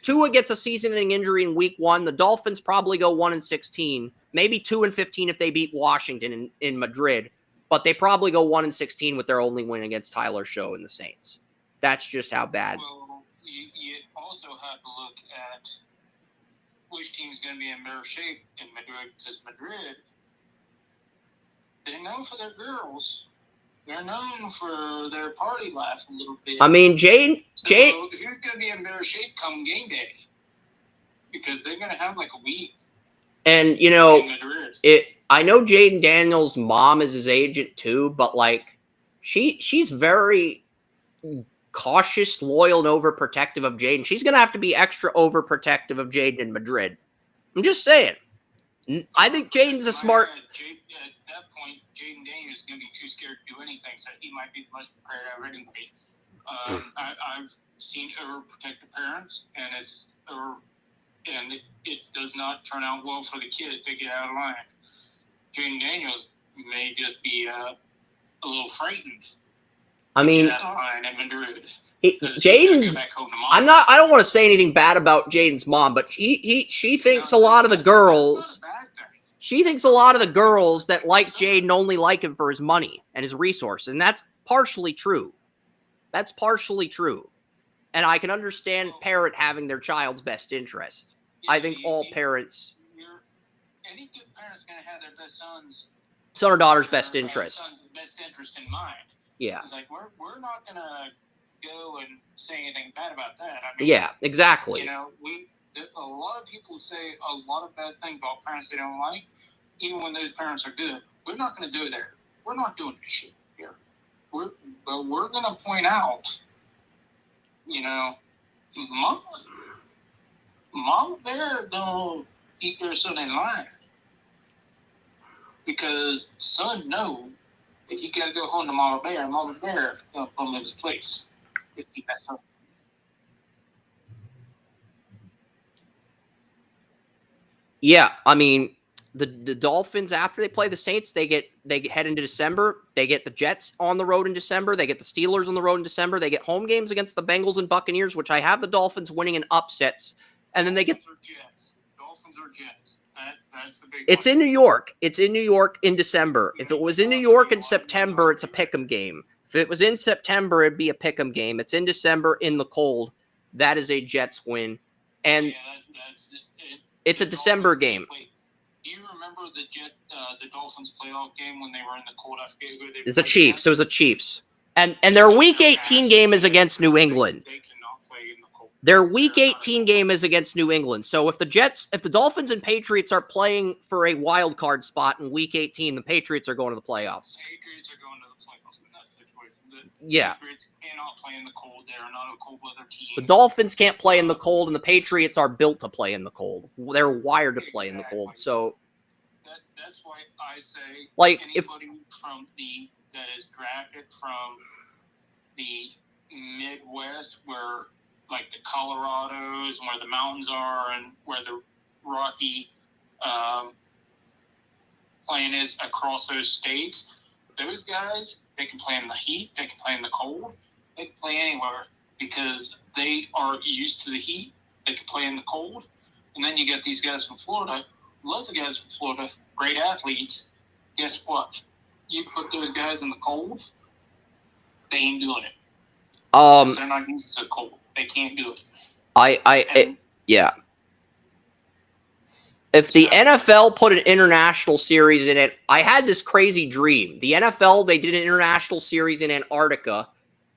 Tua gets a season-ending injury in Week 1, the Dolphins probably go 1-16, maybe 2-15 if they beat Washington in Madrid. But they probably go 1-16 with their only win against Tyler Show and the Saints. That's just how bad. Well, you also have to look at which team is going to be in better shape in Madrid, because Madrid they're known for their girls. They're known for their party life a little bit. I mean, Jane. So who's going to be in better shape come game day? Because they're going to have like a week. And, you in know, Madrid. I know Jaden Daniels' mom is his agent too, but like she's very cautious, loyal, and overprotective of Jaden. She's gonna have to be extra overprotective of Jaden in Madrid. I'm just saying. I think Jaden's a smart. At that point, Jaden Daniels is going to be too scared to do anything, so he might be the most prepared I've ever been. I've seen overprotective parents, and it does not turn out well for the kid if they get out of line. Jaden Daniels may just be a little frightened. I mean, Jaden's. I don't want to say anything bad about Jaden's mom, but she thinks a lot of the girls. She thinks a lot of the girls that like Jaden only like him for his money and his resources, and that's partially true. That's partially true. And I can understand parent having their child's best interest. I think all parents. Any good parent's going to have their best son or daughter's best interest. Son's best interest in mind. Yeah. It's like we're not going to go and say anything bad about that. I mean, yeah, exactly. You know, a lot of people say a lot of bad things about parents they don't like, even when those parents are good. We're not going to do there. We're not doing this shit here. We're going to point out, you know, Mama Bear don't keep their son in line because son know if you got to go home to Mama Bear going to put him in his place if he mess up. Yeah, I mean, the Dolphins, after they play the Saints, they head into December. They get the Jets on the road in December. They get the Steelers on the road in December. They get home games against the Bengals and Buccaneers, which I have the Dolphins winning in upsets. And then they get Dolphins or Jets. That's the big. It's in New York. It's in New York in December. If it was in New York in September, it's a pick'em game. If it was in September, it'd be a pick'em game. It's in December in the cold. That is a Jets win, and it's a December game. Do you remember the Dolphins playoff game when they were in the cold? I forget who they. It's the Chiefs. It was the Chiefs, and their Week 18 game is against New England. They cannot play in the cold. Their Week 18 game is against New England. So if the Dolphins and Patriots are playing for a wild card spot in Week 18, the Patriots are going to the playoffs. Patriots are going to the playoffs in that situation. Yeah. Patriots cannot play in the cold. They are not a cold weather team. The Dolphins can't play in the cold, and the Patriots are built to play in the cold. They're wired to play in the cold. So that's why I say, like, anybody that is drafted from the Midwest, where like the Colorados, where the mountains are, and where the rocky plain is across those states, those guys, they can play in the heat, they can play in the cold, they can play anywhere because they are used to the heat. They can play in the cold. And then you get these guys from Florida. Love the guys from Florida, great athletes. Guess what? You put those guys in the cold, they ain't doing it. They're not used to the cold. They can't do it. Yeah. If the NFL put an international series in it, I had this crazy dream. The NFL, they did an international series in Antarctica,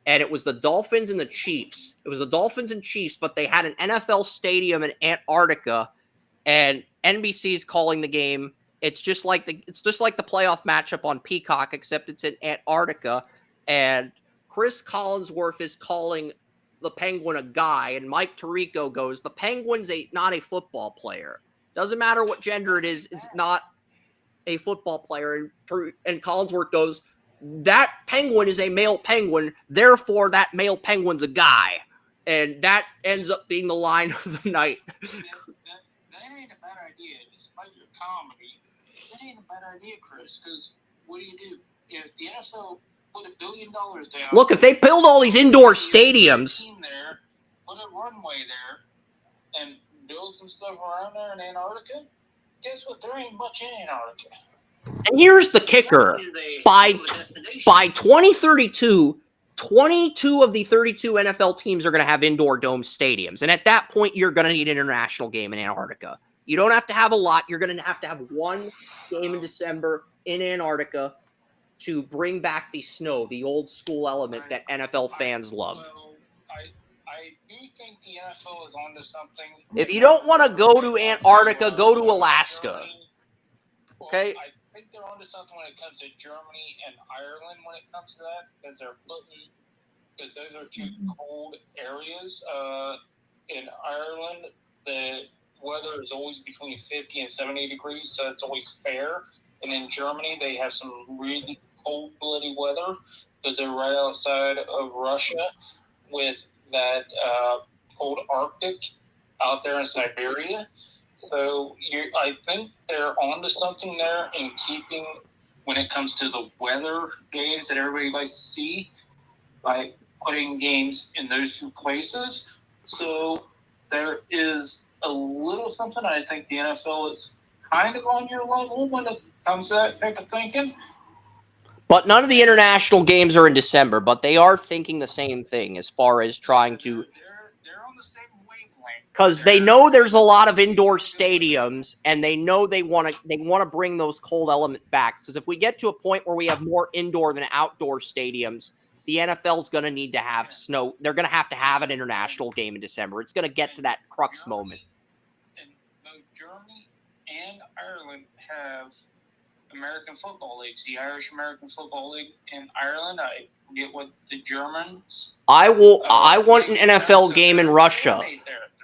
and it was the Dolphins and the Chiefs. It was the Dolphins and Chiefs, but they had an NFL stadium in Antarctica, and NBC's calling the game. It's just like the playoff matchup on Peacock, except it's in Antarctica, and Chris Collinsworth is calling the Penguin a guy, and Mike Tirico goes, the Penguin's not a football player. Doesn't matter what gender it is, it's not a football player. And Collinsworth goes, that penguin is a male penguin, therefore that male penguin's a guy. And that ends up being the line of the night. That ain't a bad idea. Despite your comedy, that ain't a bad idea, Chris, because what do? If the NFL put $1 billion down... Look, if they build all these indoor stadiums... There, put a runway there, and build some stuff around there in Antarctica, guess what? There ain't much in Antarctica. And here's the kicker. By 2032, 22 of the 32 NFL teams are going to have indoor dome stadiums. And at that point, you're going to need an international game in Antarctica. You don't have to have a lot. You're going to have one game in December in Antarctica to bring back the snow, the old school element that NFL fans love. Well, I do think the NFL is onto something. If you don't want to go to Antarctica, go to Alaska. Okay? I think they're onto something when it comes to Germany and Ireland when it comes to that, because those are two cold areas. In Ireland, the weather is always between 50 and 70 degrees, so it's always fair. And in Germany, they have some really cold-blooded weather because they're right outside of Russia with that cold Arctic out there in Siberia. So I think they're onto something there in keeping when it comes to the weather games that everybody likes to see by putting games in those two places. So there is a little something. I think the NFL is kind of on your level when it comes to that type of thinking. But none of the international games are in December, but they are thinking the same thing as far as trying to... They're on the same wavelength. Because they know there's a lot of indoor stadiums, and they know they want to bring those cold element back. Because if we get to a point where we have more indoor than outdoor stadiums, the NFL's going to need to have snow. They're going to have an international game in December. It's going to get to that crux moment. And both Germany and Ireland have American football leagues. The Irish American Football League in Ireland. I forget what the Germans. I want an NFL game in Russia.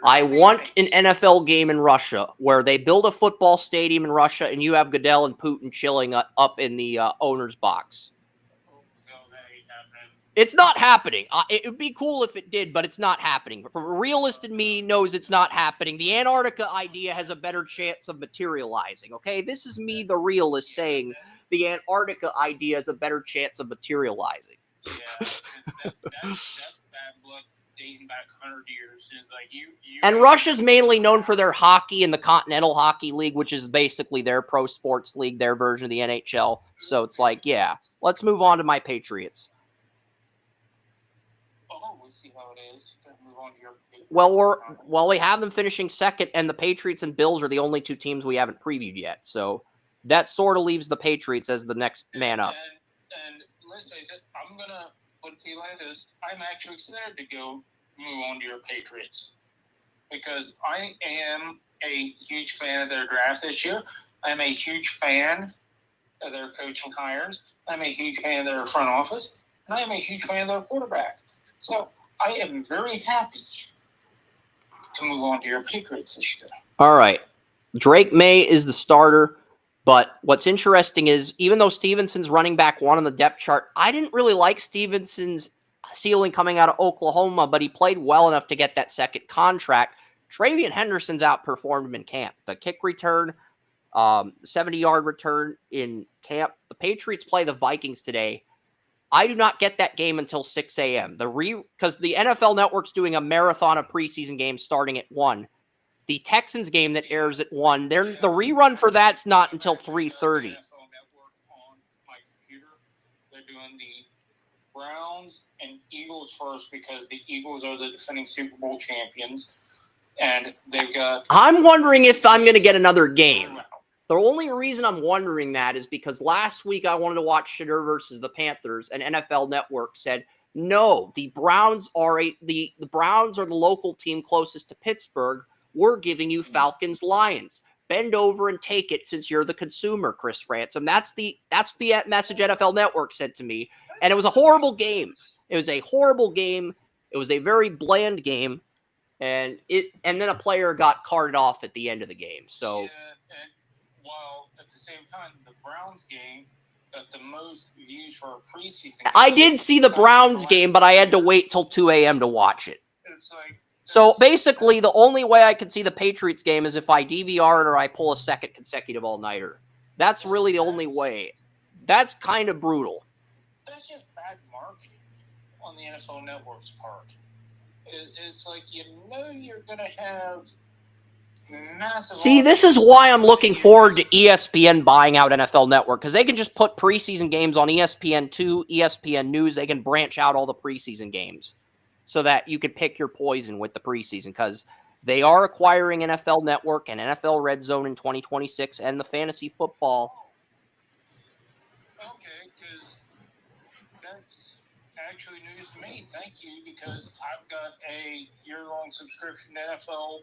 I want an NFL game in Russia where they build a football stadium in Russia and you have Goodell and Putin chilling up in the owner's box. It's not happening. It would be cool if it did, but it's not happening. A realist in me knows it's not happening. The Antarctica idea has a better chance of materializing, okay? This is me, the realist, saying the Antarctica idea has a better chance of materializing. Yeah, that's bad blood dating back 100 years. It's like and Russia's mainly known for their hockey and the Continental Hockey League, which is basically their pro sports league, their version of the NHL. So it's like, yeah, let's move on to my Patriots. We'll see how it is. Move on to your Well, we have them finishing second, and the Patriots and Bills are the only two teams we haven't previewed yet. So that sort of leaves the Patriots as the next man up. And let's face it, I'm gonna put it to you like this: I'm actually excited to go move on to your Patriots because I am a huge fan of their draft this year. I'm a huge fan of their coaching hires. I'm a huge fan of their front office, and I am a huge fan of their quarterback. So I am very happy to move on to your Patriots this year. All right. Drake May is the starter, but what's interesting is even though Stevenson's running back one on the depth chart, I didn't really like Stevenson's ceiling coming out of Oklahoma, but he played well enough to get that second contract. Travion Henderson's outperformed him in camp. The kick return, 70-yard return in camp. The Patriots play the Vikings today. I do not get that game until 6 a.m. Because the NFL Network's doing a marathon of preseason games starting at 1. The Texans game that airs at 1, the rerun for that's not until 3:30. NFL Network on my computer. They're doing the Browns and Eagles first because the Eagles are the defending Super Bowl champions, and they've got. I'm wondering if I'm going to get another game. The only reason I'm wondering that is because last week I wanted to watch Shedeur versus the Panthers, and NFL Network said, no, the Browns are the Browns are the local team closest to Pittsburgh. We're giving you Falcons Lions. Bend over and take it since you're the consumer, Chris Ransom. That's the message NFL Network sent to me. And it was a horrible game. It was a horrible game. It was a very bland game. And then a player got carted off at the end of the game. So yeah, while at the same time, the Browns game got the most views for a preseason game. I did see the Browns game, but I had to wait till 2 a.m. to watch it. It's like, so basically, the only way I can see the Patriots game is if I DVR it or I pull a second consecutive all-nighter. That's really the only way. That's kind of brutal. That's just bad marketing on the NFL Network's part. It's like, you know, you're going to have massive. See, this is why I'm looking forward to ESPN buying out NFL Network, because they can just put preseason games on ESPN2, ESPN News. They can branch out all the preseason games so that you can pick your poison with the preseason, because they are acquiring NFL Network and NFL Red Zone in 2026 and the fantasy football. Okay, because that's actually news to me. Thank you, because I've got a year-long subscription to NFL.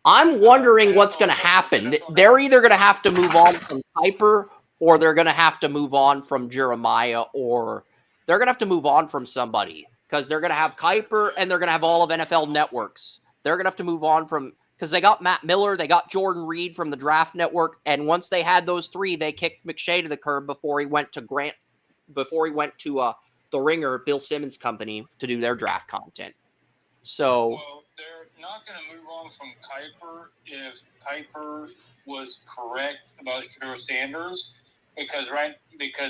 I'm wondering what's going to happen. They're either going to have to move on from Kuiper, or they're going to have to move on from Jeremiah, or they're going to have to move on from somebody, because they're going to have Kuiper and they're going to have all of NFL networks. They're going to have to move on from, because they got Matt Miller, they got Jordan Reed from the Draft Network, and once they had those three, they kicked McShay to the curb before he went to the Ringer, Bill Simmons' company, to do their draft content. So, well, they're not going to move on from Kuiper if Kuiper was correct about Shedeur Sanders, because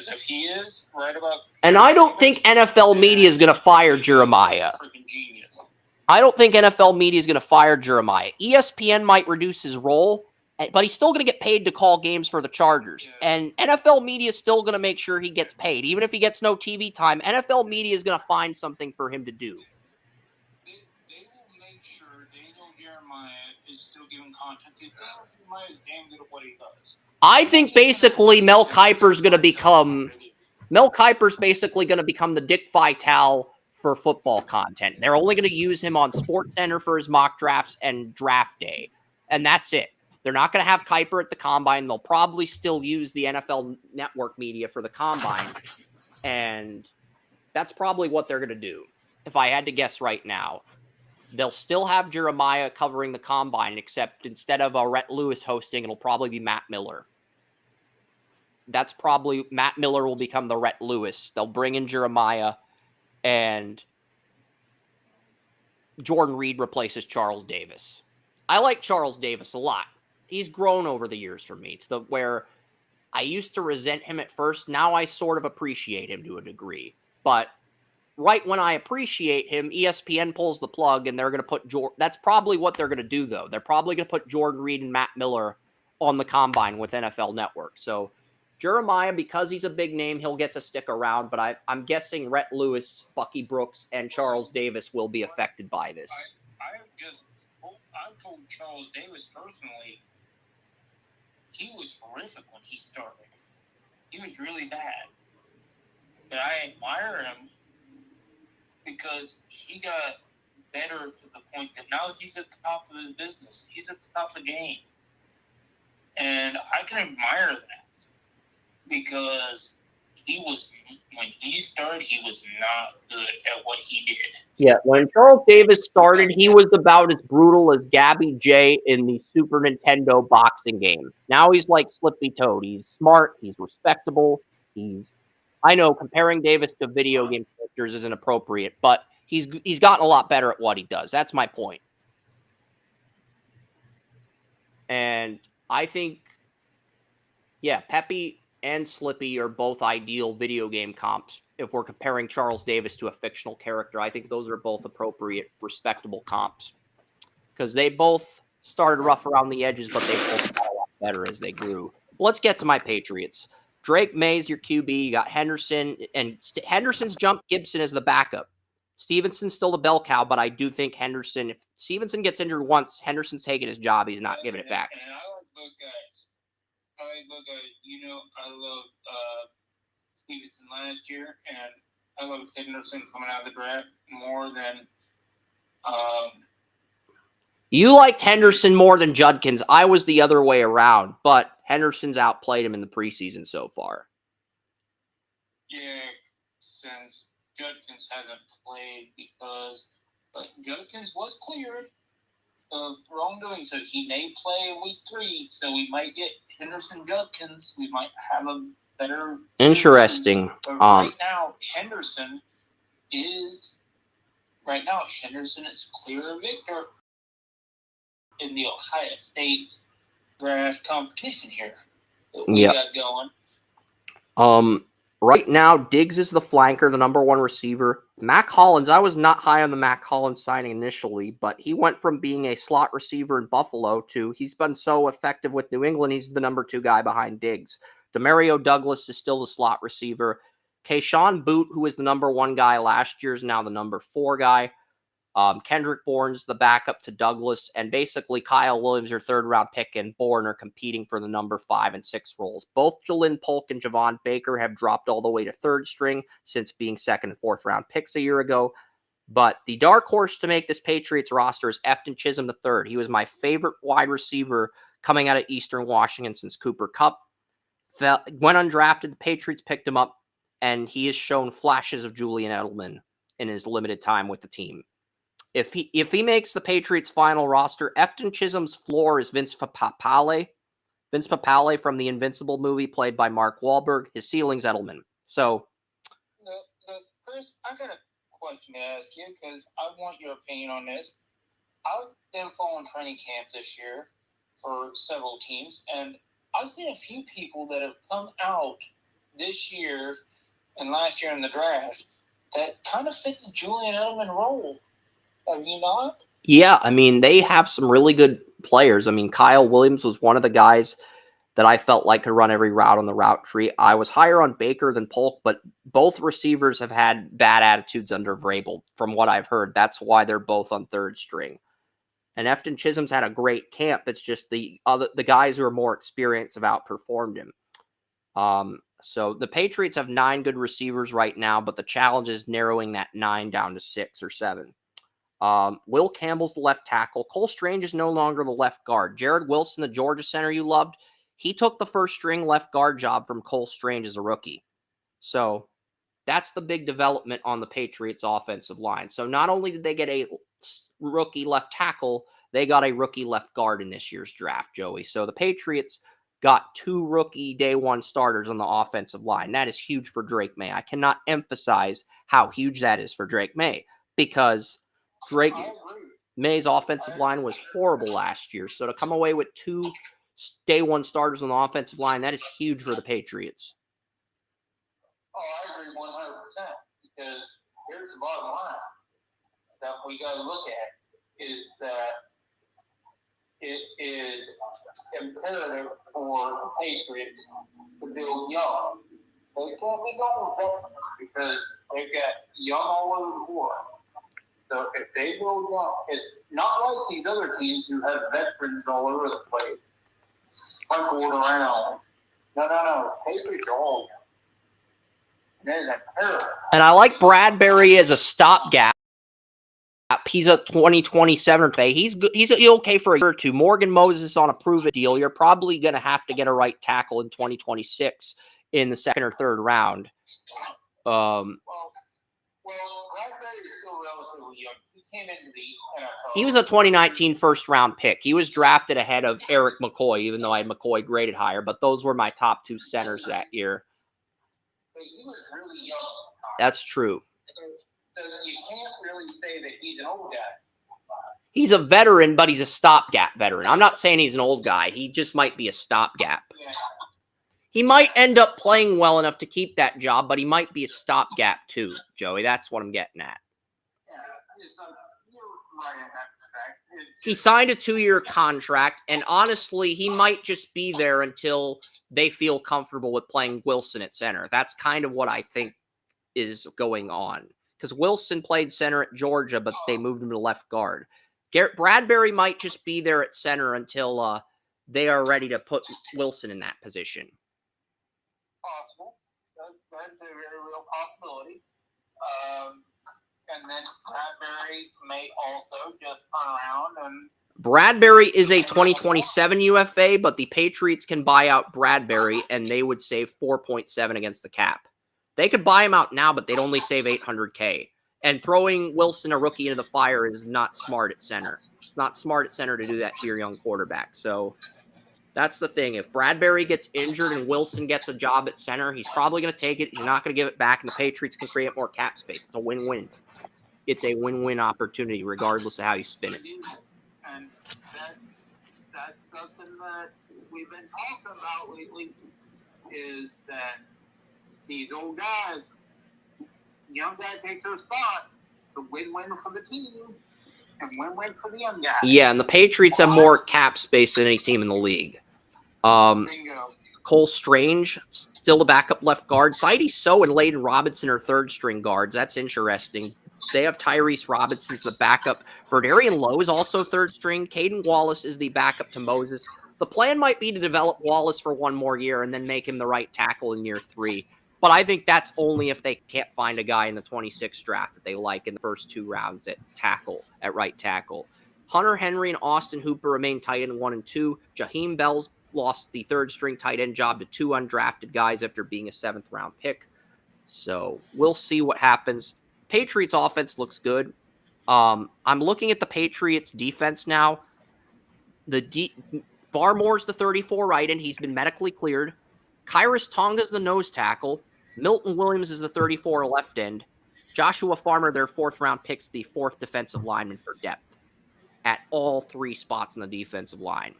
if he is right about, and I don't think NFL media is going to fire Jeremiah. Freaking genius. I don't think NFL media is going to fire Jeremiah. ESPN might reduce his role, but he's still going to get paid to call games for the Chargers. Yeah. And NFL media is still going to make sure he gets paid. Even if he gets no TV time, NFL media is going to find something for him to do. They will make sure Daniel Jeremiah is still giving content. Because Daniel Jeremiah is damn good at what he does. I think basically Mel Kiper's basically going to become the Dick Vitale for football content. They're only going to use him on SportsCenter for his mock drafts and draft day. And that's it. They're not going to have Kuiper at the Combine. They'll probably still use the NFL Network media for the Combine. And that's probably what they're going to do. If I had to guess right now, they'll still have Jeremiah covering the Combine, except instead of Rhett Lewis hosting, it'll probably be Matt Miller. Matt Miller will become the Rhett Lewis. They'll bring in Jeremiah, and Jordan Reed replaces Charles Davis. I like Charles Davis a lot. He's grown over the years for me to where I used to resent him at first. Now I sort of appreciate him to a degree. But right when I appreciate him, ESPN pulls the plug, and they're going to put that's probably what they're going to do, though. They're probably going to put Jordan Reed and Matt Miller on the Combine with NFL Network. So Jeremiah, because he's a big name, he'll get to stick around. But I'm guessing Rhett Lewis, Bucky Brooks, and Charles Davis will be affected by this. I've told Charles Davis personally, he was horrific when he started. He was really bad. But I admire him because he got better to the point that now he's at the top of his business. He's at the top of the game. And I can admire that because when he started, he was not good at what he did. Yeah, when Charles Davis started, he was about as brutal as Gabby J in the Super Nintendo boxing game. Now he's like Slippy Toad. He's smart. He's respectable. I know comparing Davis to video game characters isn't appropriate, but he's gotten a lot better at what he does. That's my point. And I think, yeah, Pepe and Slippy are both ideal video game comps. If we're comparing Charles Davis to a fictional character, I think those are both appropriate, respectable comps. Because they both started rough around the edges, but they both got a lot better as they grew. Let's get to my Patriots. Drake May's your QB. You got Henderson, and Henderson's jumped Gibson as the backup. Stevenson's still the bell cow, but I do think Henderson, if Stevenson gets injured once, Henderson's taking his job. He's not giving it back. And I like those guys. I loved Stevenson last year, and I love Henderson coming out of the draft more than. You liked Henderson more than Judkins. I was the other way around, but Henderson's outplayed him in the preseason so far. Yeah, since Judkins hasn't played because Judkins was cleared of wrongdoing, so he may play in week 3. So we might get Henderson Judkins. We might have a better. Interesting. But right now, Henderson is clear victor in the Ohio State draft competition here that we got going. Right now, Diggs is the flanker, the number 1 receiver. Mac Hollins, I was not high on the Mac Hollins signing initially, but he went from being a slot receiver in Buffalo to he's been so effective with New England, he's the number 2 guy behind Diggs. Demario Douglas is still the slot receiver. Keyshawn Boot, who was the number 1 guy last year, is now the number 4 guy. Kendrick Bourne's the backup to Douglas, and basically Kyle Williams, your third-round pick, and Bourne are competing for the number 5 and 6 roles. Both Jalen Polk and Javon Baker have dropped all the way to third string since being second and fourth-round picks a year ago. But the dark horse to make this Patriots roster is Efton Chisholm III. He was my favorite wide receiver coming out of Eastern Washington since Cooper Kupp went undrafted. The Patriots picked him up, and he has shown flashes of Julian Edelman in his limited time with the team. If he makes the Patriots' final roster, Efton Chisholm's floor is Vince Papale. Vince Papale from the Invincible movie, played by Mark Wahlberg. His ceiling's Edelman. So, Chris, I got a question to ask you because I want your opinion on this. I've been following training camp this year for several teams, and I've seen a few people that have come out this year and last year in the draft that kind of fit the Julian Edelman role. Have you not? yeah, I mean, they have some really good players. I mean, Kyle Williams was one of the guys that I felt like could run every route on the route tree. I was higher on Baker than Polk, but both receivers have had bad attitudes under Vrabel, from what I've heard. That's why they're both on third string. And Efton Chisholm's had a great camp. It's just the guys who are more experienced have outperformed him. So the Patriots have 9 good receivers right now, but the challenge is narrowing that 9 down to 6 or 7. Will Campbell's the left tackle. Cole Strange is no longer the left guard. Jared Wilson, the Georgia center you loved, he took the first string left guard job from Cole Strange as a rookie. So that's the big development on the Patriots offensive line. So not only did they get a rookie left tackle, they got a rookie left guard in this year's draft, Joey. So the Patriots got 2 rookie day 1 starters on the offensive line. That is huge for Drake May. I cannot emphasize how huge that is for Drake May, because Drake May's offensive line was horrible last year. So to come away with 2 day 1 starters on the offensive line, that is huge for the Patriots. Oh, I agree 100%. Because here's the bottom line that we got to look at is that it is imperative for the Patriots to build young. They can't be going with veterans because they've got young all over the board. So if they build young, it's not like these other teams who have veterans all over the place, sprinkled around. No. Patriots are all young. It is imperative. And I like Bradbury as a stopgap. He's a 2027 pay. He's good. He's okay for a year or two. Morgan Moses on a prove-it deal. You're probably going to have to get a right tackle in 2026 in the 2nd or 3rd round. Well, Bradbury is still relatively young. He came into the NFL. He was a 2019 first-round pick. He was drafted ahead of Eric McCoy, even though I had McCoy graded higher. But those were my top 2 centers that year. But he was really young. That's true. So you can't really say that he's an old guy. He's a veteran, but he's a stopgap veteran. I'm not saying he's an old guy. He just might be a stopgap. Yeah. He might end up playing well enough to keep that job, but he might be a stopgap too, Joey. That's what I'm getting at. Yeah, so you're right in that respect. He signed a 2-year contract, and honestly, he might just be there until they feel comfortable with playing Wilson at center. That's kind of what I think is going on. Because Wilson played center at Georgia, but they moved him to left guard. Bradbury might just be there at center until they are ready to put Wilson in that position. Possible. That's a very real possibility. And then Bradbury may also just turn around and... Bradbury is a 2027 UFA, but the Patriots can buy out Bradbury, and they would save 4.7 against the cap. They could buy him out now, but they'd only save $800K. And throwing Wilson, a rookie, into the fire is not smart at center. It's not smart at center to do that to your young quarterback. So that's the thing. If Bradbury gets injured and Wilson gets a job at center, he's probably going to take it. He's not going to give it back, and the Patriots can create more cap space. It's a win-win. It's a win-win opportunity, regardless of how you spin it. And that's something that we've been talking about lately, is that these old guys, young guy takes their spot, the win-win for the team, and win-win for the young guy. Yeah, and the Patriots have more cap space than any team in the league. Bingo. Cole Strange, still the backup left guard. Sidy So and Layden Robinson are third-string guards. That's interesting. They have Tyrese Robinson's the backup. Verdarian Lowe is also third string. Caden Wallace is the backup to Moses. The plan might be to develop Wallace for one more year and then make him the right tackle in year 3. But I think that's only if they can't find a guy in the 26th draft that they like in the first 2 rounds at right tackle. Hunter Henry and Austin Hooper remain tight end 1 and 2. Jaheim Bell's lost the third string tight end job to 2 undrafted guys after being a 7th round pick. So we'll see what happens. Patriots offense looks good. I'm looking at the Patriots defense now. Barmore's the 34 right end. He's been medically cleared. Kyrus Tonga's the nose tackle. Milton Williams is the 34 left end. Joshua Farmer, their 4th round picks, the 4th defensive lineman for depth at all 3 spots in the defensive line.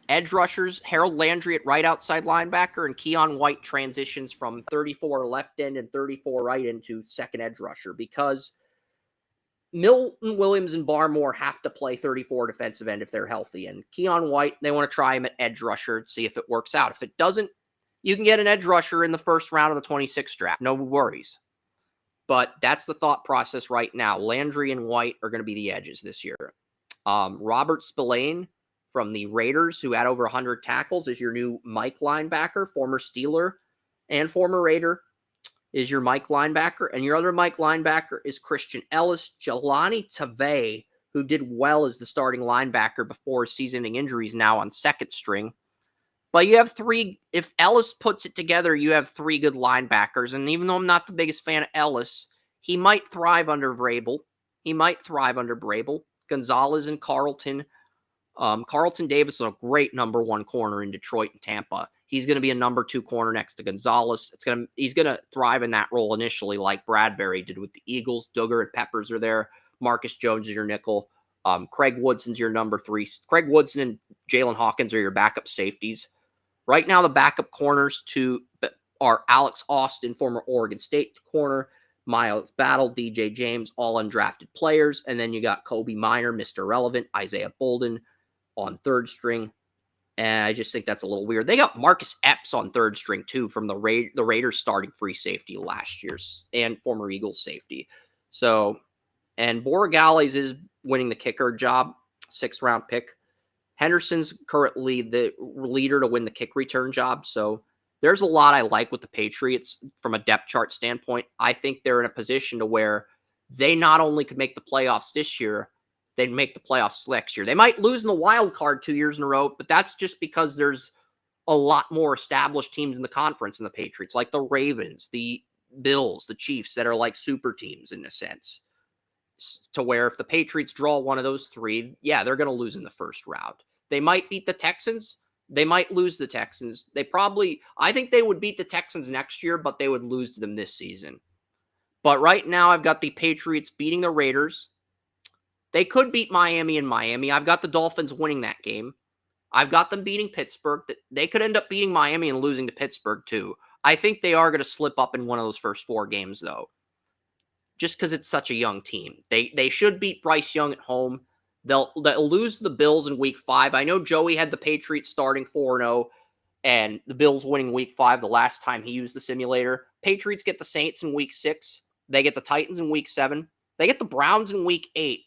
Edge rushers, Harold Landry at right outside linebacker, and Keon White transitions from 34 left end and 34 right end to second edge rusher because Milton Williams and Barmore have to play 34 defensive end if they're healthy. And Keon White, they want to try him at edge rusher to see if it works out. If it doesn't, you can get an edge rusher in the first round of the 26th draft. No worries. But that's the thought process right now. Landry and White are going to be the edges this year. Robert Spillane from the Raiders, who had over 100 tackles, is your new Mike linebacker, former Steeler and former Raider. Is your Mike linebacker, and your other Mike linebacker is Christian Ellis. Jelani Tavay, who did well as the starting linebacker before season-ending injuries, now on second string. But you have 3, if Ellis puts it together, you have 3 good linebackers, and even though I'm not the biggest fan of Ellis, he might thrive under Vrabel. Gonzalez and Carlton. Carlton Davis is a great number 1 corner in Detroit and Tampa. He's going to be a number 2 corner next to Gonzalez. He's going to thrive in that role initially, like Bradbury did with the Eagles. Duggar and Peppers are there. Marcus Jones is your nickel. Craig Woodson's your number 3. Craig Woodson and Jalen Hawkins are your backup safeties. Right now, the backup corners are Alex Austin, former Oregon State corner, Miles Battle, DJ James, all undrafted players. And then you got Kobe Minor, Mr. Relevant, Isaiah Bolden on third string. And I just think that's a little weird. They got Marcus Epps on third string, too, from the Raiders starting free safety last year's and former Eagles safety. So, and Borregales is winning the kicker job, 6th round pick. Henderson's currently the leader to win the kick return job. So there's a lot I like with the Patriots from a depth chart standpoint. I think they're in a position to where they not only could make the playoffs this year, they'd make the playoffs next year. They might lose in the wild card 2 years in a row, but that's just because there's a lot more established teams in the conference than the Patriots, like the Ravens, the Bills, the Chiefs, that are like super teams in a sense. To where if the Patriots draw one of those 3, yeah, they're going to lose in the first round. They might beat the Texans. They might lose the Texans. I think they would beat the Texans next year, but they would lose to them this season. But right now, I've got the Patriots beating the Raiders. They could beat Miami in Miami. I've got the Dolphins winning that game. I've got them beating Pittsburgh. They could end up beating Miami and losing to Pittsburgh, too. I think they are going to slip up in one of those first 4 games, though, just because it's such a young team. They should beat Bryce Young at home. They'll lose the Bills in week 5. I know Joey had the Patriots starting 4-0 and the Bills winning week 5 the last time he used the simulator. Patriots get the Saints in week 6. They get the Titans in week 7. They get the Browns in week 8.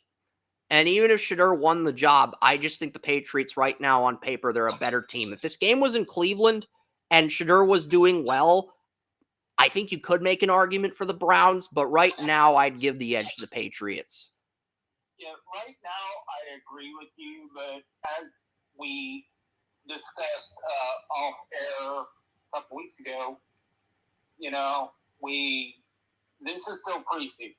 And even if Shedeur won the job, I just think the Patriots right now on paper, they're a better team. If this game was in Cleveland and Shedeur was doing well, I think you could make an argument for the Browns, but right now I'd give the edge to the Patriots. Yeah, right now I agree with you, but as we discussed off air a couple weeks ago, this is still preseason.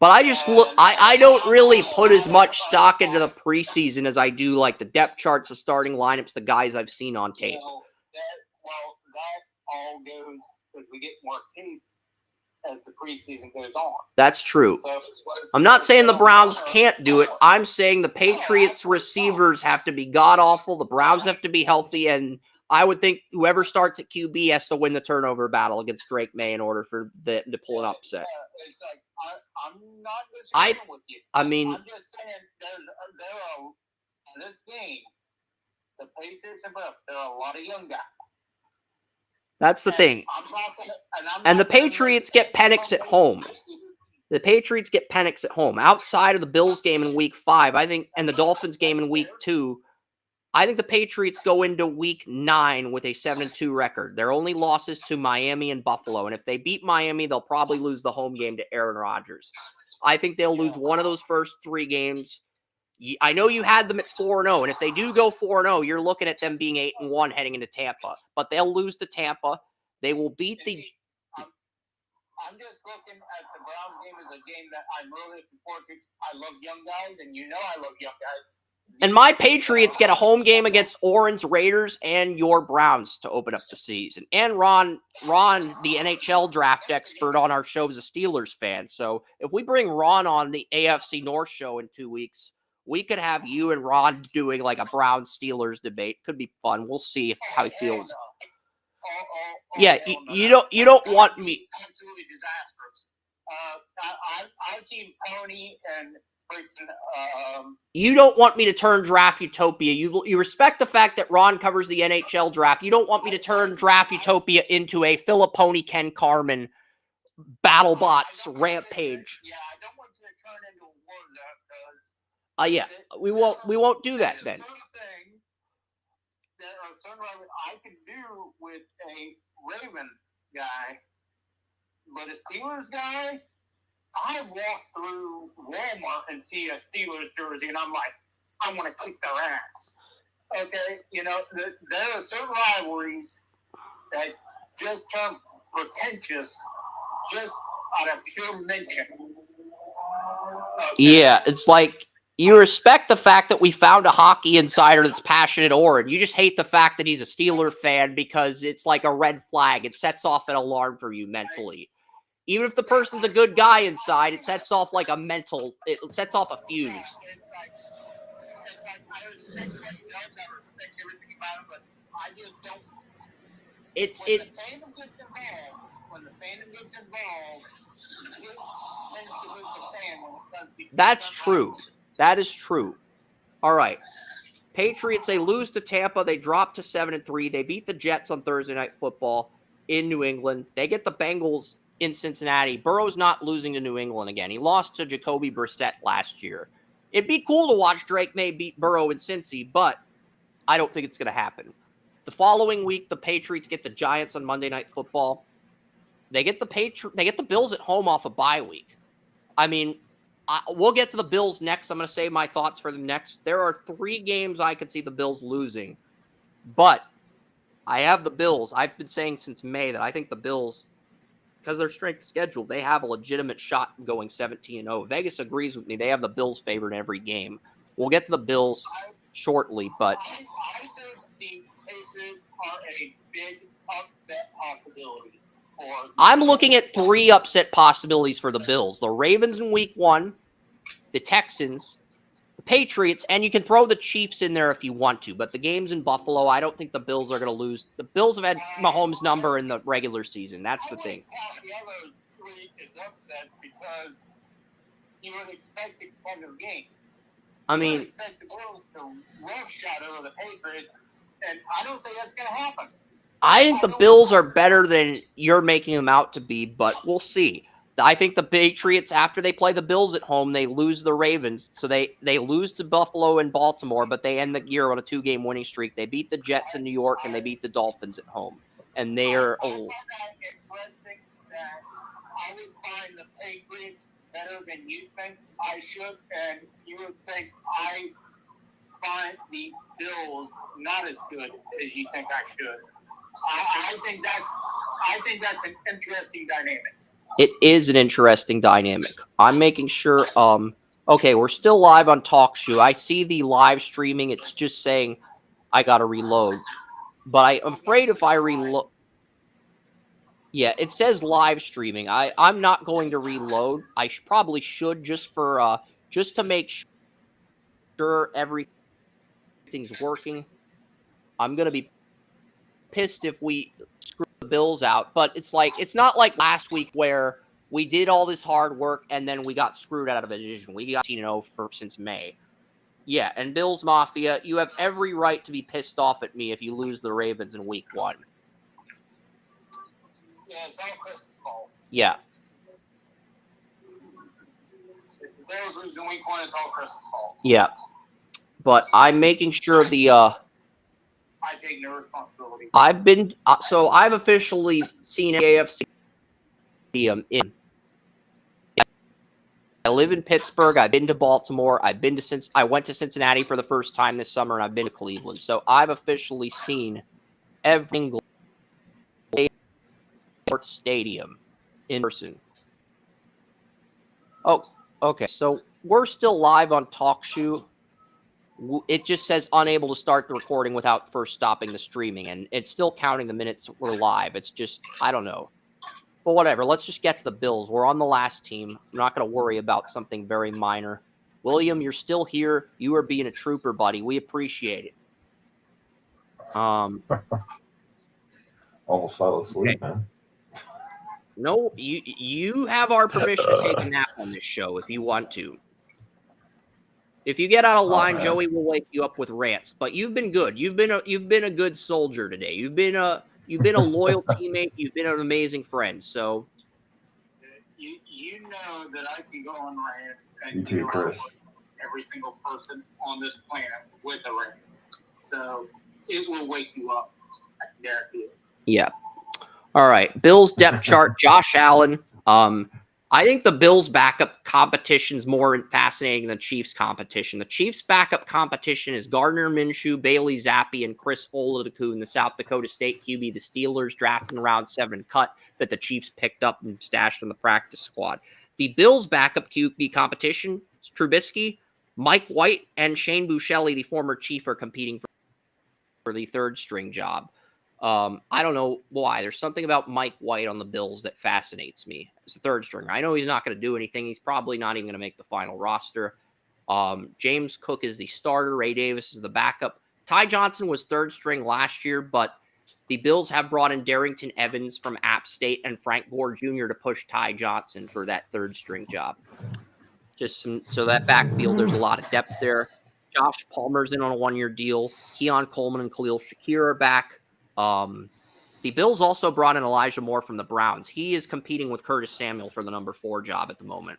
But I just I don't really put as much stock into the preseason as I do like the depth charts, the starting lineups, the guys I've seen on tape. That all goes because we get more tape as the preseason goes on. That's true. So, I'm not saying the Browns can't do it. I'm saying the Patriots receivers have to be god-awful. The Browns have to be healthy. And I would think whoever starts at QB has to win the turnover battle against Drake May in order for them to pull an upset. It's like, I'm not disagreeing with you. I mean, I'm just saying in this game, the Patriots and Bucks, there are a lot of young guys. That's the thing. I'm not gonna, And the Patriots get Penix at home. The Patriots get Penix at home. Outside of the Bills game in week 5, I think, and the Dolphins game in week 2, I think the Patriots go into week 9 with a 7-2 record. Their only losses to Miami and Buffalo. And if they beat Miami, they'll probably lose the home game to Aaron Rodgers. I think they'll lose one of those first 3 games. I know you had them at 4-0, and if they do go 4-0, you're looking at them being 8-1 heading into Tampa. But they'll lose to Tampa. They will beat the... I'm just looking at the Browns game as a game that I'm really looking forward to. I love young guys, and you know I love young guys. And my Patriots get a home game against Orange Raiders and your Browns to open up the season. And Ron, the NHL draft expert on our show, is a Steelers fan. So if we bring Ron on the AFC North show in 2 weeks, we could have you and Ron doing like a Browns-Steelers debate. Could be fun. We'll see how he feels. Yeah, you don't want me. Absolutely disastrous. I've seen Pony and freaking. You don't want me to turn Draft Utopia. You respect the fact that Ron covers the NHL draft. You don't want me to turn Draft Utopia into a Filipponi Ken Carmen BattleBots rampage. Yeah, I don't want you to turn into a war because. Yeah, we won't do that then. There are certain things I can do with a Raven guy, but a Steelers guy, I walk through Walmart and see a Steelers jersey, and I'm like, I want to kick their ass. Okay, you know, there are certain rivalries that just turn pretentious just out of pure mention. Okay? Yeah, it's like, you respect the fact that we found a hockey insider that's passionate Orange. You just hate the fact that he's a Steeler fan because it's like a red flag. It sets off an alarm for you mentally. Even if the person's a good guy inside, it sets off like a mental, it sets off a fuse. I respect what he does, I respect everything about him, but I just don't. When the fandom gets involved, it tends to hurt the fan when it comes to. That's true. That is true. All right. Patriots, they lose to Tampa. They drop to 7-3. They beat the Jets on Thursday Night Football in New England. They get the Bengals in Cincinnati. Burrow's not losing to New England again. He lost to Jacoby Brissett last year. It'd be cool to watch Drake May beat Burrow in Cincy, but I don't think it's going to happen. The following week, the Patriots get the Giants on Monday Night Football. They get the Bills at home off a bye week. I mean, we'll get to the Bills next. I'm going to say my thoughts for them next. There are 3 games I could see the Bills losing, but I have the Bills. I've been saying since May that I think the Bills, because their strength of schedule, they have a legitimate shot in going 17-0. Vegas agrees with me. They have the Bills favored in every game. We'll get to the Bills shortly, but I think the Patriots are a big upset possibility. I'm looking at 3 upset possibilities for the Bills. The Ravens in week 1, the Texans, the Patriots, and you can throw the Chiefs in there if you want to. But the game's in Buffalo. I don't think the Bills are going to lose. The Bills have had Mahomes' number in the regular season. That's the thing. The other 3 is upset because you would expect a competitive game. I You mean, would expect the Bills to roughshod over the Patriots, and I don't think that's going to happen. I think the Bills are better than you're making them out to be, but we'll see. I think the Patriots, after they play the Bills at home, they lose the Ravens. So they lose to Buffalo and Baltimore, but they end the year on a 2-game winning streak. They beat the Jets in New York, and they beat the Dolphins at home. And they are... I find that interesting that I would find the Patriots better than you think I should, and you would think I find the Bills not as good as you think I should. I think that's an interesting dynamic. It is an interesting dynamic. I'm making sure. Okay, we're still live on TalkShoe. I see the live streaming. It's just saying I got to reload. But I'm afraid if I reload. Yeah, it says live streaming. I'm not going to reload. I probably should just to make sure everything's working. I'm going to be pissed if we screw the Bills out, but it's not like last week where we did all this hard work and then we got screwed out of a division. We got 0 since May. Yeah, and Bills Mafia, you have every right to be pissed off at me if you lose the Ravens in week 1. Yeah, it's all Chris's fault. Yeah. Bears lose in week 1, it's all Chris's fault. Yeah. But I'm making sure I take no responsibility. I've officially seen AFC in. I live in Pittsburgh. I've been to Baltimore. I went to Cincinnati for the first time this summer, and I've been to Cleveland. So I've officially seen every single stadium in person. Oh, okay. So we're still live on TalkShoe. It just says unable to start the recording without first stopping the streaming, and it's still counting the minutes we're live. It's just, I don't know. But whatever, let's just get to the Bills. We're on the last team. I'm not going to worry about something very minor. William, you're still here. You are being a trooper, buddy. We appreciate it. Almost fell asleep, man. No, you have our permission to take a nap on this show if you want to. If you get out of line, Joey will wake you up with rants. But you've been good. You've been a good soldier today. You've been a loyal teammate. You've been an amazing friend. So you know that I can go on rants You and too, Chris. every single person on this planet with a rant. So it will wake you up. I can guarantee it. yeah. All right. Bills depth chart. Josh Allen. I think the Bills backup competition is more fascinating than Chiefs competition. The Chiefs backup competition is Gardner Minshew, Bailey Zappi, and Chris Oladokun, the South Dakota State QB the Steelers drafted in round 7 cut that the Chiefs picked up and stashed in the practice squad. The Bills backup QB competition is Trubisky, Mike White, and Shane Buechele, the former Chief, are competing for the third string job. I don't know why. There's something about Mike White on the Bills that fascinates me as a third stringer. I know he's not going to do anything. He's probably not even going to make the final roster. James Cook is the starter. Ray Davis is the backup. Ty Johnson was third string last year, but the Bills have brought in Darrington Evans from App State and Frank Gore Jr. to push Ty Johnson for that third string job. So that backfield, there's a lot of depth there. Josh Palmer's in on a 1-year deal. Keon Coleman and Khalil Shakir are back. The Bills also brought in Elijah Moore from the Browns. He is competing with Curtis Samuel for the number 4 job at the moment.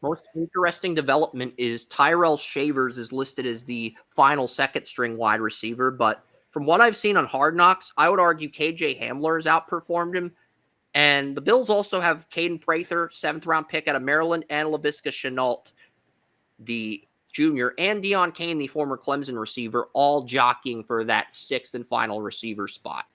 Most interesting development is Tyrell Shavers is listed as the final second string wide receiver, but from what I've seen on Hard Knocks, I would argue KJ Hamler has outperformed him. And the Bills also have Caden Prather, 7th round pick out of Maryland, and Laviska Shenault, the junior, and Deion Kane, the former Clemson receiver, all jockeying for that 6th and final receiver spot.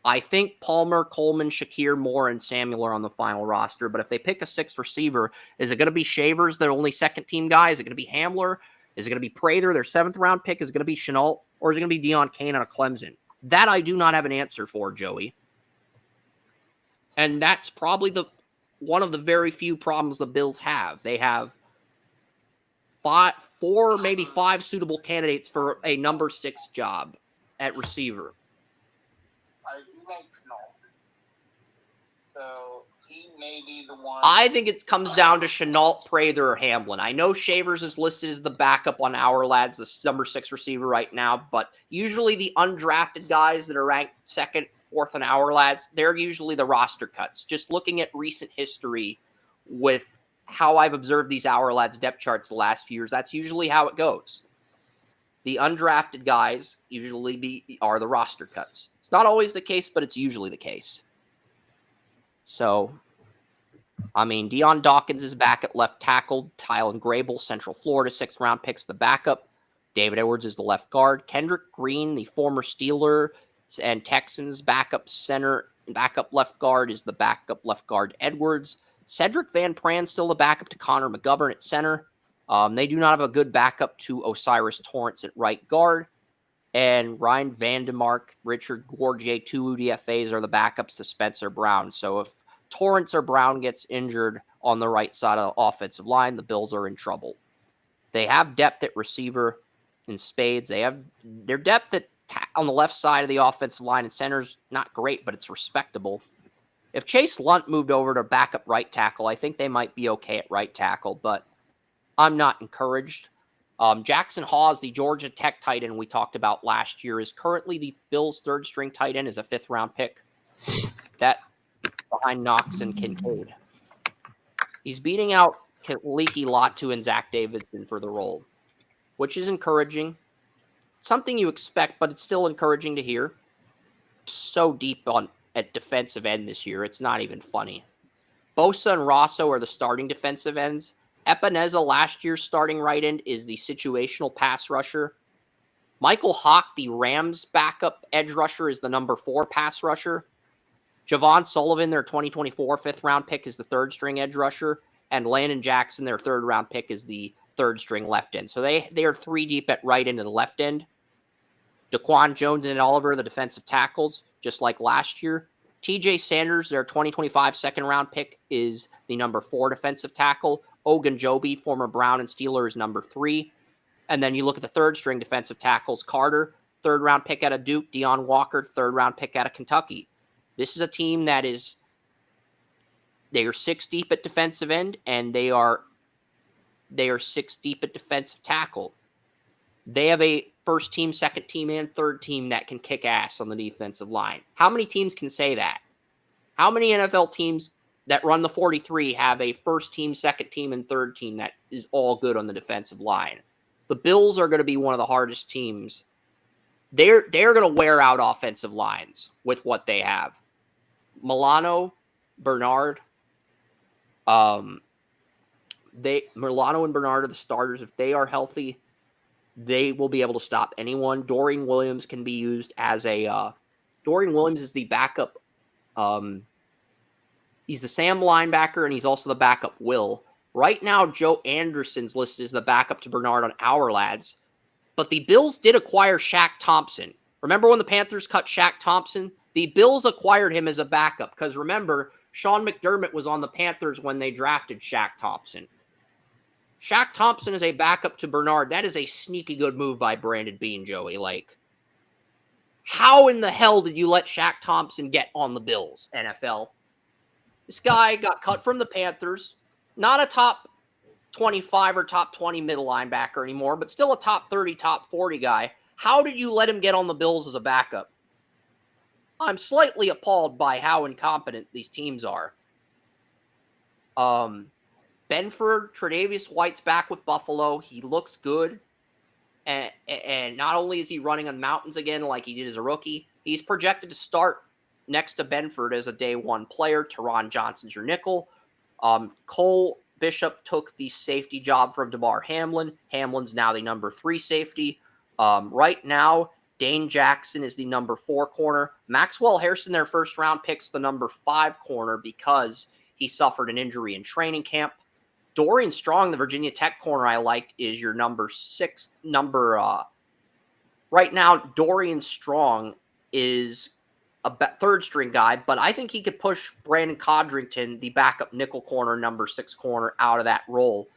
I think Palmer, Coleman, Shakir, Moore, and Samuel are on the final roster, but if they pick a 6th receiver, is it going to be Shavers, their only second-team guy? Is it going to be Hamler? Is it going to be Prather, their 7th round pick? Is it going to be Shenault? Or is it going to be Deion Kane out of Clemson? That I do not have an answer for, Joey. And that's probably one of the very few problems the Bills have. They have 4, maybe 5 suitable candidates for a number 6 job at receiver. I do like Shenault. So he may be the one. I think it comes down to Shenault, Prather, or Hamlin. I know Shavers is listed as the backup on Our Lads, the number 6 receiver right now, but usually the undrafted guys that are ranked 2nd, 4th on Our Lads, they're usually the roster cuts. Just looking at recent history with how I've observed these Our Lads depth charts the last few years, that's usually how it goes. The undrafted guys usually are the roster cuts. It's not always the case, but it's usually the case. So, I mean, Deion Dawkins is back at left tackle. Tylen Grable, Central Florida, 6th round picks the backup. David Edwards is the left guard. Kendrick Green, the former Steeler and Texans backup center, backup left guard, is the backup left guard Edwards. Cedric Van Pran still the backup to Connor McGovern at center. They do not have a good backup to Osiris Torrance at right guard. And Ryan Vandemark, Richard Gorgier, 2 UDFAs are the backups to Spencer Brown. So if Torrance or Brown gets injured on the right side of the offensive line, the Bills are in trouble. They have depth at receiver in spades. They have their depth on the left side of the offensive line and center's not great, but it's respectable. If Chase Lunt moved over to backup right tackle, I think they might be okay at right tackle, but I'm not encouraged. Jackson Hawes, the Georgia Tech tight end we talked about last year, is currently the Bills' 3rd string tight end, is a 5th round pick. That behind Knox and Kincaid. He's beating out Leaky Latu and Zach Davidson for the role, which is encouraging. Something you expect, but it's still encouraging to hear. So deep at defensive end this year, it's not even funny. Bosa and Rosso are the starting defensive ends. Epineza, last year's starting right end, is the situational pass rusher. Michael Hawk, the Rams' backup edge rusher, is the number 4 pass rusher. Javon Sullivan, their 2024 fifth-round pick, is the third-string edge rusher. And Landon Jackson, their third-round pick, is the third-string left end. So they are 3 deep at right end and the left end. Daquan Jones and Oliver, the defensive tackles, just like last year. TJ Sanders, their 2025 second-round pick, is the number 4 defensive tackle. Ogunjobi, former Brown and Steeler, is number 3. And then you look at the third-string defensive tackles. Carter, third-round pick out of Duke. Deion Walker, third-round pick out of Kentucky. This is a team that they are 6 deep at defensive end, and they are 6 deep at defensive tackle. They have a first team, second team, and third team that can kick ass on the defensive line. How many teams can say that? How many NFL teams that run the 43 have a first team, second team, and third team that is all good on the defensive line? The Bills are going to be one of the hardest teams. They're going to wear out offensive lines with what they have. Milano, Bernard, Milano and Bernard are the starters. If they are healthy, they will be able to stop anyone. Dorian Williams can be used as Dorian Williams is the backup. He's the Sam linebacker, and he's also the backup Will. Right now, Joe Anderson's listed as the backup to Bernard on Our Lads. But the Bills did acquire Shaq Thompson. Remember when the Panthers cut Shaq Thompson? The Bills acquired him as a backup because remember, Sean McDermott was on the Panthers when they drafted Shaq Thompson. Shaq Thompson is a backup to Bernard. That is a sneaky good move by Brandon Beane, Joey. Like, how in the hell did you let Shaq Thompson get on the Bills, NFL? This guy got cut from the Panthers. Not a top 25 or top 20 middle linebacker anymore, but still a top 30, top 40 guy. How did you let him get on the Bills as a backup? I'm slightly appalled by how incompetent these teams are. Benford, Tre'Davious White's back with Buffalo. He looks good. And not only is he running on mountains again like he did as a rookie, he's projected to start next to Benford as a day one player. Teron Johnson's your nickel. Cole Bishop took the safety job from DeMar Hamlin. Hamlin's now the number 3 safety. Right now, Dane Jackson is the number 4 corner. Maxwell Harrison, their first round pick's the number 5 corner because he suffered an injury in training camp. Dorian Strong, the Virginia Tech corner I liked, is your number 6 right now, Dorian Strong is a third string guy, but I think he could push Brandon Codrington, the backup nickel corner, number 6 corner, out of that role.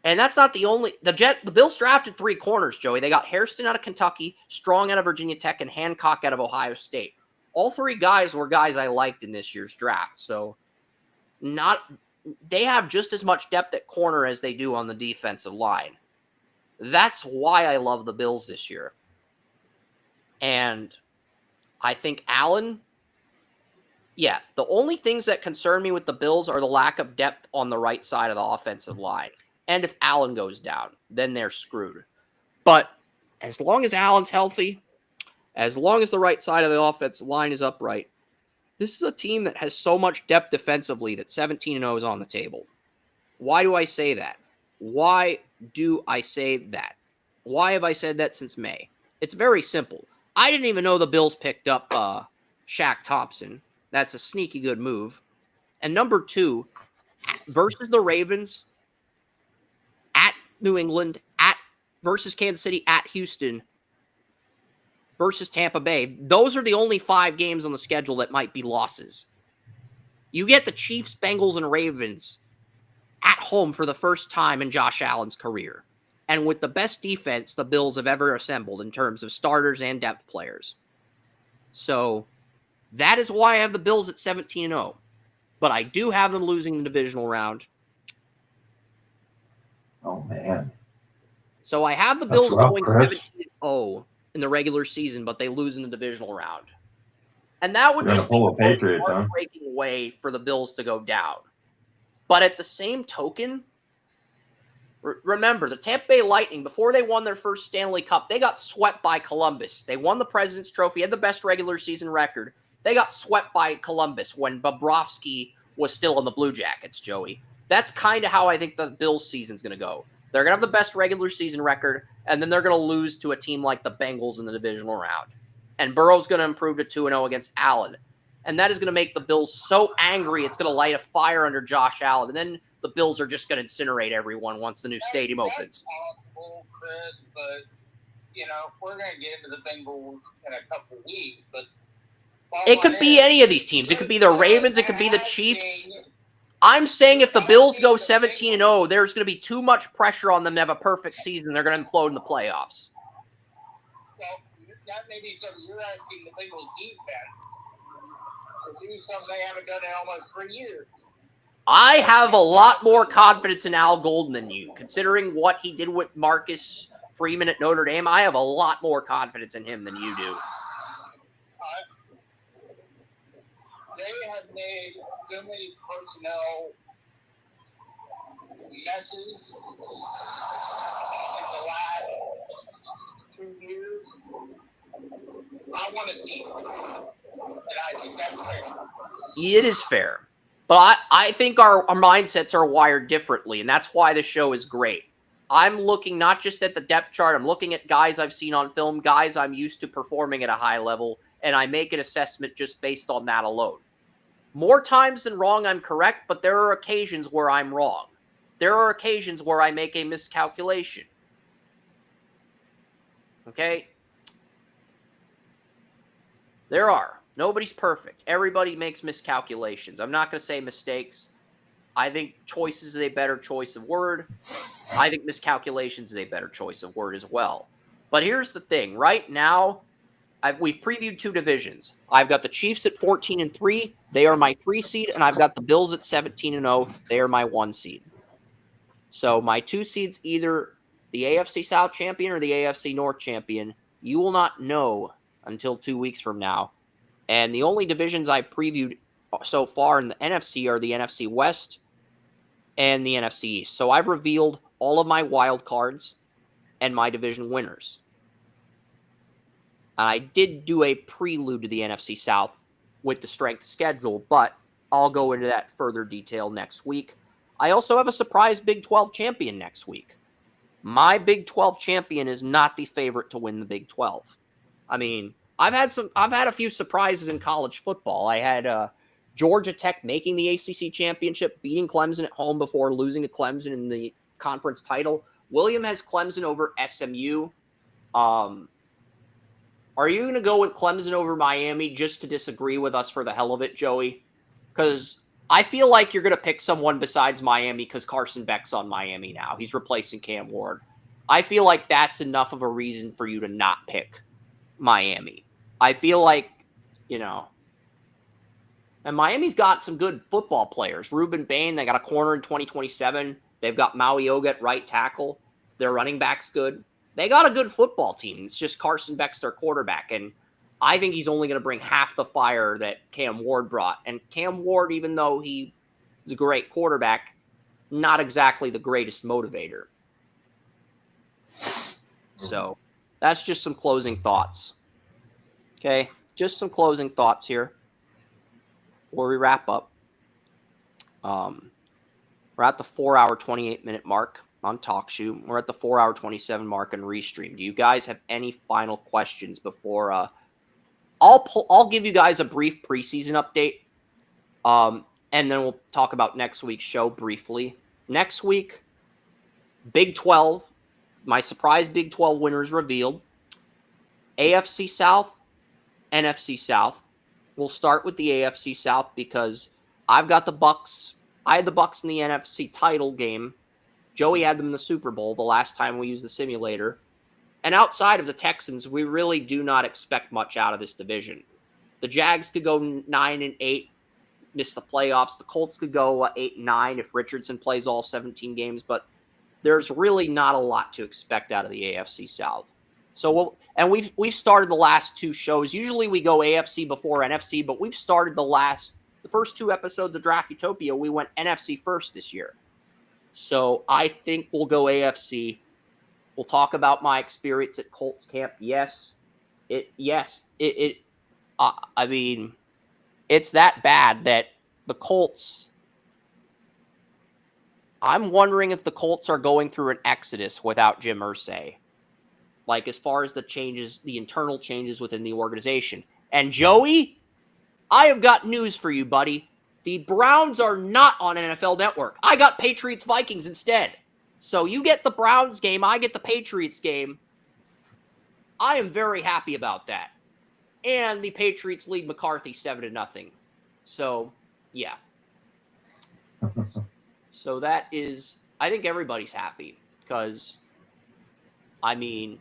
And that's not the only. The Bills drafted 3 corners, Joey. They got Hairston out of Kentucky, Strong out of Virginia Tech, and Hancock out of Ohio State. All 3 guys were guys I liked in this year's draft. So they have just as much depth at corner as they do on the defensive line. That's why I love the Bills this year. And I think Allen, the only things that concern me with the Bills are the lack of depth on the right side of the offensive line. And if Allen goes down, then they're screwed. But as long as Allen's healthy, as long as the right side of the offensive line is upright, this is a team that has so much depth defensively that 17-0 is on the table. Why do I say that? Why do I say that? Why have I said that since May? It's very simple. I didn't even know the Bills picked up Shaq Thompson. That's a sneaky good move. And number 2, versus the Ravens, at New England, versus Kansas City, at Houston, versus Tampa Bay. Those are the only 5 games on the schedule that might be losses. You get the Chiefs, Bengals, and Ravens at home for the first time in Josh Allen's career. And with the best defense the Bills have ever assembled in terms of starters and depth players. So that is why I have the Bills at 17-0. But I do have them losing the divisional round. Oh, man. So I have the That's Bills rough, going Chris. 17-0 in the regular season, but they lose in the divisional round. And that would You're just gonna be pull the the Patriots, huh? heartbreaking way for the Bills to go down. But at the same token, remember, the Tampa Bay Lightning, before they won their first Stanley Cup, they got swept by Columbus. They won the President's Trophy, had the best regular season record. They got swept by Columbus when Bobrovsky was still on the Blue Jackets, Joey. That's kind of how I think the Bills season's going to go. They're going to have the best regular season record, and then they're going to lose to a team like the Bengals in the divisional round. And Burrow's going to improve to 2-0 against Allen. And that is going to make the Bills so angry, it's going to light a fire under Josh Allen. And then the Bills are just going to incinerate everyone once the new stadium opens. That's possible, Chris, but, we're going to get into the Bengals in a couple weeks. But it could be any of these teams. It could be the Ravens. It could be the Chiefs. I'm saying if the Bills go 17-0, there's going to be too much pressure on them to have a perfect season. They're going to implode in the playoffs. Well, that may be something you're asking the Bengals defense to do something they haven't done in almost 3 years. I have a lot more confidence in Al Golden than you. Considering what he did with Marcus Freeman at Notre Dame, I have a lot more confidence in him than you do. They have made so many personnel messes in the last 2 years. I want to see it. And I think that's fair. It is fair. But I think our mindsets are wired differently, and that's why the show is great. I'm looking not just at the depth chart, I'm looking at guys I've seen on film, guys I'm used to performing at a high level, and I make an assessment just based on that alone. More times than wrong, I'm correct, but there are occasions where I'm wrong. There are occasions where I make a miscalculation. Okay? There are. Nobody's perfect. Everybody makes miscalculations. I'm not going to say mistakes. I think choices is a better choice of word. I think miscalculations is a better choice of word as well. But here's the thing. Right now, we've previewed 2 divisions. I've got the Chiefs at 14-3. They are my 3 seed, and I've got the Bills at 17-0. They are my 1 seed. So my 2 seeds, either the AFC South champion or the AFC North champion. You will not know until 2 weeks from now. And the only divisions I previewed so far in the NFC are the NFC West and the NFC East. So I've revealed all of my wild cards and my division winners. I did do a prelude to the NFC South with the strength schedule, but I'll go into that further detail next week. I also have a surprise Big 12 champion next week. My Big 12 champion is not the favorite to win the Big 12. I mean, I've had a few surprises in college football. I had Georgia Tech making the ACC championship, beating Clemson at home before losing to Clemson in the conference title. William has Clemson over SMU. Are you going to go with Clemson over Miami just to disagree with us for the hell of it, Joey? Because I feel like you're going to pick someone besides Miami because Carson Beck's on Miami now. He's replacing Cam Ward. I feel like that's enough of a reason for you to not pick Miami. I feel like, and Miami's got some good football players. Ruben Bain, they got a corner in 2027. They've got Maui Oga at right tackle. Their running back's good. They got a good football team. It's just Carson Beck's their quarterback, and I think he's only going to bring half the fire that Cam Ward brought. And Cam Ward, even though he is a great quarterback, not exactly the greatest motivator. So that's just some closing thoughts. Okay, just some closing thoughts here before we wrap up. We're at the 4-hour, 28-minute mark on TalkShoe. We're at the 4-hour, 27 mark on Restream. Do you guys have any final questions before I'll give you guys a brief preseason update, and then we'll talk about next week's show briefly. Next week, Big 12, my surprise Big 12 winners revealed. AFC South, NFC South. We'll start with the AFC South because I've got the Bucks. I had the Bucks in the NFC title game. Joey had them in the Super Bowl the last time we used the simulator. And outside of the Texans, we really do not expect much out of this division. The Jags could go 9-8, miss the playoffs. The Colts could go 8-9 if Richardson plays all 17 games. But there's really not a lot to expect out of the AFC South. So we've started the last 2 shows. Usually we go AFC before NFC, but we've started the the first 2 episodes of Draft Utopia, we went NFC first this year. So I think we'll go AFC. We'll talk about my experience at Colts camp. I mean, it's that bad that the Colts. I'm wondering if the Colts are going through an exodus without Jim Irsay. Like, as far as the changes, the internal changes within the organization. And Joey, I have got news for you, buddy. The Browns are not on NFL Network. I got Patriots-Vikings instead. So you get the Browns game, I get the Patriots game. I am very happy about that. And the Patriots lead McCarthy 7-0. So, yeah. So that is, I think everybody's happy because, I mean,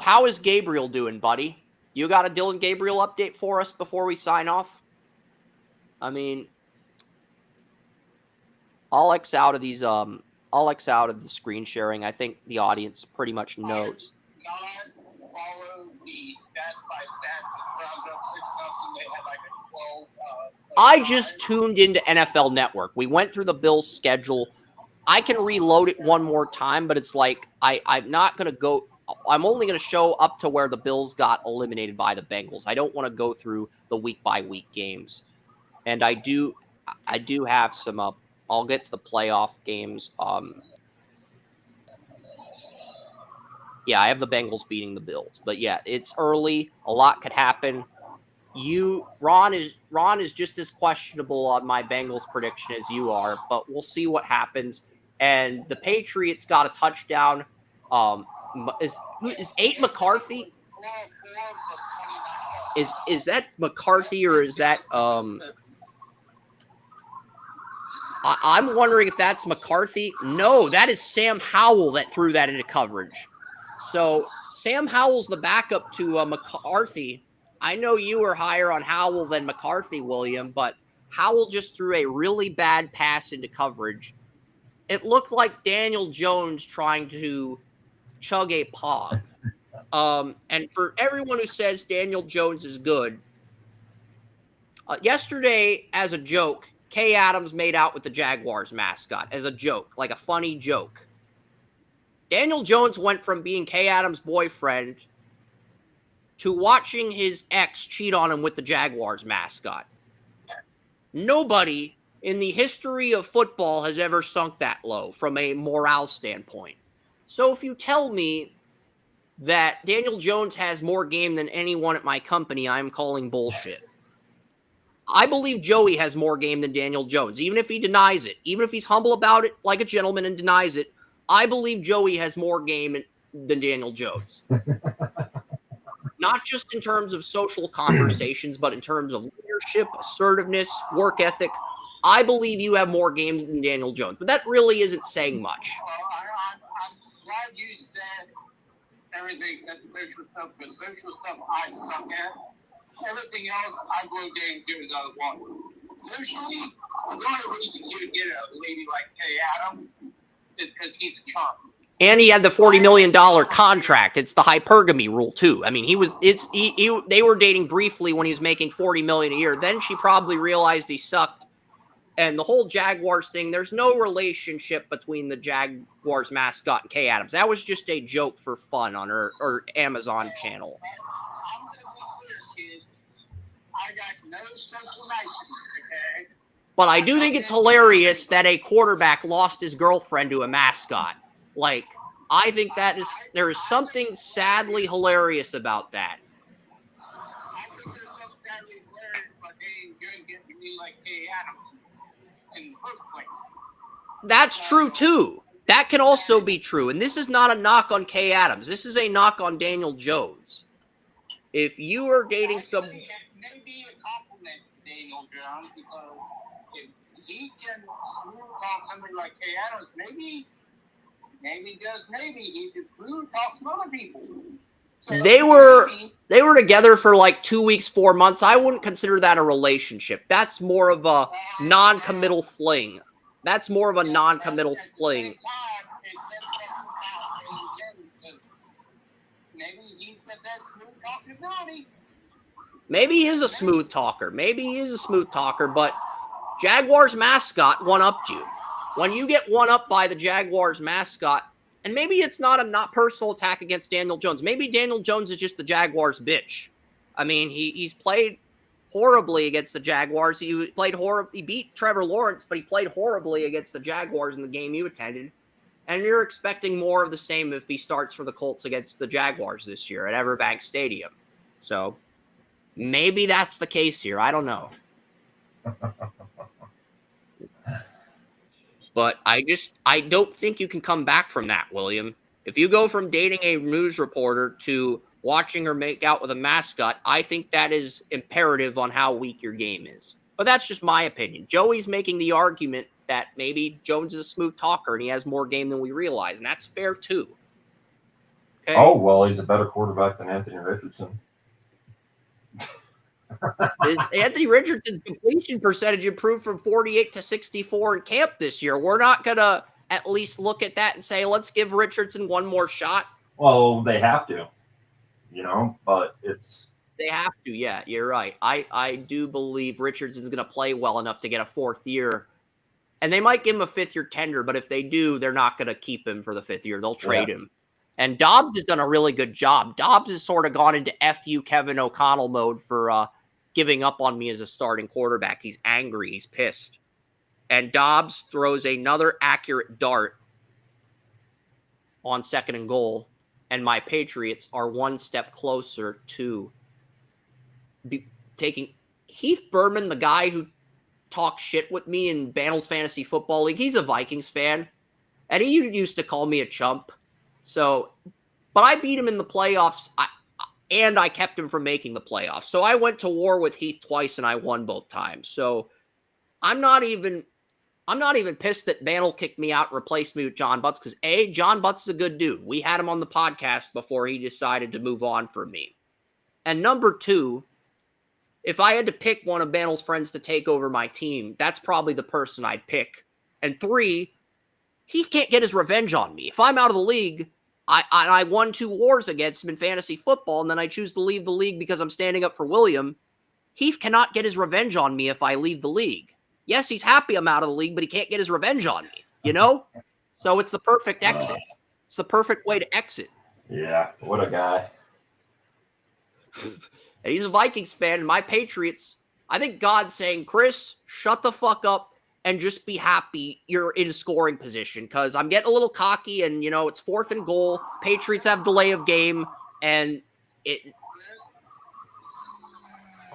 how is Gabriel doing, buddy? You got a Dylan Gabriel update for us before we sign off? I mean, I'll X out of these, I'll X out of the screen sharing. I think the audience pretty much knows. Not follow the stats by stats. The Browns up 6-0. They had like a 12. I just tuned into NFL Network. We went through the Bills' schedule. I can reload it one more time, but it's like I'm not going to go. I'm only going to show up to where the Bills got eliminated by the Bengals. I don't want to go through the week-by-week games. And I do have some I'll get to the playoff games. Yeah, I have the Bengals beating the Bills. But yeah, it's early. A lot could happen. Ron is just as questionable on my Bengals prediction as you are, but we'll see what happens. And the Patriots got a touchdown. Is 8 McCarthy? Is that McCarthy or is that I'm wondering if that's McCarthy. No, that is Sam Howell that threw that into coverage. So Sam Howell's the backup to McCarthy. I know you were higher on Howell than McCarthy, William, but Howell just threw a really bad pass into coverage. It looked like Daniel Jones trying to chug a pog. And for everyone who says Daniel Jones is good, yesterday, as a joke, Kay Adams made out with the Jaguars mascot as a joke, like a funny joke. Daniel Jones went from being Kay Adams' boyfriend to watching his ex cheat on him with the Jaguars mascot. Nobody in the history of football has ever sunk that low from a morale standpoint. So if you tell me that Daniel Jones has more game than anyone at my company, I'm calling bullshit. I believe Joey has more game than Daniel Jones, even if he denies it. Even if he's humble about it like a gentleman and denies it, I believe Joey has more game than Daniel Jones. Not just in terms of social conversations, but in terms of leadership, assertiveness, work ethic. I believe you have more games than Daniel Jones, but that really isn't saying much. I'm glad you said everything except social stuff, because social stuff I suck at. Everything else, I blow Daniel Jones out of the water. Socially, the only reason you would get a lady like Kay Adams is because he's a chump. And he had the $40 million contract. It's the hypergamy rule too. I mean, they were dating briefly when he was making $40 million a year. Then she probably realized he sucked. And the whole Jaguars thing, there's no relationship between the Jaguars mascot and Kay Adams. That was just a joke for fun on her Amazon channel. I'm going to be clear, kids. I got no social niceties, okay? But I do think it's hilarious that a quarterback lost his girlfriend to a mascot. Like, I think there is something sadly hilarious about that. I think there's something sadly hilarious about Daniel Jones getting to me like Kay Adams in the first place. That's true, too. That can also be true. And this is not a knock on Kay Adams. This is a knock on Daniel Jones. If you are dating some... It may be a compliment to Daniel Jones, because if he can talk somebody like Kay Adams, maybe he could talk to other people. So They were together for like 2 weeks, 4 months. I wouldn't consider that a relationship. That's more of a non-committal fling. That's more of a non-committal fling. Maybe he's got that smooth talking ability. Maybe he is a smooth talker. But Jaguars mascot one-upped you. When you get one-upped by the Jaguars mascot, and maybe it's not a not personal attack against Daniel Jones. Maybe Daniel Jones is just the Jaguars' bitch. I mean, he's played horribly against the Jaguars. He beat Trevor Lawrence, but he played horribly against the Jaguars in the game you attended. And you're expecting more of the same if he starts for the Colts against the Jaguars this year at Everbank Stadium. So maybe that's the case here. I don't know. But I don't think you can come back from that, William. If you go from dating a news reporter to watching her make out with a mascot, I think that is imperative on how weak your game is. But that's just my opinion. Joey's making the argument that maybe Jones is a smooth talker and he has more game than we realize, and that's fair too. Okay. Oh, well, he's a better quarterback than Anthony Richardson. Anthony Richardson's completion percentage improved from 48 to 64 in camp this year. We're not going to at least look at that and say, let's give Richardson one more shot. Well, they have to, but it's... They have to, yeah, you're right. I do believe Richardson's going to play well enough to get a fourth year. And they might give him a fifth-year tender, but if they do, they're not going to keep him for the fifth year. They'll trade him. And Dobbs has done a really good job. Dobbs has sort of gone into FU Kevin O'Connell mode for giving up on me as a starting quarterback. He's angry. He's pissed. And Dobbs throws another accurate dart on 2nd and goal. And my Patriots are one step closer to taking Heath Berman, the guy who talks shit with me in Bannell's Fantasy Football League. He's a Vikings fan. And he used to call me a chump. So, but I beat him in the playoffs. And I kept him from making the playoffs. So I went to war with Heath twice and I won both times. So I'm not even pissed that Bannell kicked me out and replaced me with John Butts because John Butts is a good dude. We had him on the podcast before he decided to move on from me. And number 2, if I had to pick one of Bannell's friends to take over my team, that's probably the person I'd pick. And 3, Heath can't get his revenge on me. If I'm out of the league, I won 2 wars against him in fantasy football, and then I choose to leave the league because I'm standing up for William. Heath cannot get his revenge on me if I leave the league. Yes, he's happy I'm out of the league, but he can't get his revenge on me, So it's the perfect exit. It's the perfect way to exit. Yeah, what a guy. And he's a Vikings fan, and my Patriots, I think God's saying, Chris, shut the fuck up and just be happy you're in scoring position because I'm getting a little cocky and, it's 4th and goal. Patriots have delay of game, and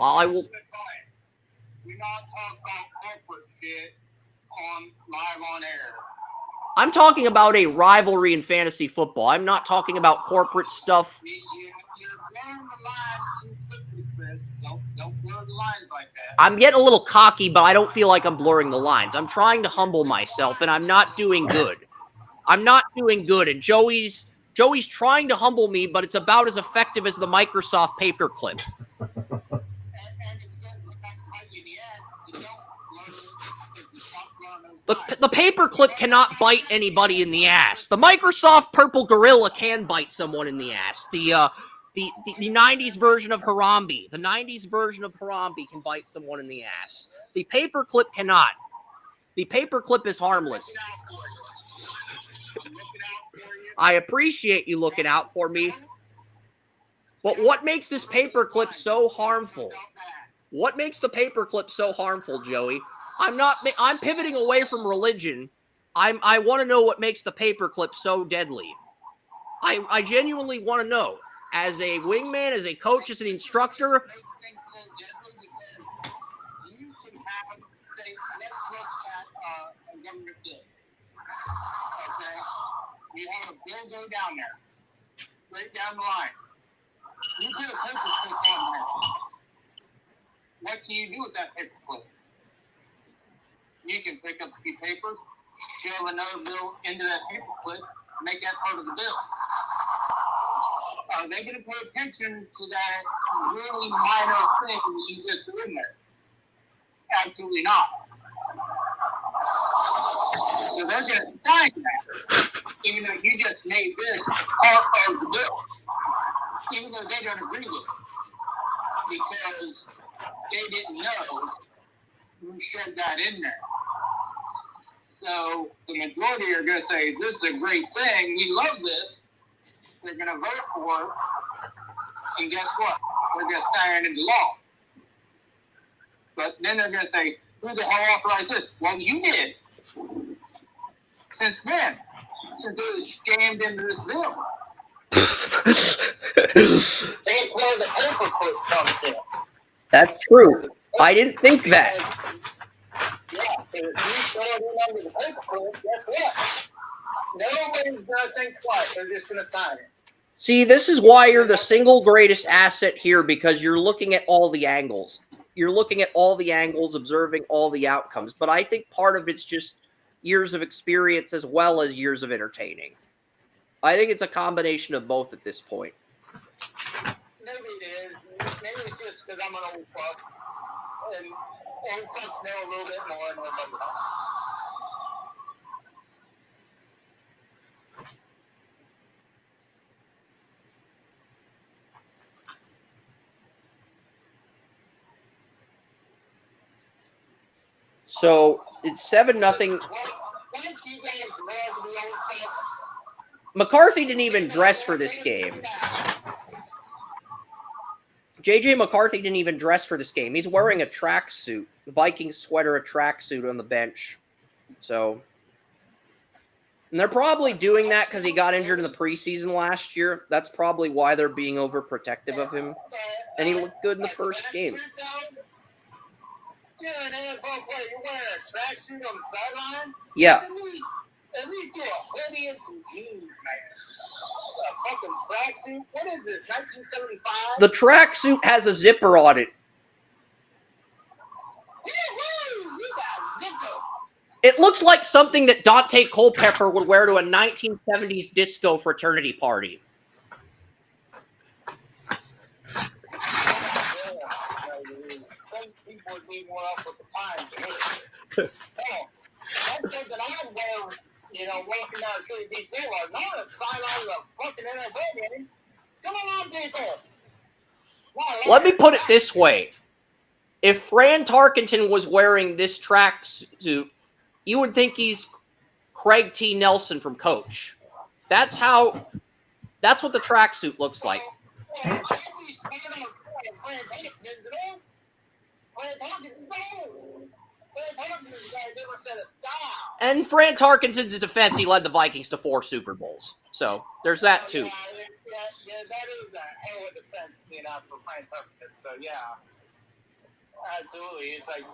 I will... We not talk about corporate shit live on air. I'm talking about a rivalry in fantasy football. I'm not talking about corporate stuff. You're blurring the lines too quickly, Chris. Don't blur the lines like that. I'm getting a little cocky, but I don't feel like I'm blurring the lines. I'm trying to humble myself, and I'm not doing good. And Joey's trying to humble me, but it's about as effective as the Microsoft paperclip. The paperclip cannot bite anybody in the ass. The Microsoft Purple Gorilla can bite someone in the ass. The 90s version of Harambe. The 90s version of Harambe can bite someone in the ass. The paperclip cannot. The paperclip is harmless. I appreciate you looking out for me. But what makes this paperclip so harmful? What makes the paperclip so harmful, Joey? I'm pivoting away from religion. I want to know what makes the paperclip so deadly. I genuinely want to know. As a wingman, as a coach, as an instructor. You can have, say, let's look at a government bill. Okay? You have a bill go down there. Straight down the line. You put a paperclip on there. What can you do with that paperclip? You can pick up a few papers, shove another bill into that paperclip, make that part of the bill. Are they going to pay attention to that really minor thing you just threw in there? Absolutely not. So they're going to sign that, even though you just made this part of the bill, even though they don't agree with it. because they didn't know who shoved that in there. So the majority are going to say, this is a great thing. We love this. They're going to vote for it. And guess what? They're going to sign it into law. But then they're going to say, who the hell authorized this? Well, you did. Since when? Since it was jammed into this bill. That's where the paperclip comes in. That's true. I didn't think that. Yeah, if you throw it in under the paperclip, guess what? Nobody's going to think twice. They're just going to sign it. See, this is why you're the single greatest asset here, because you're looking at all the angles. You're looking at all the angles, observing all the outcomes. But I think part of it's just years of experience as well as years of entertaining. I think it's a combination of both at this point. Maybe it is. Maybe it's just because I'm an old fuck. And old fucks know a little bit more than everybody else. So it's 7-0. McCarthy didn't even dress for this game. JJ McCarthy didn't even dress for this game. He's wearing a tracksuit, the Vikings sweater, a tracksuit on the bench. So, and they're probably doing that because he got injured in the preseason last year. That's probably why they're being overprotective of him. And he looked good in the first game. Yeah, an NFL player, you're wearing a tracksuit on the sideline? Yeah. At least do a hoodie and some jeans, man. A fucking tracksuit? What is this, 1975? The tracksuit has a zipper on it. Woo-hoo! You got zipper. It looks like something that Dante Culpepper would wear to a 1970s disco fraternity party. People would be more up with the pines. Hell, that's something I would wear, you know, walking down the street, be cool. Not a sideline of a fucking NFL game. Come on, people. Let me put it this way. If Fran Tarkenton was wearing this tracksuit, you would think he's Craig T. Nelson from Coach. That's what the tracksuit looks like. And Fran Tarkenton's defense, he led the Vikings to 4 Super Bowls. So there's that too. Yeah, that is a hell of a defense being out for Fran Tarkenton. So yeah, absolutely. It's like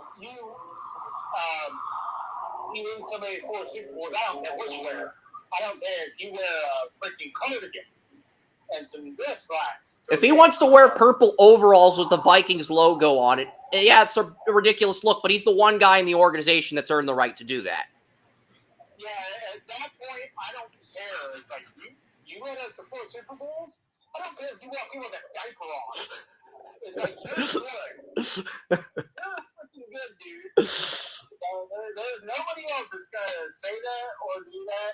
you need somebody 4 Super Bowls. I don't care what you wear. I don't care if you wear a freaking cardigan and some wrist slacks. If he wants to wear purple overalls with the Vikings logo on it, yeah, it's a ridiculous look, but he's the one guy in the organization that's earned the right to do that. Yeah, at that point, I don't care. It's like, you led us to 4 Super Bowls? I don't care if you walk in with a diaper on. It's like, you're good. You're freaking good, dude. There's nobody else that's going to say that or do that.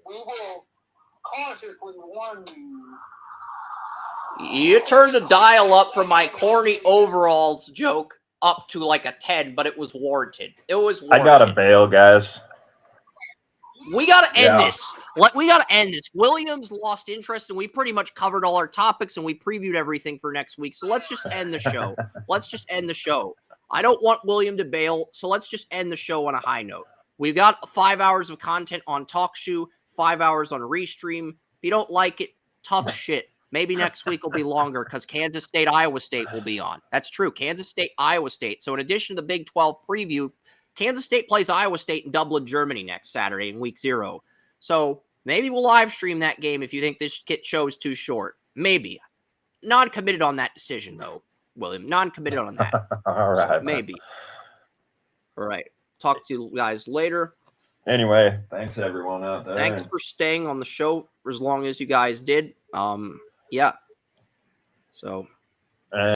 We will cautiously warn you. You turned the dial up from my corny overalls joke up to like a 10, but it was warranted. It was warranted. I gotta bail, guys. We gotta end this. We gotta end this. Williams lost interest, and we pretty much covered all our topics, and we previewed everything for next week. So let's just end the show. Let's just end the show. I don't want William to bail, so let's just end the show on a high note. We've got 5 hours of content on TalkShoe, 5 hours on Restream. If you don't like it, tough shit. Maybe next week will be longer because Kansas State, Iowa State will be on. That's true. Kansas State, Iowa State. So in addition to the Big 12 preview, Kansas State plays Iowa State in Dublin, Germany next Saturday in week 0. So maybe we'll live stream that game if you think this show is too short. Maybe. Non-committed on that decision, though, William. Non-committed on that. All right. So maybe. All right. Talk to you guys later. Anyway, thanks everyone out there. Thanks for staying on the show for as long as you guys did. Yeah. So